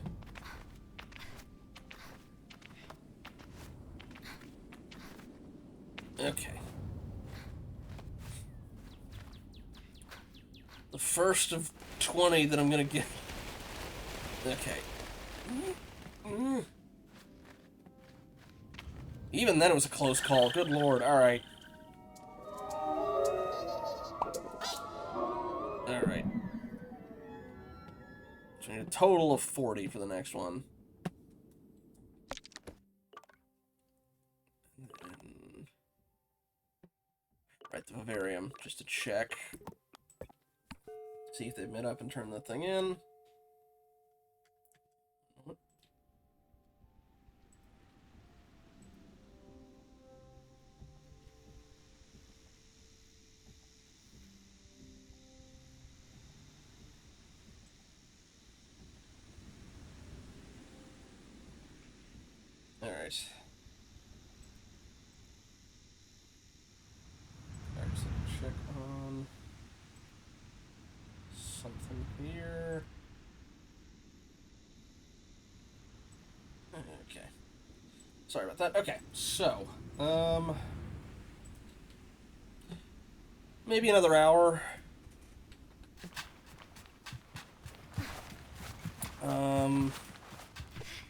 Okay. The first of 20 that I'm gonna get. Okay. Even then it was a close call. Good lord. Alright. Alright. So I need a total of 40 for the next one. And right, the vivarium, just to check. See if they've met up and turned the thing in. Alright. Alright, so check on something here. Okay. Sorry about that. Okay, so, maybe another hour.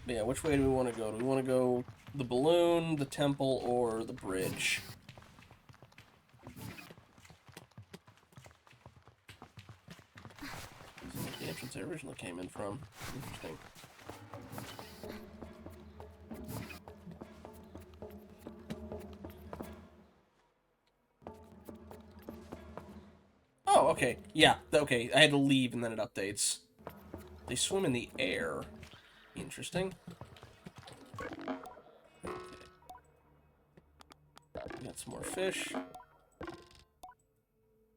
Yeah, which way do we want to go? Do we want to go the balloon, the temple, or the bridge? This is like the entrance I originally came in from. Interesting. Oh, okay. Yeah, okay. I had to leave and then it updates. They swim in the air. Interesting. Okay. Got some more fish.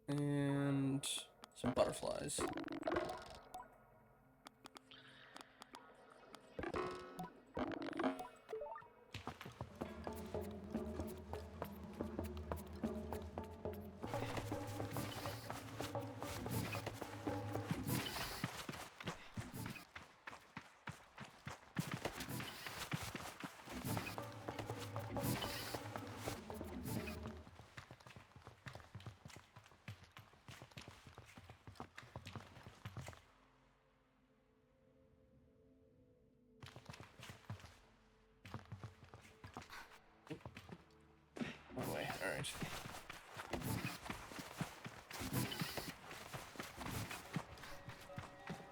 And some butterflies. One way, alright.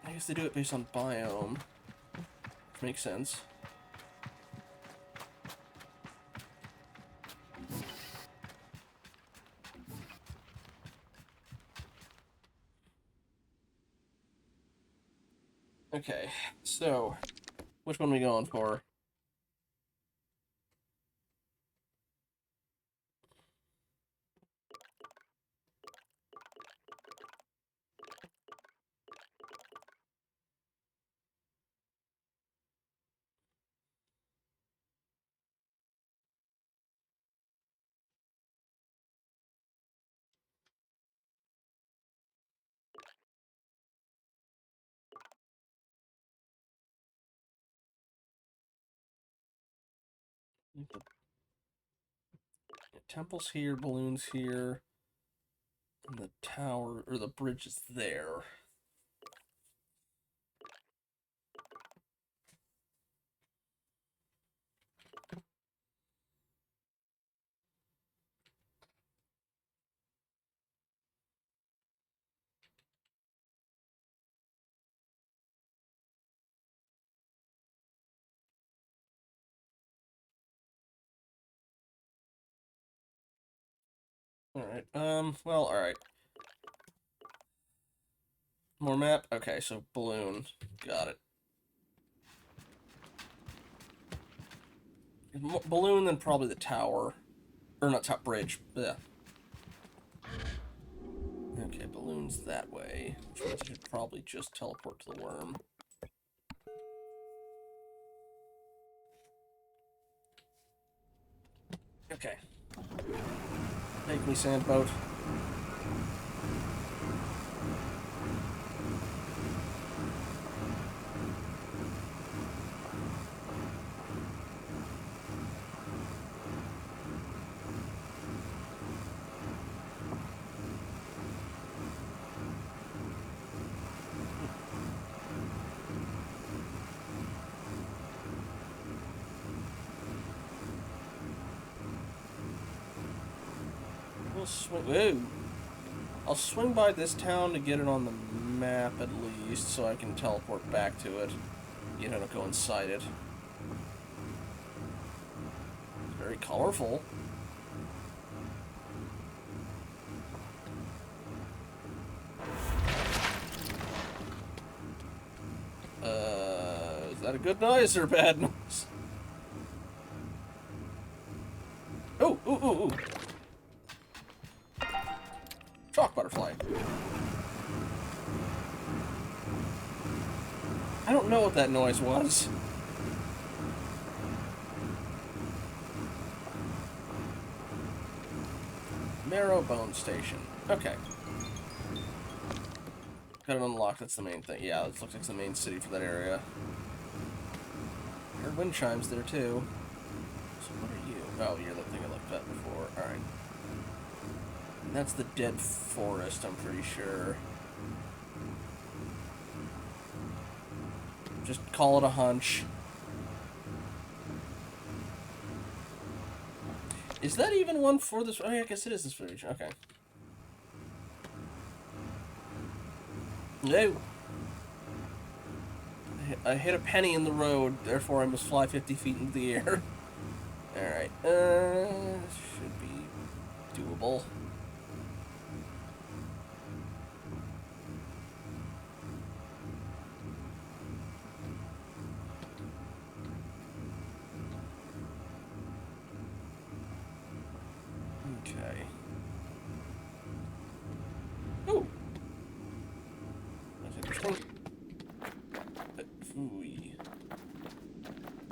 I guess they do it based on biome. Which makes sense. Okay, so which one are we going for? The temple's here, balloon's here, and the tower, or the bridge is there. Alright, well, alright. More map? Okay, so balloon. Got it. Balloon, then probably the tower. Or not top bridge. Yeah. Okay, balloon's that way. Which means I should probably just teleport to the worm. crinkly sand boat. We'll swing. Whoa. I'll swing by this town to get it on the map at least, so I can teleport back to it. You know, to go inside it. It's very colorful. Is that a good noise or a bad noise? Oh, ooh, ooh, ooh. Chalk butterfly. I don't know what that noise was. Marrowbone Station. Okay. Got it unlocked, that's the main thing. Yeah, this looks like it's the main city for that area. Heard wind chimes there, too. So what are you? Oh, you're the thing I looked at before. Alright. And that's the dead forest, I'm pretty sure. Just call it a hunch. Is that even one for this? Oh, yeah, I guess it is this region. Okay. No. I hit a penny in the road, therefore I must fly 50 feet into the air. Alright. Should be doable. Okay. Ooh. That's interesting. Ooh.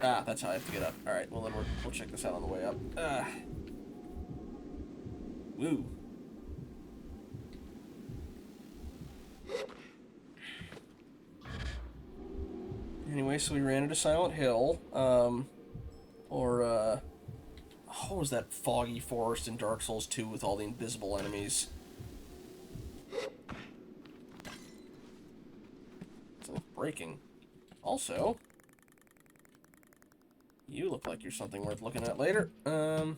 Ah, that's how I have to get up. Alright, well then we'll check this out on the way up. Woo. Anyway, so we ran into Silent Hill. What was that foggy forest in Dark Souls 2 with all the invisible enemies? Something's breaking. Also, you look like you're something worth looking at later. The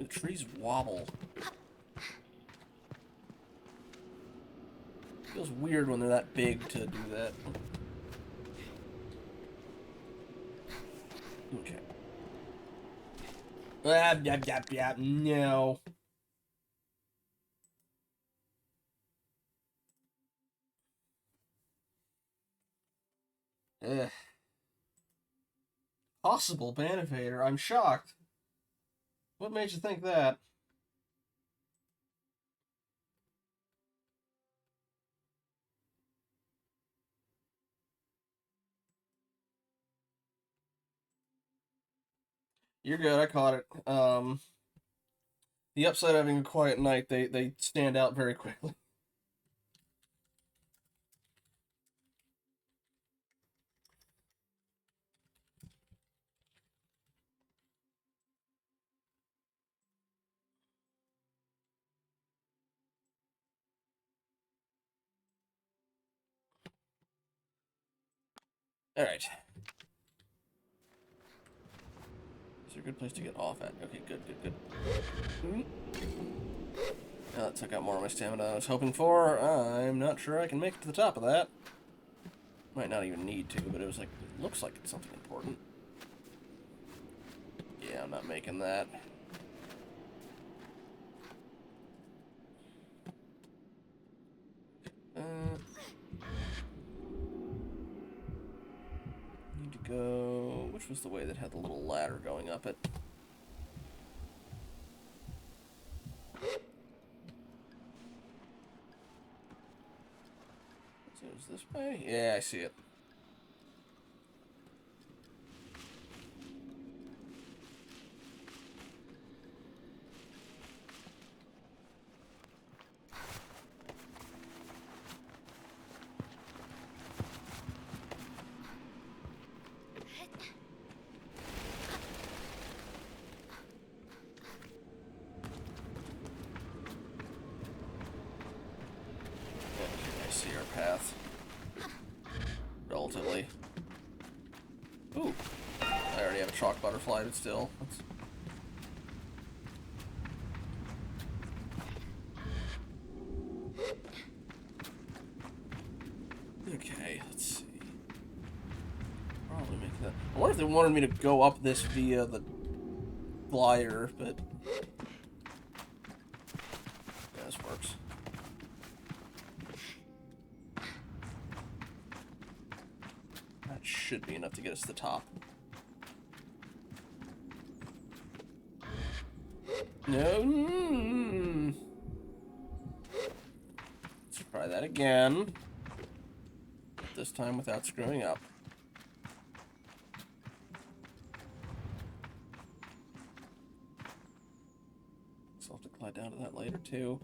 trees wobble. Feels weird when they're that big to do that. Okay. No. Ugh. Possible ban evader. I'm shocked. What made you think that? You're good. I caught it. The upside of having a quiet night, they stand out very quickly. All right. Is there a good place to get off at? Okay, good, good, good. Now that took out more of my stamina than I was hoping for. I'm not sure I can make it to the top of that. Might not even need to, but it was like, it looks like it's something important. Yeah, I'm not making that. Need to go... Which was the way that had the little ladder going up it? So is this way? Yeah, I see it. path. Relatively. Ooh. I already have a chalk butterfly, but still. Okay, let's see. Probably make that. I wonder if they wanted me to go up this via the flyer, but yeah, this works. That should be enough to get us to the top. No. Let's try that again. This time without screwing up. So I'll have to glide down to that later too.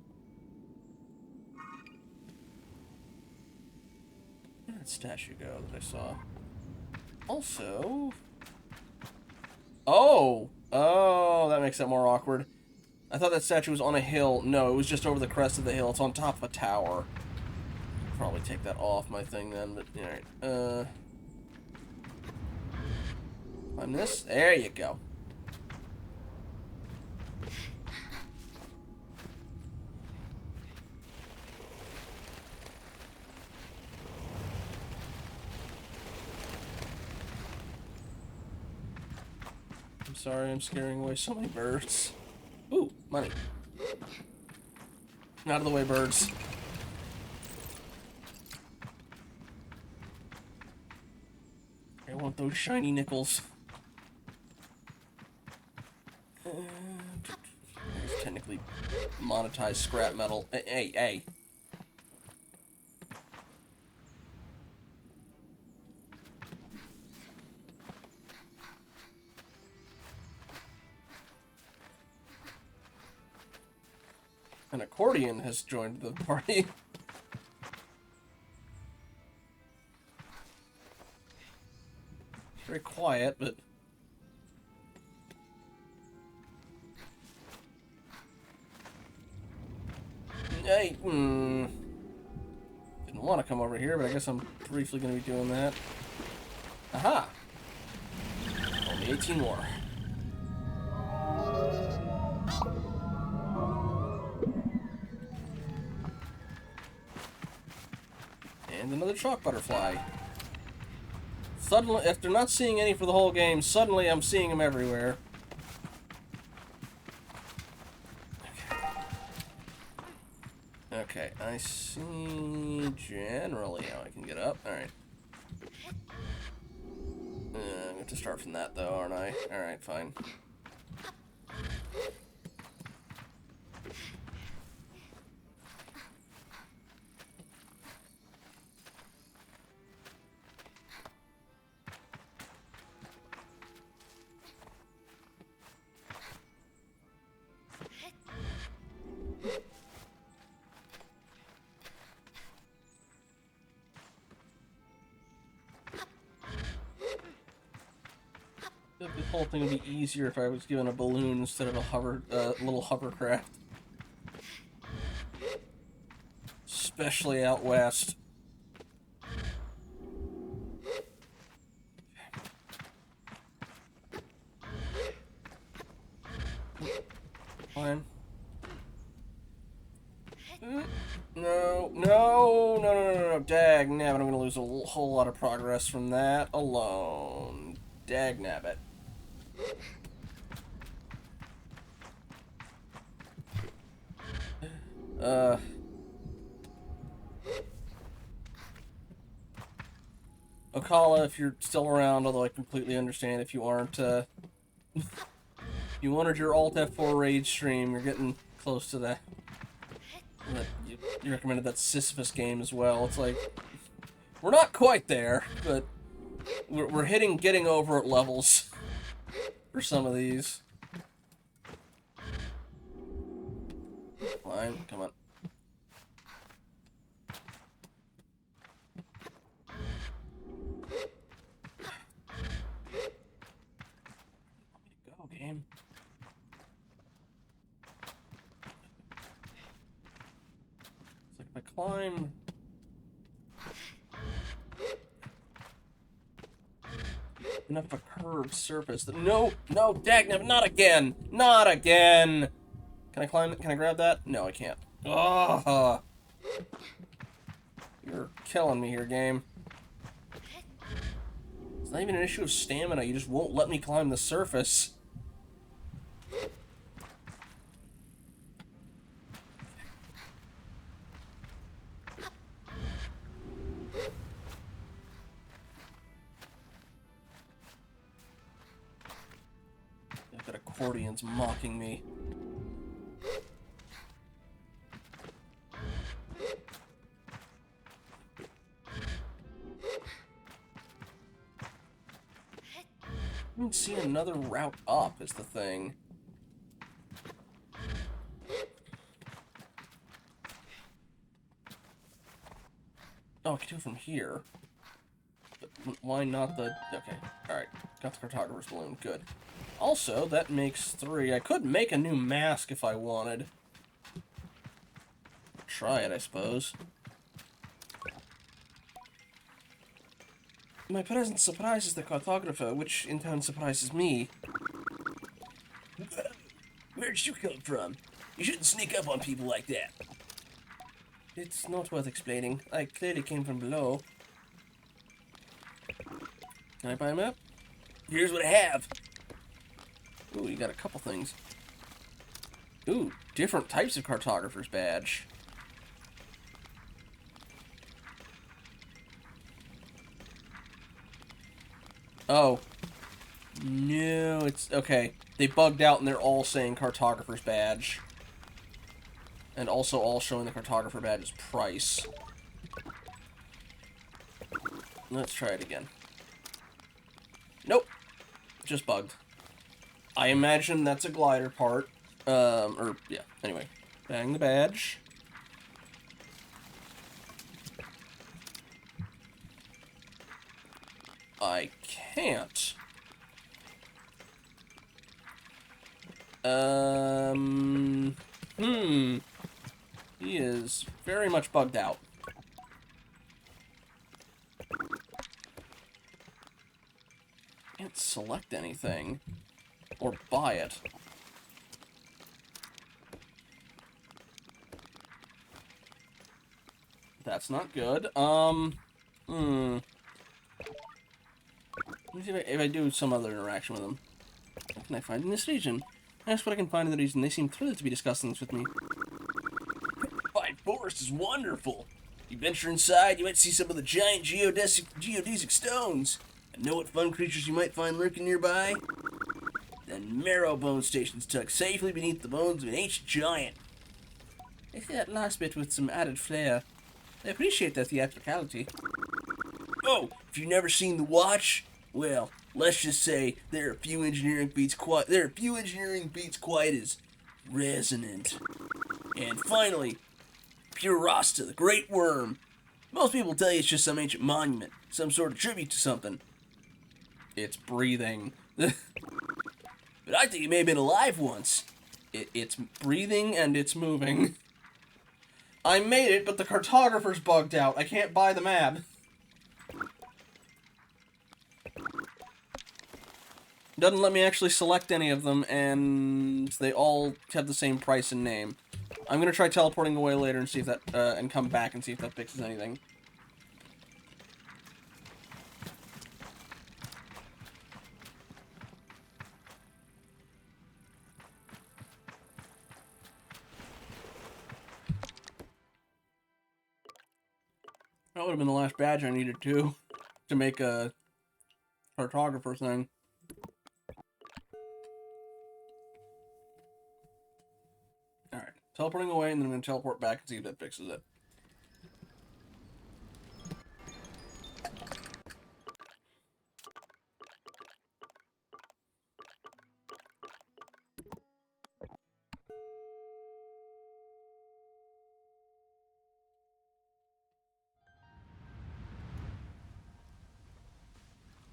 Where did that statue go that I saw? Also... Oh, that makes that more awkward. I thought that statue was on a hill. No, it was just over the crest of the hill. It's on top of a tower. Probably take that off my thing then, but alright. On this? There you go. I'm sorry, I'm scaring away so many birds. Ooh, money. Out of the way, birds. I want those shiny nickels. There's technically monetized scrap metal. Hey. An accordion has joined the party. Very quiet, but... Hey, Didn't want to come over here, but I guess I'm briefly going to be doing that. Aha! Only 18 more. And another chalk butterfly. Suddenly, after not seeing any for the whole game, suddenly I'm seeing them everywhere. Okay, I see generally how I can get up. Alright. I'm going to start from that, though, aren't I? Alright, fine. The whole thing would be easier if I was given a balloon instead of a little hovercraft. Especially out west. Fine. No. Dag nabbit, I'm gonna lose a whole lot of progress from that alone. Dag nabbit. Okala, if you're still around, although I completely understand if you aren't, you wanted your Alt F4 raid stream, you're getting close to that. You recommended that Sisyphus game as well. It's like, we're not quite there, but we're hitting getting over at levels for some of these. Fine, come on. Go, game. It's like if I climb enough of a curved surface. No, no, Dagnum, not again! Not again! Can I climb it? Can I grab that? No, I can't. Ugh. You're killing me here, game. It's not even an issue of stamina, you just won't let me climb the surface. That accordion's mocking me. I don't see another route up, is the thing. Oh, I can do it from here. But why not the... Okay, alright. Got the cartographer's balloon. Good. Also, that makes 3. I could make a new mask if I wanted. Try it, I suppose. My presence surprises the cartographer, which in turn surprises me. Where did you come from? You shouldn't sneak up on people like that. It's not worth explaining. I clearly came from below. Can I buy a map? Here's what I have. Ooh, you got a couple things. Ooh, different types of cartographer's badge. Oh. No, it's... Okay. They bugged out and they're all saying cartographer's badge. And also all showing the cartographer badge's price. Let's try it again. Nope. Just bugged. I imagine that's a glider part. Yeah, anyway. Bang the badge. I can't. He is very much bugged out. Can't select anything. Or buy it. That's not good. Let me see if I do some other interaction with them. What can I find in this region? Ask what I can find in the region. They seem thrilled to be discussing this with me. Fine forest is wonderful. You venture inside, you might see some of the giant geodesic stones. And know what fun creatures you might find lurking nearby? The marrow bone station's tucked safely beneath the bones of an ancient giant. I see that last bit with some added flair. I appreciate their theatricality. Oh, if you've never seen The Watch, well, let's just say there are few engineering feats quite as resonant. And finally, Pure Rasta, the Great Worm. Most people tell you it's just some ancient monument, some sort of tribute to something. It's breathing. But I think it may have been alive once. It's breathing and it's moving. I made it, but the cartographer's bugged out. I can't buy the map. Doesn't let me actually select any of them, and they all have the same price and name. I'm gonna try teleporting away later and see if that, and come back and see if that fixes anything. That would have been the last badge I needed to make a cartographer thing. Alright, teleporting away, and then I'm going to teleport back and see if that fixes it.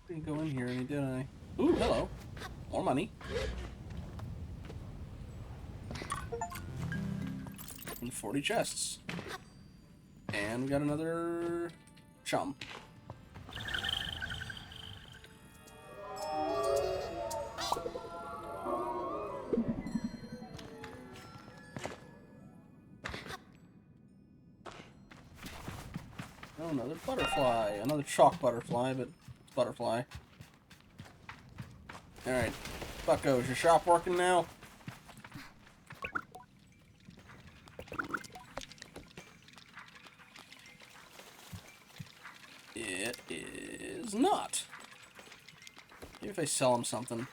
Didn't go in here any, did I? Ooh, hello. More money. And 40 chests. And we got another chum. Oh, another butterfly. Another chalk butterfly, but it's butterfly. Alright. Bucko, is your shop working now? It is not. Maybe if I sell him something.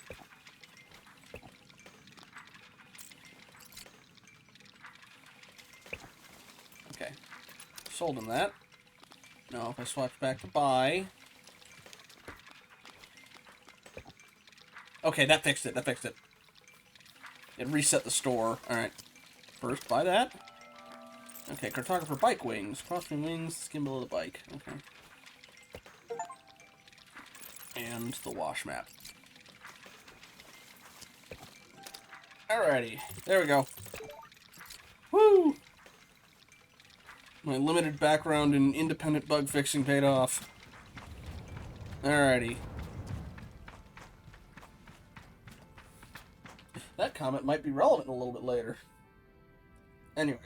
Okay. Sold him that. Now if I swatch back to buy... Okay, that fixed it. That fixed it. It reset the store. Alright. First, buy that. Okay, cartographer bike wings. Crossing wings, skin below the bike. Okay. And the wash map. Alrighty. There we go. Woo! My limited background in independent bug fixing paid off. Alrighty. That comment might be relevant a little bit later. Anyway.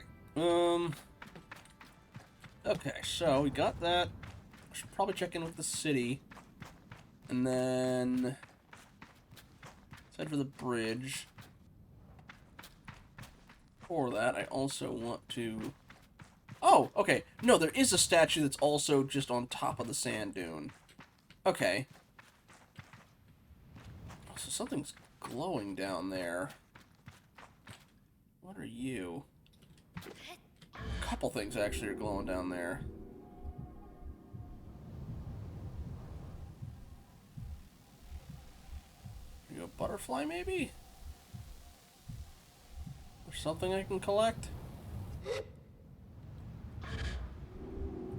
Okay, so we got that. I should probably check in with the city. And then... let's head for the bridge. For that, I also want to... oh, okay. No, there is a statue that's also just on top of the sand dune. Okay. So something's glowing down there. What are you? A couple things actually are glowing down there. Are you a butterfly, maybe? Or something I can collect?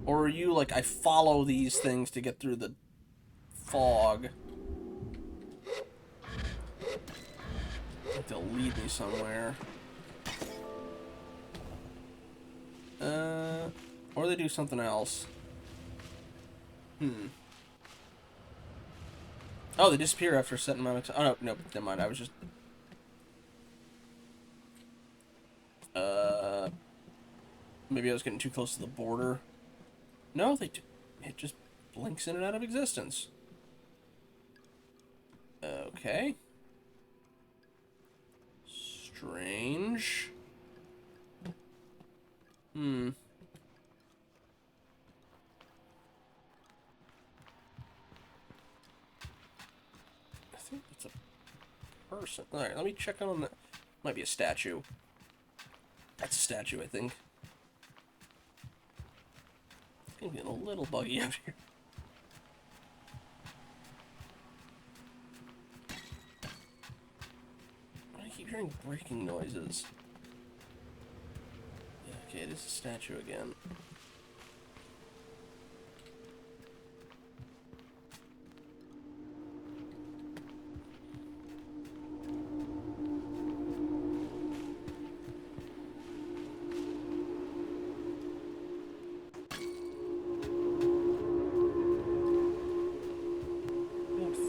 Or are you like, I follow these things to get through the fog? I think they'll lead me somewhere. Or they do something else. Oh, they disappear after a certain amount of time. Oh, no, never mind. I was just... maybe I was getting too close to the border. No, they do. It just blinks in and out of existence. Okay. Strange. I think it's a person. Alright, let me check on that. Might be a statue. That's a statue, I think. It's getting a little buggy out here. I keep hearing breaking noises. Yeah, okay, it is a statue again.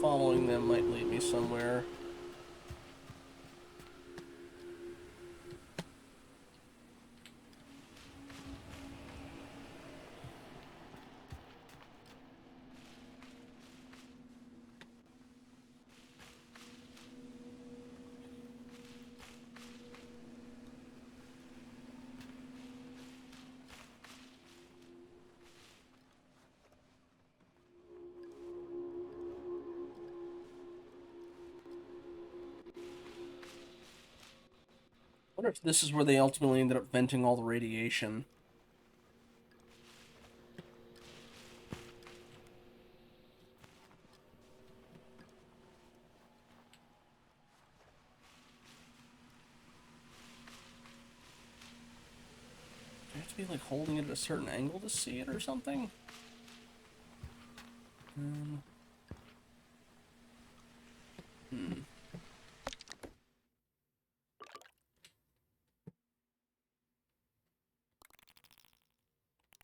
Following them might lead me somewhere. I wonder if this is where they ultimately ended up venting all the radiation. Do you have to be like holding it at a certain angle to see it or something?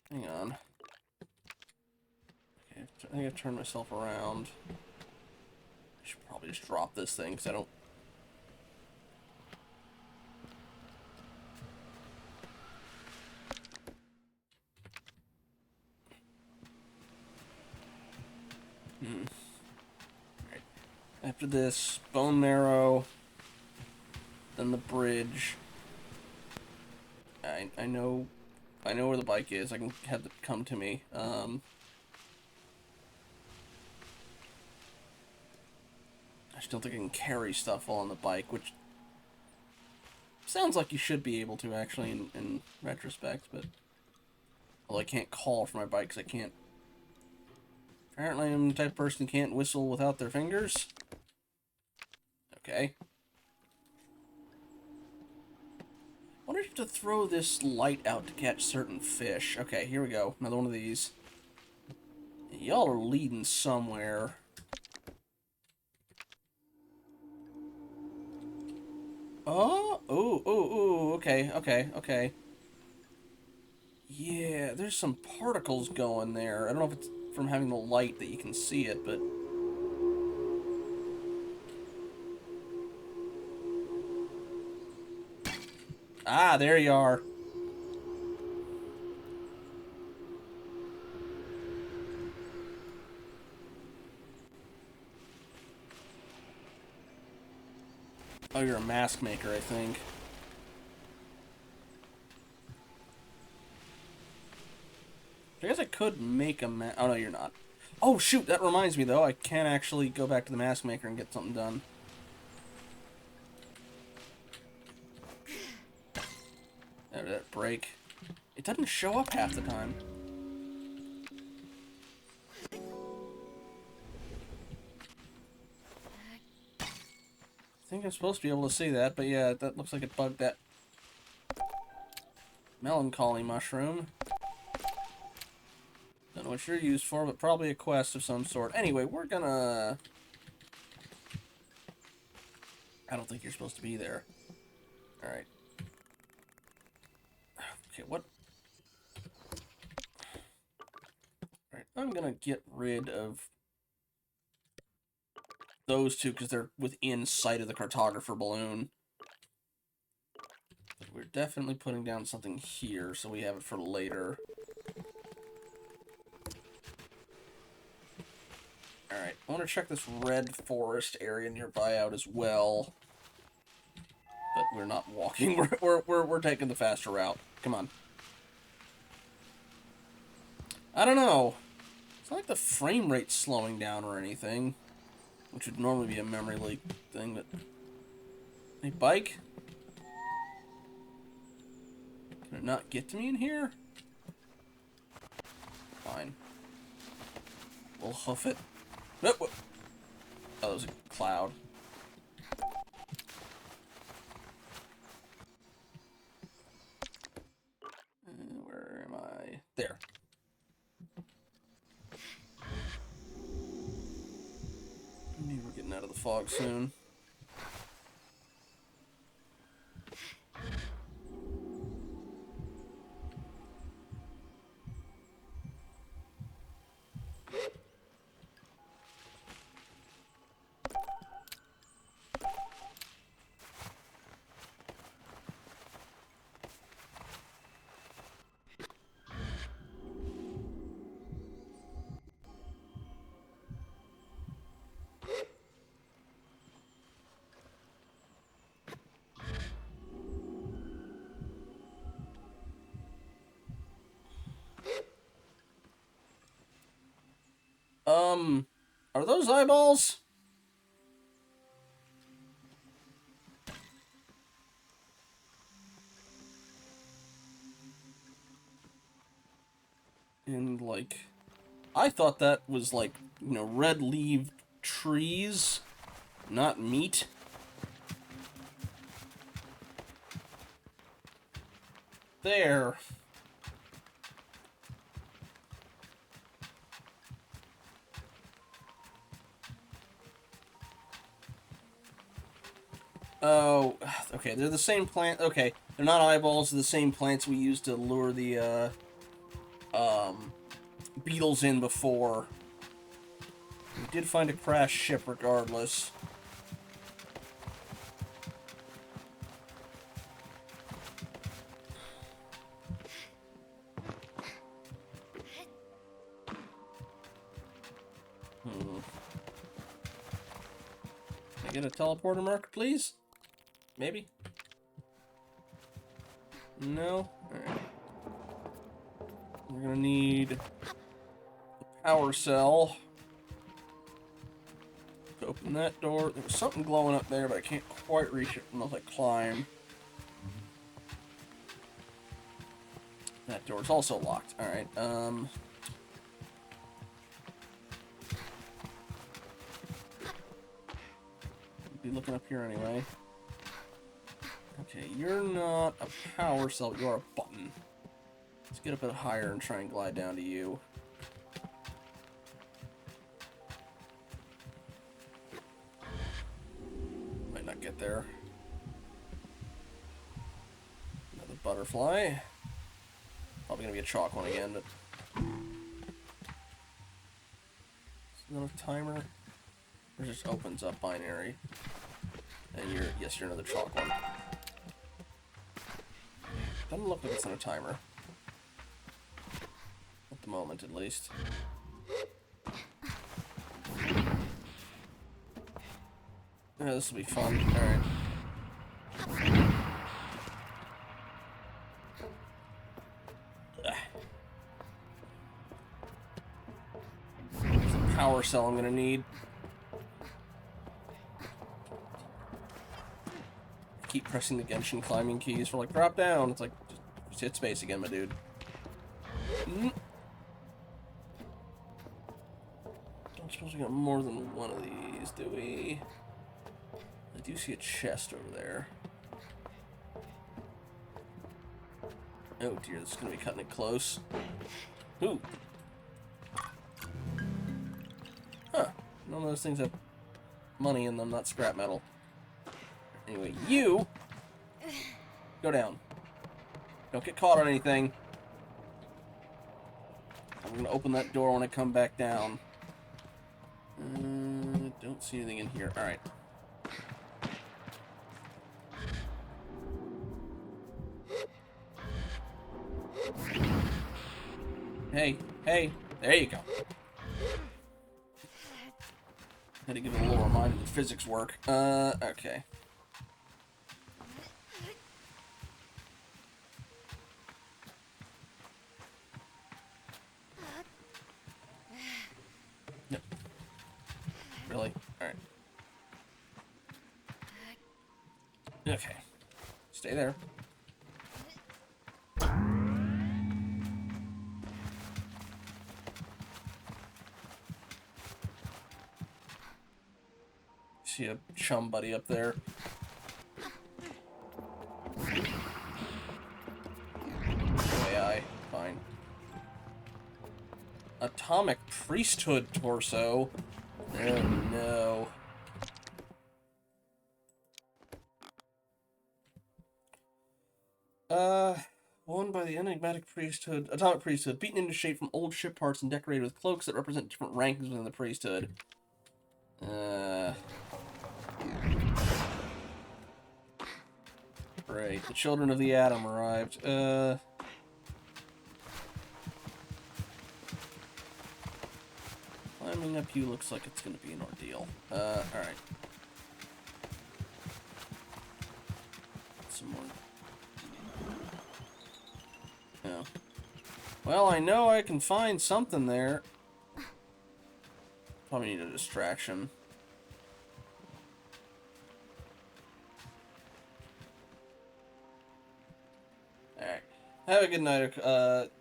Hang on. Okay, I think I've turned myself around. I should probably just drop this thing because I don't... After this, bone marrow, then the bridge. I know where the bike is. I can have it come to me. I just don't think I can carry stuff while on the bike, which sounds like you should be able to, actually, in retrospect, but... Well, I can't call for my bike because I can't... Apparently I'm the type of person who can't whistle without their fingers. Okay. I wonder if you have to throw this light out to catch certain fish. Okay, here we go. Another one of these. Y'all are leading somewhere. Oh, ooh, okay. Yeah, there's some particles going there. I don't know if it's from having the light that you can see it, but... Ah, there you are. Oh, you're a mask maker, I think. I guess I could make a mask. Oh, no, you're not. Oh, shoot, that reminds me, though. I can actually go back to the mask maker and get something done. There, that break. It doesn't show up half the time. I think I'm supposed to be able to see that, but yeah, that looks like it bugged that melancholy mushroom. Don't know what you're used for, but probably a quest of some sort. Anyway, we're gonna... I don't think you're supposed to be there. Alright. Okay, what? Alright, I'm gonna get rid of those two because they're within sight of the cartographer balloon. But we're definitely putting down something here, so we have it for later. Alright, I want to check this red forest area nearby out as well. But we're not walking. We're taking the faster route. Come on. I don't know. It's not like the frame rate's slowing down or anything, which would normally be a memory leak thing, but... Hey, bike? Can it not get to me in here? Fine. We'll hoof it. Nope. Oh, that was a cloud. Where am I? There. Maybe we're getting out of the fog soon. Are those eyeballs? And, like, I thought that was, like, you know, red-leaved trees, not meat. There. Oh, okay, they're the same plant. Okay, they're not eyeballs, they're the same plants we used to lure the, beetles in before. We did find a crashed ship regardless. get a teleporter marker, please? Maybe? No? Alright. We're gonna need a power cell to open that door. There was something glowing up there, but I can't quite reach it unless I climb. That door's also locked. Alright, be looking up here anyway. Okay, you're not a power cell, you're a button. Let's get a bit higher and try and glide down to you. Might not get there. Another butterfly. Probably gonna be a chalk one again, but... Is that a timer? Or it just opens up binary? And you're... Yes, you're another chalk one. Doesn't look like it's on a timer. At the moment, at least. Yeah, this will be fun. Alright. There's a power cell I'm gonna need. I keep pressing the Genshin climbing keys for like drop down. It's like just hit space again, my dude. Don't suppose we got more than one of these, do we? I do see a chest over there. Oh dear, this is gonna be cutting it close. Ooh. Huh. None of those things have money in them, not scrap metal. Anyway, you go down. Don't get caught on anything. I'm gonna open that door when I come back down. Don't see anything in here. Alright. Hey, hey, there you go. Had to give it a little reminder that physics work. Okay. Yep. Really? Alright. Okay. Stay there. See a chum buddy up there. AI. Fine. Atomic priesthood torso. Oh no. Won by the enigmatic priesthood, atomic priesthood, beaten into shape from old ship parts and decorated with cloaks that represent different rankings within the priesthood. Right, the children of the atom arrived. Climbing up you looks like it's gonna be an ordeal. Alright. Some more. No. Well, I know I can find something there. Probably need a distraction. Alright. Have a good night,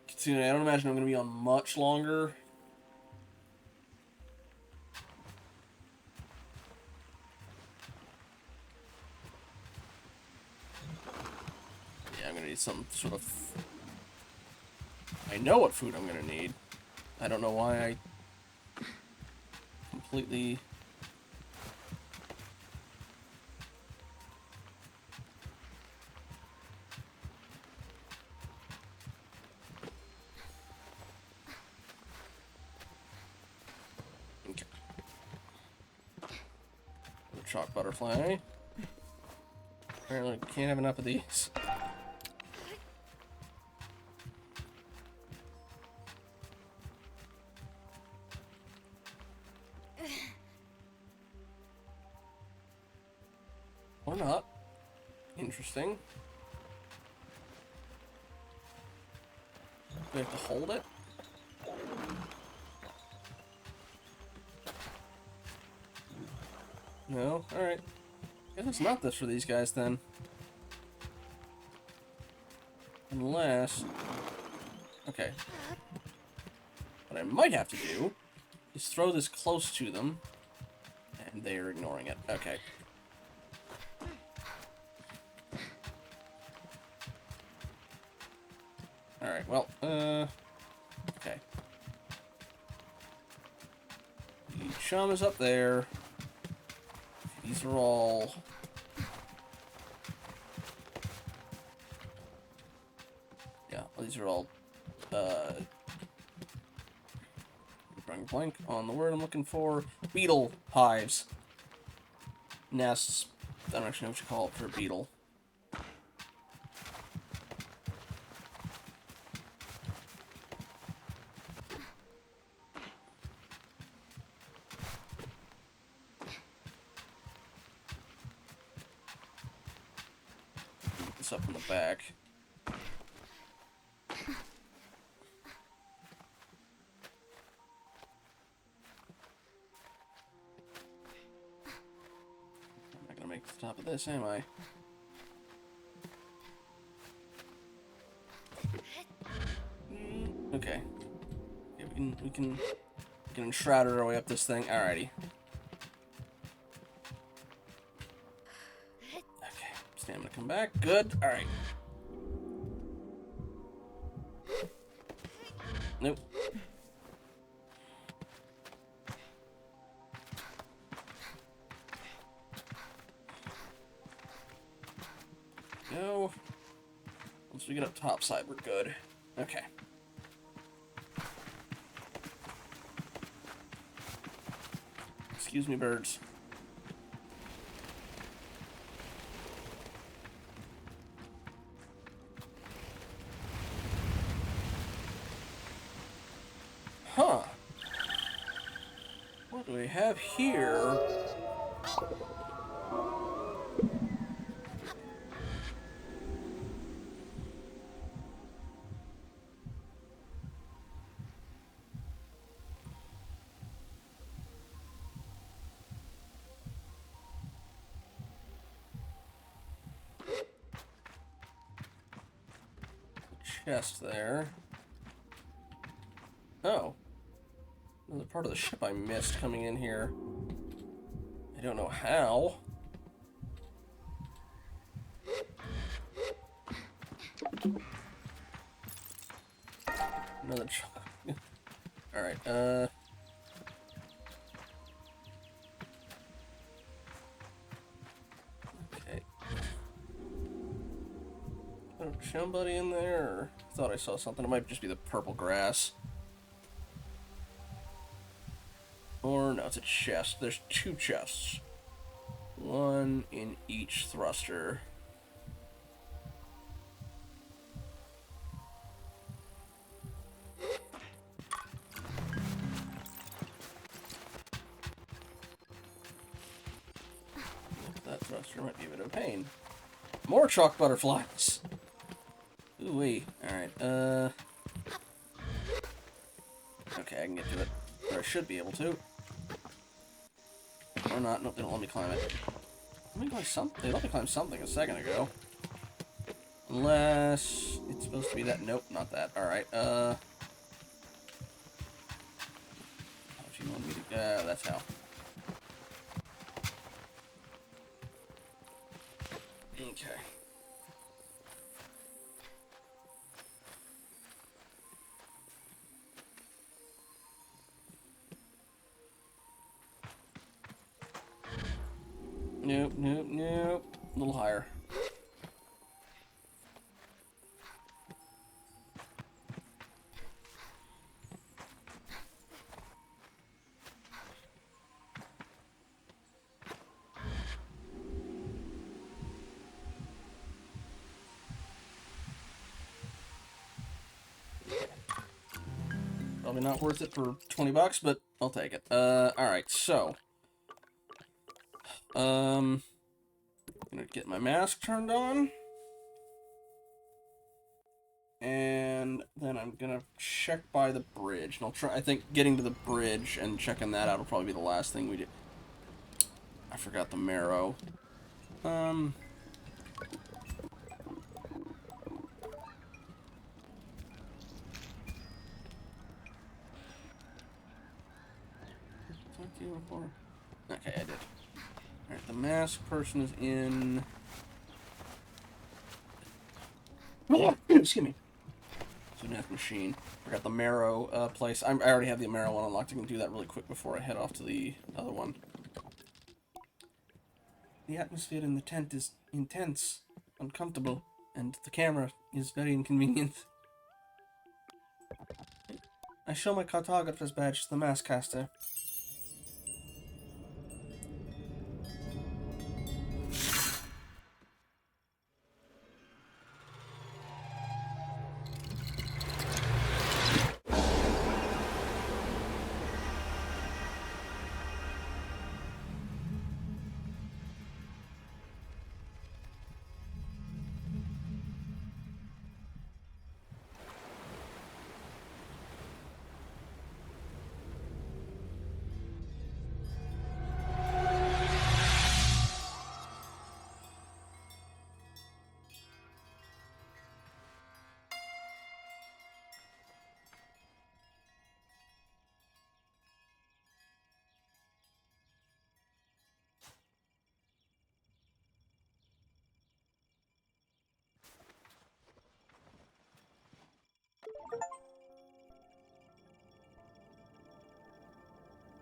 Kitsune. I don't imagine I'm going to be on much longer. Yeah, I'm going to need some sort of... I know what food I'm going to need. I don't know why I completely... Okay. Chalk butterfly. Apparently can't have enough of these. Or not. Interesting. Do we have to hold it? No? Alright. Guess it's not this for these guys then. Unless... Okay. What I might have to do is throw this close to them. And they are ignoring it. Okay. Alright, well, okay. The chum is up there. These are all... Yeah, these are all, drawing a blank on the word I'm looking for. Beetle hives. Nests. I don't actually know what you call it for a beetle. Get this up in the back. I'm not gonna make the top of this, am I? Okay. Yeah, we can enshroud our way up this thing. Alrighty. Okay. Stamina come back. Good. Alright. Nope. Go. Once we get up top side, we're good. Okay. Excuse me, birds. Huh. What do we have here? Chest there. Oh. Another part of the ship I missed coming in here. I don't know how. Another chunk. Alright, okay. Somebody in there? Or... I thought I saw something. It might just be the purple grass. Or, no, it's a chest. There's two chests. One in each thruster. That thruster might be a bit of a pain. More chalk butterflies! Ooh-wee. Alright, okay, I can get to it. Or I should be able to. Or not. Nope, they don't let me climb it. Let me climb something. They let me climb something a second ago. Unless it's supposed to be that. Nope, not that. Alright, how do you want me to... that's how. Okay. Nope, nope, nope. A little higher. Probably not worth it for 20 bucks, but I'll take it. Alright, so. Gonna get my mask turned on. And then I'm gonna check by the bridge. And I'll try, I think getting to the bridge and checking that out will probably be the last thing we do. I forgot the marrow. Talk to you before. Okay, I did. Alright, the mask person is in. Excuse me. So mask machine. Forgot the marrow place. I already have the marrow one unlocked. I can do that really quick before I head off to the other one. The atmosphere in the tent is intense, uncomfortable, and the camera is very inconvenient. I show my cartographer's badge to the mask caster.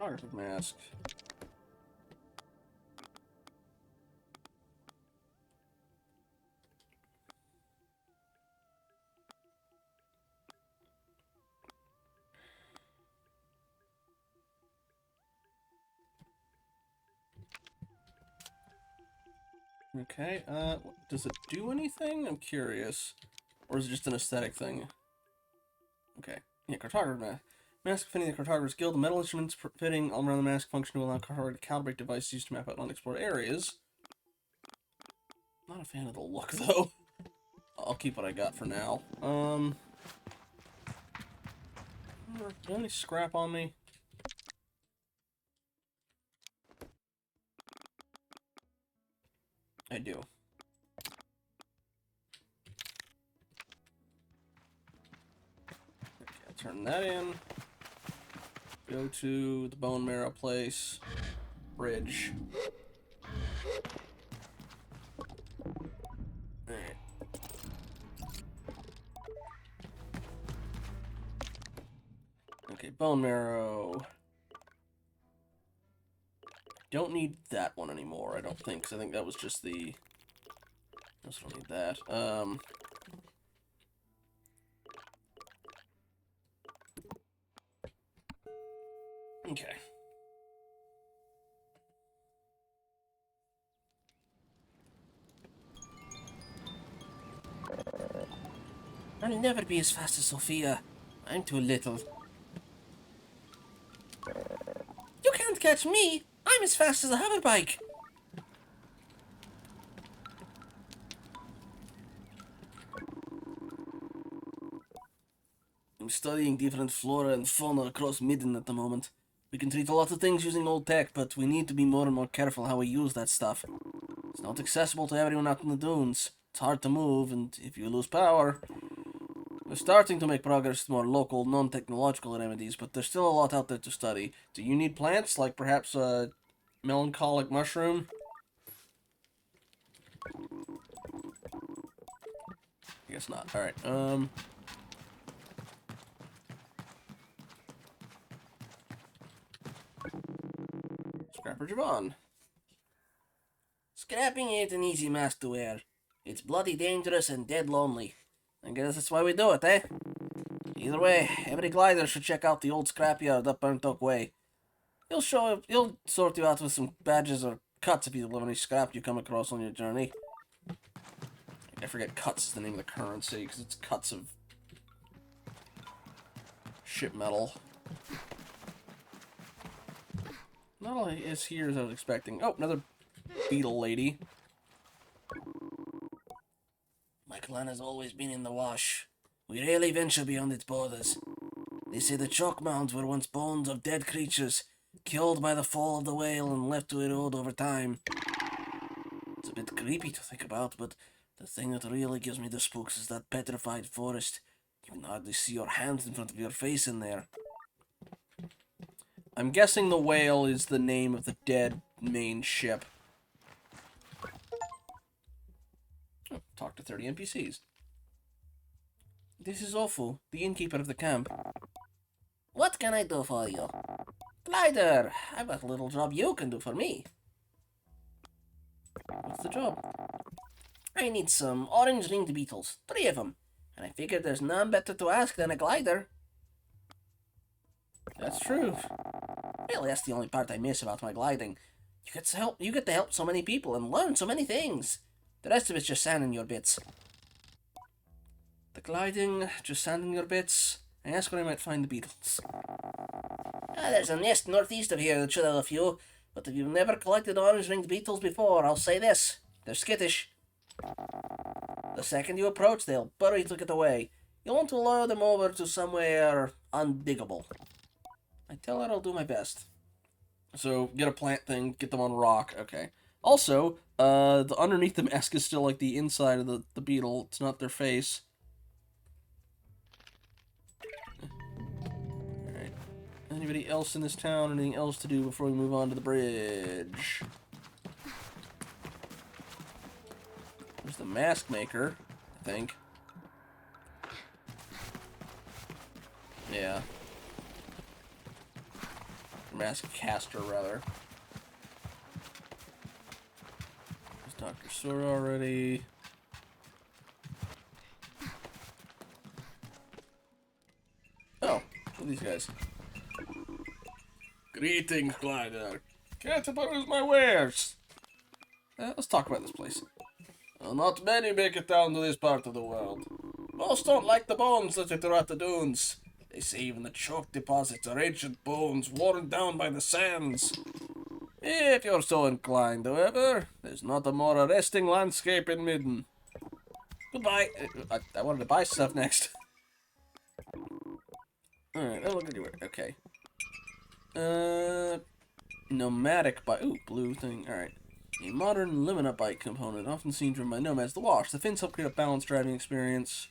Cartographer's mask. Okay, does it do anything? I'm curious. Or is it just an aesthetic thing? Okay. Yeah, cartographer mask. Mask fitting the cartographer's guild. The metal instruments fitting all around the mask function to allow cartographer to calibrate devices used to map out unexplored areas. Not a fan of the look, though. I'll keep what I got for now. Do I have any scrap on me? I do. Okay, I'll turn that in. Go to the bone marrow place. Bridge. Alright. Okay, bone marrow. Don't need that one anymore, I don't think, because I think that was just the... I also don't need that. Okay. I'll never be as fast as Sophia. I'm too little. You can't catch me! I'm as fast as a hoverbike! I'm studying different flora and fauna across Midden at the moment. We can treat a lot of things using old tech, but we need to be more and more careful how we use that stuff. It's not accessible to everyone out in the dunes. It's hard to move, and if you lose power... We're starting to make progress with more local, non-technological remedies, but there's still a lot out there to study. Do you need plants, like perhaps a melancholic mushroom? I guess not. Alright, Scrapper Javon. Scrapping ain't an easy mask to wear. It's bloody dangerous and dead lonely. I guess that's why we do it, eh? Either way, every glider should check out the old scrapyard up Burnt Oak Way. He'll sort you out with some badges or cuts if you have any scrap you come across on your journey. I forget cuts is the name of the currency, because it's cuts of ship metal. Not all is here as I was expecting. Oh, another beetle lady. Clan has always been in the wash. We rarely venture beyond its borders. They say the chalk mounds were once bones of dead creatures, killed by the fall of the whale and left to erode over time. It's a bit creepy to think about, but the thing that really gives me the spooks is that petrified forest. You can hardly see your hands in front of your face in there. I'm guessing the whale is the name of the dead main ship. Oh, talk to 30 NPCs. This is Ofu, the innkeeper of the camp. What can I do for you? Glider, I've got a little job you can do for me. What's the job? I need some orange-ringed beetles, 3 of them, and I figured there's none better to ask than a glider. That's true. Really, that's the only part I miss about my gliding. You get to help so many people and learn so many things. The rest of it's just sanding your bits. The gliding, just sanding your bits. I ask where I might find the beetles. There's a nest northeast of here that should have a few, but if you've never collected orange-ringed beetles before, I'll say this. They're skittish. The second you approach, they'll bury to get away. You'll want to lure them over to somewhere undiggable. I tell her I'll do my best. So, get a plant thing, get them on rock, okay. Also, the underneath the mask is still like the inside of the beetle. It's not their face. Alright. Anybody else in this town? Anything else to do before we move on to the bridge? There's the mask maker, I think. Yeah. Mask caster, rather. There's Dr. Sora already. Oh, who are these guys? Greetings, Glider. Care to peruse my wares? Let's talk about this place. Well, not many make it down to this part of the world. Most don't like the bones that are at the dunes. They say even the chalk deposits are ancient bones worn down by the sands. If you're so inclined, however, there's not a more arresting landscape in Midden. Goodbye. I wanted to buy stuff next. Alright, I'll look anywhere. Okay. Nomadic bike. Ooh, blue thing. Alright. A modern Limina bike component, often seen driven by nomads. The wash. The fins help create a balanced driving experience.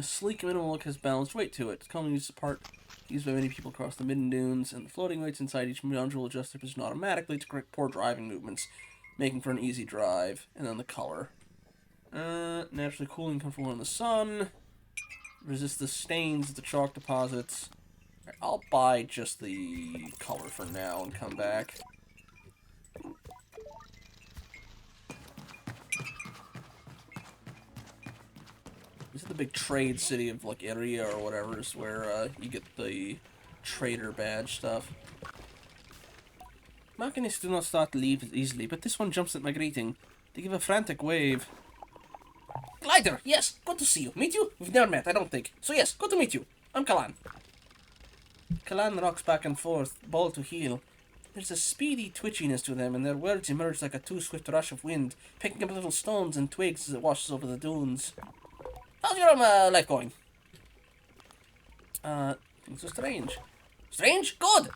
Sleek minimal look has balanced weight to it. It's commonly used by many people across the Midden Dunes, and the floating weights inside each module will adjust their position automatically to correct poor driving movements, making for an easy drive. And then the color. Naturally cooling, comfortable in the sun. Resist the stains of the chalk deposits. Right, I'll buy just the color for now and come back. This is the big trade city of, like, Area or whatever, is where, you get the trader badge stuff. Machinists do not start to leave easily, but this one jumps at my greeting. They give a frantic wave. Glider, yes, good to see you. Meet you? We've never met, I don't think. So yes, good to meet you. I'm Kalan. Kalan rocks back and forth, ball to heel. There's a speedy twitchiness to them, and their words emerge like a too-swift rush of wind, picking up little stones and twigs as it washes over the dunes. How's your life going? Things are strange. Strange? Good!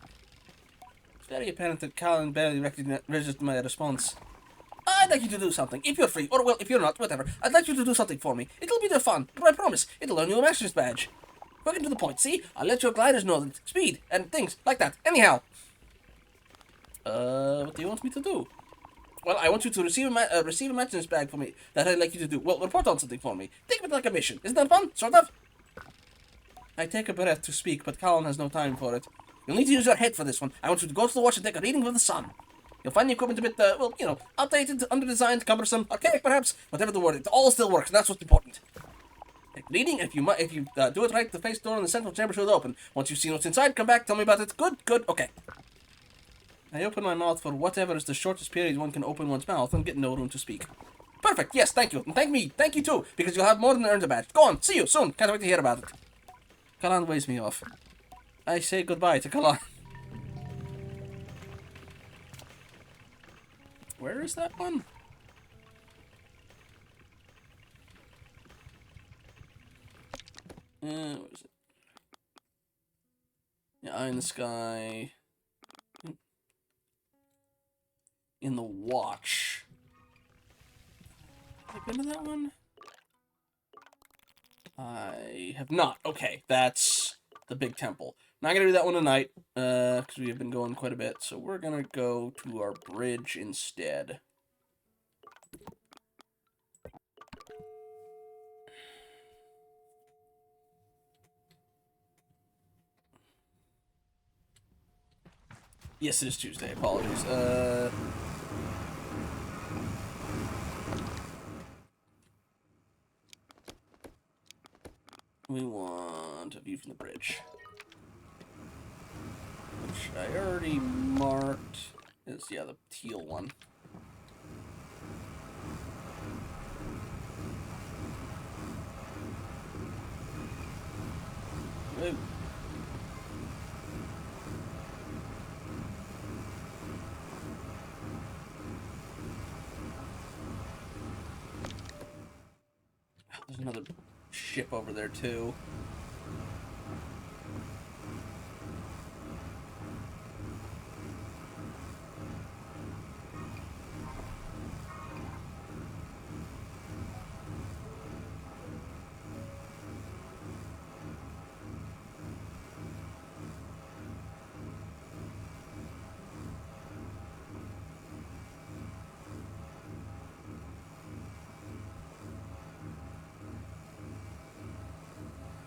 It's very apparent that Kalan barely registered my response. I'd like you to do something, if you're free, or well, if you're not, whatever. I'd like you to do something for me. It'll be fun, but I promise, it'll earn you a master's badge. Quick and to the point, see? I'll let your gliders know that speed, and things like that. Anyhow. What do you want me to do? Well, I want you to receive a master's badge for me, that I'd like you to do. Well, report on something for me. Think of it like a mission. Isn't that fun? Sort of? I take a breath to speak, but Kalan has no time for it. You'll need to use your head for this one. I want you to go to the watch and take a reading of the sun. You'll find the equipment a bit, well, you know, outdated, under-designed, cumbersome, archaic perhaps, whatever the word, it all still works, and that's what's important. Take reading, if you do it right, the face door in the central chamber should open. Once you've seen what's inside, come back, tell me about it. Good, okay. I open my mouth for whatever is the shortest period one can open one's mouth and get no room to speak. Perfect, yes, thank you, and thank you too, because you'll have more than earned a badge. Go on, see you soon, can't wait to hear about it. Kalan waves me off. I say goodbye to Kalan. Where is that one? What is it? Yeah, eye in the sky. In the watch. Have I been to that one? I have not. Okay, that's the big temple. Not gonna do that one tonight, because we have been going quite a bit. So we're gonna go to our bridge instead. Yes, it is Tuesday. Apologies. We want a view from the bridge, which I already marked as, yeah, the teal one. Ooh. There's another ship over there, too.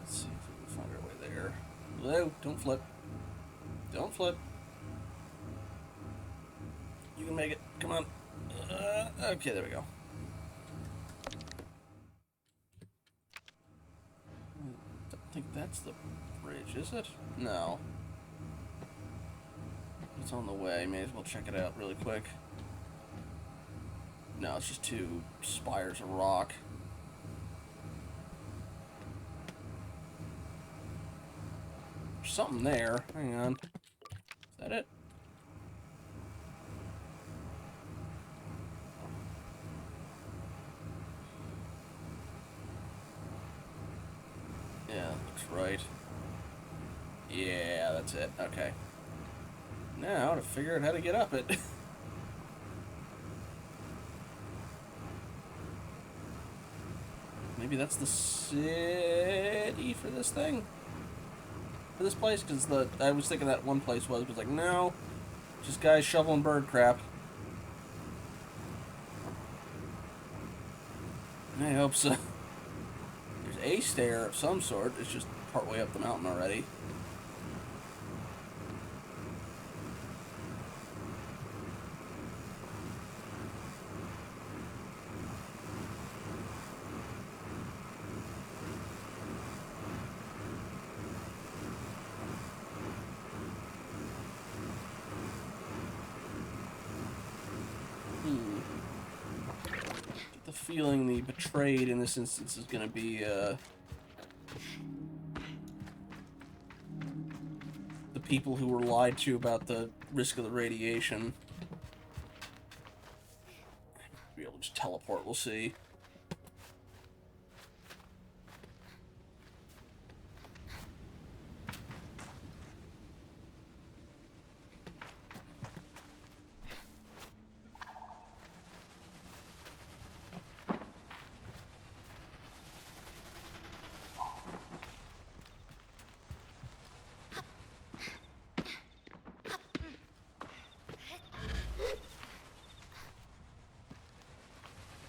Let's see if we can find our way there. Whoa, don't flip. Don't flip. You can make it. Come on. Okay, there we go. I don't think that's the bridge, is it? No. It's on the way. May as well check it out really quick. No, it's just two spires of rock. There's something there. Hang on. Is that it? Yeah, looks right. Yeah, that's it. Okay. Now to figure out how to get up it. Maybe that's the city for this thing? For this place? Because I was thinking that one place was like, no, just guys shoveling bird crap. I hope so. There's a stair of some sort. It's just partway up the mountain already. Get the feeling the betrayed in this instance is going to be the people who were lied to about the risk of the radiation. Be able to just teleport, we'll see.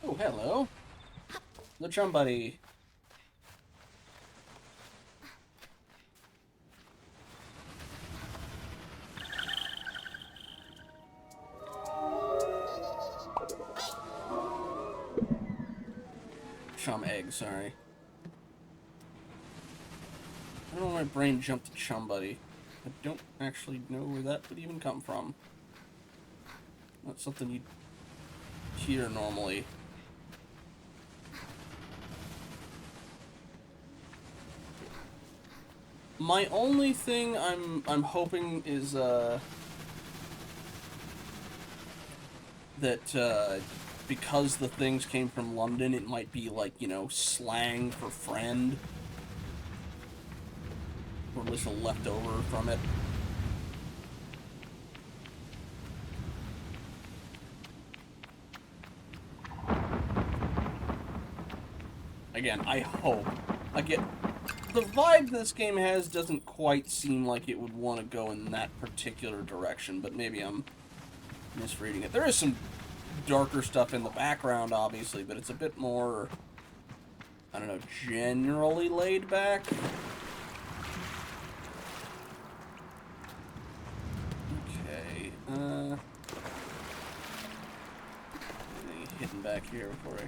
Oh, hello. The chum buddy. Chum egg, sorry. I don't know why my brain jumped to chum buddy. I don't actually know where that would even come from. Not something you'd hear normally. My only thing I'm hoping is that because the things came from London, it might be like, you know, slang for friend. Or at least a leftover from it. Again, I hope. Again, the vibe this game has doesn't quite seem like it would want to go in that particular direction, but maybe I'm misreading it. There is some darker stuff in the background, obviously, but it's a bit more, I don't know, generally laid back. Okay, anything hidden back here before I...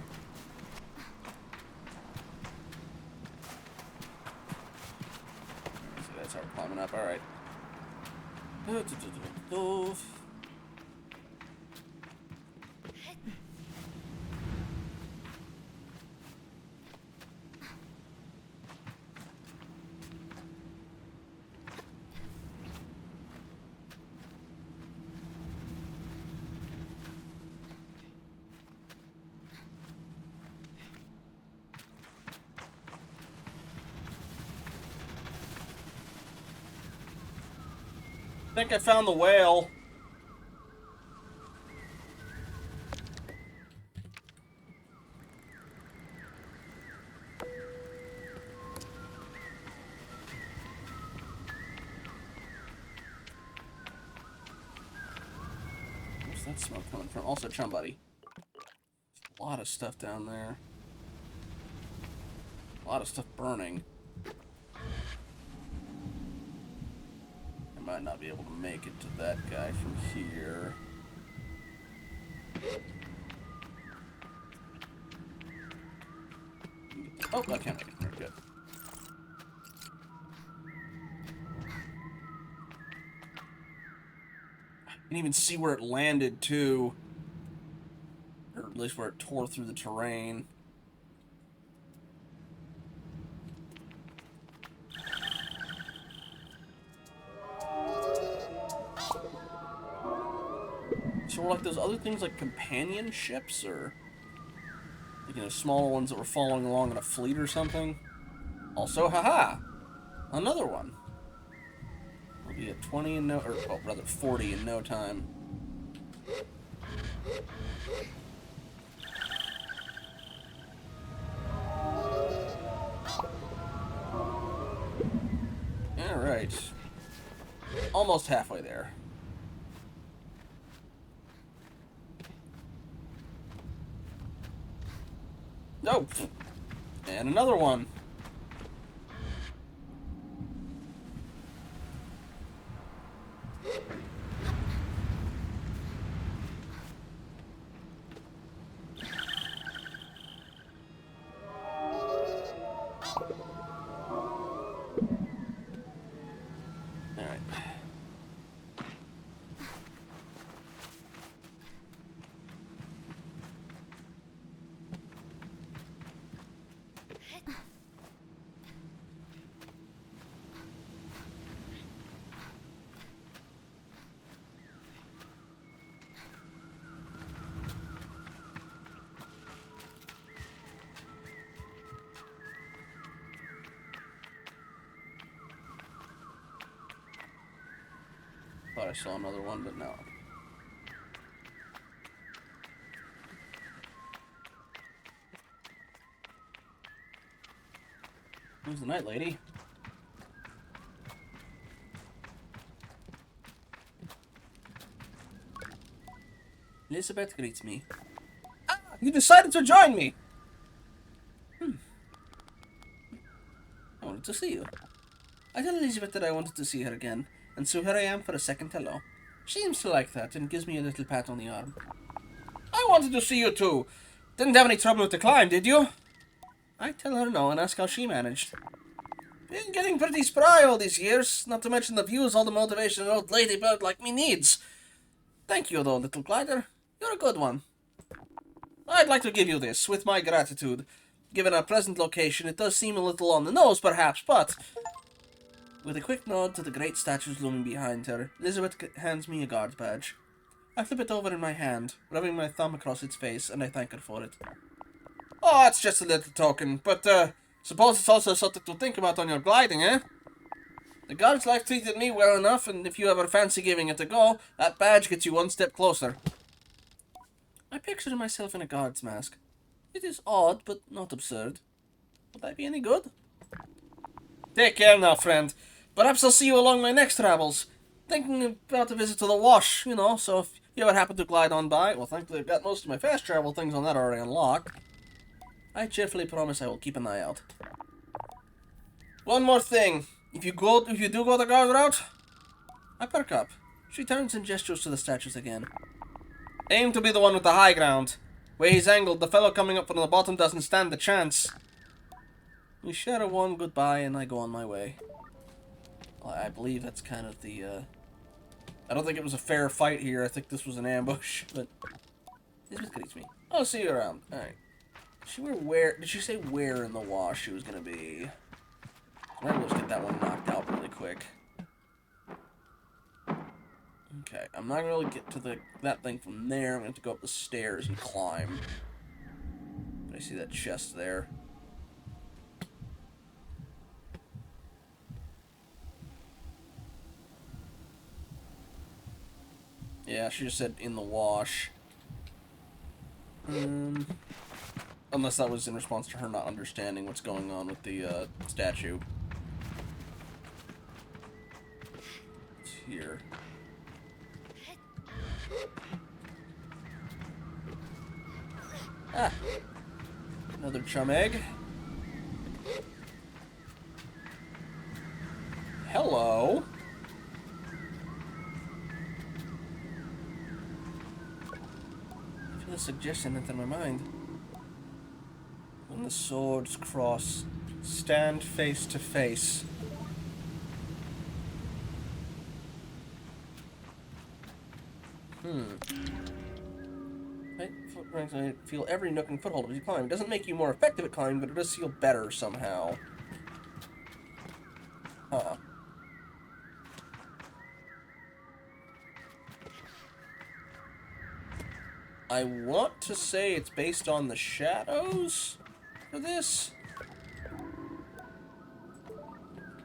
So that's how we're climbing up, alright. I think I found the whale. Where's that smoke coming from? Also, chum buddy. A lot of stuff down there. A lot of stuff burning. I might not be able to make it to that guy from here. Oh, I can't make it. Very good. I can even see where it landed, too. Or at least where it tore through the terrain. So were like those other things like companion ships, or like, you know, smaller ones that were following along in a fleet or something? Also, haha! Another one. We'll be at 20 in no, or well, rather 40 in no time. Alright. Almost halfway there. Nope. And another one. Alright. Thought I saw another one, but no. Who's the night lady? Elizabeth greets me. Ah, you decided to join me! I wanted to see you. I told Elizabeth that I wanted to see her again, and so here I am for a second hello. She seems to like that and gives me a little pat on the arm. I wanted to see you too. Didn't have any trouble with the climb, did you? I tell her no and ask how she managed. Been getting pretty spry all these years, not to mention the views all the motivation an old ladybird like me needs. Thank you though, little glider. You're a good one. I'd like to give you this, with my gratitude. Given our present location, it does seem a little on the nose, perhaps, but... With a quick nod to the great statues looming behind her, Elizabeth hands me a guard badge. I flip it over in my hand, rubbing my thumb across its face, and I thank her for it. Oh, it's just a little token, but, suppose it's also something to think about on your gliding, eh? The god's life treated me well enough, and if you ever fancy giving it a go, that badge gets you one step closer. I pictured myself in a guard's mask. It is odd, but not absurd. Would that be any good? Take care now, friend. Perhaps I'll see you along my next travels. Thinking about a visit to the wash, you know, so if you ever happen to glide on by, well, thankfully I've got most of my fast travel things on that already unlocked. I cheerfully promise I will keep an eye out. One more thing. If you do go the guard route, I perk up. She turns and gestures to the statues again. Aim to be the one with the high ground. Way he's angled, the fellow coming up from the bottom doesn't stand a chance. We share a warm goodbye, and I go on my way. Well, I believe that's kind of the, I don't think it was a fair fight here. I think this was an ambush, but... Excuse me. I'll see you around. Alright. Did she say where in the wash she was gonna be? Maybe we'll just get that one knocked out really quick. Okay, I'm not gonna really get to that thing from there. I'm gonna have to go up the stairs and climb. But I see that chest there. Yeah, she just said in the wash. Unless that was in response to her not understanding what's going on with the statue. It's here. Ah! Another chum egg. Hello! I feel a suggestion enter my mind. When the swords cross, stand face to face. I feel every nook and foothold as you climb. It doesn't make you more effective at climbing, but it does feel better somehow. Huh. I want to say it's based on the shadows for this.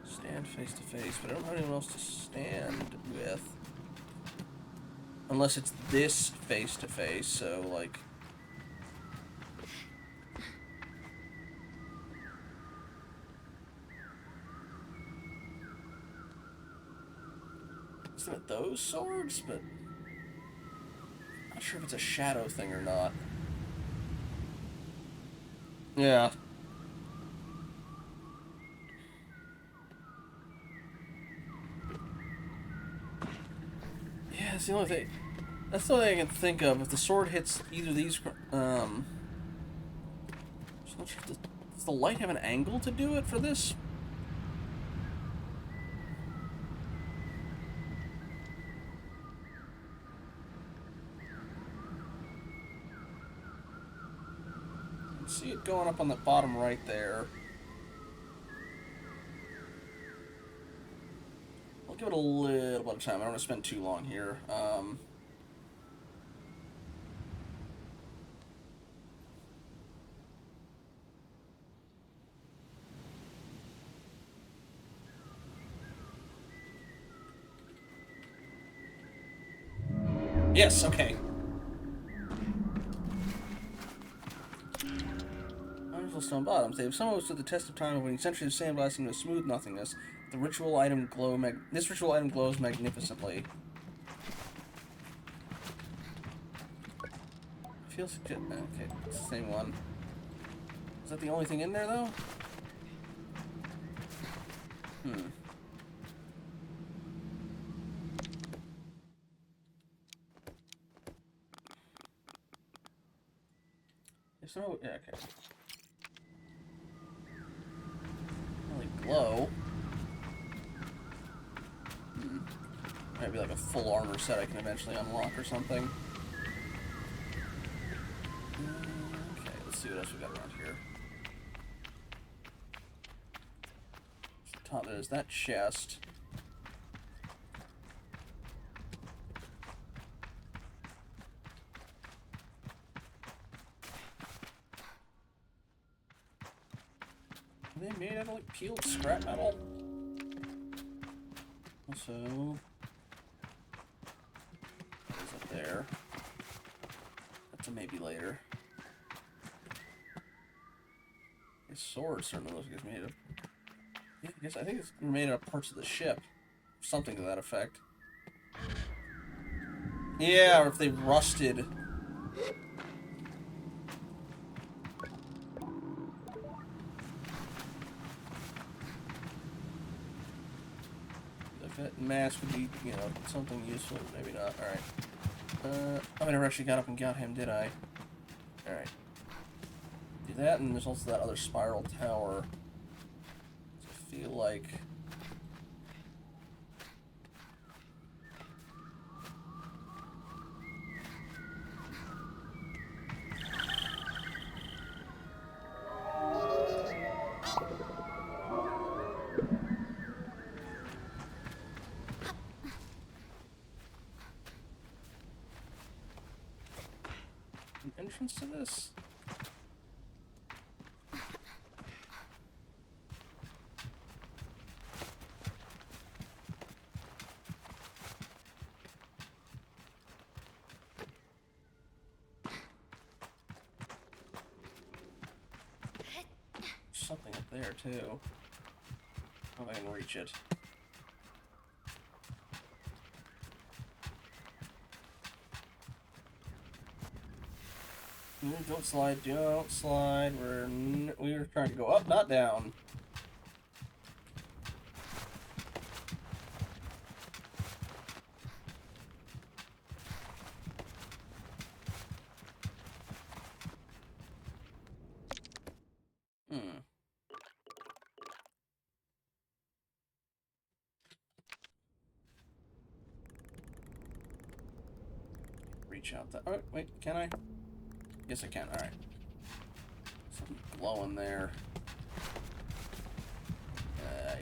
Stand face to face, but I don't have anyone else to stand with. Unless it's this face to face, so like... Isn't it those swords? But... I'm not sure if it's a shadow thing or not. Yeah. Yeah, that's the only thing. That's the only thing I can think of. If the sword hits either of these, I'm not sure if does the light have an angle to do it for this? See it going up on the bottom right there. I'll give it a little bit of time. I don't want to spend too long here. Yes, okay. Wonderful stone bottoms. They have somewhat stood the test of time of winning centuries of sandblasting into smooth nothingness. This ritual item glows magnificently. Feels good. Okay, it's the same one. Is that the only thing in there, though? There's no... Yeah, okay. Really glow. Might be like a full armor set I can eventually unlock or something. Okay, let's see what else we got around here. Top there's that chest. Are they made out of like peeled scrap metal? Also, what is up there? That's a maybe later. His sword certainly looks like it's made of. Yeah, I think it's made out of parts of the ship. Something to that effect. Yeah, or if they rusted. If that mask would be, you know, something useful, maybe not. Alright. I never actually got up and got him, did I? Alright. Do that, and there's also that other spiral tower. So I feel like... an entrance to this? Something up there, too. Oh, I can reach it. Don't slide, don't slide. We're trying to go up, not down. Hmm. Reach out that. Oh, wait, can I? Yes, I can. Alright. Something glowing there.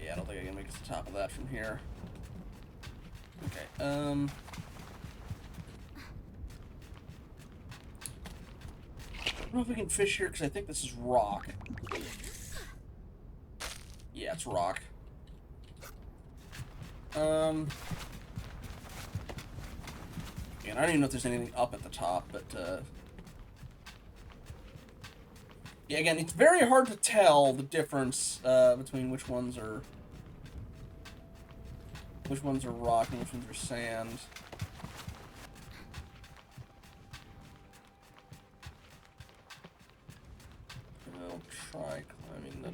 Yeah, I don't think I can make it to the top of that from here. Okay, I don't know if we can fish here, because I think this is rock. Yeah, it's rock. And I don't even know if there's anything up at the top, but, yeah, again, it's very hard to tell the difference, between which ones are rock and which ones are sand. I'll try climbing the...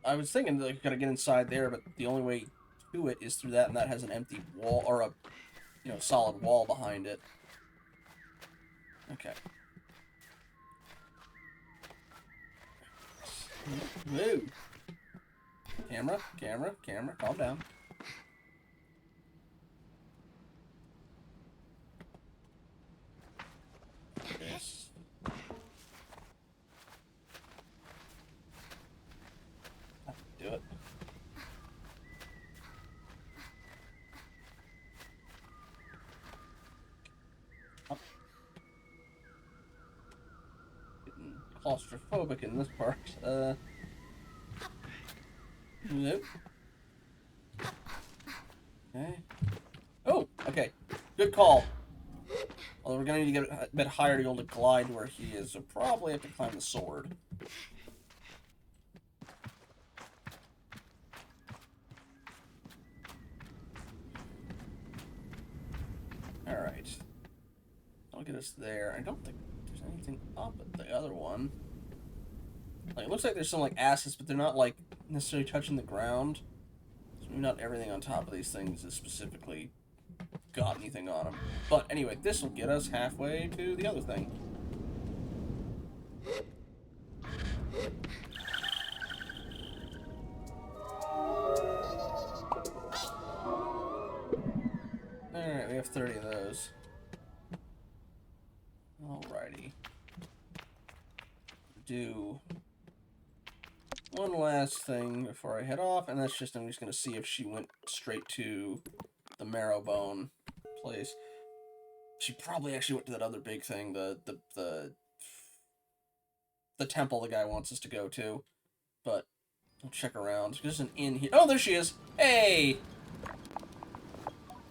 I was thinking that I gotta get inside there, but the only way to it is through that, and that has an empty wall, or a, you know, solid wall behind it. Okay. Woo! Camera, camera, camera, calm down. Yes. Do it. Oh. Getting claustrophobic in this part. Nope. Okay. Oh, okay. Good call. Although we're gonna need to get a bit higher to be able to glide where he is, so probably have to climb the sword. Alright. That'll get us there. I don't think there's anything up at the other one. Like, it looks like there's some, like, assets, but they're not, like, necessarily touching the ground. So maybe not everything on top of these things is specifically got anything on them. But anyway, this will get us halfway to the other thing. Alright, we have 30 of those. Alrighty. Do one last thing before I head off, and that's just, I'm just going to see if she went straight to the marrow bone place. She probably actually went to that other big thing, the temple the guy wants us to go to. But I'll check around. There's an inn here. Oh, there she is. Hey!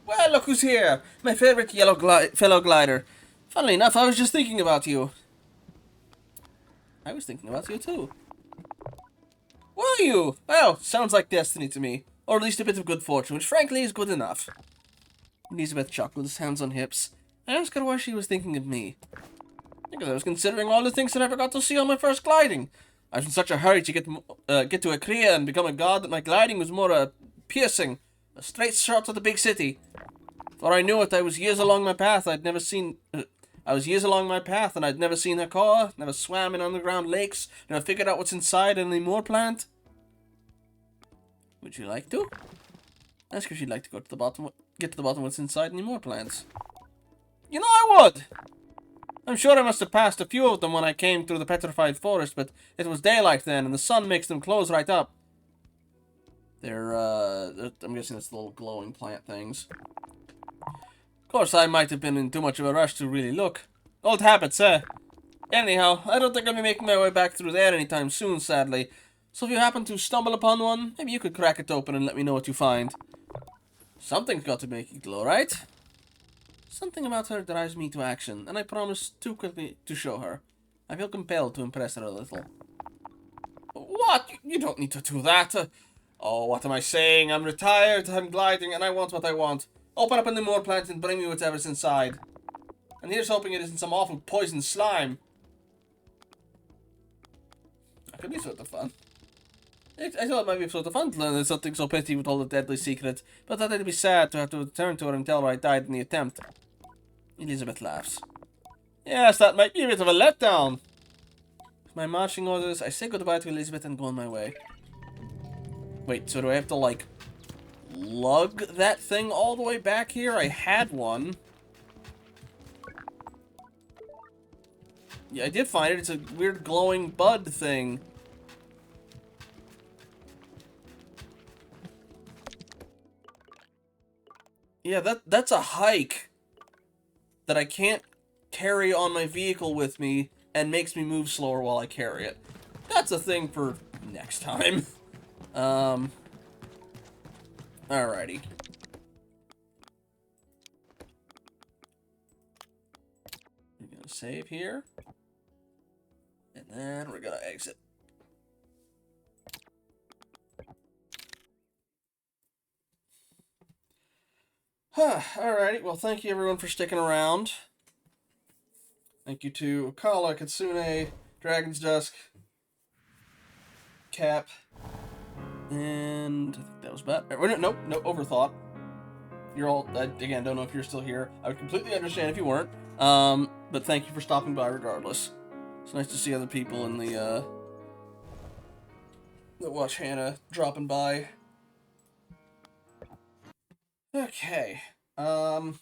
Well, look who's here! My favorite fellow glider. Funnily enough, I was just thinking about you. I was thinking about you, too. Were you? Well, sounds like destiny to me. Or at least a bit of good fortune, which frankly is good enough. Elizabeth chuckles, hands on hips. I asked her why she was thinking of me. Because I was considering all the things I never got to see on my first gliding. I was in such a hurry to get to a Kriya and become a god that my gliding was more piercing. A straight shot to the big city. For I knew it, I was years along my path I'd never seen... I was years along my path and I'd never seen a core, never swam in underground lakes, never figured out what's inside any more plant. Would you like to? Ask if she'd like to go to the bottom, get to the bottom of what's inside any more plants. You know I would! I'm sure I must have passed a few of them when I came through the petrified forest, but it was daylight then, and the sun makes them close right up. They're, I'm guessing it's the little glowing plant things. Of course, I might have been in too much of a rush to really look. Old habits, eh? Anyhow, I don't think I'll be making my way back through there anytime soon, sadly. So if you happen to stumble upon one, maybe you could crack it open and let me know what you find. Something's got to make it glow, right? Something about her drives me to action, and I promise too quickly to show her. I feel compelled to impress her a little. What? You don't need to do that. Oh, what am I saying? I'm retired, I'm gliding, and I want what I want. Open up a new more plant and bring me whatever's inside. And here's hoping it isn't some awful poison slime. That could be sort of fun. I thought it might be sort of fun to learn something so petty with all the deadly secrets, but that it'd be sad to have to return to her and tell her I died in the attempt. Elizabeth laughs. Yes, that might be a bit of a letdown. With my marching orders, I say goodbye to Elizabeth and go on my way. Wait, so do I have to, like, lug that thing all the way back here? I had one. Yeah, I did find it. It's a weird glowing bud thing. Yeah, that's a hike that I can't carry on my vehicle with me and makes me move slower while I carry it. That's a thing for next time. Alrighty. We're gonna save here. And then we're gonna exit. Alrighty, well thank you everyone for sticking around. Thank you to Akala, Katsune, Dragon's Dusk, Cap, and I think that was about it. No, Overthought. You're all, again, don't know if you're still here. I would completely understand if you weren't. But thank you for stopping by regardless. It's nice to see other people in the, that watch Hannah dropping by. Okay. In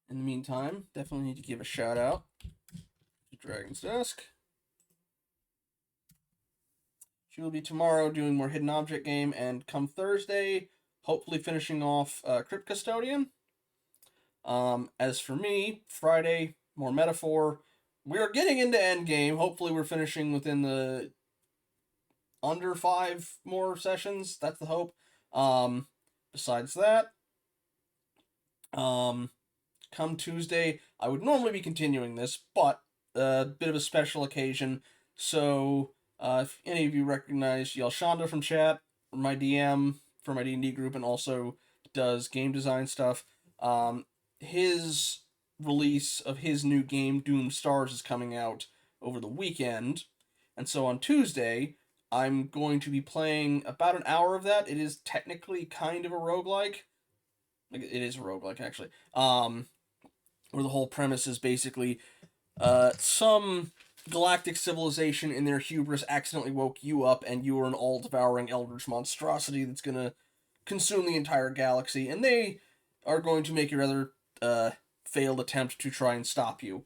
the meantime, definitely need to give a shout out to Dragon's Dusk. She will be tomorrow doing more hidden object game, and come Thursday, hopefully finishing off Crypt Custodian. As for me, Friday, more Metaphor. We're getting into Endgame. Hopefully we're finishing within the under 5 more sessions. That's the hope. Besides that, come Tuesday, I would normally be continuing this, but a bit of a special occasion. So, if any of you recognize Yelshanda from chat, or my DM for my D&D group, and also does game design stuff, his release of his new game, Doom Stars, is coming out over the weekend. And so on Tuesday, I'm going to be playing about an hour of that. It is technically kind of a roguelike. It is a roguelike, actually. Where the whole premise is basically some galactic civilization in their hubris accidentally woke you up and you are an all-devouring eldritch monstrosity that's going to consume the entire galaxy, and they are going to make your other failed attempt to try and stop you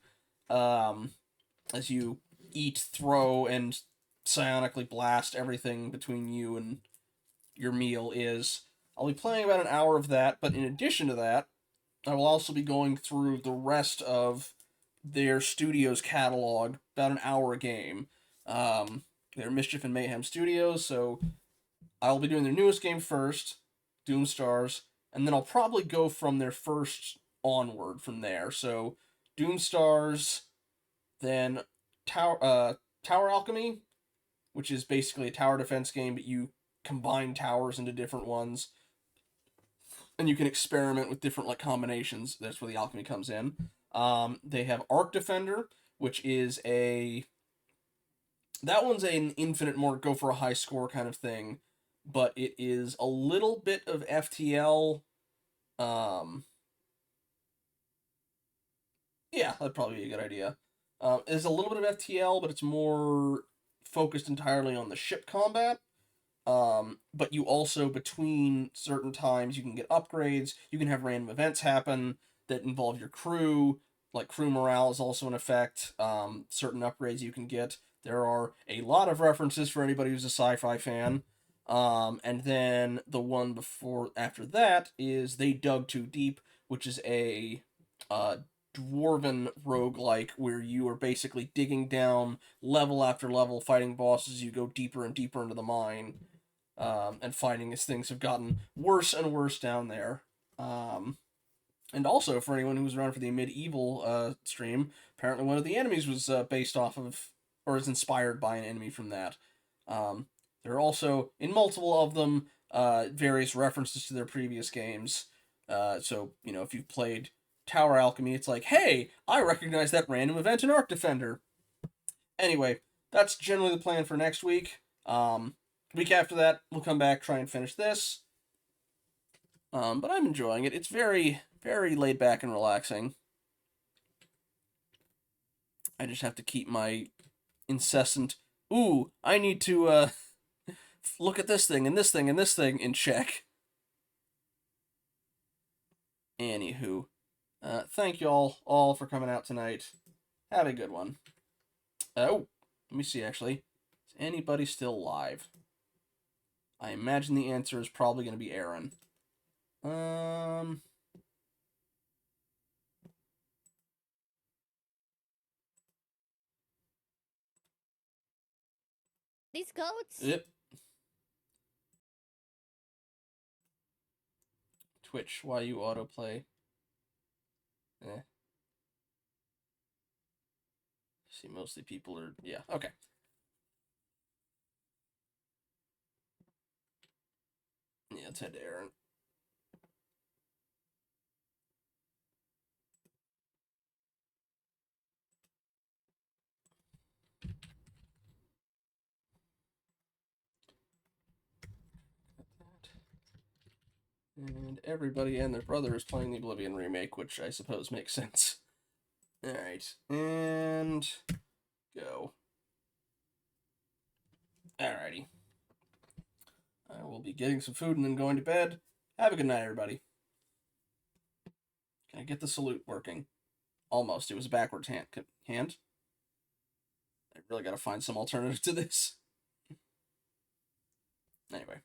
as you eat, throw, and psionically blast everything between you and your meal is. I'll be playing about an hour of that, but in addition to that, I will also be going through the rest of their studio's catalog, about an hour a game. They're Mischief and Mayhem Studios, so I'll be doing their newest game first, Doomstars, and then I'll probably go from their first onward from there. So Doomstars, then Tower Alchemy, which is basically a tower defense game, but you combine towers into different ones, and you can experiment with different like combinations. That's where the alchemy comes in. They have Arc Defender, which is that one's an infinite more go for a high score kind of thing, but it is a little bit of FTL. Um, yeah, that'd probably be a good idea. There's a little bit of FTL, but it's more focused entirely on the ship combat. But you also, between certain times, you can get upgrades. You can have random events happen that involve your crew. Like crew morale is also in effect. Certain upgrades you can get. There are a lot of references for anybody who's a sci-fi fan. And then the one after that is They Dug Too Deep, which is a dwarven roguelike where you are basically digging down level after level, fighting bosses. You go deeper and deeper into the mine, and finding as things have gotten worse and worse down there. And also, for anyone who was around for the medieval stream, apparently one of the enemies was based off of, or is inspired by an enemy from that. There are also, in multiple of them, various references to their previous games. So, if you've played Tower Alchemy, it's like, hey, I recognize that random event in Arc Defender. Anyway, that's generally the plan for next week. Week after that, we'll come back, try and finish this. But I'm enjoying it. It's very, very laid back and relaxing. I just have to keep my incessant, ooh, I need to look at this thing and this thing and this thing in check. Anywho, thank you all for coming out tonight. Have a good one. Oh, let me see actually. Is anybody still alive? I imagine the answer is probably going to be Aaron. These goats? Yep. Twitch, why you autoplay? See, mostly people are, yeah, okay. Yeah, let's head to Aaron. And everybody and their brother is playing the Oblivion remake, which I suppose makes sense. Alright, and go. Alrighty. I will be getting some food and then going to bed. Have a good night, everybody. Can I get the salute working? Almost. It was a backwards hand. I really gotta find some alternative to this. Anyway.